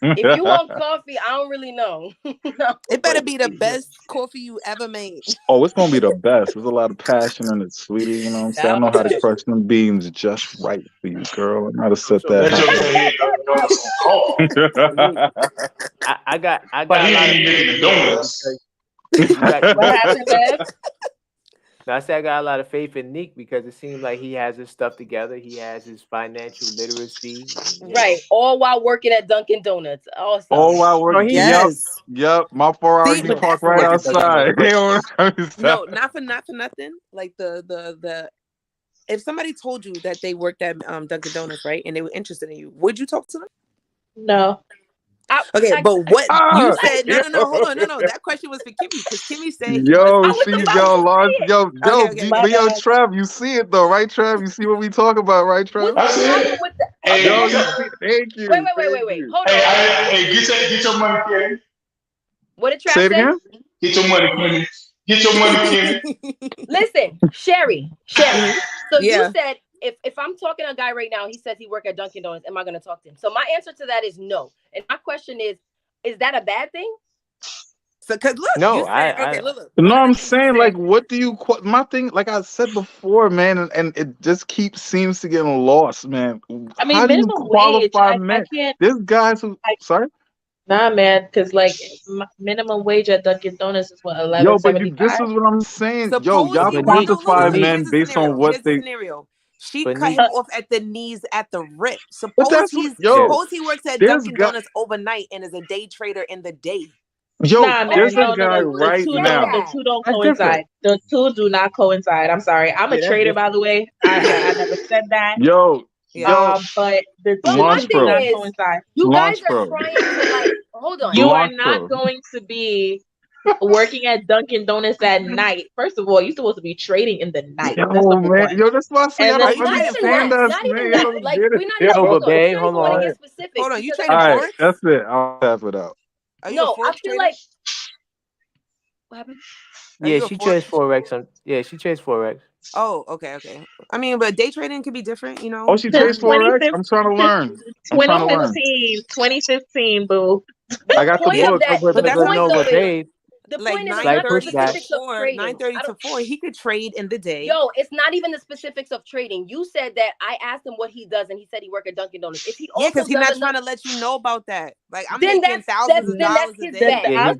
If you want coffee, I don't really know. No. It better be the best coffee you ever made. Oh, it's gonna be the best. There's a lot of passion in it, sweetie. You know what I'm saying? I know how to crush them beans just right for you, girl. I know how to set that. I got a lot of donuts. What happened, Bev? I say I got a lot of faith in Nick because it seems like he has his stuff together. He has his financial literacy. Right. All while working at Dunkin' Donuts. Awesome. All while working. Yes. Yep. My 4 hours, he parked right outside. No, not for nothing. Like the if somebody told you that they worked at Dunkin' Donuts, right, and they were interested in you, would you talk to them? No. But what you said? No. Hold on, no. That question was for Kimmy because Kimmy said, Trev, you see it though, right, Trev? You see what we talk about, right, Trev? What's the problem with that? Thank you. Wait. Hold on. Hey, get your money, Kimmy. What did Trav say? It say? again? Get your money, Kimmy. Get your money, Kimmy. Listen, Sherry. So you said if I'm talking to a guy right now, he says he work at Dunkin' Donuts, am I going to talk to him? So my answer to that is no. And my question is that a bad thing? So, because look, no, you said, look. No, I'm saying, like, what do you? My thing, like I said before, man, and it just seems to get lost, man. I mean, how do you minimum qualify wage. men? I can't. There's guys who. Sorry. Nah, man, because like minimum wage at Dunkin' Donuts is what, $11.75. This is what I'm saying. Suppose y'all quantify men based on what they. Scenario. She cut him off at the knees at the rip. Suppose he works at Dunkin' Donuts overnight and is a day trader in the day. There's a guy right now. The two don't coincide. The two do not coincide. I'm sorry. I'm a trader, by the way. I never said that. But the two do not coincide. You guys are trying to like. Hold on. You are not going to be working at Dunkin' Donuts at night. First of all, you're supposed to be trading in the night. That's number one. That's why I say I don't understand us, man. Like, we're not hold on. Hold on, you trading Forex? Right, that's it. I'll tap it out. No, I feel like. What happened? Yeah, she trades Forex. She trades Forex. Oh, okay. I mean, but day trading can be different, you know. Oh, she trades Forex? I'm trying to learn. 2015, boo. I got the book. But that's the like point is 9:30 to 4, he could trade in the day. Yo, it's not even the specifics of trading. You said that I asked him what he does, and he said he worked at Dunkin' Donuts. If he because he's not trying to let you know about that. Like I'm making thousands of dollars a day. That's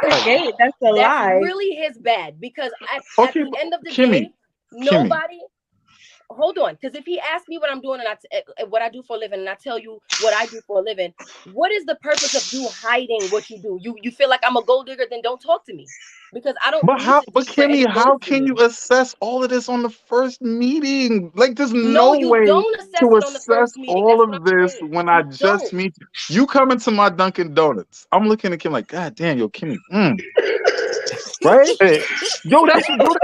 a lie. That's really his bad because at the end of the day, nobody. Hold on, because if he asks me what I'm doing and what I do for a living, and I tell you what I do for a living, what is the purpose of you hiding what you do? You feel like I'm a gold digger, then don't talk to me, because I don't. But Kimmy, how can you assess all of this on the first meeting? Like, there's no way to assess all of this when I just meet you. You come into my Dunkin' Donuts, I'm looking at Kim like, God damn, yo, Kimmy, right?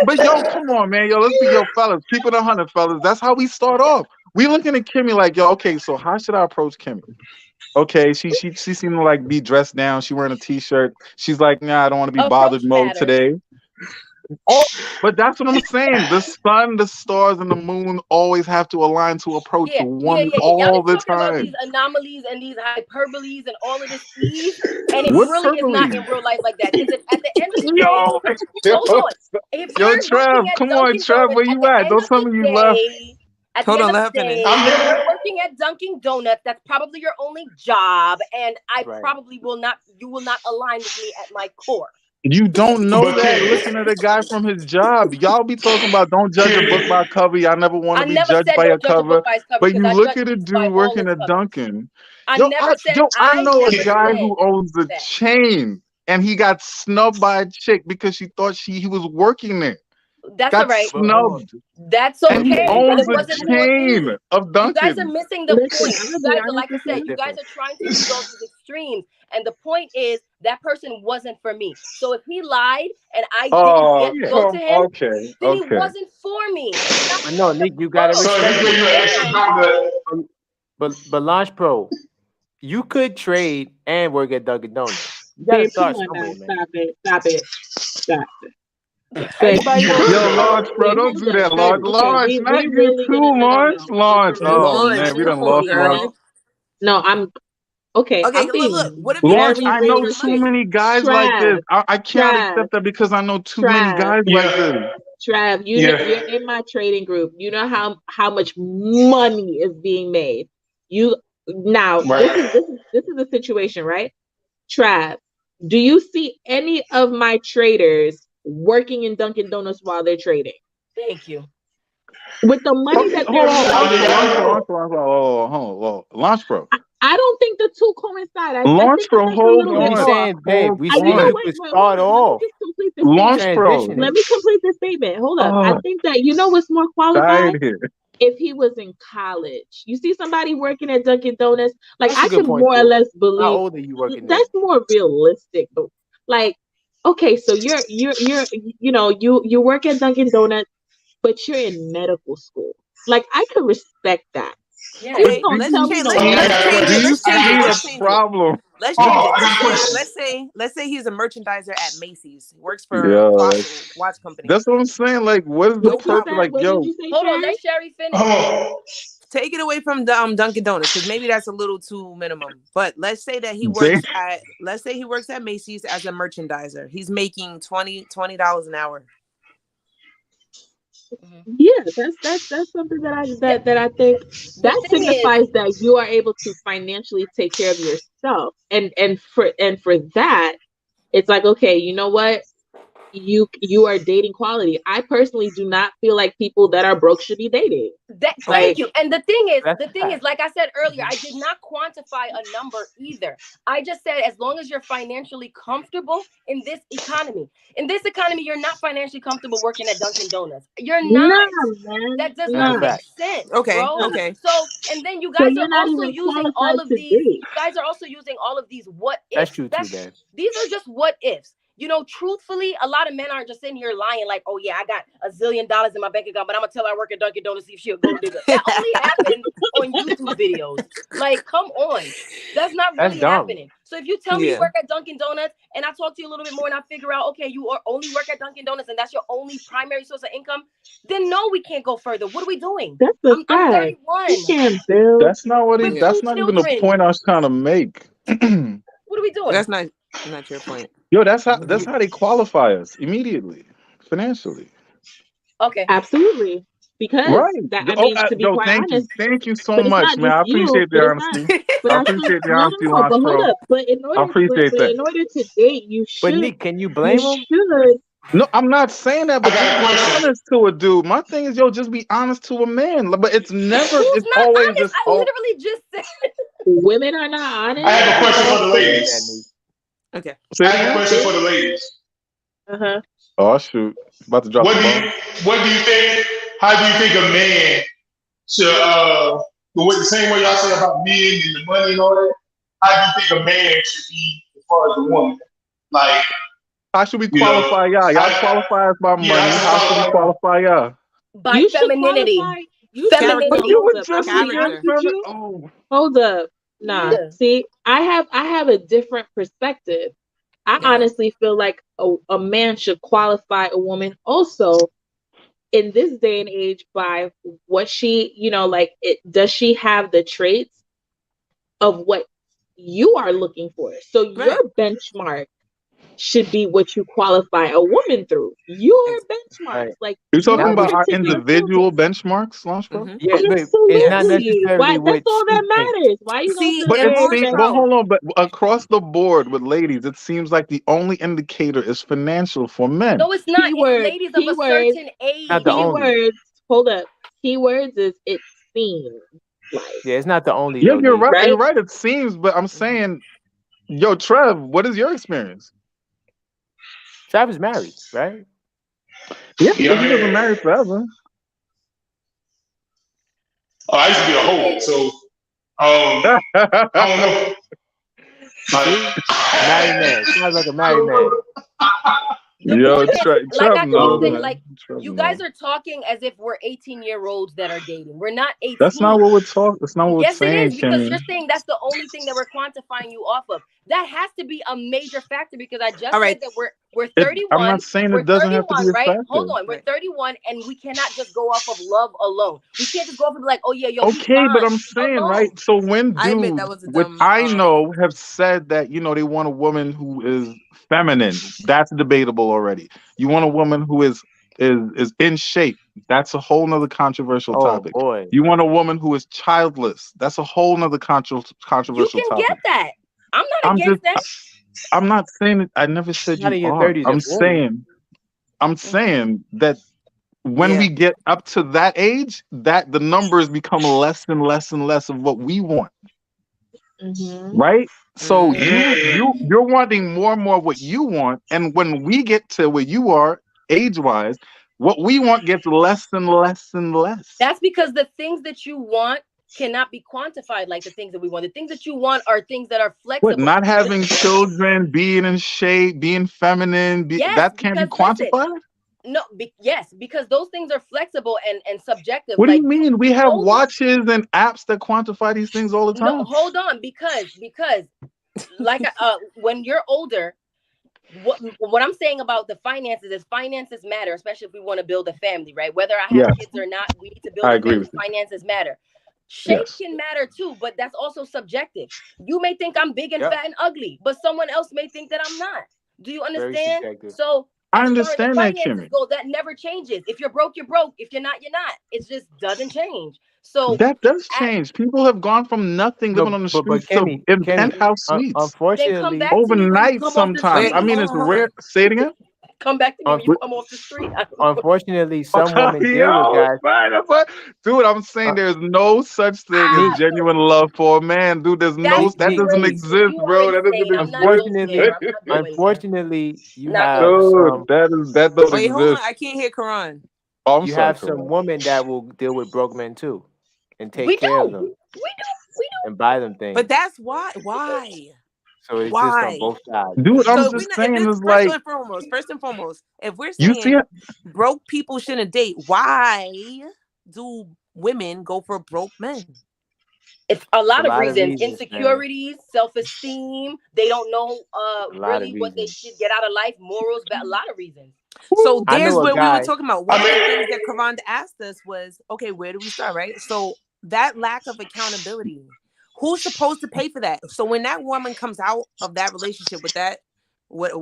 But come on, man, let's be fellas. Keep it 100, fellas. That's how we start off. We looking at Kimmy like, okay, so how should I approach Kimmy? Okay, she seemed to like be dressed down. She wearing a t-shirt. She's like, nah, I don't want to be bothered mode today. Oh, but that's what I'm saying. The sun, the stars, and the moon always have to align to approach one all the time. About these anomalies and these hyperboles and all of this ease, and it really is not in real life like that. Because at the end of the day, hold on. Trev, come on, Trev, where you at? Don't tell me you left. At Hold the on, end let of the her finish. day, you're working at Dunkin' Donuts. That's probably your only job, and I Right. probably will not. You will not align with me at my core. You don't know But that Kim, looking at a guy from his job. Y'all be talking about don't judge a book Kim, by a cover. Y'all never want I to be never judged said by a don't judge a book cover. by its cover But because you I look judge at a books by dude all working its at covers. Dunkin'. I Yo, never said. I know a never guy said who owns the that. chain, and he got snubbed by a chick because she thought he was working there. That's all Got right. But hold on. snubbed, That's and he okay, but owns it a wasn't for chain me. of You guys are Dunkin'. missing the Listen, point. I'm You gonna be guys are, honest like I with said, It's you. you guys different. are trying to use all these extremes, and the point is that person wasn't for me. So if he lied and I didn't Oh, get Yeah. go to him, okay, then he okay. wasn't for me. It's not I know, the Nick, you gotta book. so if respect he gave it. you an extra And $1, But Launch Pro, you could trade and work at Dunkin' Donuts. You gotta Babe, come start on somewhere, now. man. Stop it. Stop it. Stop it. But Everybody you gonna Yo, trade. Launch, bro, wait, don't hold do up. that, But Launch. okay, Launch, not we you really too, gonna Launch. But Launch. for Oh, real, Launch, man, we come done on, lost Launch. girl. no, I'm okay. Okay, I'm look. being What if he Launch, actually very I was know making too realistic. money? many guys like this. Trav, I can't Trav, accept that because I know too many Trav, guys like this. yeah, Trav. yeah, You're in my trading group. You know how much money is being made. You now right. this is a situation, right? Trav, do you see any of my traders working in Dunkin' Donuts while they're trading? thank you. With the money Okay, that hold they're on. I mean, making, I know. Launch Pro. I don't think the two coincide. I Launch think it's Pro, like a hold little But bit we on. off. saying, babe, Hold we You know saying on. what? to Wait, hold start up. Let me off. just complete the We Launch statement. Pro. Let transitioning. me complete the statement. Hold up. I Oh, think that you know what's more died qualified here. if he was in college. You see somebody working at Dunkin' Donuts, like That's a I good can point more or too. less How believe old are you working there? that's more realistic. But like, okay, so you work at Dunkin' Donuts, but you're in medical school. Like I could respect that. Yeah, Please Okay, me. Do don't let's tell you me change. no Let's I let's got a change do it. question. you Let's change I it. see got a a Let's question. change it. problem? Let's Hold change on, it. I got a question. Let's say he's a merchandiser at Macy's. He works for Yeah, Fossil Watch Company. that's what I'm saying. Like, what is the No what you purpose? problem. said. Like, What did yo, you say, Hold on, Sherry? let Sherry finish. Hold on. Take it away from the Dunkin' Donuts because maybe that's a little too minimum. But let's say that he they, works at Macy's as a merchandiser. He's making $20 an hour. Mhm. Yeah, that's something Yeah, that I think the that thing is, signifies that you are able to financially take care of yourself. And for that, it's like, okay, you know what? You are dating quality. I personally do not feel like people that are broke should be dating. that Okay. thank Like, you. And That's a the thing is, fact. like I said earlier, I Mhm. did not quantify a number either. I just said as long as you're financially comfortable in this economy. In this economy, you're not financially comfortable working at Dunkin' Donuts. You're not. nah, man, That does That's not a nah, make fact. sense, Okay. bro. nah. Okay. So, and then you So guys are you're not also even using all qualified of to these. date. You guys are also using all of these what That's ifs. true too, babe. These are just what ifs. You know, truthfully, a lot of men aren't just sitting here lying like, oh yeah, I got $1 zillion in my bank account, but I'm gonna tell her I work at Dunkin' Donuts see if she'll go digger. That only happens on YouTube videos. Like, come on. That's not That's really dumb. happening. So if you tell me you Yeah. work at Dunkin' Donuts and I talk to you a little bit more and I figure out, okay, you are only work at Dunkin' Donuts and that's your only primary source of income, then no, we can't go further. What are we doing? That's a I'm fact. You 31 can't build. that's not what he. with Yeah. two That's not even the children. point I was trying to make. What are we doing? That's not your point. Yo, that's You, how they qualify us immediately, financially. Okay. Absolutely. Because Right. that, I mean, to be Yo, quite honest, thank you so but it's much, not man. just I you, appreciate the honesty. but I I still, appreciate the no, honesty, no, Lance but hold Pro. up. I appreciate But that. in order to date, can you you blame him? should, No, I'm not saying that, I but got just a be question. honest to a dude. My thing is, yo, just be honest to a man. But Who's it's not always honest? just, I oh, literally just said. women are not I honest. have a question for the Don't say that, Nick. ladies. Okay. say I it have a again. question for the ladies. Uh-huh. Oh, shoot. About to drop What the do ball. you what do you think? How do you think a man should the same way y'all say about men and the money and all that? How do you think a man should be as far as a woman? Like, How should we you know, qualify y'all? Y'all how qualify us by yeah, money. how How should we should qualify y'all? By You should femininity. qualify. You should. But Femininity. you Character. were Hold up. I'm just gonna be honest Character. with you. oh. Hold up. Nah. Yeah. See, I have a different perspective. I Okay. honestly feel like a man should qualify a woman also in this day and age by what she, does she have the traits of what you are looking for? So your Right. benchmark should be what you qualify a woman through. Your benchmarks, like You're talking your about our particular individual benchmarks, Launch Bro? Yeah, but it's not Absolutely. necessarily Why? That's what all she that thinks. matters. Why you gonna See, sit But there it and seems, say? but hold on, but across the board with ladies, it seems like the only indicator is financial for men. No, it's not. Keyword, It's ladies of a certain age. Not the only. Keywords. Hold up. Keywords is it seems like. Yeah, it's not the only. Yeah, though, you're right. Right? You're right. It seems, but I'm saying, yo, Trev, what is your experience? Travis married, right? Yeah, Yeah, he wasn't married forever. Oh, I used to be a hoe, so I don't know. Married man. Sounds like a married man. The Yo, point is, Trev like I keep knows, saying, man. like Trev you guys knows. are talking as if we're 18-year-olds that are dating. We're not 18. That's not what we're talking. That's not what we're Yes, it saying, is, because Kimmy. you're saying that's the only thing that we're quantifying you off of. That has to be a major factor, because I just All right. said that we're 31. I'm not saying We're it doesn't have to be 31, a right? factor. Hold on. We're 31, and we cannot just go off of love alone. We can't just go off and be like, oh yeah, yo, he's Okay, but fine I'm saying, alone. right? So when I admit dudes, that was a which dumb. I know, have said that, you know, they want a woman who is feminine, that's debatable already. You want a woman who is in shape. That's a whole nother controversial Oh topic. boy. You want a woman who is childless. That's a whole nother You controversial can topic. get that. I'm not I'm against just, that. I'm not saying it. I never said Not you in your are. 30s I'm and 40s. saying that when Yeah. we get up to that age, that the numbers become less and less and less of what we want. Right? So you're wanting more and more what you want, and when we get to where you are age-wise, what we want gets less and less and less. That's because the things that you want cannot be quantified like the things that we want. The things that you want are things that are flexible. What, not having children, being in shape, being feminine, Yes, that can't be because listen, quantified? no, yes, because those things are flexible and subjective. What do Like you mean? We have hold on. watches and apps that quantify these things all the time. No, hold on, because like when you're older, what I'm saying about the finances matter, especially if we want to build a family, right? Whether I have Yes. kids or not, we need to build I a agree family. with you. Finances matter. Shape Yes. can matter too, but that's also subjective. You may think I'm big and Yep. fat and ugly, but someone else may think that I'm not. Do you Very understand? subjective. So I as understand far as that, the finances Kimmy. go, that never changes. If you're broke, you're broke. If you're not, you're not. It just doesn't change. So That does change. People have gone from nothing, living on the But streets, to Kenny, in penthouse suites. then come unfortunately, back to me when you Overnight come off the sometimes. street. I mean, it's Hold on. rare. Say it again. Come back to me when you come off the street. unfortunately, some women deal with Yo, guys. man, that's what, dude. I'm saying there's no such thing as genuine love for a man, dude. There's no, That's that doesn't crazy. exist, You bro. are That doesn't insane. I'm not going Unfortunately, there. I'm not going there. unfortunately, you Not have going there. some. Dude, that doesn't Wait, hold on. exist. I can't hear Quran. Oh, I'm You sorry, have some Karan. women that will deal with broke men too, and take We care of do. them We do. and buy them things. But that's why. Why? So it exists Why? on both sides. Dude, I'm So if just saying, this it's like, first and foremost, if we're you see saying it? broke people shouldn't date, why do women go for broke men? It's a lot of reasons. man. Insecurities, self-esteem. They don't know really what they should get out of life. Morals, a lot of reasons. So I there's know a what we guy- were talking about. One of the things that Karan asked us was, okay, where do we start, right? So that lack of accountability, who's supposed to pay for that? So when that woman comes out of that relationship with that,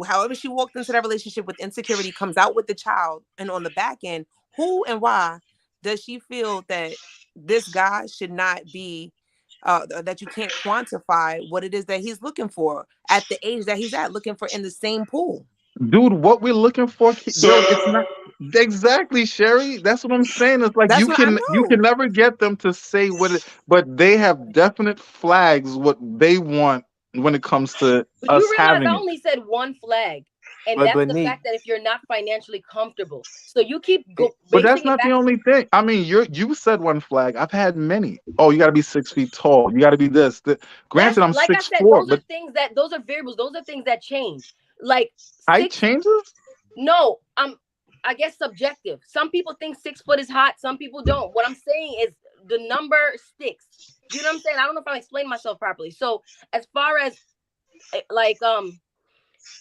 however she walked into that relationship with insecurity, comes out with the child, and on the back end, who and why does she feel that this guy should not be, that you can't quantify what it is that he's looking for at the age that he's at, looking for in the same pool? Dude, what we're looking for, yo, it's not exactly, Sherry. That's what I'm saying. It's like That's you what I can know. never get them to say what it, but they have definite flags what they want when it comes to But us you realize having I it. only said one flag, and But that's the Neek, fact that if you're not financially comfortable, so you keep But that's basing it not back. the only thing. I mean, you said one flag. I've had many. Oh, you got to be 6 feet tall. You got to be this. Granted, I'm like I 6'4", said, those but are things that those are variables. Those are things that change. Like height changes. No, I guess subjective. Some people think 6 foot is hot. Some people don't. What I'm saying is the number sticks. You know what I'm saying? I don't know if I'm explaining myself properly. So as far as like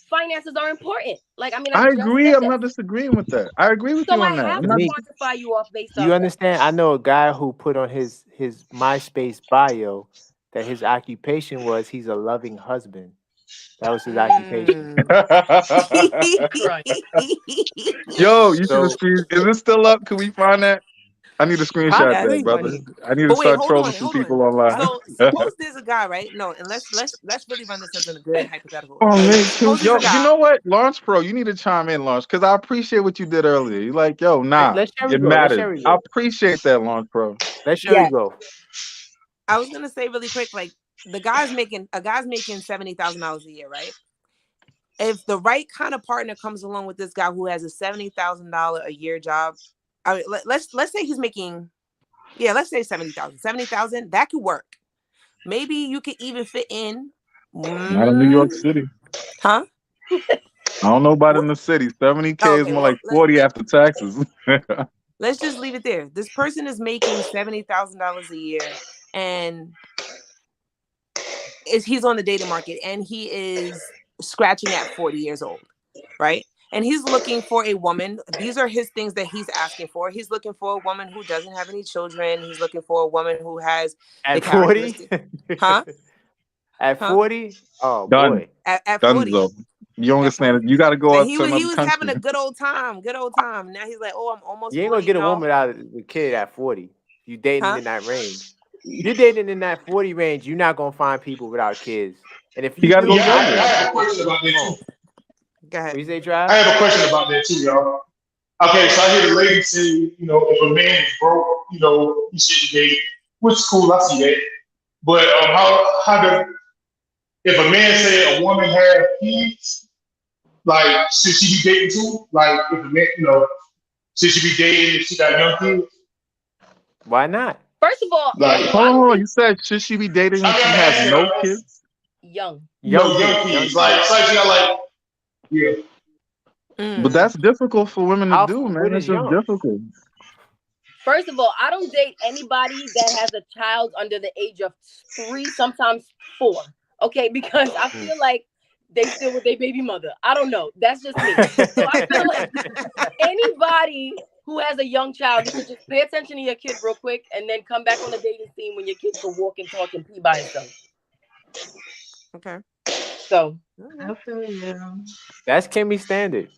finances are important. Like I mean, I agree. I'm that. not disagreeing with that. I agree with So you I on that. have I'm to not. quantify you off based do on you that. understand? I know a guy who put on his MySpace bio that his occupation was he's a loving husband. That was his occupation. Yo, you should have So screen. Is it still up? Can we find that? I need to screenshot That's that, brother. funny. I need to But wait, start hold trolling on, some hold on. people online. So suppose there's a guy, right? No, and let's really run this as a good hypothetical. Oh Right? man, Suppose there's yo, a guy. you know what, Launch Pro, you need to chime in, Launch, because I appreciate what you did earlier. You're like, yo, nah, let's Sherry it go. Let matters. Sherry I go. appreciate that, Launch Pro. Let Sherry Yeah. go. I was gonna say really quick, like a guy's making $70,000 a year, right? If the right kind of partner comes along with this guy who has a $70,000 a year job, I mean, let's say he's making, let's say 70,000, that could work. Maybe you could even fit in. Not in New York City. Huh? I don't know about in the city. 70K is more like 40 after taxes. Let's just leave it there. This person is making $70,000 a year, and he's on the dating market, and he is scratching at 40 years old, right? And he's looking for a woman. These are his things that he's asking for. He's looking for a woman who doesn't have any children. He's looking for a woman who has at 40. Huh? At 40? Oh Done. boy. At Done 40. though. You understand? You got to go Now, out to another he was country. having a good old time. Now he's like, oh, I'm almost. You ain't gonna 40, get a woman out of the kid at 40. You dating in that range. You're dating in that 40 range. You're not gonna find people without kids. And if you got to do, go I have a question about that too. Go ahead. What you say, Trav? I have a question about that too, y'all. Okay, so I hear the lady say, you know, if a man is broke, you know, he shouldn't date, which is cool. I see that. But how does if a man say a woman have kids, like should she be dating too? Like if a man, you know, should she be dating if she got young kids? Why not? First of all, Like, hold on. You said should she be dating if she has no kids? Young kids. Like she got like, yeah. But that's difficult for women to do, man. It's just difficult. First of all, I don't date anybody that has a child under the age of 3, sometimes 4. Okay, because I feel like they still with their baby mother. I don't know. That's just me. So I feel like anybody who has a young child, you should just pay attention to your kid real quick and then come back on the dating scene when your kid can walk and talk and pee by himself. Okay. So I feel you. That's Kimmy's standard.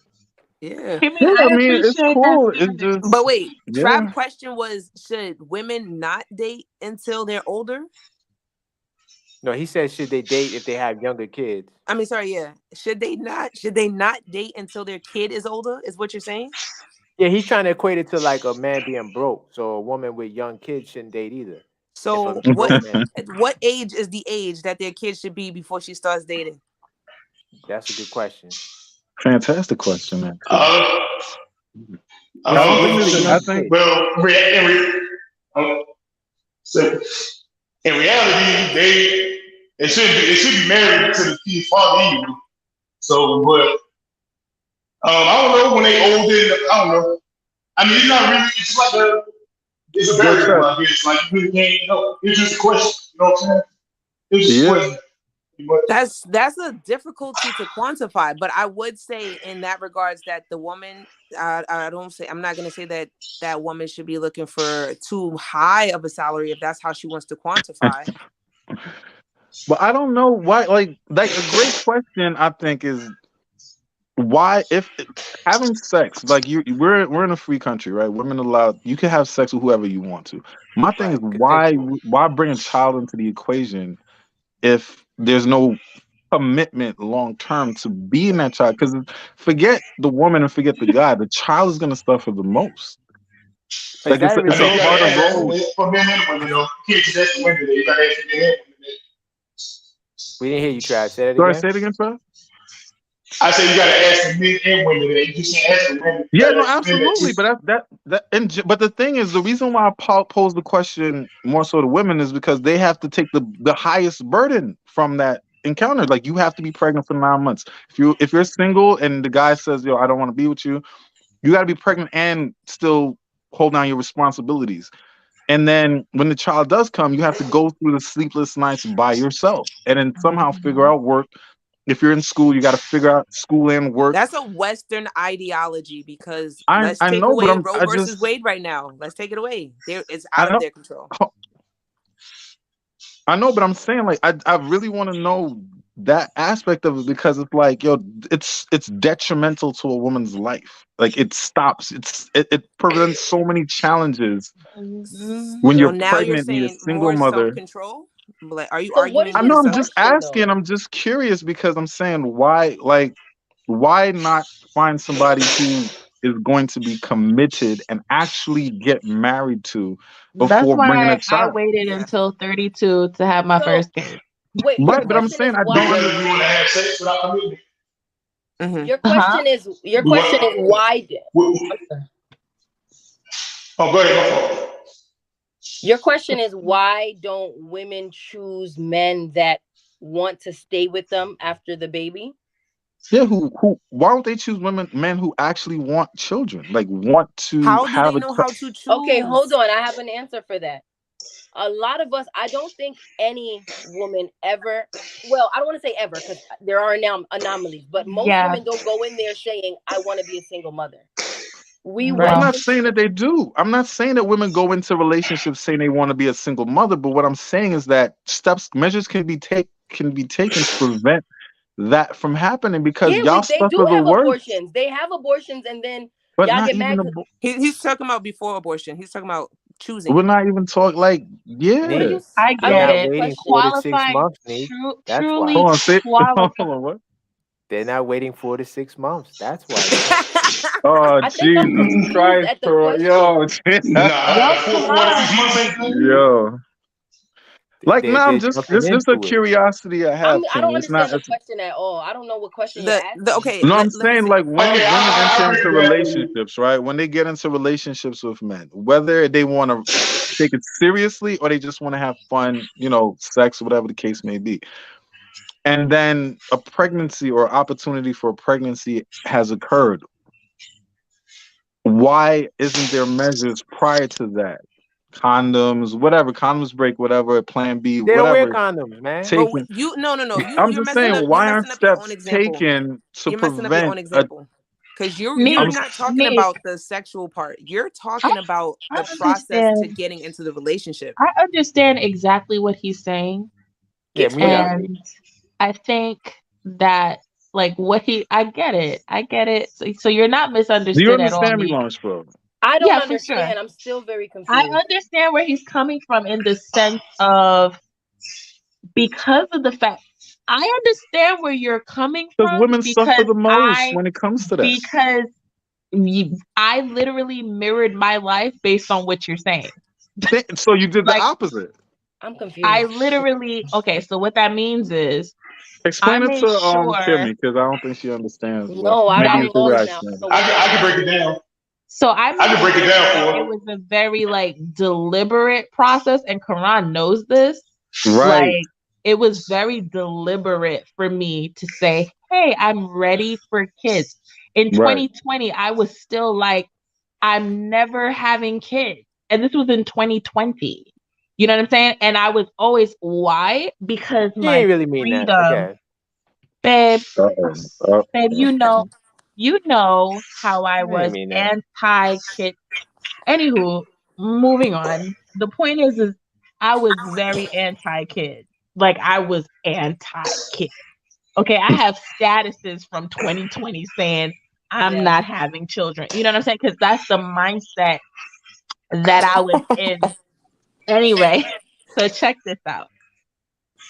Yeah. I mean, it's cool. It's just. But wait, Trav's question was: should women not date until they're older? No, he said should they date if they have younger kids? I mean, sorry, yeah. Should they not date until their kid is older? Is what you're saying? Yeah, he's trying to equate it to like a man being broke. So a woman with young kids shouldn't date either. So what age is the age that their kid should be before she starts dating? That's a good question. Fantastic question, man. I think. Well, in reality, they should be married to the kid's father anyway. So, but I don't know when they older. I don't know. I mean, it's not really. It's like it's a variable. I guess. Like you really can't. No, it's just a question. You know what I'm saying? It's just a question. That's a difficulty to quantify, but I would say in that regards that the woman, I'm not going to say that woman should be looking for too high of a salary if that's how she wants to quantify. But I don't know why. Like a great question, I think, is why if having sex, like we're in a free country, right? Women allowed. You can have sex with whoever you want to. My thing is why bring a child into the equation if there's no commitment long term to being that child? Because forget the woman and forget the guy. The child is going to suffer the most. Like it's a harder road. For men and women, though. You can't just ask the women. You got to ask the men and women. We didn't hear you, Trav. Say it again. Say it again, Trav. I said you got to ask the men and women. You just can't ask the women. Yeah, no, absolutely. But but the thing is, the reason why I pose the question more so to women is because they have to take the highest burden from that encounter. Like you have to be pregnant for 9 months. If you're single and the guy says, "Yo, I don't want to be with you," you got to be pregnant and still hold down your responsibilities. And then when the child does come, you have to go through the sleepless nights by yourself, and then somehow figure out work. If you're in school, you got to figure out school and work. That's a Western ideology because I take know, away but Roe versus Wade right now. Let's take it away. It's out of their control. I know, but I'm saying, like, I really want to know that aspect of it, because it's like, yo, it's detrimental to a woman's life. Like it stops, it prevents so many challenges. When So you're now you're pregnant, you're a saying single more mother. self-control? Like, are you So what is arguing I for know, his I'm just question asking, though? I'm just curious, because I'm saying, why, like, why not find somebody who is going to be committed and actually get married to That's before bringing a why I child? waited Yeah. until 32 to have my So first kid. wait, your Right, but I'm question is saying I You don't why? rather understand. you want to have sex without commitment? Hmm. Huh? Your We question is want. why? Oh, go ahead. My fault. Your question is why don't women choose men that want to stay with them after the baby? Yeah, why don't they choose men who actually want children, like want to How do have they a know child? how to Okay, hold choose? on. I have an answer for that. A lot of us, I don't think any woman ever, well, I don't want to say ever because there are now anomalies, but most Yeah, women don't go in there saying, I want to be a single mother. We I'm went no. not into, saying that they do. I'm not saying that women go into relationships saying they want to be a single mother, but what I'm saying is that measures can be taken to prevent that from happening, because yeah, y'all they do suffer the have worst, abortions. They have abortions and then but y'all not get even mad. He's talking about before abortion. He's talking about we're choosing. not even talking like, What do yeah. you, I I They're don't get get not the it. waiting question. 4 to 6 Qualifying, months, Nate. That's why. truly Hold on, say hold qualifying. on, what? They're not waiting 4 to 6 months. That's why, Nate. Oh I think I'm Jesus confused Christ, at the bro. question. Yo, What? Nah, four to 6 months ain't cool. yo. Like, no, I'm They're just, jumping it's just a into it. curiosity I have, I don't Kimmy. It's not. understand the question at all. I don't know what question you're The asking. okay, No, I'm let me saying, see. like, Okay, when women enter I'll break into it down for you. relationships, right? When they get into relationships with men, whether they want to take it seriously or they just want to have fun, sex, whatever the case may be. And then a pregnancy or opportunity for a pregnancy has occurred. Why isn't there measures prior to that? Condoms, whatever, condoms break, whatever, plan B, They don't wear whatever, condoms, man. But taken. you no, I'm you're just messing saying, up. You're why aren't messing up your own steps example. taken to You're messing up your own prevent a example. Because you're Nick, not talking Nick, about the sexual part. You're I, talking about I the process to understand. getting into the relationship. I understand exactly what he's saying, Yeah, me Explain. neither. and I think that like what he, I get it, I get it. So you're not Do you misunderstood at all, understand me, Nick. Lawrence, bro? I don't Yeah, for sure. understand. I'm still very I confused. understand where he's coming from in the sense of because of the fact I understand where you're coming Because from women suffer the most when it comes to that. because I literally mirrored my life based on what you're saying. So you did the Like opposite. I'm I confused. literally okay, so what that means is I Explain it made to sure Kimmy, because I don't think she understands what No, maybe that I'm it's the way lost I now. I explained don't it. know what I you're can saying. break it down. so I I made can break it sure down that for it her. was a very like deliberate process and Karan knows this. Right, Like it was very deliberate for me to say, "Hey, I'm ready for kids." In right. 2020, I was still like I'm never having kids. And this was in 2020. You know what I'm saying? And I was always, why? Because She my ain't really mean that. freedom, Okay. babe, Uh-oh. Uh, babe, you know how I She ain't was mean that. anti-kid. Anywho, moving on. The point is I was very anti-kid. Like I was anti-kid. Okay, I have statuses from 2020 saying I'm Yeah. not having children. You know what I'm saying? Because that's the mindset that I was in. Anyway, so check this out.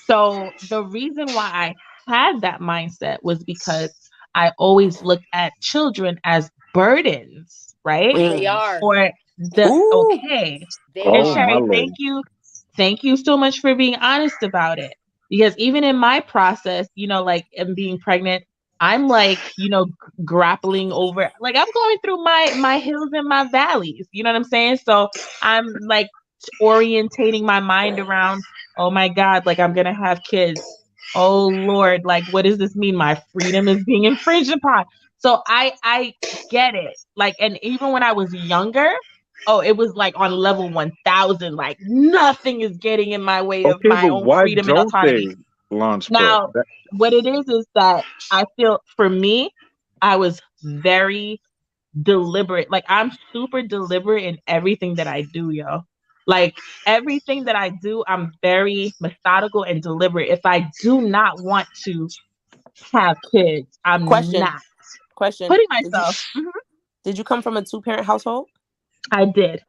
So the reason why I had that mindset was because I always looked at children as burdens, right? They Mm. are. Or the Ooh. okay. They And oh, are. my Sherry, lord. thank you. Thank you so much for being honest about it. Because even in my process, like in being pregnant, I'm like, grappling over like I'm going through my hills and my valleys. You know what I'm saying? So I'm like orientating my mind around, oh my God, like I'm gonna have kids. Oh Lord, like what does this mean? My freedom is being infringed upon. So I get it. Like, and even when I was younger, oh, it was like on level 1000, like nothing is getting in my way of Okay, my but own why freedom and don't autonomy. they launch pro? Now, what it is that I feel for me, I was very deliberate. Like I'm super deliberate in everything that I do, yo. Like everything that I do, I'm very methodical and deliberate. If I do not want to have kids, I'm Question. not Question. putting myself. Did you come from a 2-parent household? I did.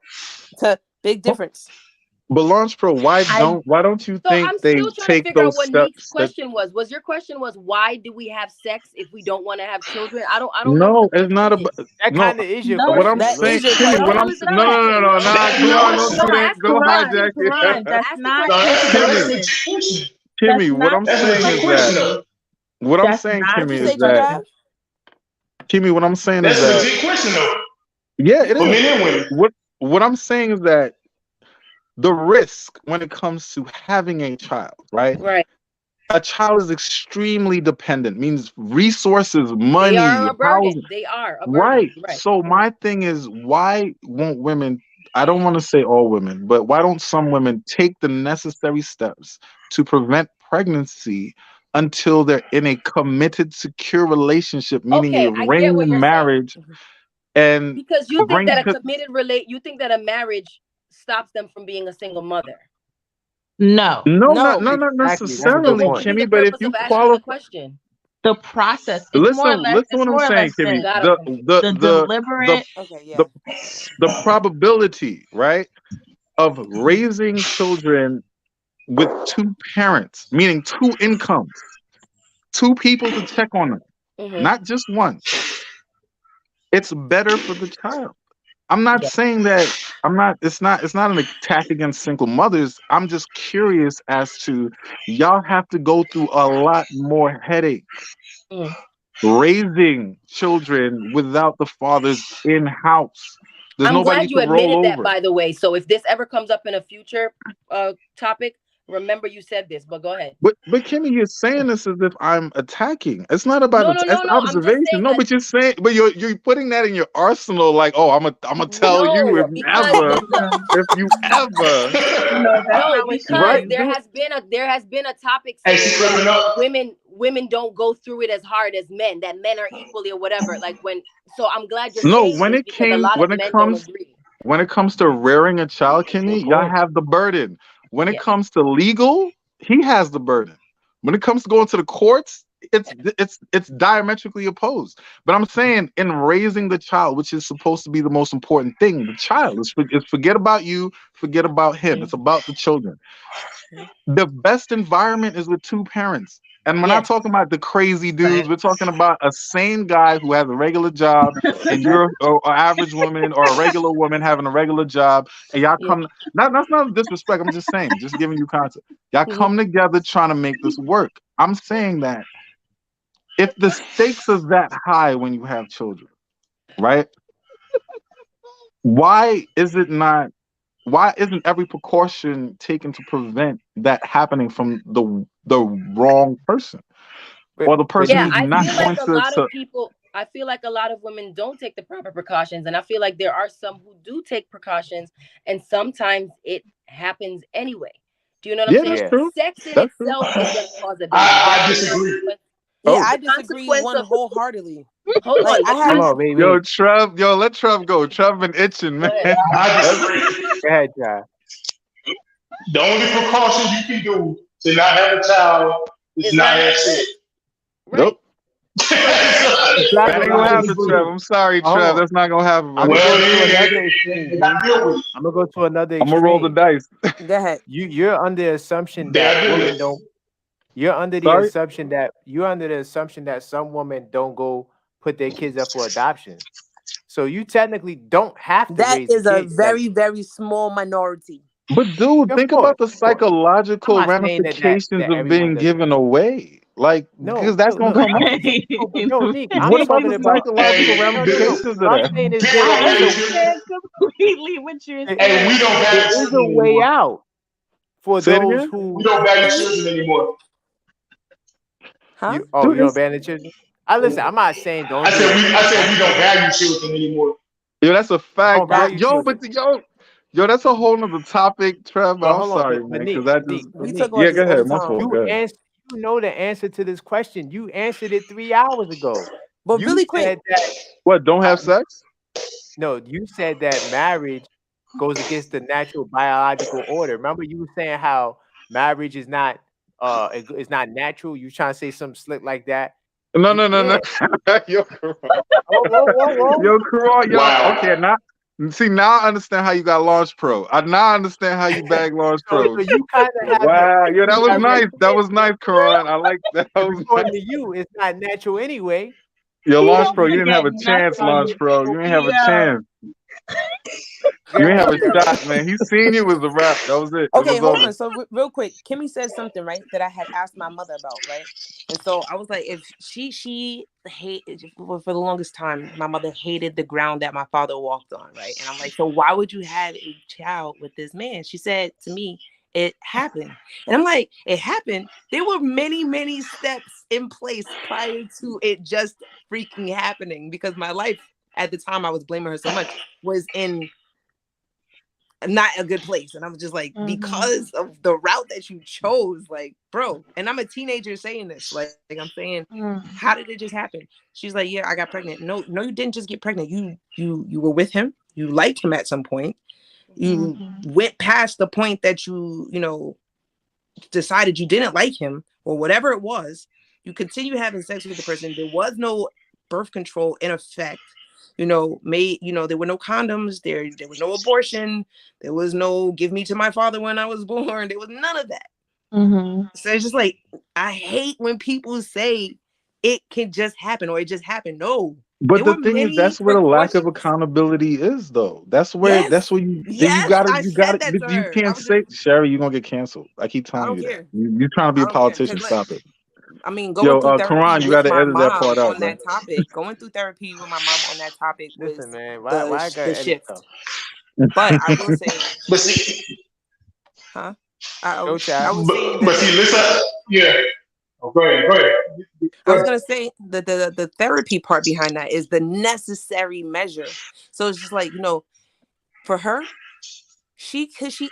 It's a big difference. But Launch Pro, why don't you So think I'm they still trying to take figure out those what Neek's steps? question was. Was your question was why do we have sex if we don't want to have children? I don't know No, what the it's not question about. is. That No, kind of is your No, what question. I'm a That little saying, is your bit. Kimmy, what question. No, I'm it's no, no, not. no, no, No, nah, it's come not. on, don't No, do that. ask the Go question. hijack it. Karan, that's Ask the not No, question. the that's a question. legit question. That's Kimmy, what not I'm the saying That's a is good question. that question though. what I'm That's saying, not What'd Kimmy, you the is say, that Trav? question. Kimmy, what I'm saying is That's a that legit question though. yeah, it For is. men and women. What I'm saying is that the risk when it comes to having a child, right? Right. A child is extremely dependent, means resources, They money, are a burden. housing. They are a burden. Right. Right. So my thing is, why won't women, I don't want to say all women, but why don't some women take the necessary steps to prevent pregnancy until they're in a committed, secure relationship, meaning a Okay, I get what arranged you're saying. marriage, and Because you think bring that a to committed you think that a marriage stops them from being a single mother. No. no, No. not Exactly. That's a So good necessarily, what would point. be the Kimmy, but if purpose you of asking the qualify, question? The process. listen, listen It's what I'm more or saying, less Kimmy. this. Got The him. the The the the deliberate Okay, the yeah. the probability, right, of raising children with two parents, meaning two incomes, two people to check on them, Mm-hmm. not just one. It's better for the child. I'm not Yeah. saying that it's not an attack against single mothers. I'm just curious as to y'all have to go through a lot more headache Mm. raising children without the fathers in house. There's I'm nobody glad you to roll admitted that, over. by the way. So if this ever comes up in a future topic, remember you said this, but go ahead. But Kimmy, you're saying this as if I'm attacking. It's not about No, no, it's no, no. I'm just observation. saying No, but you're saying, but you're putting that in your arsenal, like, oh, I'm gonna tell you no, because if you ever, no, that's no, not what she because right? means. there has been a topic Hey, she saying that tripping up. women don't go through it as hard as men, that men are equally or whatever. Like so I'm glad you're No, saying this because a lot of men don't agree. when it comes to rearing a child, Kimmy, y'all point. have the burden. When it Yeah. comes to legal, he has the burden. When it comes to going to the courts, it's diametrically opposed. But I'm saying in raising the child, which is supposed to be the most important thing, the child is forget about you, forget about him. It's about the children. The best environment is with two parents. And we're not Yes. talking about the crazy dudes. We're talking about a sane guy who has a regular job, and you're an average woman or a regular woman having a regular job, and y'all Yeah. come. That's not disrespect. I'm just saying, just giving you concept. Y'all Mhm. come together trying to make this work. I'm saying that if the stakes are that high when you have children, right? Why is it not? Why isn't every precaution taken to prevent that happening from the wrong person or the person Yeah, who's I not feel going like a to, lot of people, I feel like a lot of women don't take the proper precautions. And I feel like there are some who do take precautions, and sometimes it happens anyway. Do you know what I'm yeah, saying? that's Yeah. true. Sex in That's true. itself is going to cause a baby. I That's the disagree. consequence. Yeah, Oh, I The disagree consequence of, wholeheartedly. hold Like on, I Hold had on, wait, yo, wait. Trev, let Trev go. Trev been itching, go man. ahead. I Let's- disagree. Go ahead, John. The only precaution you can do to not have a child is Is not not have have sex. sex. Right. nope, So if Not that gonna ain't lie, gonna let me happen, go Trev. to. I'm sorry, Hold Trev. on. That's not gonna happen, I'm buddy. gonna Well, go to then, another extreme, they G. got to deal with it. I'm gonna go to another I'm gonna roll the extreme. dice. go ahead. You're under the assumption They got that to deal with women it. don't. You're under the Sorry. assumption that some women don't go put their kids up for adoption. So you technically don't have to That raise the is a kid. Like, very, very small minority. But dude, of think about course, the of course. I'm psychological not saying ramifications that of everyone being does it. given away. Like, No, because that's gonna come up. no, but no, Nick. I'm What about talking the about psychological Hey, no. ramifications of What I'm that? saying is big there up, is Barry a Children. understand completely what you're there, Hey, we saying. don't there value is a children way anymore. out for Say it those again. We who don't value children anymore. Huh? you Dude, don't ban the children. I listen. I'm not saying I don't do said it. we don't value children anymore. yo, that's a fact. Don't But value yo, children. but yo, that's a whole nother topic, Trev. But But I'm hold on, sorry, man, because We just talk Nick. about yeah. this Go all the ahead. My time. fault. Go ahead. You know the answer to this question. You answered it 3 hours ago. But You really quick, said that What? Don't have sex? no. You said that marriage goes against the natural biological order. Remember, you were saying how marriage is not it's not natural. You trying to say something slick like that? No, You, no, no, yeah. no. Yo, Karan. Whoa, whoa, whoa, whoa. Yo, Karan, yo. Wow. Okay, now see, now I understand how you got Launch Pro. I now understand how you bag Launch So Pros. you kind of have Wow, yeah, that was nice. That the was nice, Karan. I like that. That was nice. according to you, it's not natural anyway. Yo, He Launch don't Pro, you didn't have a forget chance, nothing. Launch Pro. You didn't have a Yeah. chance. You didn't have a shot, man. He seen you was a rap. That was it. Okay, It was hold over. on. So real quick, Kimmy said something, right, that I had asked my mother about, right? And so I was like, if she hated for the longest time, my mother hated the ground that my father walked on, right? And I'm like, so why would you have a child with this man? She said to me, it happened. And I'm like, it happened. There were many, many steps in place prior to it just freaking happening, because my life at the time, I was blaming her so much, was in not a good place. And I was just like, because of the route that you chose, like, bro. And I'm a teenager saying this, like I'm saying, how did it just happen? She's like, yeah, I got pregnant. No, you didn't just get pregnant. You were with him. You liked him at some point. You went past the point that you decided you didn't like him or whatever it was. You continue having sex with the person. There was no birth control in effect. There were no condoms. There was no abortion. There was no give me to my father when I was born. There was none of that. So it's just like, I hate when people say it can just happen or it just happened. No. But the thing is, that's where the lack of accountability is, though. That's where you can't say, Sherry, you're gonna get canceled. I keep telling you that. You're trying to be a politician. Stop it. I mean, going through therapy Karan, you with got to my edit that mom part out, on that topic. Going through therapy with my mom on that topic was Listen, man, why I gotta the edit shift. stuff? But I will say, But see, huh? I was but saying that. See, listen, yeah. Oh, go ahead. I was gonna say the therapy part behind that is the necessary measure. So it's just like, for her, she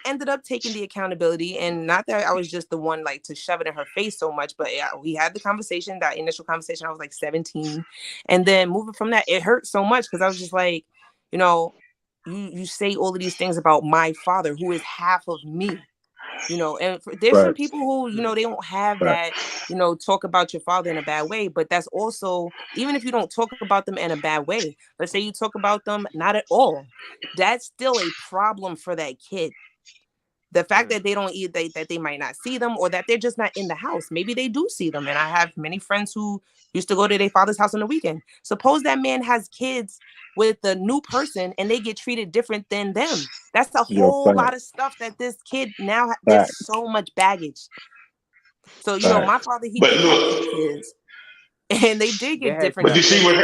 ended up taking the accountability, and not that I was just the one like to shove it in her face so much, but yeah, we had the conversation, that initial conversation. I was like 17, and then moving from that, it hurt so much because I was just like, you say all of these things about my father, who is half of me. And there's some people who, they don't have that, talk about your father in a bad way. But that's also, even if you don't talk about them in a bad way, let's say you talk about them not at all, that's still a problem for that kid. The fact that they don't eat, that they might not see them, or that they're just not in the house. Maybe they do see them. And I have many friends who used to go to their father's house on the weekend. Suppose that man has kids with the new person and they get treated different than them. That's a whole lot of stuff that this kid now, there's so much baggage. So, my father, he did have 2 kids and they did get different. But you see what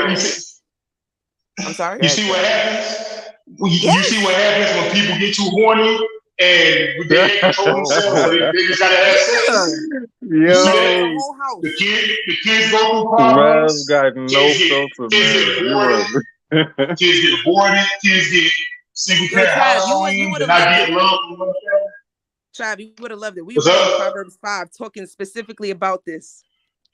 I'm sorry? You see what happens? You see what happens when people get too horny and they can't control themselves, so they just gotta have sex. The kids go through problems. Got no filter, man. Kids get bored. Kids get single parent households and not get love from one family. Trav, you would have loved it. We were in Proverbs 5 talking specifically about this.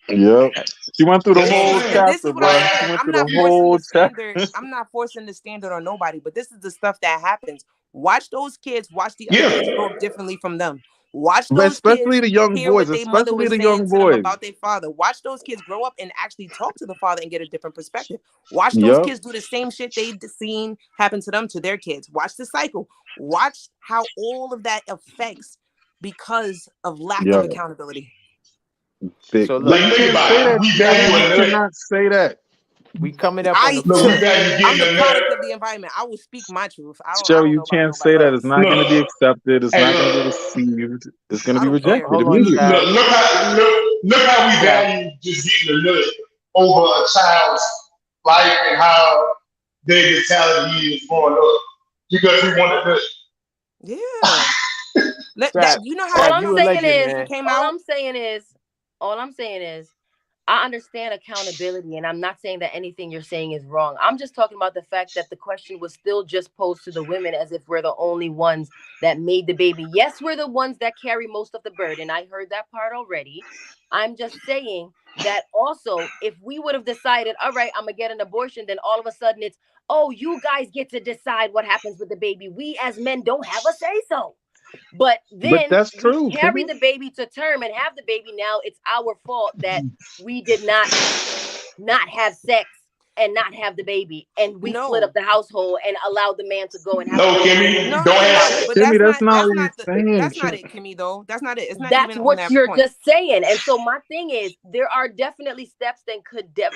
Yep. She went through the whole chapter, bro. She went through the whole chapter. I'm not forcing the standard on nobody, but this is the stuff that happens. Watch those kids. Watch the other kids grow up differently from them. Watch those especially kids the young hear boys, what their mother was especially the saying young to them boys about their father. Watch those kids grow up and actually talk to the father and get a different perspective. Watch those kids do the same shit they've seen happen to them to their kids. Watch the cycle. Watch how all of that affects because of lack of accountability. So look, like, think about it. You cannot say that. We coming up I'm on the the product of the environment. I will speak my truth. Sherry, you can't say that. It's not going to be accepted. It's not going to be received. It's going to be rejected. Hold on, look how we value just getting a nut over a child's life and how their mentality is growing up because we want a nut. Yeah. You know how all I'm saying is, I understand accountability, and I'm not saying that anything you're saying is wrong. I'm just talking about the fact that the question was still just posed to the women as if we're the only ones that made the baby. Yes, we're the ones that carry most of the burden. I heard that part already. I'm just saying that also, if we would have decided, all right, I'm going to get an abortion, then all of a sudden it's, oh, you guys get to decide what happens with the baby. We as men don't have a say-so. But then that's we true. carry the baby to term and have the baby. Now it's our fault that we did not have sex and not have the baby, and we split up the household and allowed the man to go and have. No, the baby. Kimmy, No, don't no, have. but Kimmy, that's not what he's saying. that's not it, Kimmy. Though that's not it. It's not That's even what on that you're point. just saying. And so my thing is, there are definitely steps that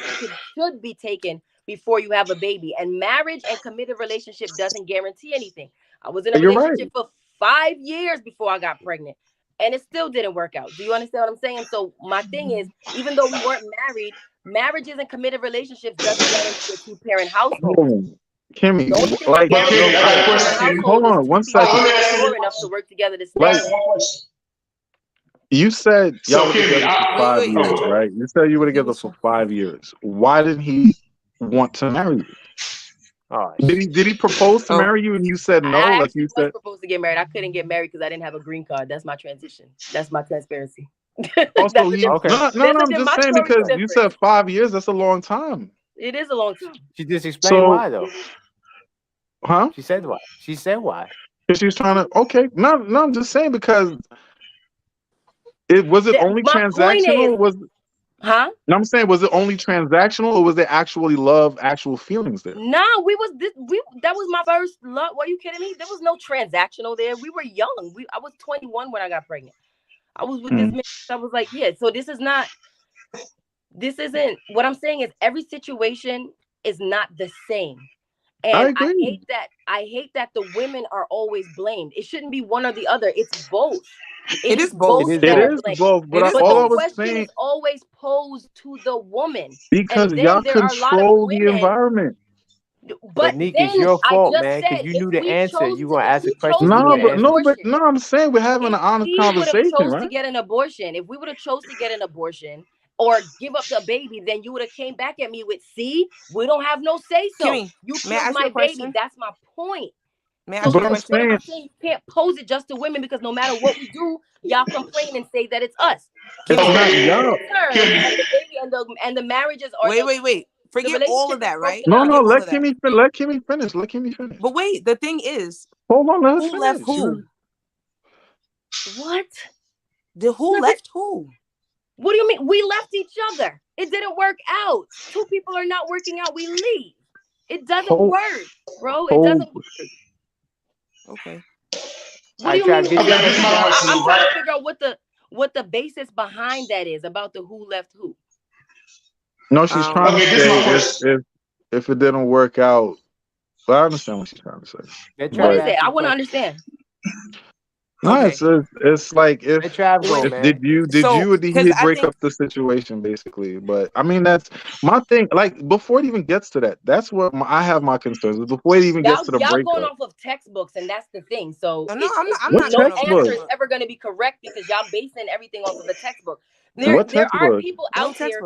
should be taken before you have a baby. And marriage and committed relationship doesn't guarantee anything. I was in a relationship for 5 years before I got pregnant, and it still didn't work out. Do you understand what I'm saying? So my thing is, even though we weren't married, marriages and committed relationships doesn't guarantee a two-parent household. Kimmy, The only thing like, that guarantees Kimmy, I got a a question, two-parent Kimmy. hold household on is one two people second. Let me ask you mature a enough to question. work together to Let me stand. ask you one question. You said So, y'all were Kimmy, together for 5 wait, years, okay. right? You said you were together for 5 years. Why didn't he want to marry you? Oh, Did he propose to Oh. marry you and you said no? I Like actually you was said. supposed to get married. I couldn't get married because I didn't have a green card. That's my transition. That's my transparency. Also, he Okay. I'm just my saying story's because you different. said 5 years. That's a long time. It is a long time. She just explained So- why though. Huh? She said why. She said why. Because she was trying to. Okay, no, I'm just saying because it was it only My point transactional. is- Was Huh? no, I'm saying was it only transactional or was there actually love, actual feelings there? Nah, that was my first love. Are you kidding me? There was no transactional there. We were young. I was 21 when I got pregnant. I was with this man. I was like, yeah. So this isn't what I'm saying is every situation is not the same. And I agree. I hate that the women are always blamed. It shouldn't be one or the other. It's both. It is both. It is that It are is blamed. both, but It is But all the I was question saying is always posed to the woman. because And y'all then there are a lot of control the women. environment. But Nick, then it's your I fault, just man, because said you if knew the we answer. chose You to, gonna if ask we a question. chose to You No, knew get the an but answer. abortion, I'm saying we're having an if honest we would have conversation, chose to right? get an abortion, if we would have chose to get an abortion or give up the baby, then you would have came back at me with, see, we don't have no say so. Kimmy, You may I killed ask you my a question? baby. That's my point. May I So ask you a But I'm question? I'm saying saying you can't pose it just to women because no matter what we do, y'all complain and say that it's us. it's So not when we y'all. get a term and the baby and the marriages are Wait. Forget all of relationship is that, right? broken No, up. let Kimmy finish. Let Kimmy finish. But wait, the thing is, Hold on, let her who finish. left who? What? Who left who? What do you mean? We left each other. It didn't work out. Two people are not working out. We leave. It doesn't work, bro. It doesn't work. Okay. What do you mean? Okay, this is my question, I'm trying right? to figure out what the basis behind that is about the who left who. No, she's trying Okay, to this is my say question. if it didn't work out. But I understand what she's trying to say. What is it? I want to understand. No, Okay. it's like if man. did you or did he break up the situation basically? But I mean that's my thing. Like before it even gets to that, that's what I have my concerns. Before it even gets to the Y'all breakup. going off of textbooks, and that's the thing. So No, I'm What not. answer is ever going to be correct because y'all basing everything off of the textbook. There are people out there.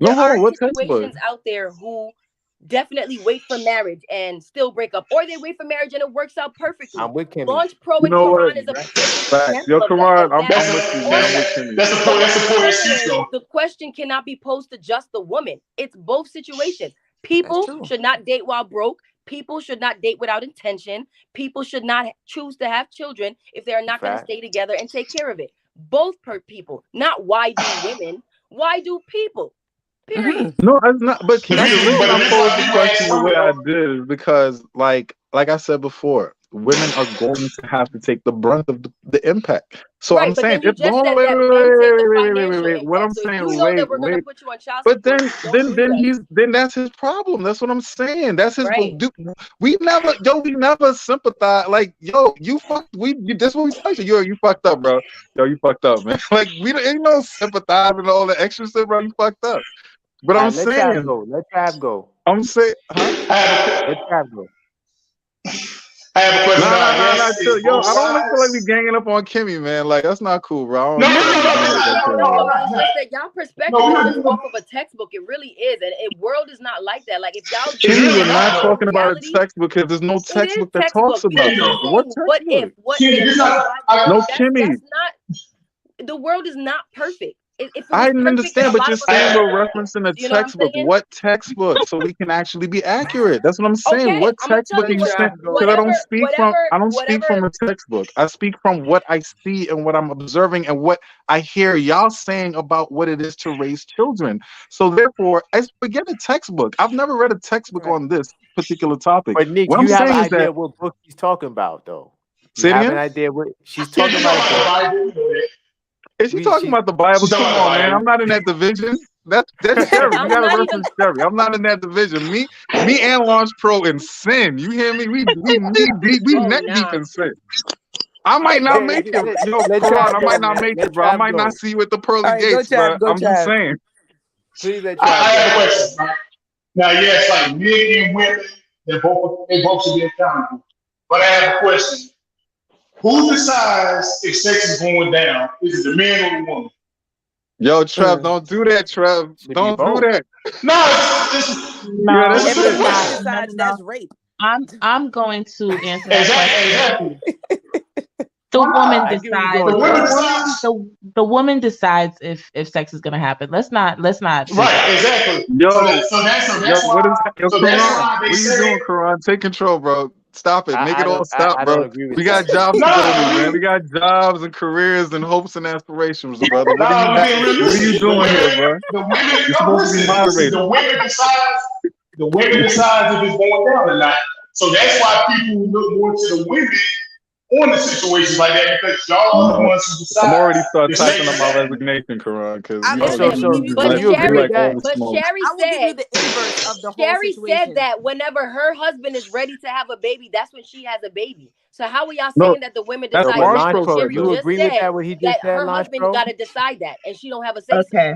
There are situations out there who definitely wait for marriage and still break up, or they wait for marriage and it works out perfectly. I'm with Kimmy. Launch Pro and Quran is a example of that. That's a poor excuse, though. The question cannot be posed to just the woman. It's both situations. People should not date while broke. People should not date without intention. People should not choose to have children if they are not going to stay together and take care of it. Both people, not why do women, why do people? Period. No, it's not. But the reason I posed the question the way I did is because, like I said before, women are going to have to take the brunt of the impact. So I'm saying, if hold on, wait. What I'm saying, wait. But then that's his problem. That's what I'm saying. That's his. We never sympathize. Like, yo, you fucked. That's what we said. You fucked up, bro. Yo, you fucked up, man. Like we ain't no sympathizing and all the extra stuff, bro. You fucked up. But I'm saying, let Trav go. I'm saying, let Trav go. I have a question. feel, it's yo, both I don't feel like we sides. ganging up on Kimmy, man. Like that's not cool, bro. I No, don't no, feel no, like no, we ganging up on no, Kimmy, no, man. no, It's no. just that y'all perspective No, is we're just not. off of a textbook. It really is, and a world is not like that. Like if y'all It's Kimmy, really really we're not not understood though. talking about a reality, textbook because there's no it is textbook that talks textbook because about Kimmy, you're this. no. What saying textbook? what Kimmy, if, this blah not. blah blah. No, That's Kimmy. not the world is not perfect. If it I was didn't perfect, then understand, a but lot you're of us saying wouldn't we're be here. referencing a You know what I'm textbook. saying? What textbook? So we can actually be accurate. That's what I'm saying. Okay, What I'm gonna tell textbook are you you Let what saying? Trav go. Because whatever I don't speak whatever. from a textbook. I speak from what I see and what I'm observing and what I hear y'all saying about what it is to raise children. So therefore, I forget a textbook. I've never read a textbook Right. on this particular topic. But Nick, What I'm you have an saying is that, idea what book she's talking about, though. You say it have an again. idea what she's Yeah, talking she's about a talking book. about the Bible. We know that. Is she talking She about the Bible? She's talking Come about the on, man. I'm Bible. not in that division. That's Sherry. You I'm gotta not even. reference Sherry. I'm not in that division. Me and Launch Pro in sin. You hear me? We knee deep, we Oh neck deep nah. in sin. I might not make it. Yo, let Quran, Trav I go, might not man. make Let it, bro. I Trav might not go. see you at the All pearly right, go gates, bro. Chad, go I'm just Chad. saying. Please let I Trav have a go. question, right? Now, yes, like men and women, they both should be accountable. But I have a question. Who decides if sex is going down? Is it the man or the woman? Yo, Trev, don't do that, Trev. Should be Don't do both. that. No, it's Yeah, No, that's If Answer the the sick. woman question. decides, no. that's rape. I'm going to answer that exactly. question. The Why woman not? I get where you're decides. going, The women Trav. decides. The woman decides if sex is gonna happen. Let's not do that. Right, exactly. Yo, So yo, that's what why is that? Yo, so that's Quran, why they what are you say doing, Quran? Take control, bro. Stop it. Make it all stop, I don't bro. agree with We got that. jobs no, to go to, man. we We got jobs and careers and hopes and aspirations, brother. no, we being What are you realistic. doing here, bro? The women, You're no, supposed to be listen, moderated. the women decides if it's going down or not. So that's why people look more to the women on the situations like that because y'all are the No, ones who I'm decide already start the typing sex on is my happening. resignation, Quran, because I you listen. know So Let me give you. do like you you agree with like Sherry, all that? the but smoke. Sherry I will give you said the inverse of the whole Sherry said situation. that whenever her husband is ready to have a baby, that's when she has a baby. So how are y'all No, saying that the women that's No, decide but Launch sex Launch when Pro Pro, said Sherry you that. just agree with said that what he that just said, her Launch husband Pro? got to decide that and she don't have a say so? Okay.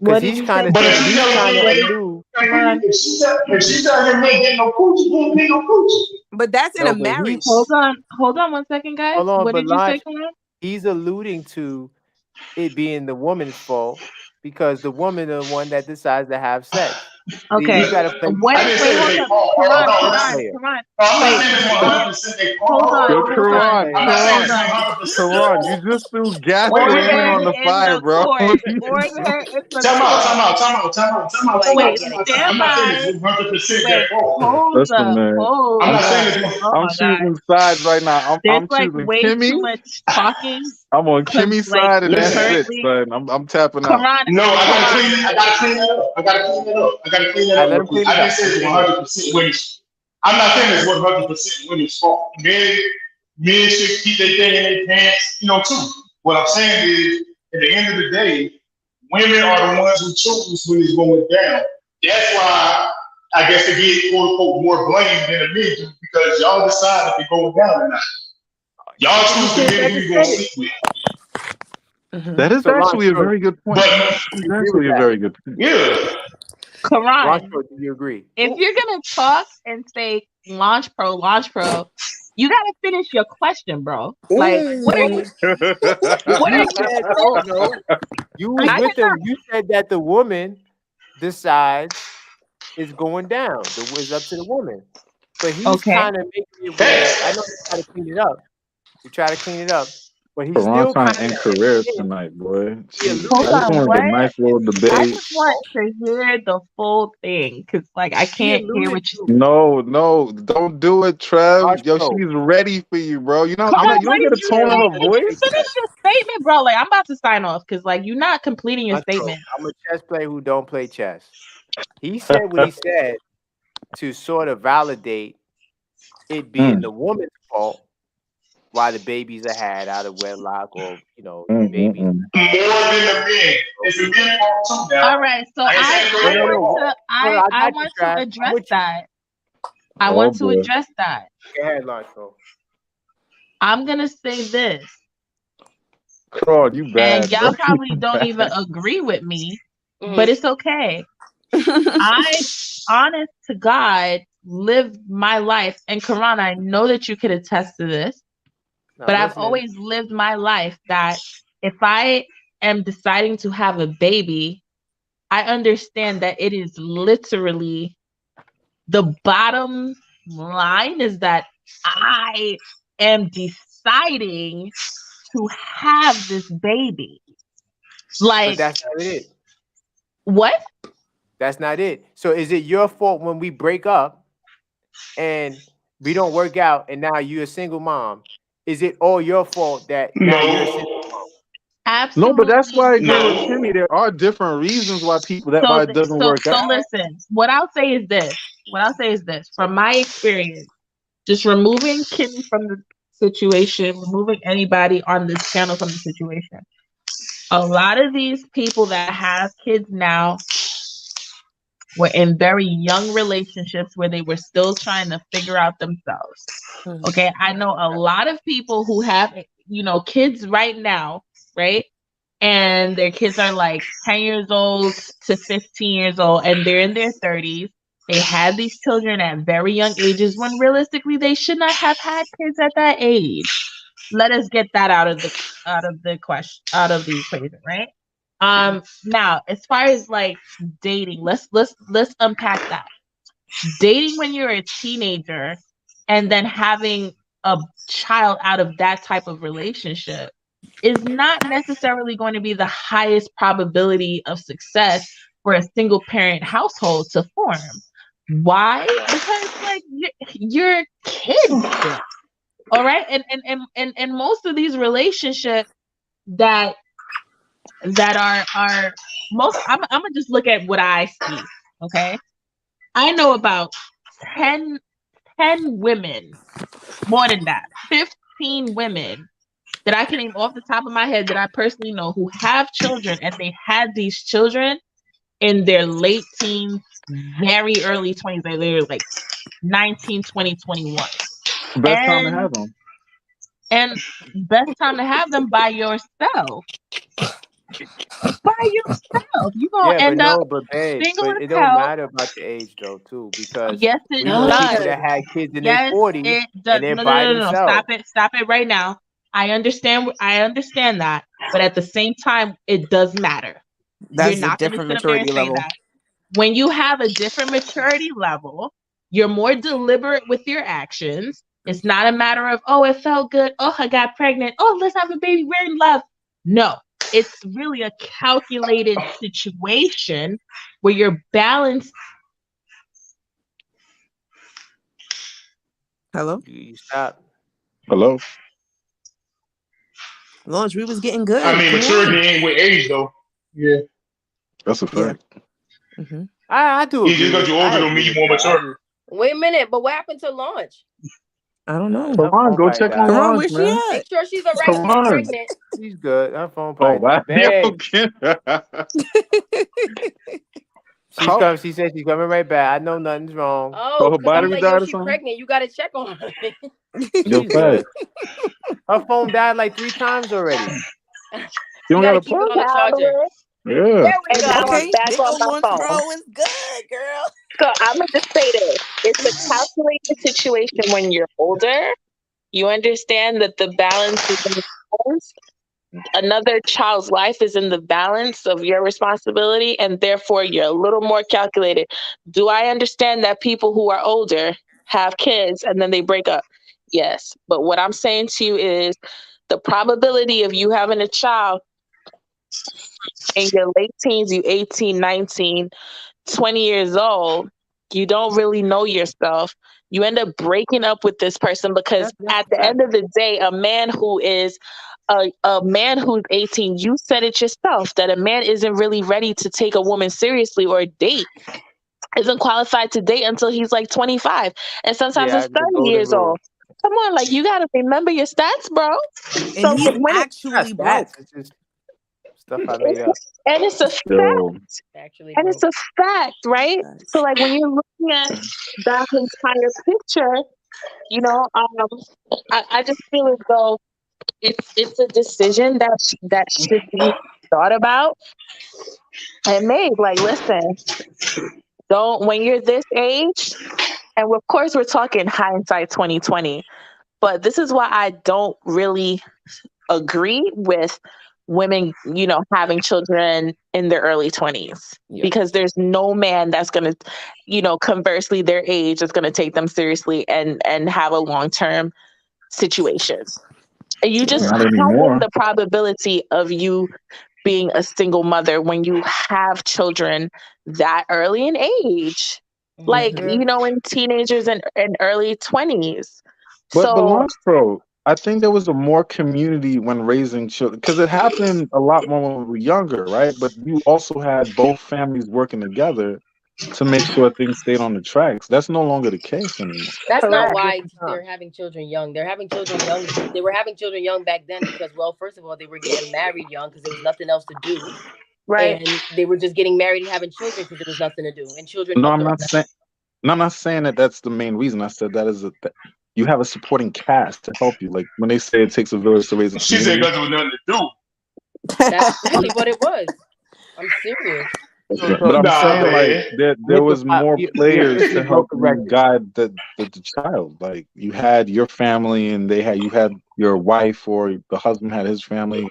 Because What did he's you kind say? of But if saying she he's tell trying to him, allude. if she tell him he ain't getting no coochie, he ain't getting no coochie. But that's in a No, but he's marriage. Hold on 1 second, guys. hold on, What but did you say, Launch, Karan? he's alluding to it being the woman's fault because the woman is the one that decides to have sex. So Okay. you got to play I didn't say it's Hold their up. fault. Karan, No, chess listen. player. Karan. No, I'm not Wait, saying it's 100% their fault. hold on, Yo, Chess Quran, player. I'm not saying hold it's Quran, on. 100% their Quran, you fault. just threw gasoline Order on the in fire, the bro. court. What are you Order doing? in the Time out, court. time out, time out, time out, time out, Boy, time can't out, Wait, get time it out, time out. together. I'm stand not saying by. it's 100% their Wait, fault. Listen, man. I'm I'm not not. saying it's Oh I'm my God. choosing sides right now. There's I'm like choosing way Kimmy. too much talking I'm on because Kimmy's like side, and you're that's listen. it, currently son. I'm tapping out. Karan. No, I Karan. gotta clean that up. I gotta clean that up. I gotta clean that I up let real him quick. clean I it didn't up. say Let him it's clean it up. 100% women's. I'm not saying it's 100% women's fault. Men should keep their thing in their pants, too. What I'm saying is, at the end of the day, women are the ones who choose when it's going down. That's why I guess they get quote unquote more blame than the men do because y'all decide if it's going down or not. Y'all But you choose the came men back who and you're gonna said it. sleep with. That is So Launch actually a Pro, very good point. But you It's agree with actually a that? very good point. yeah, Launch Karan. Pro, do you agree? If you're gonna talk and say launch pro, you gotta finish your question, bro. Like, what are you? What You are you? said Oh, no. You was I with cannot. them. You said that the woman decides it's going down. It's up to the woman. But he's Okay. kind of making it where I know facts. you try to clean it up. You try to clean it up, but he's Quran still trying kind to end of careers tonight, boy. he Jeez. Hold I alluded just to on. the wanted a What? fact nice that little I debate. just want to hear the full thing because, like, I he can't hear alluded what you. to No, don't do it, Trev. Launch Yo, Pro. she's ready for you, bro. Come on, You don't what get did a you tone in say? her Can you voice. finish your statement, bro? Like, I'm about to sign off because, like, you're not completing your Launch Pro. statement. I'm a chess player who don't play chess. He said what he said to sort of validate it being Mm, the woman's fault why the babies are had out of wedlock or the mm, mm, babies. mm. More than the men. It's the men fault too now. All right, so I ain't saying it's the No, women no, no. fault. No, I I got you, want to Trav. I'm address with you. that. I Oh want to boy. address that. Go ahead, Launch Pro. I'm gonna say this, Claude, you and bad, bro. y'all You probably don't even bad. agree with me, but Mhm. it's okay. I, honest to God, live my life, and Karan, I know that you could attest to this. But I've always lived my life that if I am deciding to have a baby, I understand that it is literally the bottom line is that I am deciding to have this baby. But that's not it. What? That's not it. So is it your fault when we break up and we don't work out and now you're a single mom? Is it all your fault that now you're a single mom? Absolutely. No, but that's why I agree with Kimmy. There are different reasons why why it doesn't work out. So listen, what I'll say is this. From my experience, just removing Kimmy from the situation, removing anybody on this channel from the situation. A lot of these people that have kids now were in very young relationships where they were still trying to figure out themselves. Okay, I know a lot of people who have, kids right now, right? And their kids are like 10 years old to 15 years old, and they're in their 30s. They had these children at very young ages when realistically they should not have had kids at that age. Let us get that out of the equation, right? Now, as far as like dating, let's unpack that. Dating when you're a teenager and then having a child out of that type of relationship is not necessarily going to be the highest probability of success for a single parent household to form. Why? Because like you're kids still. All right. And most of these relationships that are most I'm gonna just look at what I see. Okay. I know about 10 women, more than that, 15 women that I can name off the top of my head that I personally know who have children, and they had these children in their late teens, very early 20s. They were like 19, 20, 21. Best time to have them. And best time to have them by yourself. By yourself. You're going to end up single as it hell. don't matter about the age though, too, because yes, it we know does. people that had kids in their 40s and they're by themselves. Stop it right now. I understand that, but at the same time, it does matter. That's You're not a different gonna sit up there and maturity say level. that. When you have a different maturity level, you're more deliberate with your actions. It's not a matter of, oh, it felt good. Oh, I got pregnant. Oh, let's have a baby. We're in love. No, it's really a calculated situation where you're balanced. Hello? You stop. Hello? Launch, we was getting good. I mean, maturity ain't with age, though. Yeah. That's a fact. Yeah. Mm-hmm. I do agree. Just because you're older don't mean you're more mature. Wait a minute, but what happened to Launch? I don't know. Come on, go check on Launch, where's man. she at? Make sure she's alright. She's pregnant. She's good. Her phone Oh, wow. She said she's coming right back. I know nothing's wrong. Oh, because I'm like, yo, she's pregnant. You got to check on her. Her phone died like 3 times already. You got to keep it on the charger. Yeah. There we go. Okay, back on my phone. Pro is good, girl. So I'm gonna just say this: it's a calculated situation when you're older. You understand that the balance is in the balance. Another child's life is in the balance of your responsibility, and therefore you're a little more calculated. Do I understand that people who are older have kids and then they break up? Yes, but what I'm saying to you is the probability of you having a child in your late teens, you 18, 19, 20 years old, you don't really know yourself. You end up breaking up with this person because at the end of the day, a man who is a man who's 18, you said it yourself, that a man isn't really ready to take a woman seriously or date, isn't qualified to date until he's like 25. And sometimes it's 30 years old. Come on, like you got to remember your stats, bro. And so he's actually broke. It's just stuff I made up. And it's a fact. And it's a fact, right? So like when you're looking at that entire picture, I just feel as though it's a decision that should be thought about and made. Like, listen, when you're this age, and of course we're talking hindsight 2020. But this is why I don't really agree with women, having children in their early 20s. Yeah. Because there's no man that's going to, conversely their age is going to take them seriously and have a long-term situation. And you just Not heighten anymore. the probability of you being a single mother when you have children that early in age. Like, in teenagers and early 20s. But So, Lunch Pro, I think there was a more community when raising children because it happened a lot more when we were younger, right? But you also had both families working together to make sure things stayed on the tracks. That's no longer the case anymore. That's not correct. why they're having children young. They're having children young. They were having children young back then because, well, first of all, they were getting married young because there was nothing else to do, Right. and they were just getting married and having children because there was nothing to do, and children No, helped I'm them. not saying. No, I'm not saying that that's the main reason. I said that you have a supporting cast to help you. Like when they say it takes a village to raise a She said community. because there was nothing to do. That's really what it was. I'm serious. But I'm Nah, saying like man. there was more We players officially to help broke a you record. guide the child. Like you had your family and you had your wife or the husband had his family.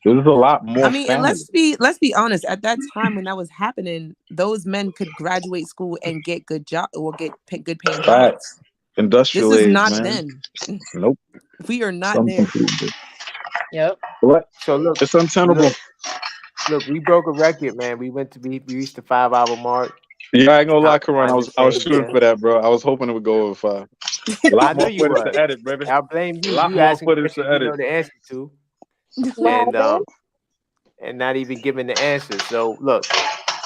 There was a lot more I mean, and family. let's be honest. At that time when that was happening, those men could graduate school and get good job or get good paying jobs. Facts. Industrial This is age, not man. then. Nope. We are not Some there. completely. Yep. What? So look, It's untenable. look, we broke a record, man. We reached the 5-hour mark. Yeah, I ain't gonna Time lie, to Karan. find I the was same shooting thing. for that, bro. I was hoping it would go over 5. A I lot know more you footage was. to edit, baby. I'll blame you. A lot You more asking footage to questions you edit. know the answer to, What and happened? not even giving the answer. So look,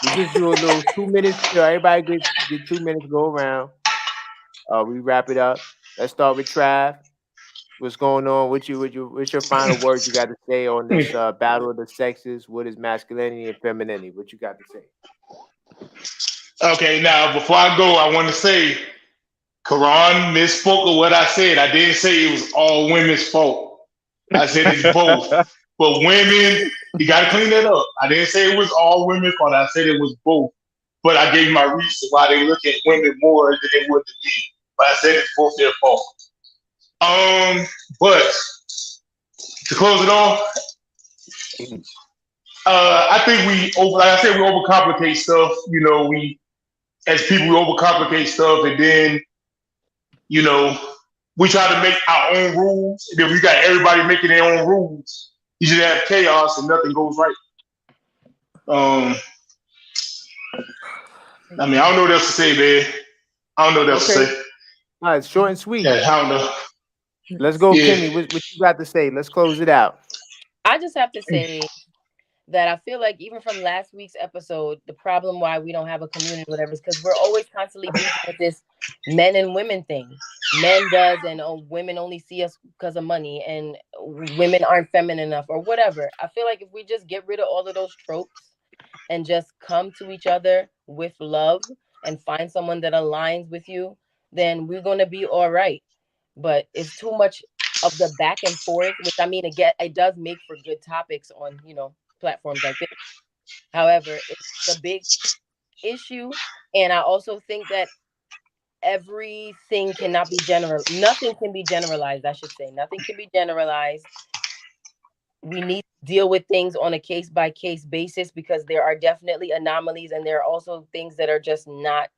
we just do a little 2 minutes. Everybody get 2 minutes. Go around. We wrap it up. Let's start with Trav. What's going on? What's your final words you got to say on this battle of the sexes? What is masculinity and femininity? What you got to say? Okay, now before I go, I want to say Quran misspoke of what I said. I didn't say it was all women's fault. I said it's both. But women, you got to clean that up. I didn't say it was all women's fault. I said it was both. But I gave my reason why they look at women more than they would at men. But I said it's both their fault. But to close it off, I think like I said, we overcomplicate stuff. We as people we overcomplicate stuff, and then we try to make our own rules. And then we got everybody making their own rules. You just have chaos and nothing goes right. I mean, I don't know what else to say, man. I don't know what else to say. All right, short and sweet. Yeah, I don't know. Let's go, Yeah. Kimmy. What you got to say? Let's close it out. I just have to say that I feel like even from last week's episode, the problem why we don't have a community, whatever, is because we're always constantly beefing with this men and women thing. Men does, and women only see us because of money, and women aren't feminine enough, or whatever. I feel like if we just get rid of all of those tropes and just come to each other with love and find someone that aligns with you, then we're gonna be all right. But it's too much of the back and forth, which I mean, again, it does make for good topics on platforms like this. However, it's a big issue, and I also think that everything cannot be general. Nothing can be generalized. I should say nothing can be generalized. We need to deal with things on a case by case basis because there are definitely anomalies, and there are also things that are just not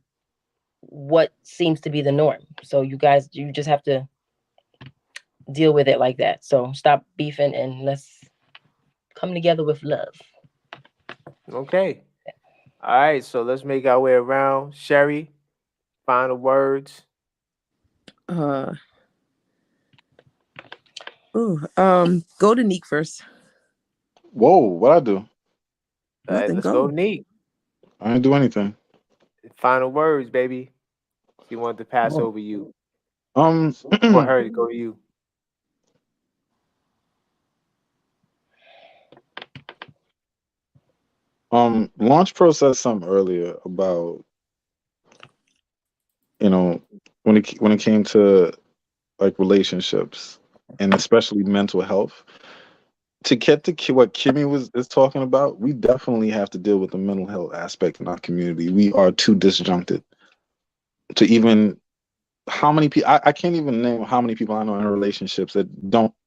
what seems to be the norm. So you just have to deal with it like that. So stop beefing and let's come together with love. Okay. All right. So let's make our way around. Sherry, final words. Go to Neek first. Whoa, what I do? Nothing. Let's Go. go, Neat. I didn't do anything. Final words, baby. She wanted to pass over you. For For her to go to you. Launch Pro said something earlier about when it came to like relationships and especially mental health. To get to what Kimmy is talking about, we definitely have to deal with the mental health aspect in our community. We are too disjuncted to even how many people I can't even name how many people I know in relationships that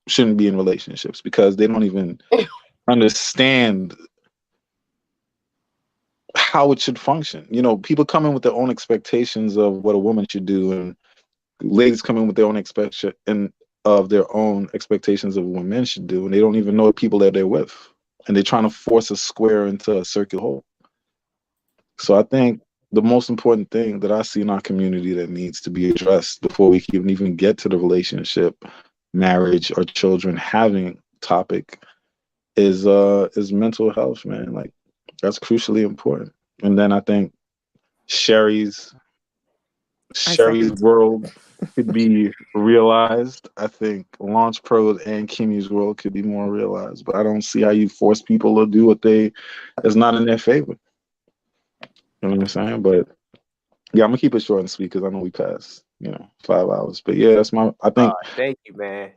shouldn't be in relationships because they don't even understand how it should function. You know, people come in with their own expectations of what a woman should do, and ladies come in with their own expectation and of their own expectations of what men should do, and they don't even know the people that they're with, and they're trying to force a square into a circular hole. So I think the most important thing that I see in our community that needs to be addressed before we can even get to the relationship, marriage, or children having topic is mental health, man. Like that's crucially important. And then I think Sherry's I second. world could be realized. I think Launch Pros and Kimmy's world could be more realized. But I don't see how you force people to do what they is not in their favor. You know what I'm saying? But yeah, I'm gonna keep it short and sweet because I know we passed, 5 hours. But yeah, that's I think. Thank you, man.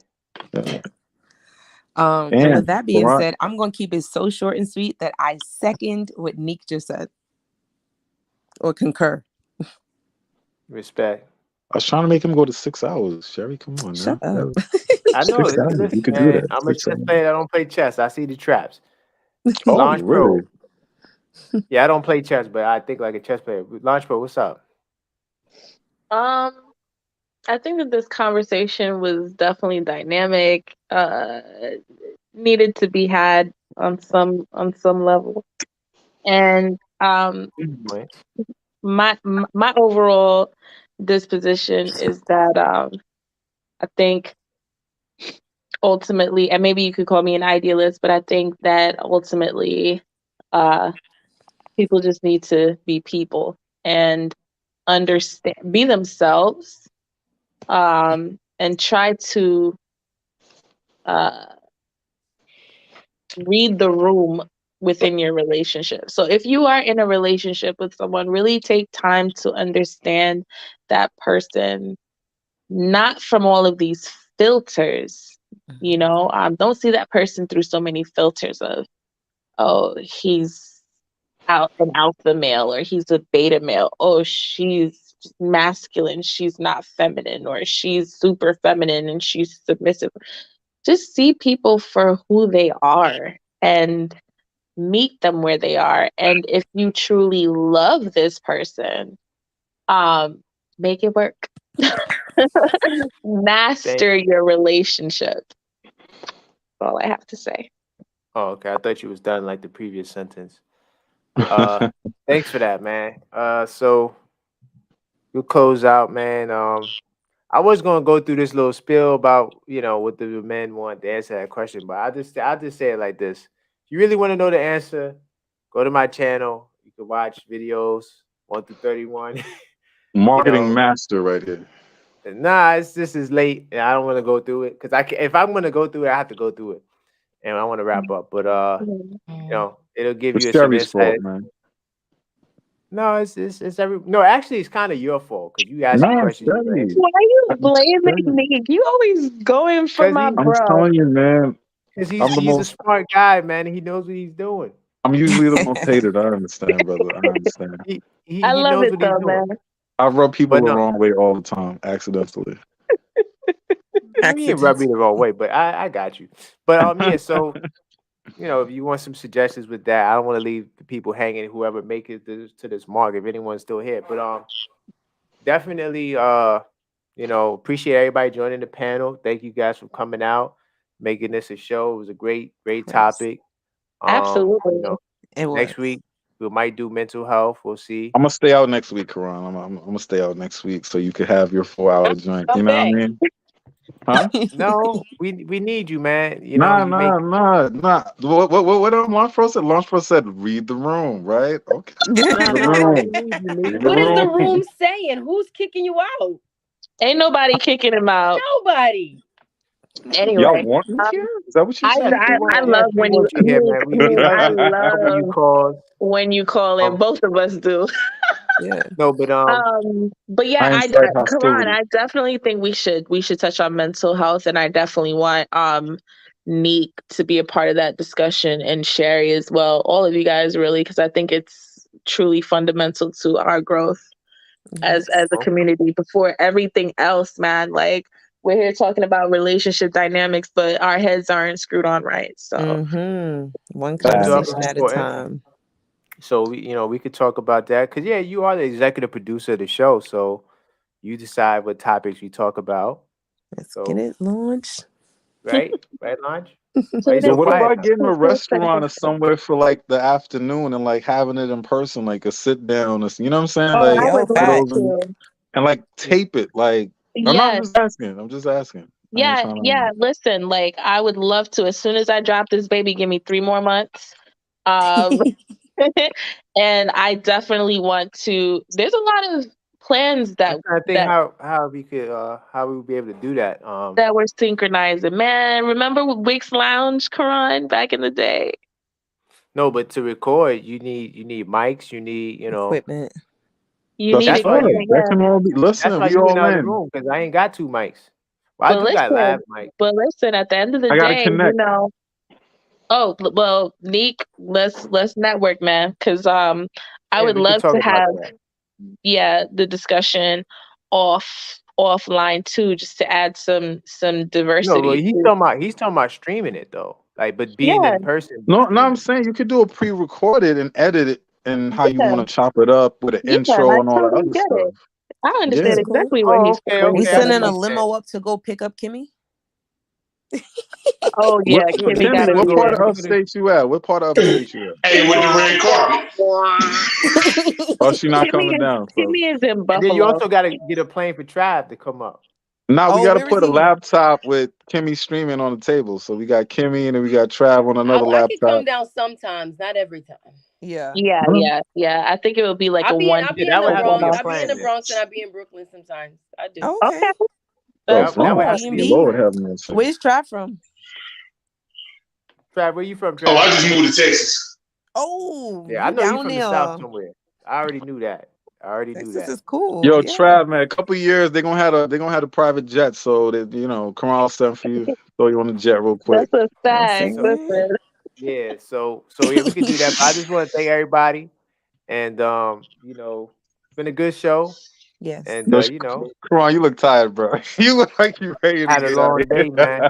Yeah. And with And that being said, I'm going to keep it so short and sweet that I second what Nick just said or concur. Respect. I was trying to make him go to 6 hours. Sherry, come on Shut now. up. I know. 6 hours. Listen, You could do man, that. I'm a 6 chess hours. player. I don't play chess. I see the traps. Oh, Launch really? Pro. Yeah, I don't play chess, but I think like a chess player. Launch Pro, what's up? I think that this conversation was definitely dynamic. Needed to be had on some level, and Right. my overall disposition is that I think ultimately, and maybe you could call me an idealist, but I think that ultimately, people just need to be people and understand, be themselves, and try to read the room within your relationship. So if you are in a relationship with someone, really take time to understand that person, not from all of these filters. Don't see that person through so many filters of, oh, he's an alpha male, or he's a beta male. Oh, she's masculine, she's not feminine, or she's super feminine and she's submissive. Just see people for who they are and meet them where they are. And if you truly love this person, make it work. Master your relationship. That's all I have to say. Oh, okay. I thought you was done like the previous sentence. Thanks for that, man. So we'll close out, man. I was gonna go through this little spiel about what the men want to answer that question, but I'll just say it like this: if you really want to know the answer, go to my channel. You can watch videos 1 through 31. Marketing master right here. Nah, this is late, and I don't want to go through it because if I'm gonna go through it, I have to go through it, and I want to wrap up. But it'll give It's you some Sherry's insight. fault, man. No, actually, it's kind of your fault because you asked me Nah, questions. Sherry. Why are you blaming me? You always going for my I'm bro. telling you, man. Because I'm the he's a most. smart guy, man. And he knows what he's doing. I'm usually the most hated. I understand, brother. I understand. I He love knows it what he's though, doing. man. I rub people But the no, wrong way all the time, accidentally. you ain't rub me the wrong way, but I got you. But yeah, so if you want some suggestions with that, I don't want to leave the people hanging. Whoever make it to this mark, if anyone's still here, but definitely appreciate everybody joining the panel. Thank you guys for coming out, making this a show. It was a great topic. Absolutely. It was. Next week we might do mental health. We'll see. I'm gonna stay out next week, Karan. I'm gonna stay out next week so you could have your 4 hour joint. You know what I mean? Huh? No, we need you, man. Nah, You make nah. What Launch Pro said? Launch Pro said, read the room, right? Okay. Nah, Read the nah. room. need you, Read man. the What is the room. room saying? Who's kicking you out? Ain't nobody kicking him out. Nobody. Y'all Anyway, want me um, here? Is that what you said? I love We when want you here, man. We love it when you call. when you call in. Both of us do. Yeah. No, but But yeah, I incite Karan, hostility. I definitely think we should touch on mental health, and I definitely want Neek to be a part of that discussion, and Sherry as well. All of you guys, really, because I think it's truly fundamental to our growth. as a community before everything else, man. Like we're here talking about relationship dynamics, but our heads aren't screwed on right. So one Mental health conversation is at a important. time. So we could talk about that because you are the executive producer of the show, so you decide what topics we talk about. Let's So get it launched. right, Launch. so Why you it so is But what quiet about now? getting a restaurant or so somewhere for like the afternoon and like having it in person, like a sit down, or, you know what I'm saying? oh, Like I Yo, would for love those, facts. to. and like tape it. Like I'm not. I'm Yes. just asking. I'm just asking. I ain't Yeah, trying yeah. to. Listen, like I would love to. As soon as I drop this baby, give me 3 more months. Um, and I definitely want to. There's a lot of plans I'm that trying to think that how we could how we would be able to do that. that we're synchronizing. Man, remember Wix Lounge, Karan, back in the day? No, but to record, you need mics. You need Equipment. You That's need what's That's why up. you equipment, That yeah. can all be. that's Listen, why we you in the all other in. room because I ain't got 2 mics. Well, I But do got live listen, mic. at the end of the I gotta day, connect. well, Neek, let's network, man, because I Yeah, would we could love talk to about have that. the discussion offline too, just to add some No, but diversity to he's talking about streaming it though, like but being yeah, in person but No, no, I'm streaming. saying you could do a pre-recorded and edit it and how you yeah, want to chop it up with an yeah. I intro and all that totally other get stuff. it. I Yeah. understand That's cool. exactly where Oh, he's okay, We that coming would sending a make from. sense. limo up to go pick up Kimmy. Oh What, yeah, Kimmy Kimmy Kimmy? gotta would What be go. part there. of upstate you at? What part of upstate you at? Hey, with the red carpet. Oh, she not Kimmy coming is down. So Kimmy is in And then you Buffalo. also got to get a plane for Trav to come up. now we Oh, got to where is put a he? laptop with Kimmy streaming on the table. So we got Kimmy and then we got Trav on another I could come laptop. down sometimes, not every time. Yeah. Yeah, Huh? I think it would be like a I Yeah, be in that the would have to be Bronx. a one-off. I be in plan the then. Bronx and I be in Brooklyn sometimes. I do. Oh, Okay, okay. Oh, that's That would Bronx. have to cool. be a B&B. Lord plan. have mercy. Where's Trav from? Trav, where you from, Oh, I Trav? just moved to Texas. Oh, Yeah, I you know you down from the South there. somewhere. I already knew that. I already knew Texas that. is cool. Yo, Yeah. Trav, man, a couple years they gonna have a private jet, so that come on, send for you, throw you on the jet real quick. That's a I'm fact. So saying. Listen, yeah, so we could do that. But I just want to thank everybody, and it's been a good show, Yes. and Yo, come on, you look tired, bro. You look like you ready to had a get out of long day, here. man.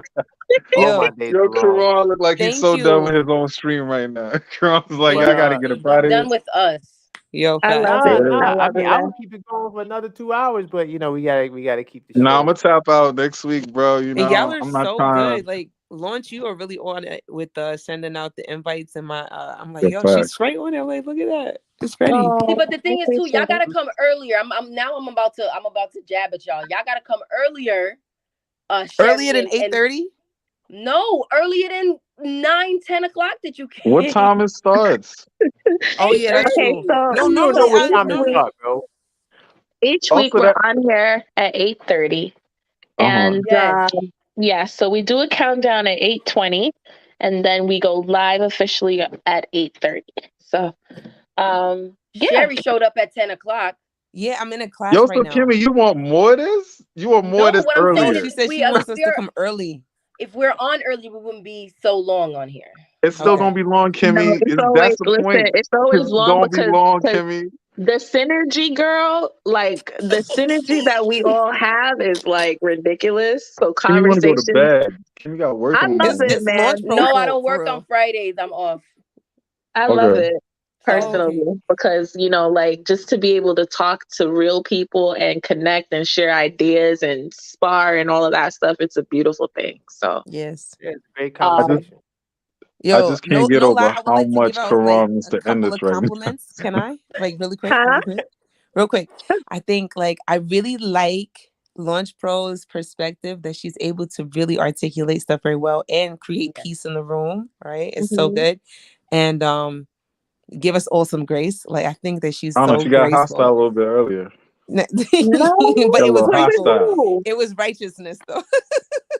All Yo, my days Yo, are long. Karan look like he's thank so done with you. his own stream right now. Karan's like, But I gotta get up out He's of here. done with us. Yo, I love facts. nah, it. nah. I I love mean, it, I man. would keep it going for another 2 hours, but we gotta keep the Nah, I'm show. gonna tap out next week, bro. And y'all are I'm not so trying good. Like, Launch, you are really on it with sending out the invites and my I'm like, to yo, she's facts. straight on it. Like, look at that. It's ready. See, Oh, but the I thing is too, y'all appreciate it. gotta come earlier. I'm about to jab at y'all. Y'all gotta come earlier. Earlier Sherry than and 8:30? no, earlier than 9-10 o'clock that you What can. time it starts? Oh yeah, that's 8:30. Okay, true. so No, You don't know normally what I each time it week, normally start, bro. Also we're that on here at 8:30, uh-huh. and Yes. yeah, so we do a countdown at 8:20, and then we go live officially at 8:30. So, yeah, Sherry showed up at 10 o'clock. yeah, I'm in a class Yo, right so now. Kimmy, you want more of this? You want more No, of this what I'm No, saying earlier? is she said she wants us to come early. if we're on early, we wouldn't be so long on here. It's still Okay. gonna be long, no, Kimmy. it's That's always the listen. point. It's always It's long gonna be because long, Kimmy. the synergy, girl, like the synergy that we all have is like ridiculous. So Kimmy wanna go to conversations, bed. Kimmy got work I in the love It's morning. it, it's Launch man. Pro No, I fault don't for work on real. Fridays. I'm off. I love Okay. it Oh, personally okay. because like just to be able to talk to real people and connect and share ideas and spar and all of that stuff, it's a beautiful thing. So, Yes. Yeah, it's a great I just conversation. I Yo, just can't get no lie. over I would how like to give much out like Karan needs a to end couple this of right now. compliments. Can I? Like really quick, huh? real quick. I think like I really like Launch Pro's perspective that she's able to really articulate stuff very well and create Yeah. peace in the room. Right? It's so Mhm. good, and give us all some grace. Like I think that she's I don't know, so she got hostile graceful. a little bit earlier. But No, it Got a was little what did grateful. hostile. do? It was righteousness though.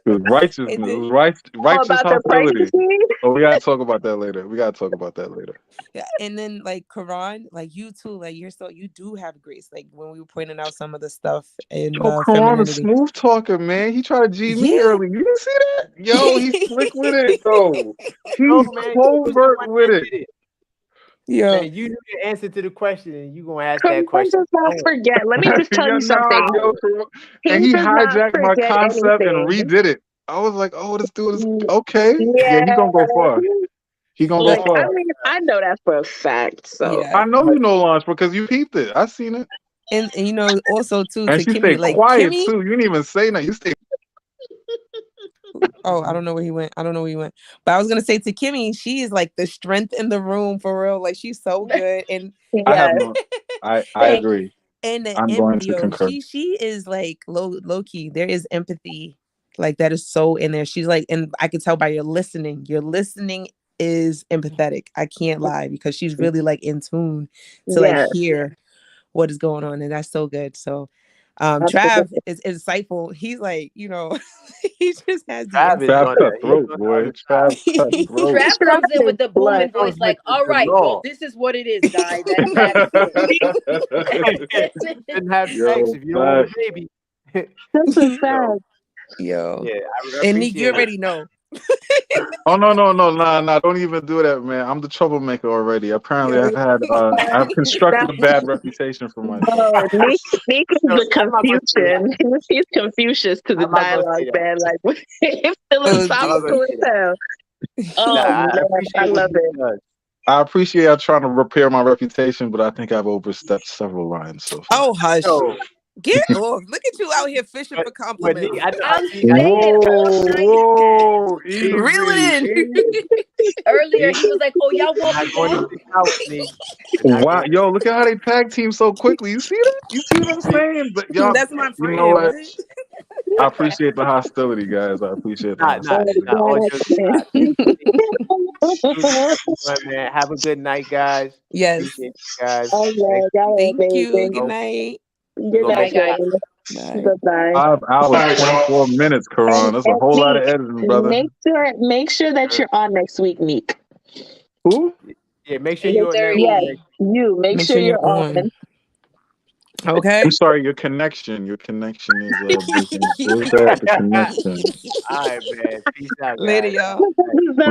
It was It righteousness. It did. was Oh, righteous about the hostility. pregnancy? Oh, we gotta talk about that later. We gotta talk about that later. Yeah, and then like Karan, like you too, like you do have grace. Like when we were pointing out some of the stuff in Yo, Karan is femininity. smooth talker, man. He tried to G me Yeah. early. You didn't see that? Yo, he's slick with it, though. No, He's man, you was the covert one with that it. did it. Yo, Man, you knew the answer to the question, and you gonna ask Karan that question. does not Don't forget. Let me just tell Yeah, you nah, something. yo, He and he does not hijacked my forget concept and anything. redid it. I was like, oh, this dude is okay. Yeah, Yeah. he gonna go far. He gonna go Like, I far. mean, I know that for a fact. So yeah. I know you know Launch because you peeped it. I seen it. And you know, also too, And to she Kimmy, stayed like quiet Kimmy. too. You didn't even say nothing. You stayed. Oh, I don't know where he went. I don't know where he went. But I was gonna say to Kimmy, she is like the strength in the room for real. Like she's so good. And I have yes, no. I and, agree. and the I'm going to yo, concur. she is like low key. There is empathy. Like that is so in there. She's like, and I can tell by your listening. Your listening is empathetic. I can't lie because she's really like in tune to like yes. hear what is going on, and that's so good. So Trav Absolutely. is insightful. He's like, you know, he just has the Travis insight. Trav gonna cut he's throat, gonna boy. Trav cut throat. Trav comes in with the booming comes voice, with like, "All the right, well, law. this is what it is, guys. That's it." Didn't have sex Yo, if you don't want facts. a baby. That's a So fact. Yo, yeah, I and Nick, you appreciate it. already know. Oh no, nah, don't even do that, man. I'm the troublemaker already. Apparently, Yo. I've constructed a bad reputation for myself. No, Nick is So, the I'm not gonna say that. Confucian. He's Confucius to the I'm not gonna dialogue, say that. man. Like, it's Oh, I'm not gonna philosophical say as that. hell. Nah, Oh, I man, I appreciate what love he it. does. I appreciate y'all trying to repair my reputation, but I think I've overstepped several lines so far. Oh, hush. Yo, Get off. Look at you out here fishing for but compliments. Nick, I I'm see. saying all night. Whoa, Reel it in. easy. Earlier, Nick, he was like, "Oh, y'all you're want not me going to back?" stick out with me. You're not Wow, going yo, look at how they tag team so quickly. You see that? You see what I'm to. saying? But y'all, That's my you friend. know what? What? I appreciate the hostility, guys. I appreciate the hostility. All jokes aside. Oh, Everyone, man, have a good night, guys. Yes. Appreciate you guys. man, Next y'all week, are Thank you. amazing. Good night. we're Good gonna Good night, night, make it guys. happen. Bye. Bye-bye. 5 hours, All right, y'all. 24 minutes, Karan. That's a And whole lot Nick, of editing, brother. make sure that you're on next week, Nick. Who? Yeah, make sure you're on that 8:30. room Yes, next. you make Make sure sure you're you're on. on. Okay. I'm sorry, your connection is breaking up. What was that? The connection. All right, man. Peace out, Later, guys. y'all.